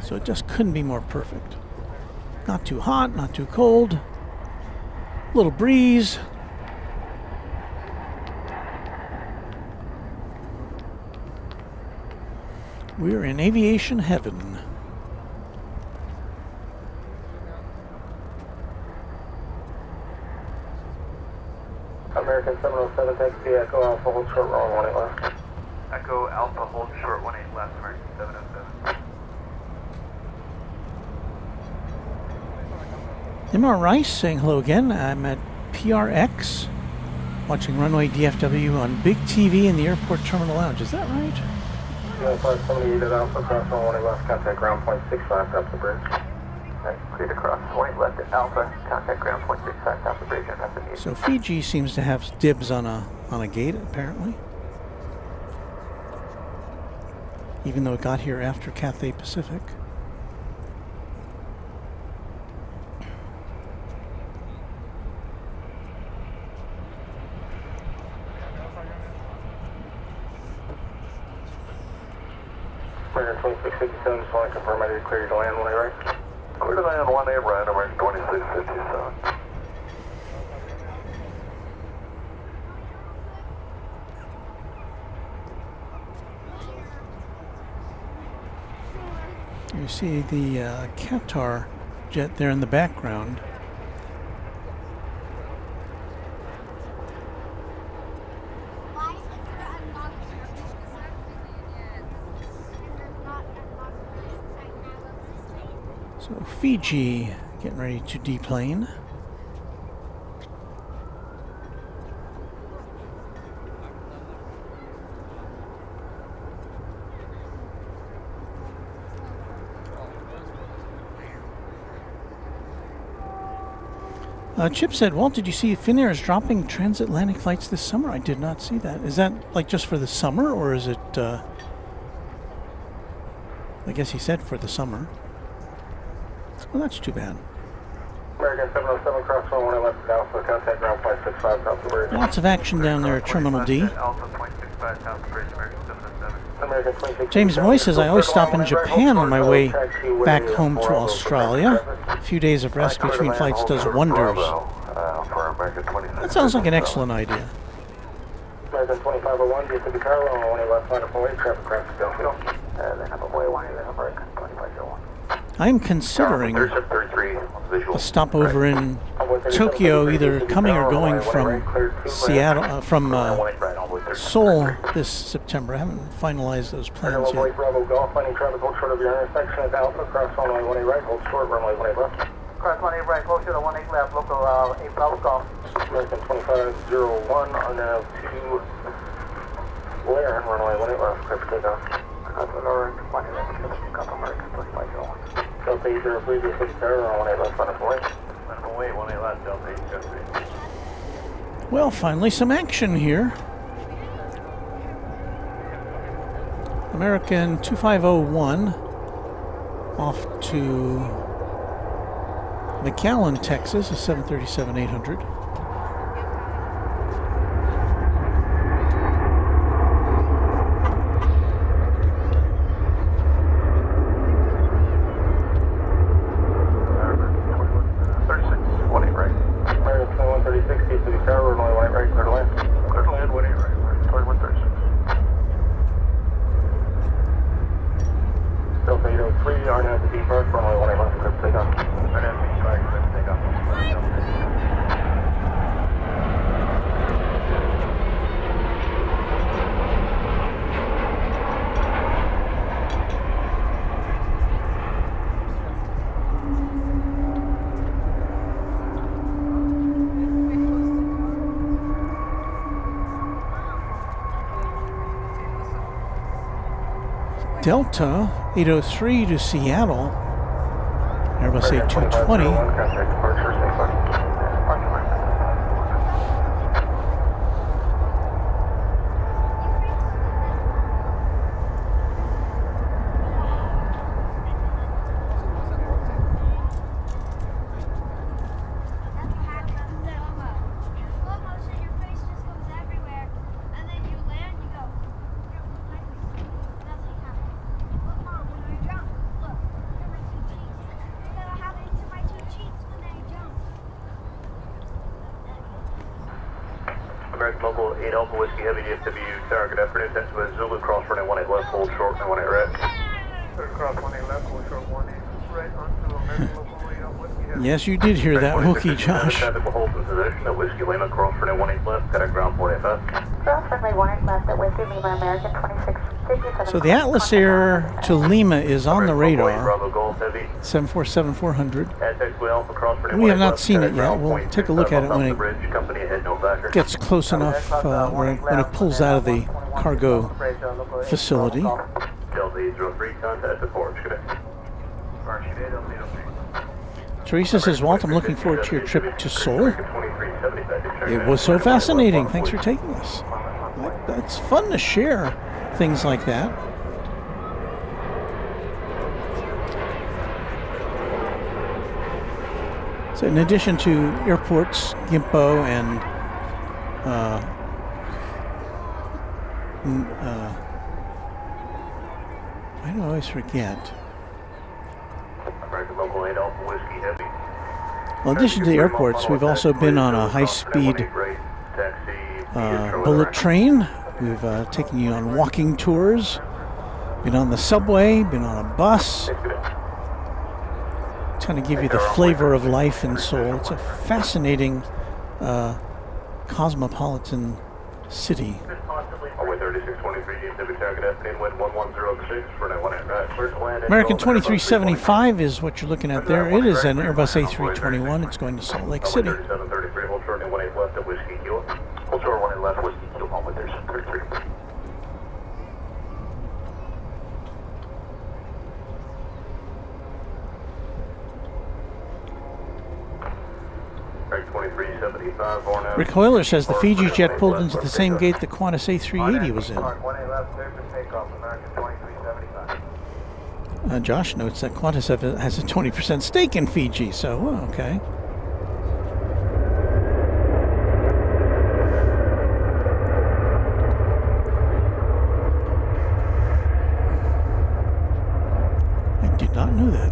Speaker 4: So it just couldn't be more perfect. Not too hot, not too cold. A little breeze. We're in aviation heaven.
Speaker 13: American 707, taxi Echo Alpha, hold short, runway 18 left.
Speaker 9: Echo Alpha, hold short 18 left, American 707.
Speaker 4: MR Rice saying hello again. I'm at PRX, watching Runway DFW on big TV in the airport terminal lounge. Is that right?
Speaker 13: Yeah, 578 at Alpha, cross runway 18 left, contact ground point 65, top the bridge.
Speaker 9: Cleared across 18 left at Alpha, contact ground point 65, top the bridge, impact of the
Speaker 4: So Fiji seems to have dibs on a gate, apparently. Even though it got here after Cathay Pacific.
Speaker 13: American 2657, just want to confirm I did clear you to land when I right.
Speaker 11: Clear to land 18 right, American 2657.
Speaker 4: You see the Qatar jet there in the background. So Fiji getting ready to deplane. Chip said, Walt, did you see Finnair is dropping transatlantic flights this summer? I did not see that. Is that like just for the summer, or is it, I guess he said for the summer. Well, that's too bad.
Speaker 13: American 707, cross runway 18 left at Alpha, contact ground point 65, top the bridge.
Speaker 4: Lots of action down there at Terminal D.
Speaker 9: Alpha point 65, top the bridge, American 707.
Speaker 4: James Moy says, I always stop in Japan on my way back home to Australia. A few days of rest between flights does wonders. That sounds like an excellent idea.
Speaker 13: American 2501, DFW Cargo, on 18 left, line up away, traffic cross to Delfield.
Speaker 9: Then up away 18 American 2501.
Speaker 4: I'm considering a stopover in Tokyo, either coming or going from Seattle, from Seoul this September. I haven't finalized those plans yet.
Speaker 13: Bravo Golf, finding traffic hold short of your intersection at Alpha, cross runway 18 right, hold short, runway 18 left.
Speaker 9: Cross 18 right, hold short of 18 left, local 8 Bravo Golf.
Speaker 13: American 2501, on now to Lair, runway 18 left, clear for takeoff.
Speaker 9: Orange 20 left, American 2501.
Speaker 13: Delta 803, DFW Cargo, on 18 left, line up away.
Speaker 11: Line up away, 18 left, Delta 803.
Speaker 4: Well, finally some action here. American 2501 off to McAllen, Texas, a 737-800. Delta 803 to Seattle, Airbus A220.
Speaker 1: Local 8 Alpha Whiskey Heavy DFW Tower, good afternoon. That's with Zulu cross running 18 left, hold short, and 18 right.
Speaker 13: Cross 18 left, hold short, 18 right onto American Local 8 Alpha Whiskey Heavy.
Speaker 4: Yes, you did hear that, Wookie, Josh.
Speaker 1: Traffic will hold in position at Whiskey Lima, cross running 18 left, got a ground 45.
Speaker 2: Cross runway 18 left at Whiskey Lima, American 2657.
Speaker 4: So the Atlas Air to Lima is on the radar,
Speaker 1: Bravo Golf Heavy.
Speaker 4: 747-400. We have not seen it yet. We'll take a look at it when it gets close enough, when it pulls out of the cargo facility. Teresa says, Walt, I'm looking forward to your trip to Seoul. It was so fascinating. Thanks for taking us. It's fun to share things like that. So in addition to airports, Gimpo and I always forget. Well, in addition to the airports, we've also been on a high-speed bullet train. We've taken you on walking tours, been on the subway, been on a bus. Kind of give you the flavor of life in Seoul. It's a fascinating cosmopolitan city. American 2375 is what you're looking at there. It is an Airbus A321. It's going to Salt Lake City. Rick Hoyler says the Fiji jet pulled into the same gate the Qantas A380 was in. Josh notes that Qantas has a 20% stake in Fiji, so okay. I did not know that.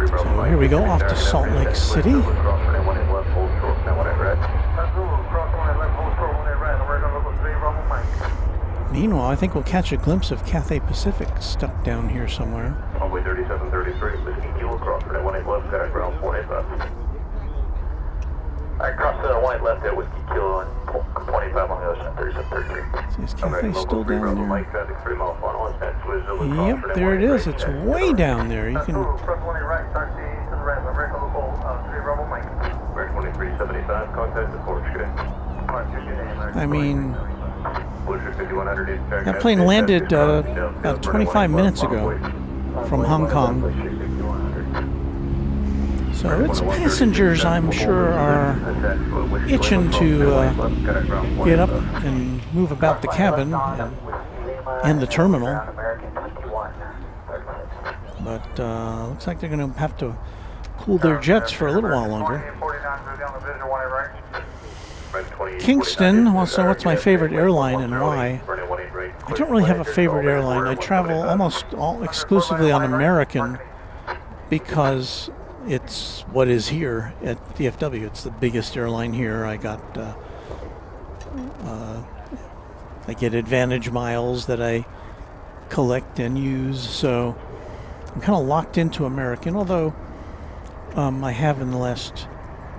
Speaker 4: So here we go, off to Salt Lake City. Meanwhile, I think we'll catch a glimpse of Cathay Pacific stuck down here somewhere.
Speaker 1: Runway 3733, Whiskey Kilo, cross runway 18 left, got a ground 18 left. Alright, cross the 18 left at Whiskey Kilo and 25 on the other side, 3733.
Speaker 4: Is Cathay still down there? Yep, there it is. It's way down there. You can. I mean, that plane landed about 25 minutes ago from Hong Kong. So its passengers, I'm sure, are itching to get up and move about the cabin and the terminal. But looks like they're going to have to cool their jets for a little while longer. Kingston wants to know what's my favorite airline and why. I don't really have a favorite airline. I travel almost all exclusively on American because it's what is here at DFW. It's the biggest airline here. I get advantage miles that I collect and use, so I'm kind of locked into American, although I have in the last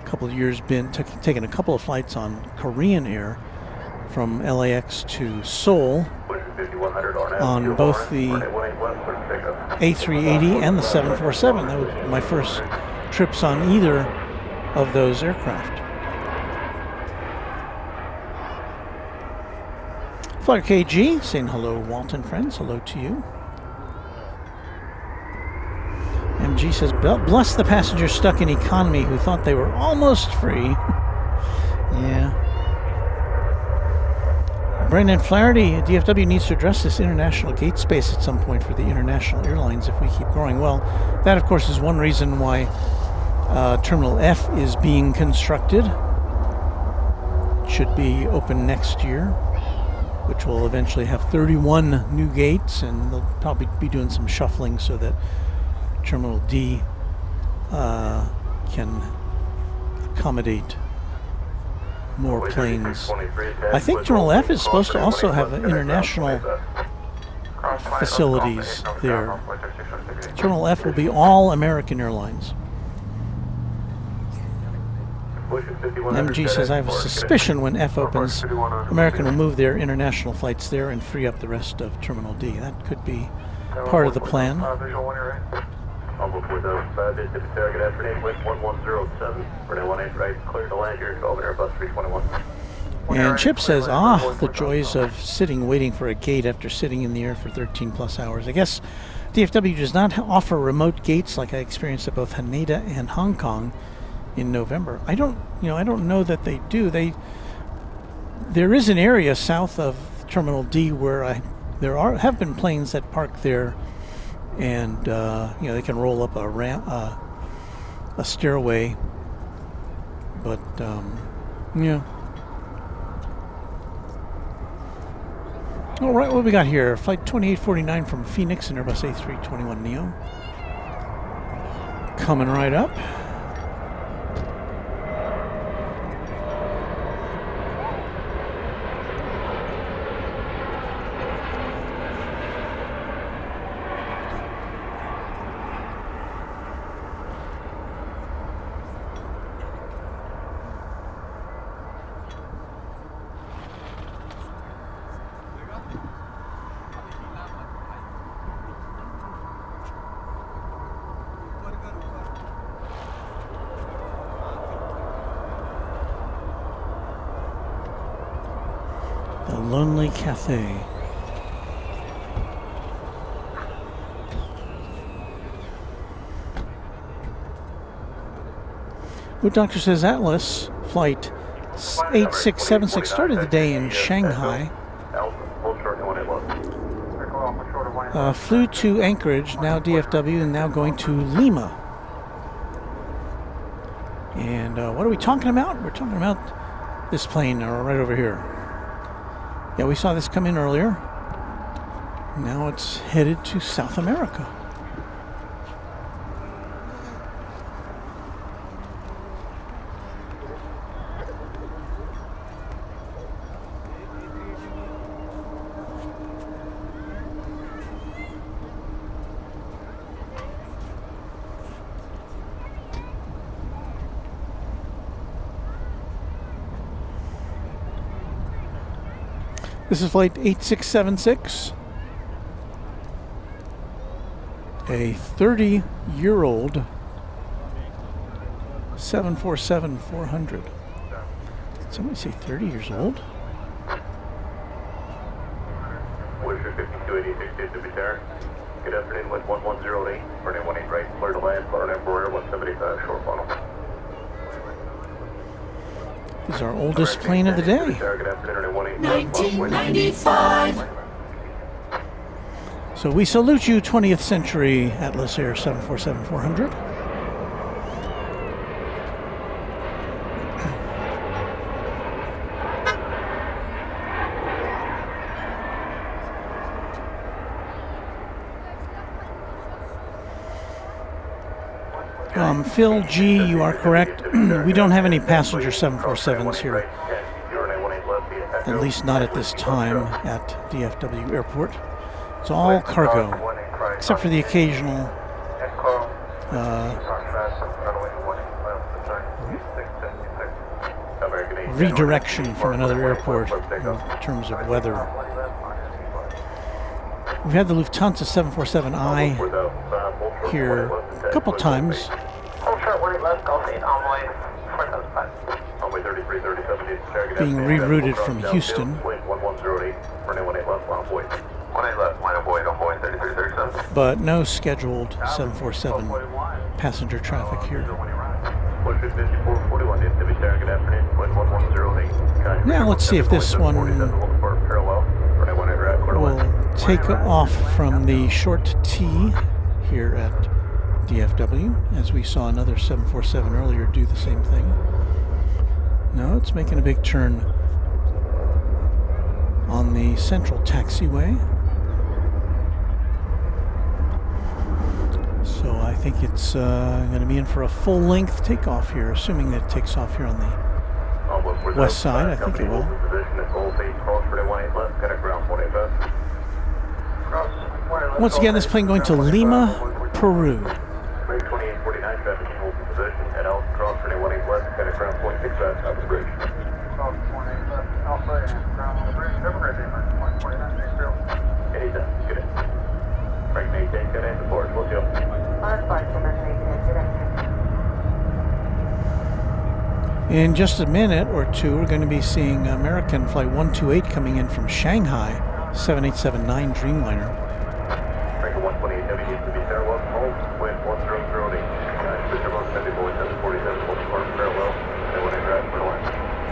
Speaker 4: couple of years been taken a couple of flights on Korean Air from LAX to Seoul on both the A380 and the 747. That was my first trips on either of those aircraft. Flight KG saying hello, Walton friends. Hello to you. MG says, bless the passengers stuck in economy who thought they were almost free. Yeah. Brandon Flaherty, DFW needs to address this international gate space at some point for the international airlines if we keep growing. Well, that of course is one reason why Terminal F is being constructed. It should be open next year, which will eventually have 31 new gates, and they'll probably be doing some shuffling so that Terminal D can accommodate more planes. I think Terminal F is supposed to also have international facilities there. Terminal F will be all American Airlines. MG says, I have a suspicion when F opens, American will move their international flights there and free up the rest of Terminal D. That could be part of the plan.
Speaker 1: Good afternoon, wind 1107, runway 18 right, clear to land here, over Airbus 321.
Speaker 4: And Chip says, the joys of waiting for a gate after sitting in the air for 13 plus hours. I guess DFW does not offer remote gates like I experienced at both Haneda and Hong Kong in November. I don't know that they do. There is an area south of Terminal D where have been planes that park there, and they can roll up a ramp, a stairway. But yeah. All right, what we got here? Flight 2849 from Phoenix and Airbus A321neo. Coming right up. Lonely Cathay. Wood Doctor says Atlas flight 8676 started the day in Shanghai. Flew to Anchorage, now DFW, and now going to Lima. And what are we talking about? We're talking about this plane right over here. Yeah, we saw this come in earlier. Now it's headed to South America. This is flight 8676, a 30-year-old 747-400. Did somebody say 30 years old?
Speaker 11: Good afternoon, with 1108, runway 18 right, clear to land, flutter Embraer 175, short funnel.
Speaker 4: This is our oldest plane of the day.
Speaker 3: 1995.
Speaker 4: So we salute you, 20th Century Atlas Air 747-400. Phil G, you are correct. We don't have any passenger 747s here, at least not at this time at DFW Airport. It's all cargo, except for the occasional redirection from another airport in terms of weather. We've had the Lufthansa 747I here a couple times. Being rerouted from Houston. But no scheduled 747 passenger traffic here. Now let's see if this one will take off from the short T here at DFW, as we saw another 747 earlier do the same thing. No, it's making a big turn on the central taxiway. So I think it's going to be in for a full-length takeoff here, assuming that it takes off here on the west side. I think it will. Once again, this plane going to Lima, Peru. In just a minute or two, we're going to be seeing American Flight 128 coming in from Shanghai, 7879 Dreamliner.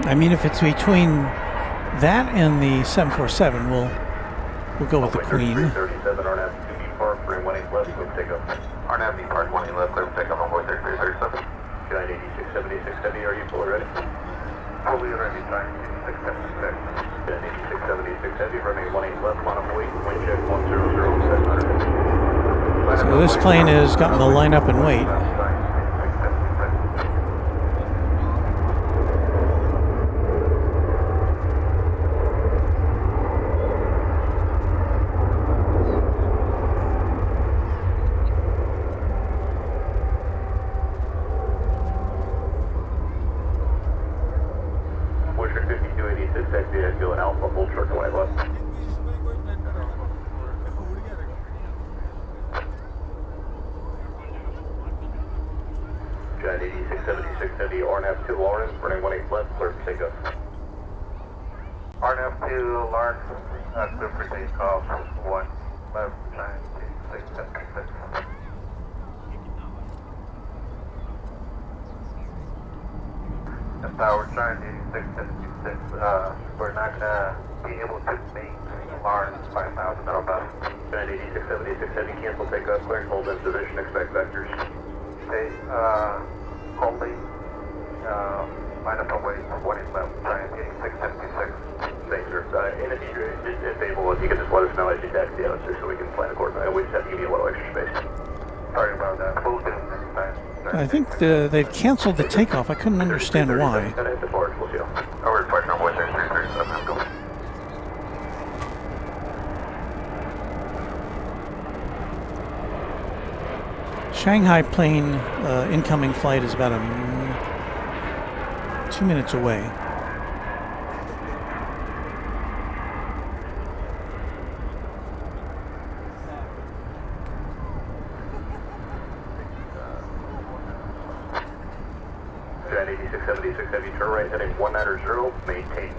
Speaker 4: I mean, if it's between that and the 747, we'll go with the Queen.
Speaker 11: RNAV depart 1 left, clear for takeoff on board 3337. 8670, are you fully ready? Fully ready, time 8676. 8670, running 18 left, line up wait, wind check 100, 700.
Speaker 4: So this plane has gotten the line up and wait.
Speaker 11: We're trying to 8676. We're not gonna be able to maintain Mars 5,000 metal bus. 8676 heavy, cancel takeoff, clear, hold in position, expect vectors. Okay, holding, line up and wait, 1 left, trying 8676. Thanks, sir. In the future, if able, if you could just let us know as you taxi out, just so we can plan accordingly. We just have to give you a little extra space. Sorry about that. We'll do it next time.
Speaker 4: I think they've canceled the takeoff. I couldn't understand why. Shanghai plane incoming flight is about 2 minutes away.
Speaker 11: Heavy, turn right, heading 190, maintain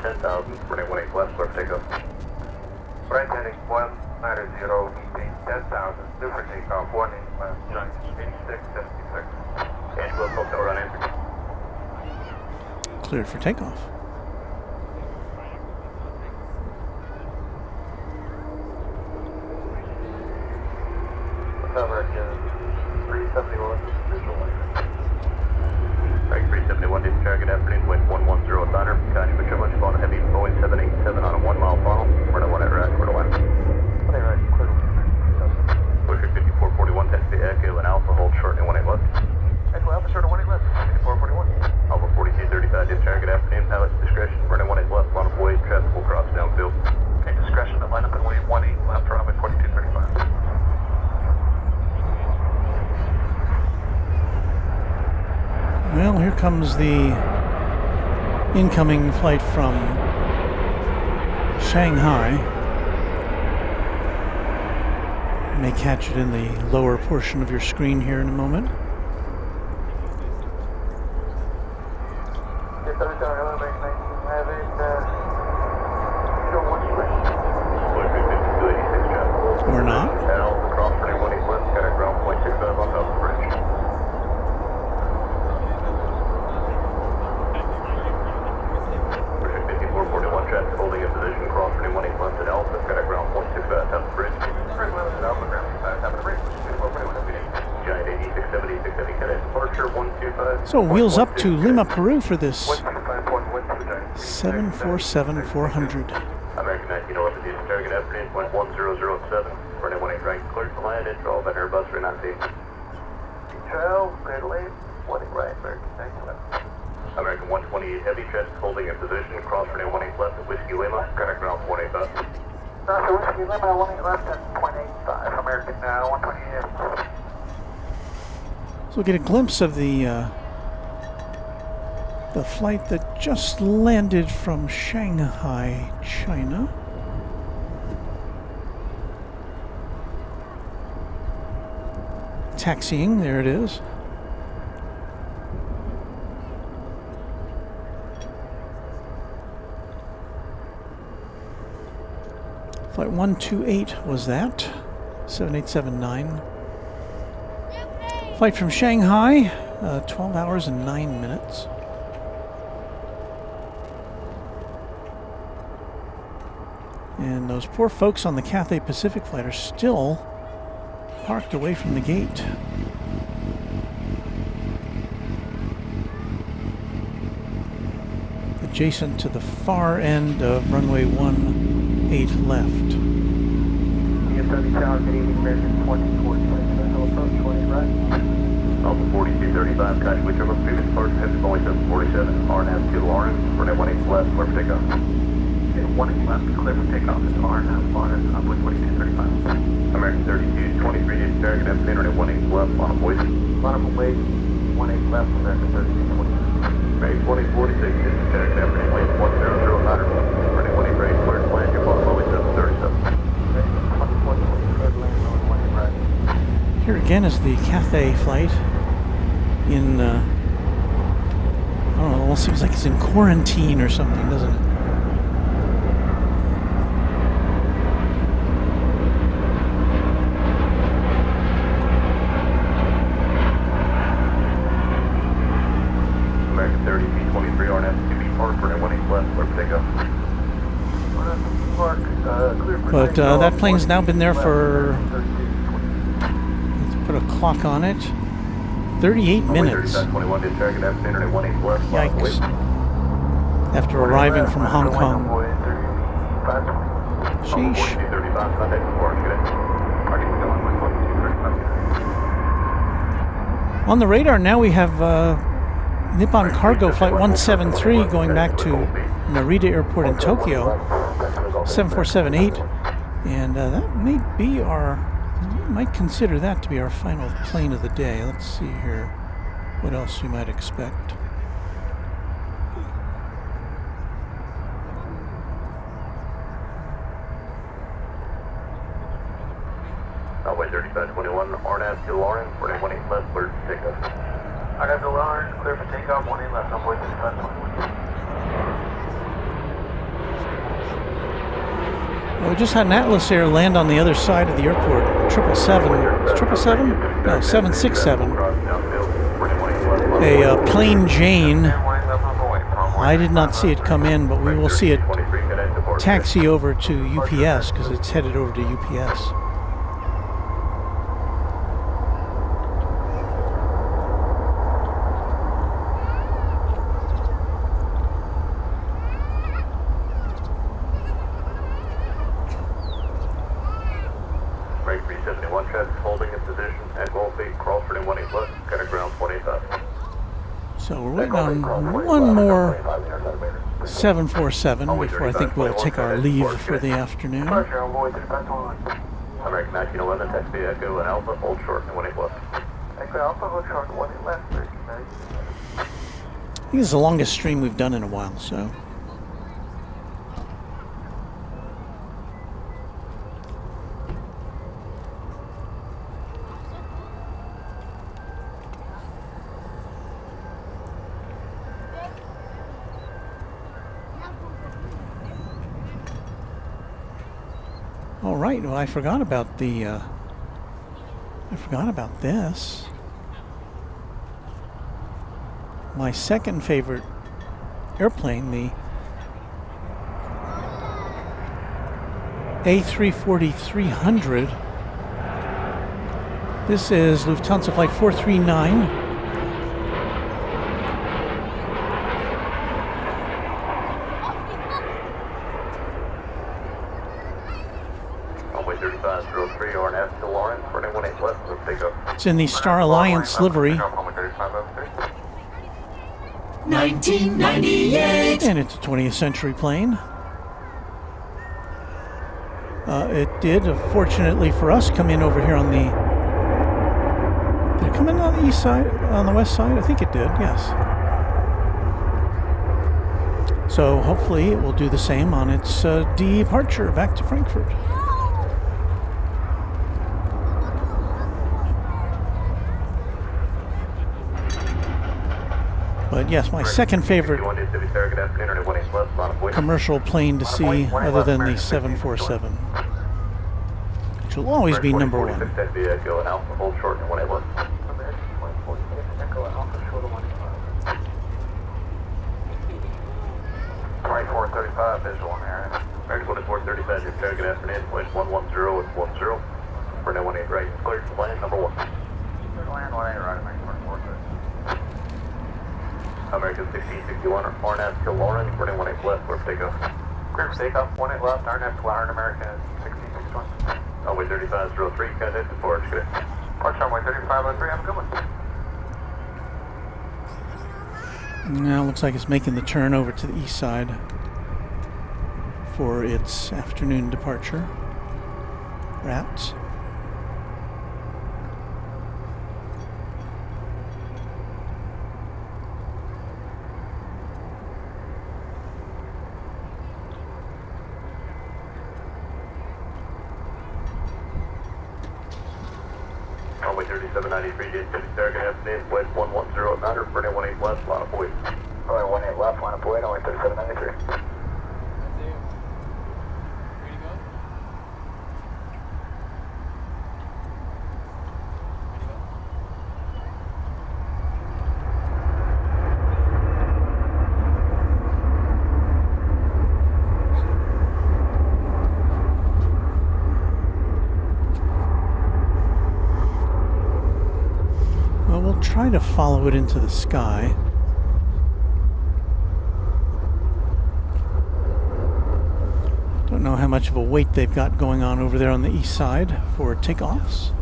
Speaker 11: 10,000, running 18 left, clear for takeoff. Right, heading 190, maintain
Speaker 13: 10,000, due for takeoff, 18 left, Giant 8676.
Speaker 1: Angelo, Hotel run in.
Speaker 4: Cleared for takeoff.
Speaker 13: American 371, visual.
Speaker 1: Right, 371, discharge, good afternoon, wind 110 thunder. Caution for turbulence, on a heavy Boeing 787 on a 1 mile funnel. Runway 1 at right, quarter line.
Speaker 13: 1 right, quarter line.
Speaker 1: Pusher 5441, taxi Echo and Alpha, hold short and 18 left.
Speaker 13: Echo Alpha, short and 18 left, 5441.
Speaker 1: Alpha 4235, discharge, good afternoon, pilot's discretion, runway 18 left, line of way, traffic will cross downfield.
Speaker 13: Okay, discretion, line up and wait, 18 left, runway 4235.
Speaker 4: Well, here comes the incoming flight from Shanghai. You may catch it in the lower portion of your screen here in a moment. Or not.
Speaker 1: Holding a position, cross 21 left at Alpha, got a ground point 6 top of the bridge.
Speaker 13: First limit at Alpha, ground 5 top of the bridge, 2441
Speaker 1: Giant 80, 670, 670, Cathay departure 125.
Speaker 4: So wheels up to Lima, Peru for this
Speaker 13: 747-400.
Speaker 4: 747-400.
Speaker 1: American 1911, discharge, good afternoon, wind 1007, runway 18 right, clear to land, intro, of Airbus 319.
Speaker 13: Trail, clear to leave, 18 right, American 1911.
Speaker 1: American 128 heavy, chest holding a position, cross runway 18 left at Whiskey Lima, got a ground 185.
Speaker 13: So Whiskey Lima, 18 left at 0.85, American 128.
Speaker 4: So we'll get a glimpse of the flight that just landed from Shanghai, China. Taxiing, there it is. Flight 128 was that, 7879. Flight from Shanghai, 12 hours and 9 minutes. And those poor folks on the Cathay Pacific flight are still parked away from the gate. Adjacent to the far end of runway 18 left.
Speaker 13: DFW Tower, good evening, American 2046, vessel approach 20 right.
Speaker 1: Alpha 4235, caution with turbulence, previous departure, heavy Boeing 747, RNAV to Lawrence, runway 18 left, clear for takeoff.
Speaker 13: Okay, 18 left, clear for takeoff, it's RNAV, Lawrence, upwind 4235.
Speaker 1: American 3223, discharge, good afternoon, runway 18 left, on a voice.
Speaker 13: Line up and wait, 18 left, American 3223.
Speaker 1: May 2046, discharge, good afternoon, wind 100 runway 18 right, clear to land, your bottom Boeing 737.
Speaker 4: Here again is the Cathay flight in, I don't know, it almost seems like it's in quarantine or something, doesn't it?
Speaker 1: American 30P23, RNF 2B park, runway 18 left, clear for takeoff.
Speaker 4: But that plane's now been there for, let's put a clock on it, 38 minutes. Yikes. After arriving from Hong Kong. Sheesh. On the radar now we have Nippon Cargo Flight 173 going back to Narita Airport in Tokyo, 7478, and that may be our, we might consider that to be our final plane of the day. Let's see here what else we might expect.
Speaker 1: Runway 3521, RNAV to Lawrence, runway 18 left, clear for takeoff.
Speaker 13: RNAV to Lawrence, clear for takeoff, 18 left, runway 3521.
Speaker 4: Well, we just had an Atlas Air land on the other side of the airport. 777. Is 777? No, 767. A plain Jane. I did not see it come in, but we will see it taxi over to UPS because it's headed over to UPS.
Speaker 1: Right 371 traffic holding in position at 12 feet, cross running 18 left, got a ground 25.
Speaker 4: So we're waiting on one more 747 before I think we'll take our leave for the afternoon.
Speaker 1: American 1911, taxi Echo and Alpha, hold short and 18 left.
Speaker 13: Echo Alpha, hold short, 18 left, 30 minutes.
Speaker 4: I think it's the longest stream we've done in a while, so. All right, well, I forgot about the, this. My second favorite airplane, the A340-300. This is Lufthansa Flight 439. It's in the Star Alliance livery.
Speaker 14: 1998.
Speaker 4: And it's a 20th century plane. It did, fortunately for us, come in over here on the... Did it come in on the east side, on the west side? I think it did, yes. So hopefully it will do the same on its departure back to Frankfurt. But yes, my second favorite commercial plane to see other than the 747, which will always be number one.
Speaker 1: Visual on there. American 2435, you're taking afternoon, wind 110 and 10. For 918 right, clear to land number 1.
Speaker 13: Land 18 right, American 2435.
Speaker 1: American 1661, RNAV to Lauren, for 918 left, clear for takeoff.
Speaker 13: Clear for takeoff, 18 left, RNAV to Lauren, American 1661.
Speaker 1: Runway 3503, contact depart, good.
Speaker 13: Departure runway 3503, have a good one.
Speaker 4: Now it looks like it's making the turn over to the east side for its afternoon departure route.
Speaker 1: Runway 3793, J City, Sarah, afternoon, wind 110 at 9, for 918 left, line of void.
Speaker 13: Runway 18 left, line of void, runway 3793.
Speaker 4: Try to follow it into the sky. Don't know how much of a weight they've got going on over there on the east side for takeoffs.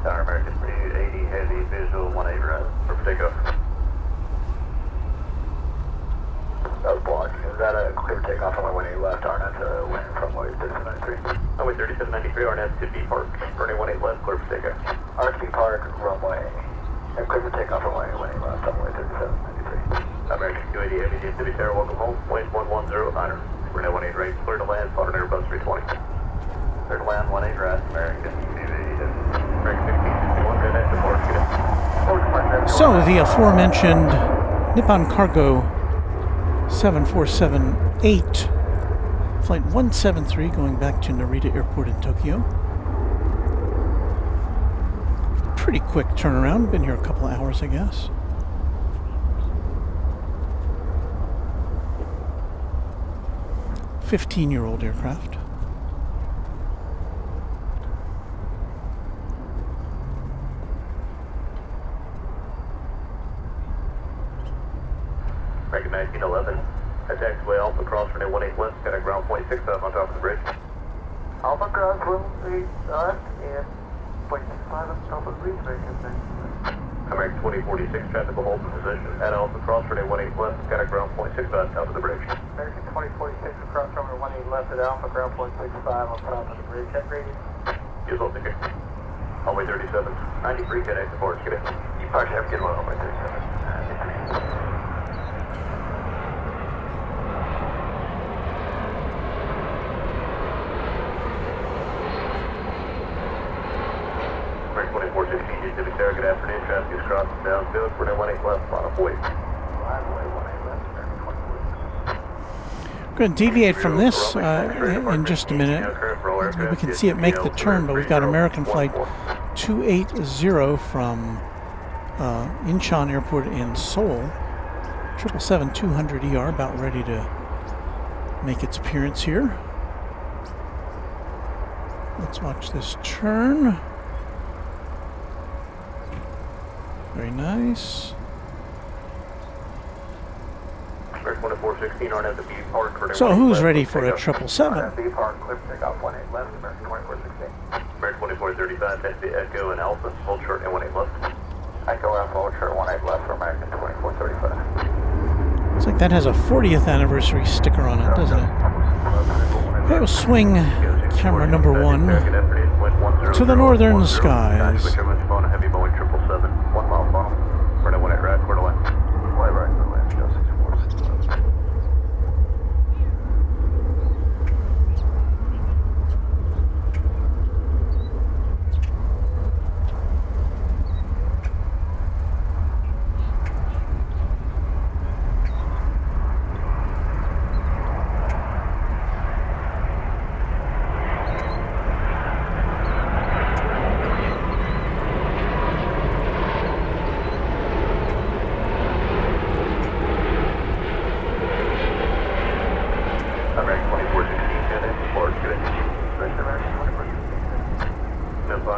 Speaker 1: Star American 380 heavy visual 18 right for takeoff.
Speaker 13: That was blocked. Is that a clear takeoff on runway 18 left, RNAV to wind from runway 3793?
Speaker 1: Runway 3793, RNAV to B Park, runway 18 left, clear for takeoff.
Speaker 13: RXB Park, runway, and clear for takeoff runway 18 left, runway 3793.
Speaker 1: American 280 heavy J City, Sarah, welcome home, wind 110 at 9, runway 18 right, clear to land, spot on Airbus 320. Clear to land, 18 right, American 280, American 1661, good night, depart, good.
Speaker 4: So the aforementioned Nippon Cargo 747-8, flight 173 going back to Narita Airport in Tokyo. Pretty quick turnaround, been here a couple of hours, I guess. $15-year-old aircraft.
Speaker 1: American 1911, taxiway Alpha Cross runway 18 left, got a ground point 65 on top of the bridge.
Speaker 2: Alpha Cross runway left and 0.65 on top of the bridge, American 1911.
Speaker 1: American 2046, traffic will hold in position at Alpha Cross runway 18 left, got a ground point 65 on top of the bridge.
Speaker 2: American 2046 across runway 18 left at Alpha, ground point 65 on top of the bridge. Check rating.
Speaker 1: Use all ticket. Hallway 37, 93, get exit board, get in. Departure, have a good one, hallway 37. American 2416, DFW Airport, good afternoon, traffic is crossing downfield, runway 18 left, final void.
Speaker 4: We're going to deviate from this in just a minute. We can see it make the turn, but we've got American flight 280 from Incheon Airport in Seoul. 777-200ER about ready to make its appearance here. Let's watch this turn. Very nice.
Speaker 1: 2416 on at the B Park.
Speaker 4: So who's ready for a 777?
Speaker 1: B Park, clear for takeoff 18 left, American 2416. American 2435, that's the Echo and Alpha, hold short and 18 left. Echo Alpha, hold short 18 left for American 2435.
Speaker 4: Looks like that has a 40th anniversary sticker on it, doesn't it? Okay, we'll swing camera number 1 to the northern skies.
Speaker 1: Heavy Boeing 777, 1 mile funnel. Runway 18 right, quarter line. Right, quarter line, 64.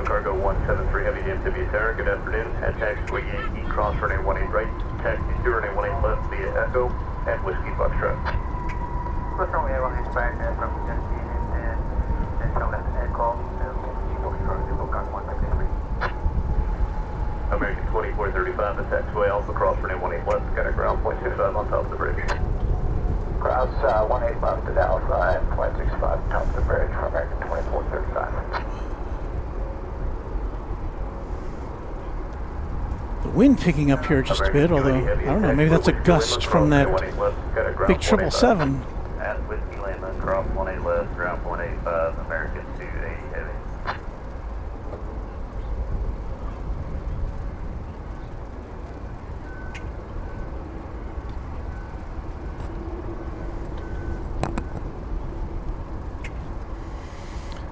Speaker 1: Cargo 173 Heavy DFW Airport, good afternoon. At taxiway Yankee, cross runway 18 right, taxi to runway 18 left via Echo and Whiskey Foxtrot.
Speaker 2: Cross runway 18 back from Tennessee and some left Echo,
Speaker 1: American 2435, the taxiway Alpha cross runway 18 left, got a ground point 65 on top of the bridge.
Speaker 2: Cross 18 left at Alpha and point 65 on top of the bridge for American 2435.
Speaker 4: The wind picking up here just a bit, although, I don't know, maybe that's a gust from that big 777.
Speaker 1: At Whiskey Lima, cross 18 left, ground point 85, American 280 heavy.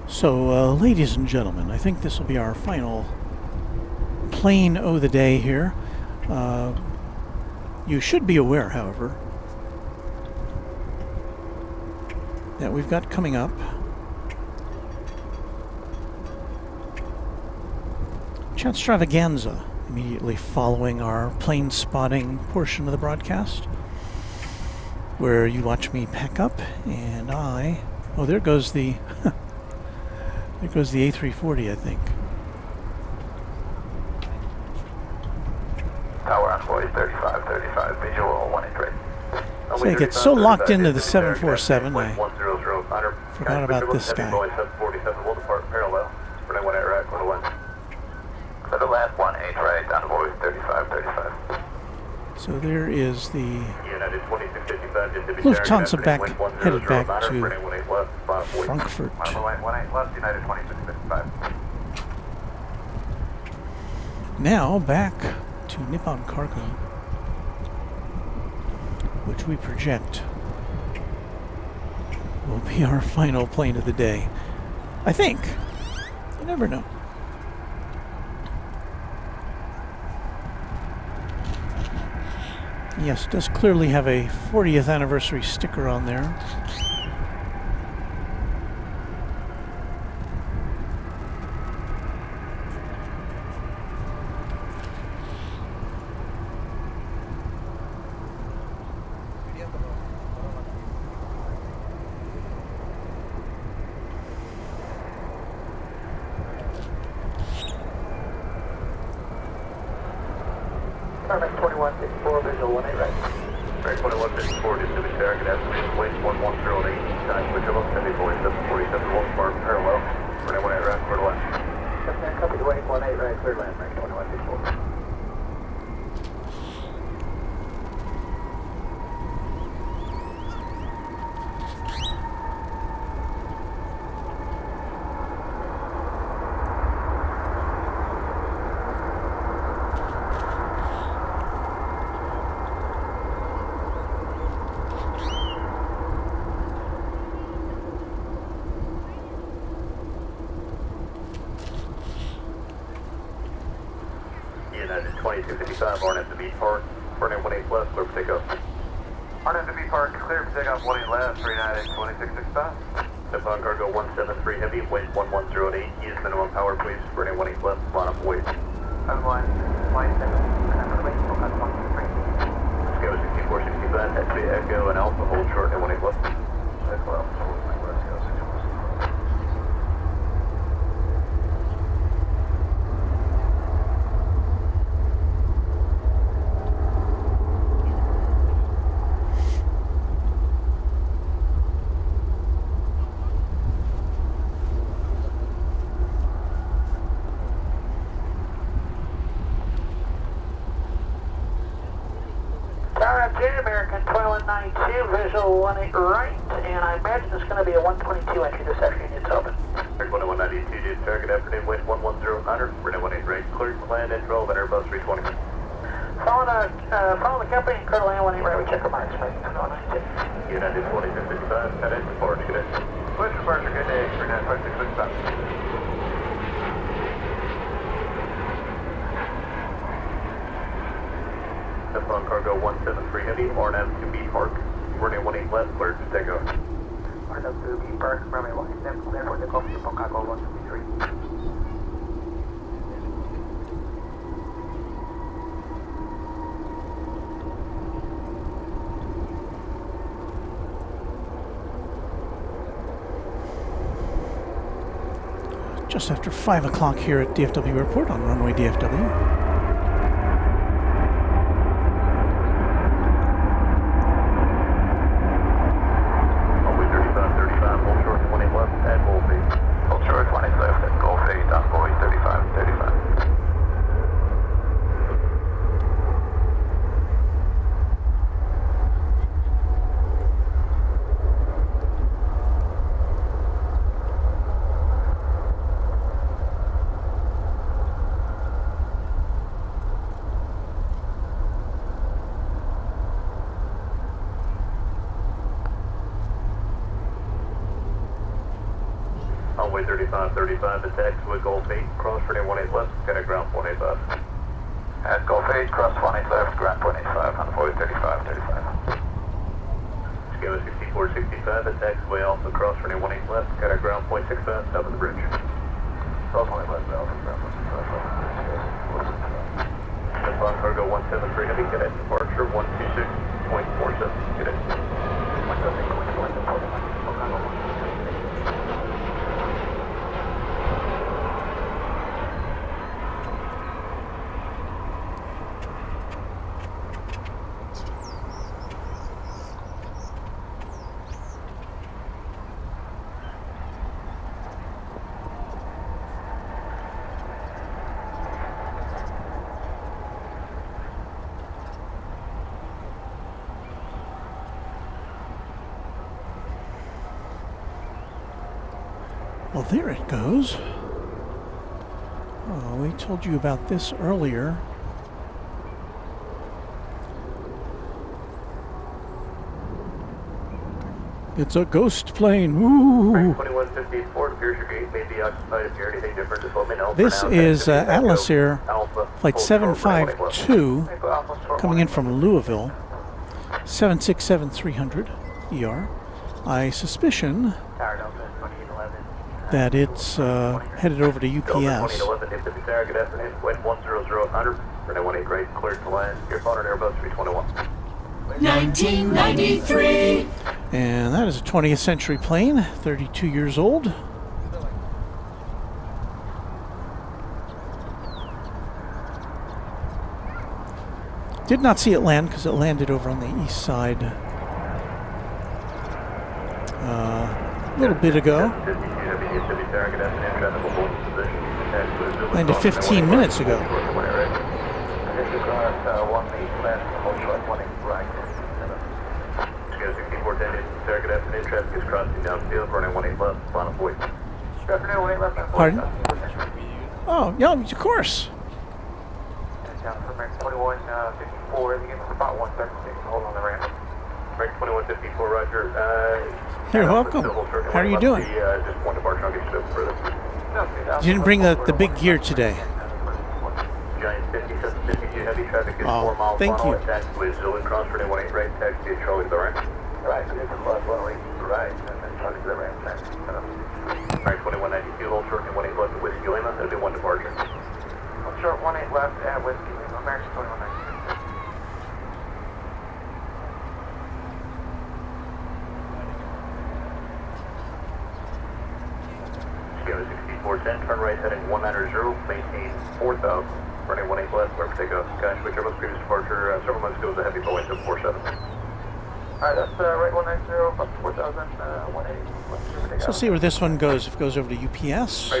Speaker 4: So, ladies and gentlemen, I think this will be our final plane o' the day here. You should be aware, however, that we've got coming up Chanstravaganza immediately following our plane spotting portion of the broadcast, where you watch me pack up and oh, there goes the there goes the A340, I think.
Speaker 1: Tower on boys 3535, visual 18
Speaker 4: So I get so locked into the 747, I forgot about this guy.
Speaker 1: Boeing 747 will depart parallel. Runway 18 right, quarter line. For the last 18 right, down to boys 3535.
Speaker 4: So there is the
Speaker 1: United 2655,
Speaker 4: Lufthansa headed back to Frankfurt.
Speaker 1: 18 left, United 2655.
Speaker 4: Now back to Nippon Cargo. which we project will be our final plane of the day. I think. You never know. Yes, it does clearly have a 40th anniversary sticker on there.
Speaker 2: Tarmac 2154, visual 18 right.
Speaker 1: Tarmac 2154, distributed target estimated weight 1108, time switch of 7047, 1 bar parallel, runway 18 right, clear to land.
Speaker 2: Copy to weight 18 right, clear to land, Tarmac 2154.
Speaker 1: United 2255, RNF to B Park, runway 18 left, clear for takeoff. RNF to B Park, clear for takeoff, 18 left, 39 2665. Cathay Cargo 173 Heavy, weight 1108, use minimum power please, runway 18 left, line up weight.
Speaker 2: Runway 17, remember weight, focus 123.
Speaker 1: Let's go 6465, that's the Echo and Alpha, hold short, and 18 left.
Speaker 11: Echo Alpha, hold my left, go 6465.
Speaker 2: Tower J, American 2192, visual 18 right, and I imagine it's going to be a 122 entry this afternoon. It's open.
Speaker 1: Target 2192, due target afternoon, weight 1109, runway 18 right, clear to land and 12 and Airbus 320.
Speaker 2: Follow the company and clear to land 18 right, we check our marks, American 2192.
Speaker 1: United 2255, headed to Florida, good day. Switch departure, good day, 395665. Cathay Cargo 173 Heavy, RNF to B Park, runway 18 left, clear to takeoff.
Speaker 2: RNF to B Park, runway 18 left, clear for takeoff, Cathay Cargo 173.
Speaker 4: Just after 5 o'clock here at DFW Airport on Runway DFW.
Speaker 1: Runway 3535, the taxiway Gulf 8, cross runway 18 left, got a ground 185.
Speaker 9: At Gulf 8, cross 18 left, ground 185, on avoid 3535.
Speaker 1: Scale 6465, the taxiway Alpha, cross runway 18 left, got a ground 0.65, top of the bridge.
Speaker 9: Cross 18 left, Alpha, ground 165.
Speaker 1: Cathay Cargo 173 Heavy, cadet departure 126.47, cadet.
Speaker 4: Well, there it goes. Oh, we told you about this earlier. It's a ghost plane. Ooh.
Speaker 1: 2154, appears your gate may be occupied. If you hear anything different, just let me know.
Speaker 4: This is Atlas Air Flight 752 coming in from Louisville. 767-300 ER. I suspicion that it's headed over to UPS.
Speaker 3: 1993.
Speaker 4: And that is a 20th century plane, 32 years old. Did not see it land because it landed over on the east side a little bit ago. Landed 15 minutes ago. Pardon? Oh, yeah, of course. You're welcome. How are you doing? You didn't bring the big gear today. Oh, thank you.
Speaker 1: Right, so this is Plaza right, and then try to get the ramp taxi. Alright, 2192, hold short and 18 left at Whiskey Lima, that'll be one departure. Hold short 18 left at Whiskey Lima, American 2192. Sierra 6410, turn right heading 190, maintain 4000. Running 18 left, clear for takeoff. Sky switch over previous departure, several months ago was a heavy Boeing 747. Alright, that's right 190, up 4000, 180.
Speaker 4: So let's see where this one goes. If it goes over to UPS, or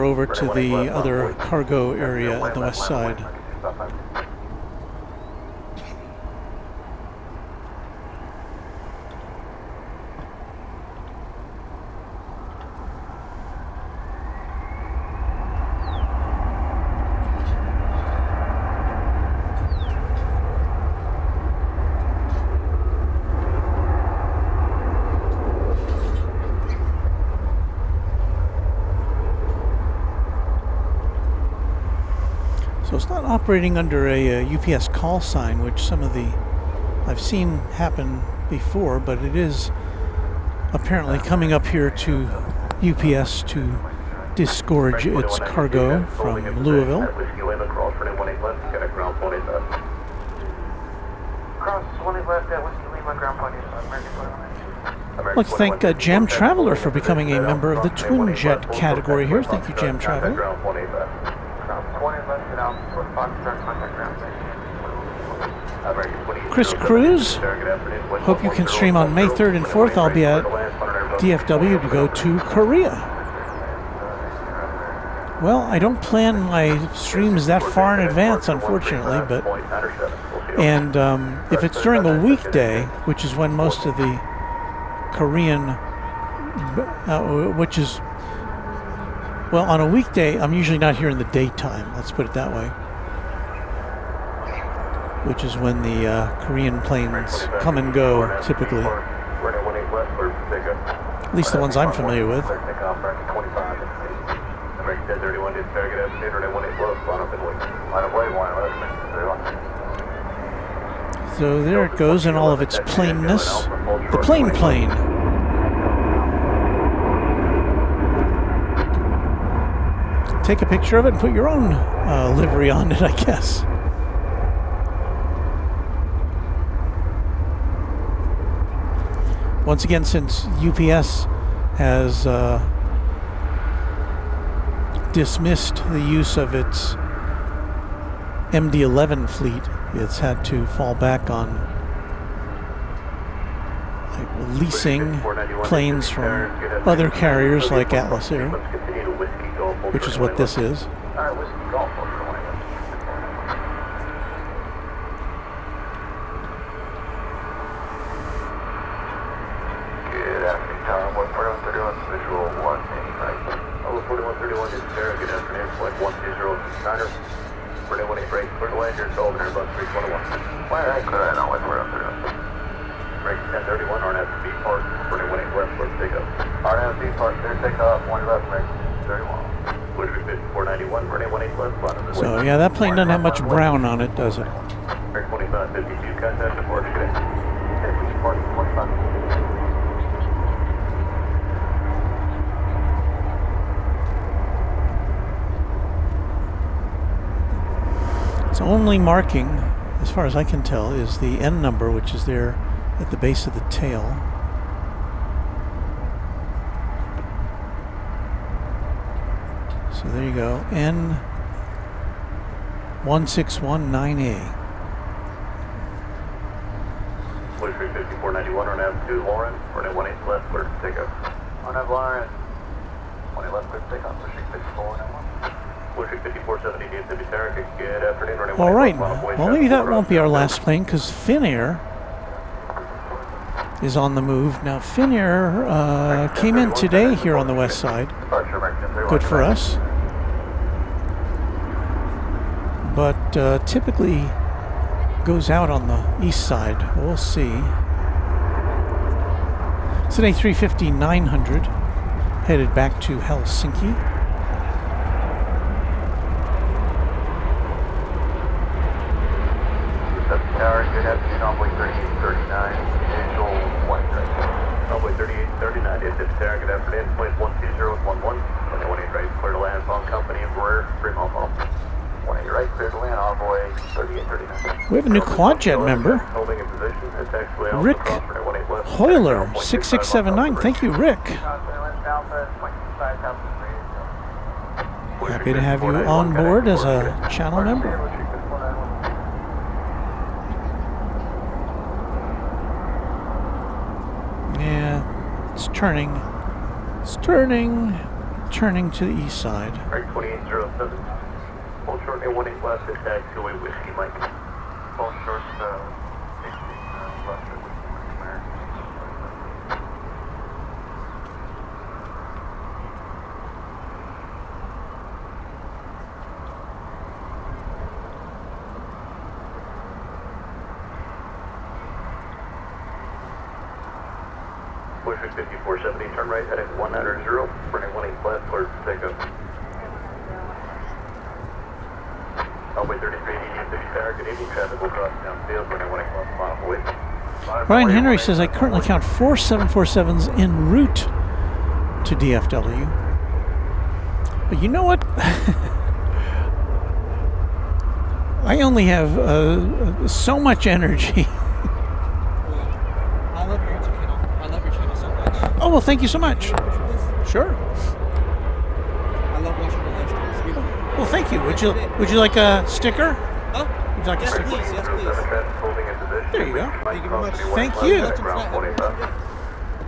Speaker 4: over to the other cargo area on the west side. So it's not operating under a UPS call sign, which some of the I've seen happen before, but it is apparently coming up here to UPS to disgorge its cargo from Louisville. I'd like to thank Jam Traveler for becoming a member of the Twin Jet category here. Thank you, Jam Traveler. Chris Cruz, hope you can stream on May 3rd and 4th. I'll be at DFW to go to Korea. Well, I don't plan my streams that far in advance, unfortunately, but if it's during a weekday, which is when most of the Korean, well, on a weekday, I'm usually not here in the daytime, let's put it that way, which is when the Korean planes come and go, typically. At least the ones I'm familiar with. So there it goes in all of its plainness. The plane. Take a picture of it and put your own livery on it, I guess. Once again, since UPS has dismissed the use of its MD-11 fleet, it's had to fall back on leasing planes from other carriers like Atlas Air, which is what this is.
Speaker 1: break 1031, RNAV B Park, runway 18 left, clear to take up. RNAV B Park, clear to take up, 1 left, break 31. Would be 5491, runway 18 left, bottom.
Speaker 4: So yeah, that plane doesn't have much brown on it, does it?
Speaker 1: Break 2552, contact the port today. Port 25.
Speaker 4: Its only marking, as far as I can tell, is the N number, which is there at the base of the tail. So there you go, N1619A.
Speaker 1: Wood 5491, RNAV 2 Lauren, runway 18 left, clear to take up. RNAV Lauren, 20 left, clear to take up, pushing 5491. Wood 5470, DFW Airport, good afternoon, runway 18
Speaker 4: All right,
Speaker 1: left,
Speaker 4: well maybe that won't be our last plane, because Finnair is on the move. Now Finnair came in today here on the west side. Good for us. But typically goes out on the east side. We'll see. It's an A350-900 headed back to Helsinki.
Speaker 1: Tower, good afternoon, Envoy 3839, initial 1 right. Envoy 3839, DFW Tower, good afternoon, point 12011, 18 right, clear to land, phone company, Embraer, 3 mile phone. 18 right, clear to land, Envoy 3839.
Speaker 4: We have a new quad jet member,
Speaker 1: Holding in position, it's actually
Speaker 4: Rick Hoyler, 6679. Thank you, Rick. Happy to have you on board as a channel member. Yeah, it's turning to the east side.
Speaker 1: Right, 2807. Hold short and 18 left, it's taxiway Whiskey Mike. Hold short, 16 left at Whiskey Mike, American. Push 5470, turn right, heading 190, running 18 left, clear to take up. Runway 3380, Fiji Tower, good evening, traffic will cross downfield, running 18 left, mile away.
Speaker 4: Brian Henry says, I currently count 4 747s en route to DFW. But you know what? I only have so much energy.
Speaker 7: I love your channel. I love your channel so much.
Speaker 4: Oh, well, thank you so much. Sure.
Speaker 7: I love watching your live streams. It's beautiful.
Speaker 4: Well, thank you. Would you like a sticker?
Speaker 7: Huh?
Speaker 4: Would you like a
Speaker 7: Yes,
Speaker 4: sticker?
Speaker 7: please. Yes, please.
Speaker 4: There you go.
Speaker 7: Thank you very much.
Speaker 4: Thank you.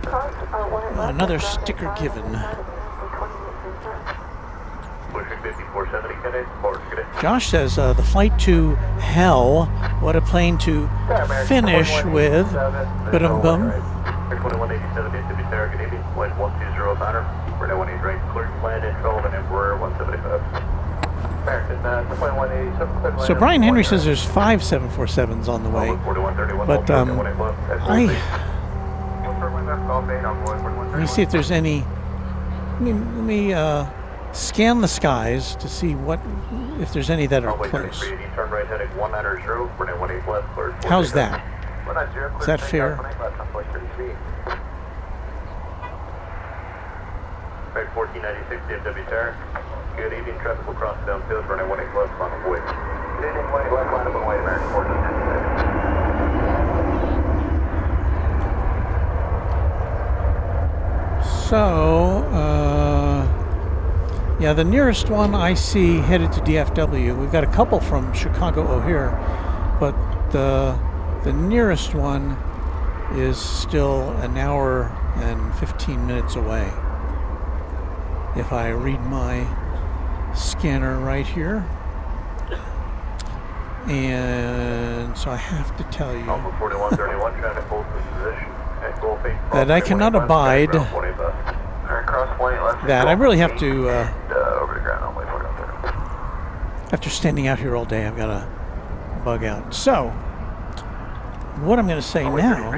Speaker 2: Cost, 1
Speaker 4: Another sticker given.
Speaker 1: Pushing 5470, Cathay Cargo, good day.
Speaker 4: Josh says the flight to hell. What a plane to finish with. Ba-dum-bum.
Speaker 1: 2187, DFW Tower, good evening, flight 120 Banner, runway 18 right, clear to land, control, and Embraer 175.
Speaker 4: So Brian Henry says there's 5 747s on the way, but let me see if there's any. Let me scan the skies to see if there's any that are close. How's that? Is that fair?
Speaker 1: Right, 1496 DFW Tower. Good evening, traffic will cross downfield, running 18 left, final void. Good evening, 18 left, line up and wait, American 1496.
Speaker 4: So, yeah, the nearest one I see headed to DFW. We've got a couple from Chicago O'Hare, but the nearest one is still an hour and 15 minutes away. If I read my scanner right here. And so I have to tell you that I cannot abide that. I really have to, after standing out here all day, I've got to bug out. So, what I'm going to say now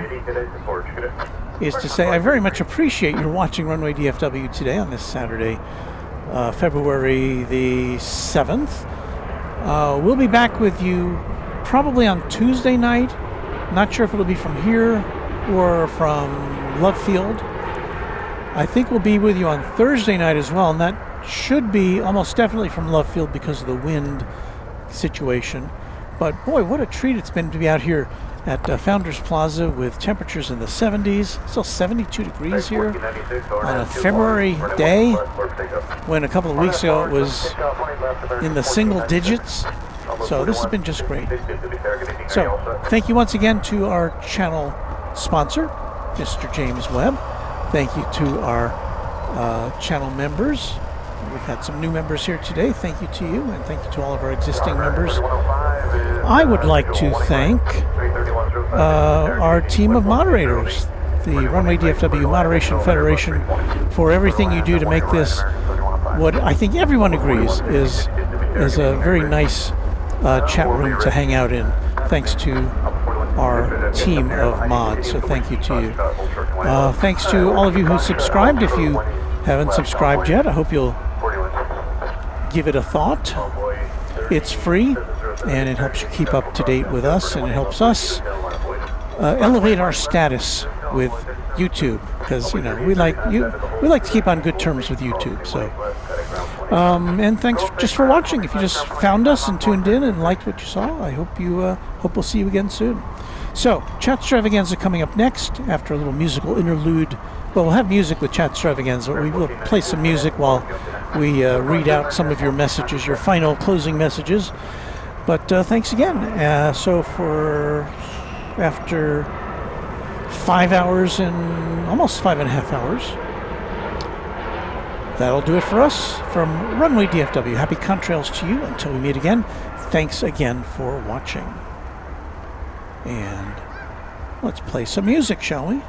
Speaker 4: is to say I very much appreciate your watching Runway DFW today on this Saturday, February the 7th. We'll be back with you probably on Tuesday night. Not sure if it'll be from here or from Love Field. I think we'll be with you on Thursday night as well, and that should be almost definitely from Love Field because of the wind situation. But boy, what a treat it's been to be out here at Founders Plaza with temperatures in the 70s, still 72 degrees here on a February day, when a couple of weeks ago it was in the single digits. So this has been just great. So thank you once again to our channel sponsor, Mr. James Webb. Thank you to our channel members. We've had some new members here today. Thank you to you, and thank you to all of our existing members. I would like to thank our team of moderators, the Runway DFW Moderation Federation, for everything you do to make this what I think everyone agrees is a very nice chat room to hang out in. Thanks to our team of mods, so thank you to you. Thanks to all of you who subscribed. If you haven't subscribed yet, I hope you'll give it a thought. It's free, and it helps you keep up to date with us, and it helps us elevate our status with YouTube, because we like to keep on good terms with YouTube. So and thanks just for watching. If you just found us and tuned in and liked what you saw, I hope we'll see you again soon. So Chat Extravaganza coming up next after a little musical interlude. Well, we'll have music with Chat Extravaganza. We will play some music while we read out some of your messages, your final closing messages. But thanks again. So for after 5 hours and almost 5.5 hours, that'll do it for us from Runway DFW. Happy contrails to you until we meet again. Thanks again for watching. And let's play some music, shall we?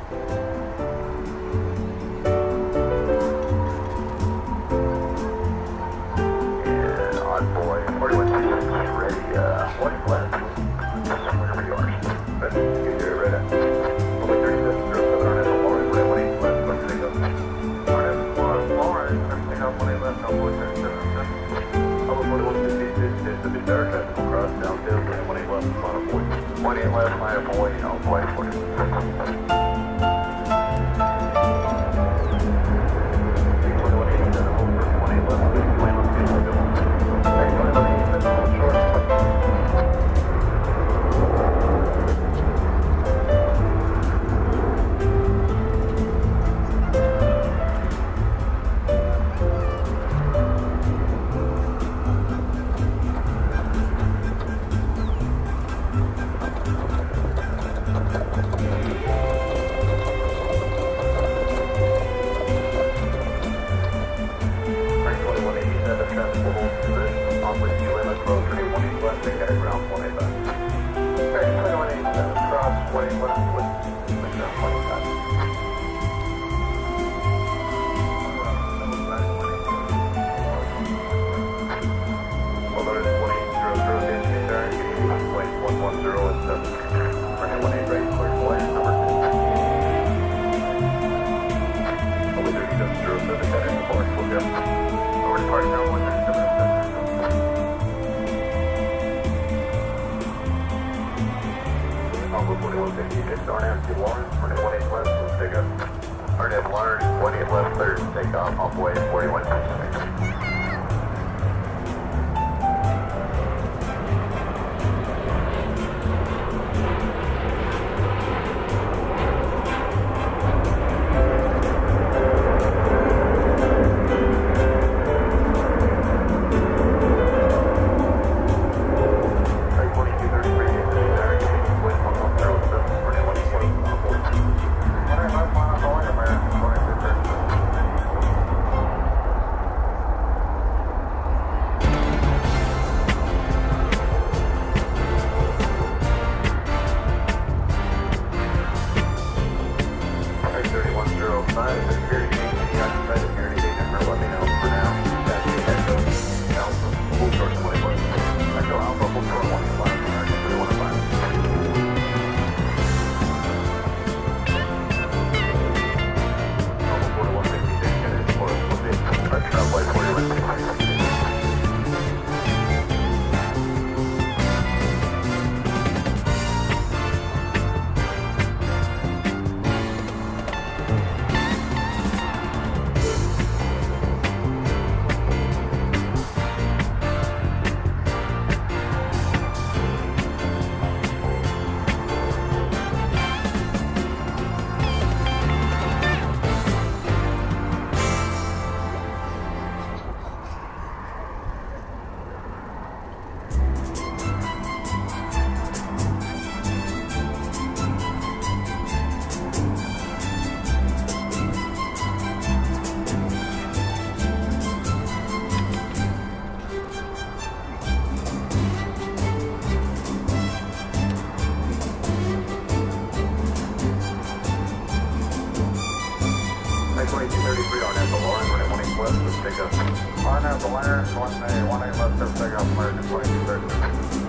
Speaker 13: 2233 on at the line, running 18 west, let's take up. On at the line, 18 left, let's take off American 2233.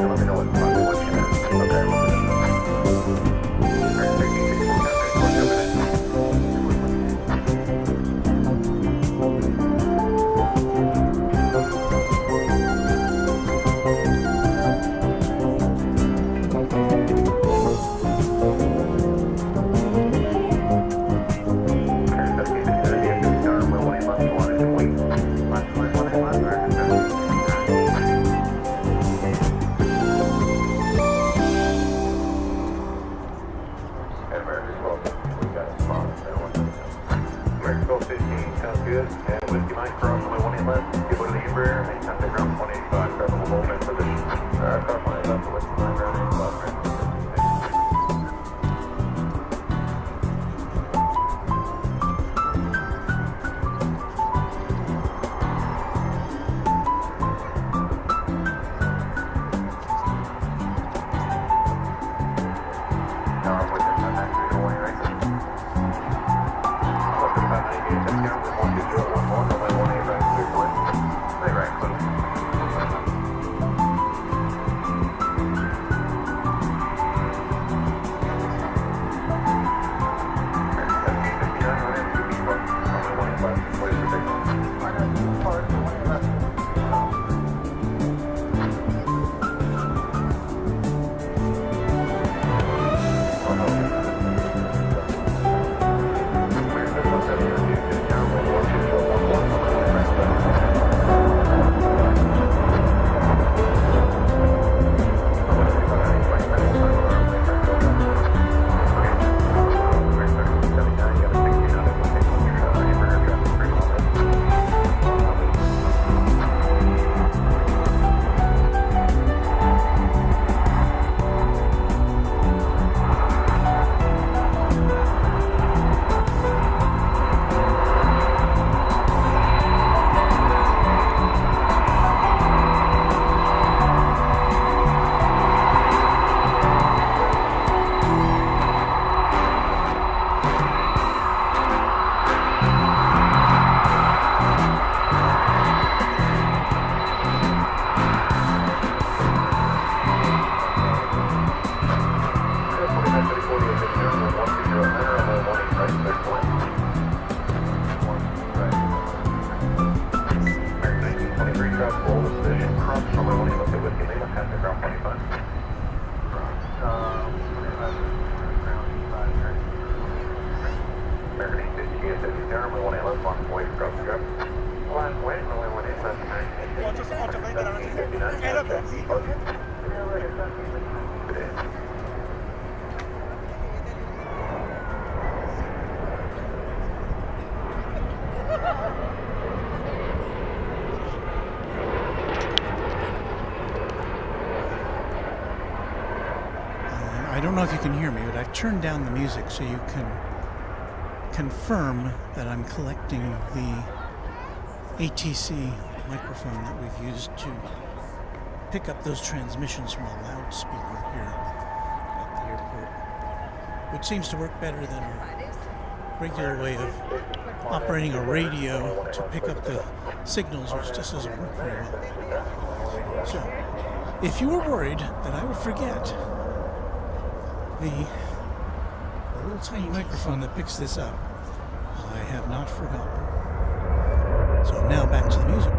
Speaker 13: Let me know what's
Speaker 4: I don't know if you can hear me, but I've turned down the music so you can confirm that I'm collecting the ATC microphone that we've used to pick up those transmissions from a loudspeaker here at the airport, which seems to work better than our regular way of operating a radio to pick up the signals, which just doesn't work very well. So, if you were worried that I would forget the little tiny microphone that picks this up, I have not forgotten. So now back to the music.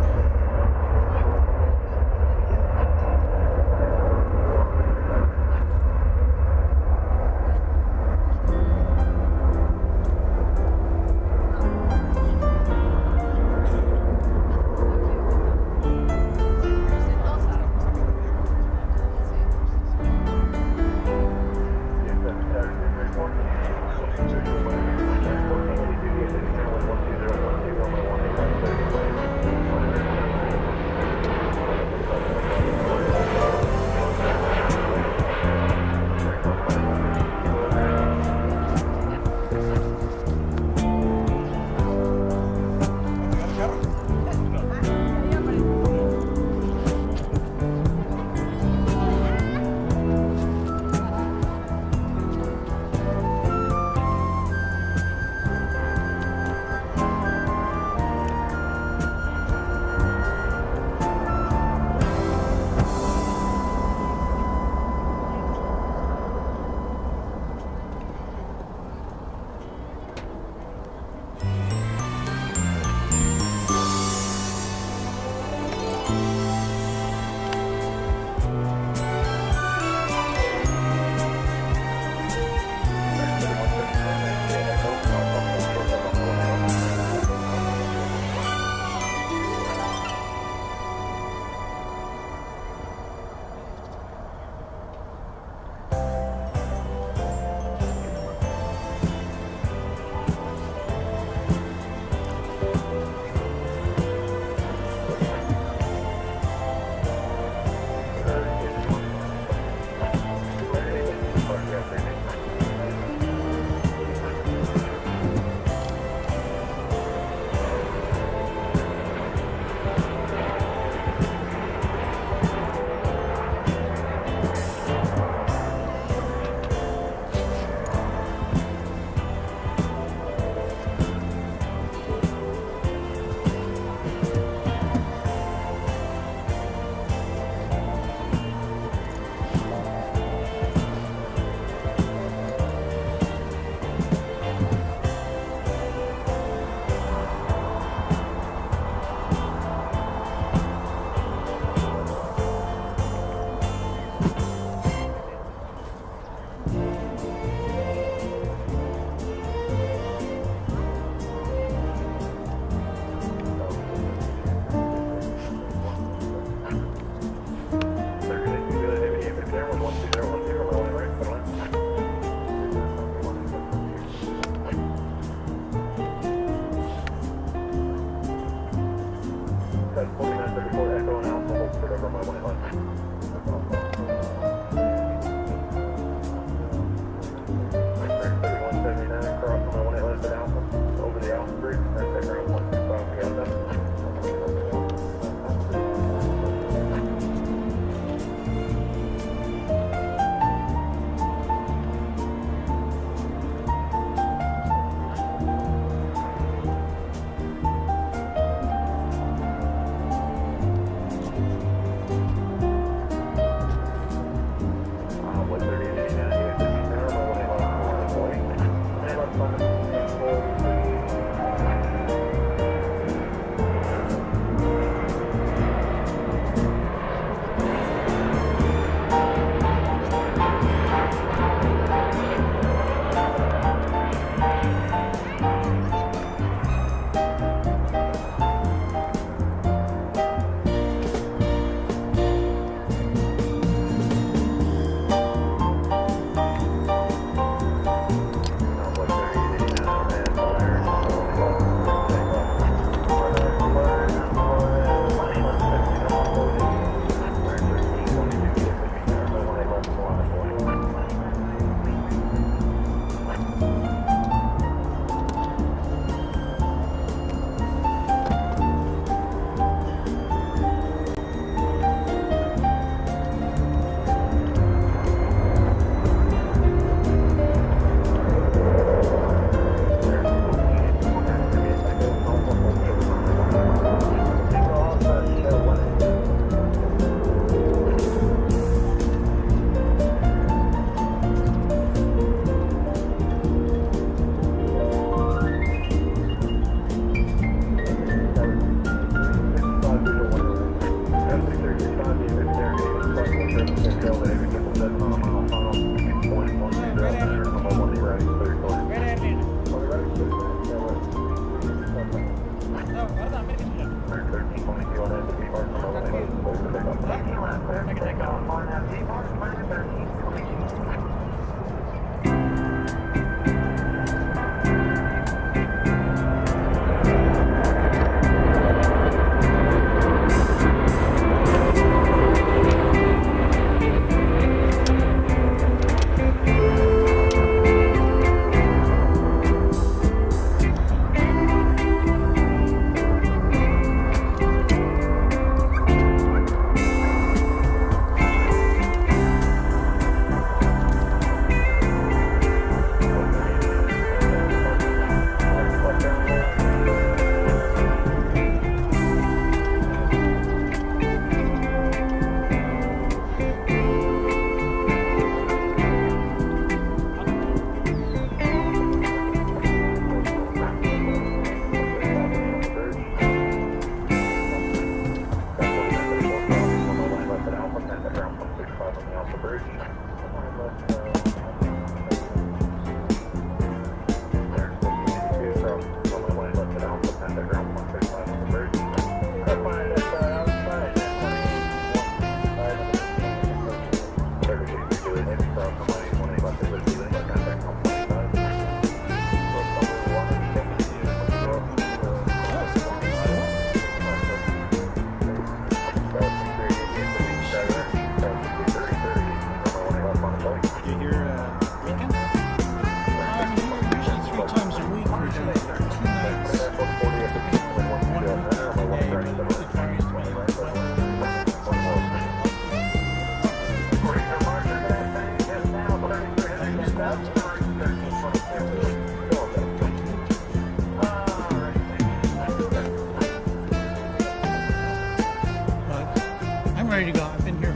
Speaker 4: Ready to go. I've been here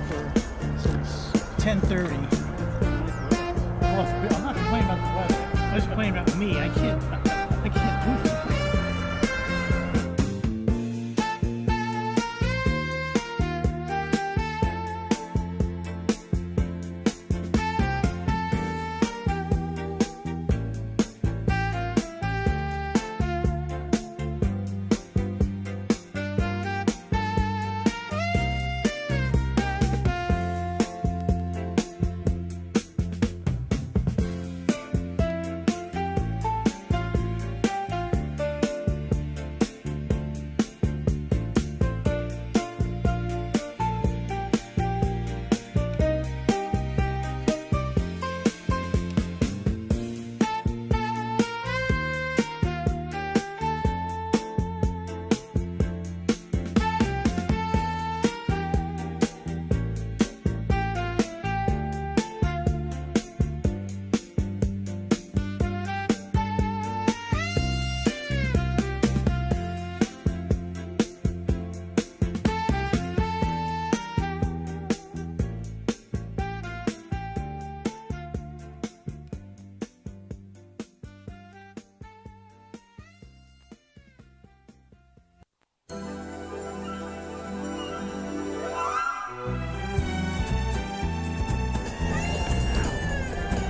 Speaker 4: since 10:30. Well, I'm not complaining about the weather. I'm just complaining about me. I can't move.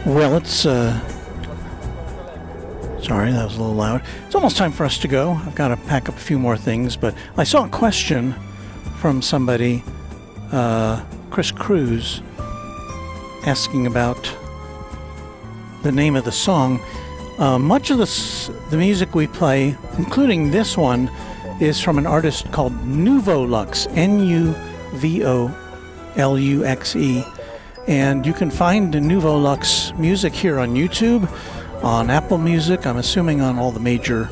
Speaker 4: Well, it's, sorry, that was a little loud. It's almost time for us to go. I've got to pack up a few more things, but I saw a question from somebody, Chris Cruz, asking about the name of the song. Much of the music we play, including this one, is from an artist called Nuvolux, N-U-V-O-L-U-X-E. And you can find the Nuvolux music here on YouTube, on Apple Music, I'm assuming on all the major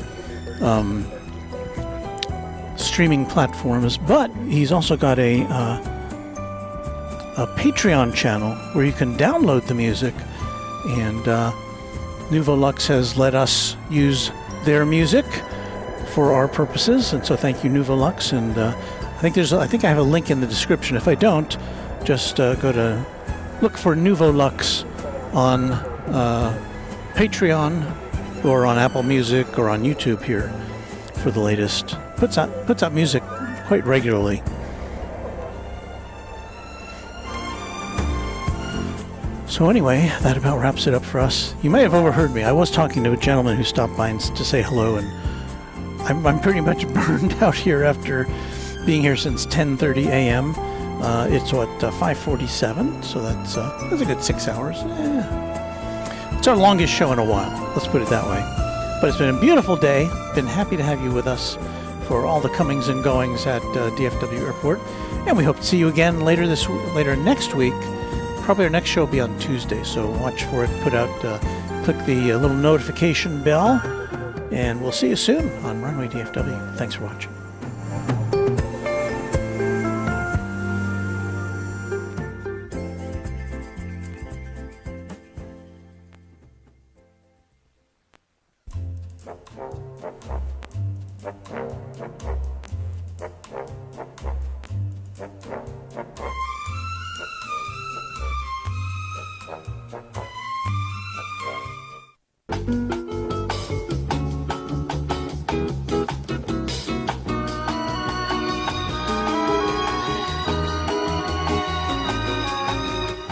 Speaker 4: streaming platforms. But he's also got a Patreon channel where you can download the music. And Nuvolux has let us use their music for our purposes. And so thank you, Nuvolux. And I think I have a link in the description. If I don't, just go to look for Nuvolux on Patreon or on Apple Music or on YouTube here for the latest. Puts out music quite regularly. So anyway, that about wraps it up for us. You may have overheard me. I was talking to a gentleman who stopped by to say hello, and I'm pretty much burned out here after being here since 10:30 a.m. It's what, 5:47, so that's a good 6 hours. It's our longest show in a while, let's put it that way. But it's been a beautiful day. Been happy to have you with us for all the comings and goings at DFW Airport, and we hope to see you again later next week. Probably our next show will be on Tuesday, so watch for it. Click the little notification bell, and we'll see you soon on Runway DFW. Thanks for watching.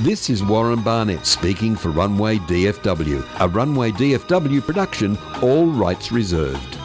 Speaker 3: This is Warren Barnett speaking for Runway DFW, a Runway DFW production, all rights reserved.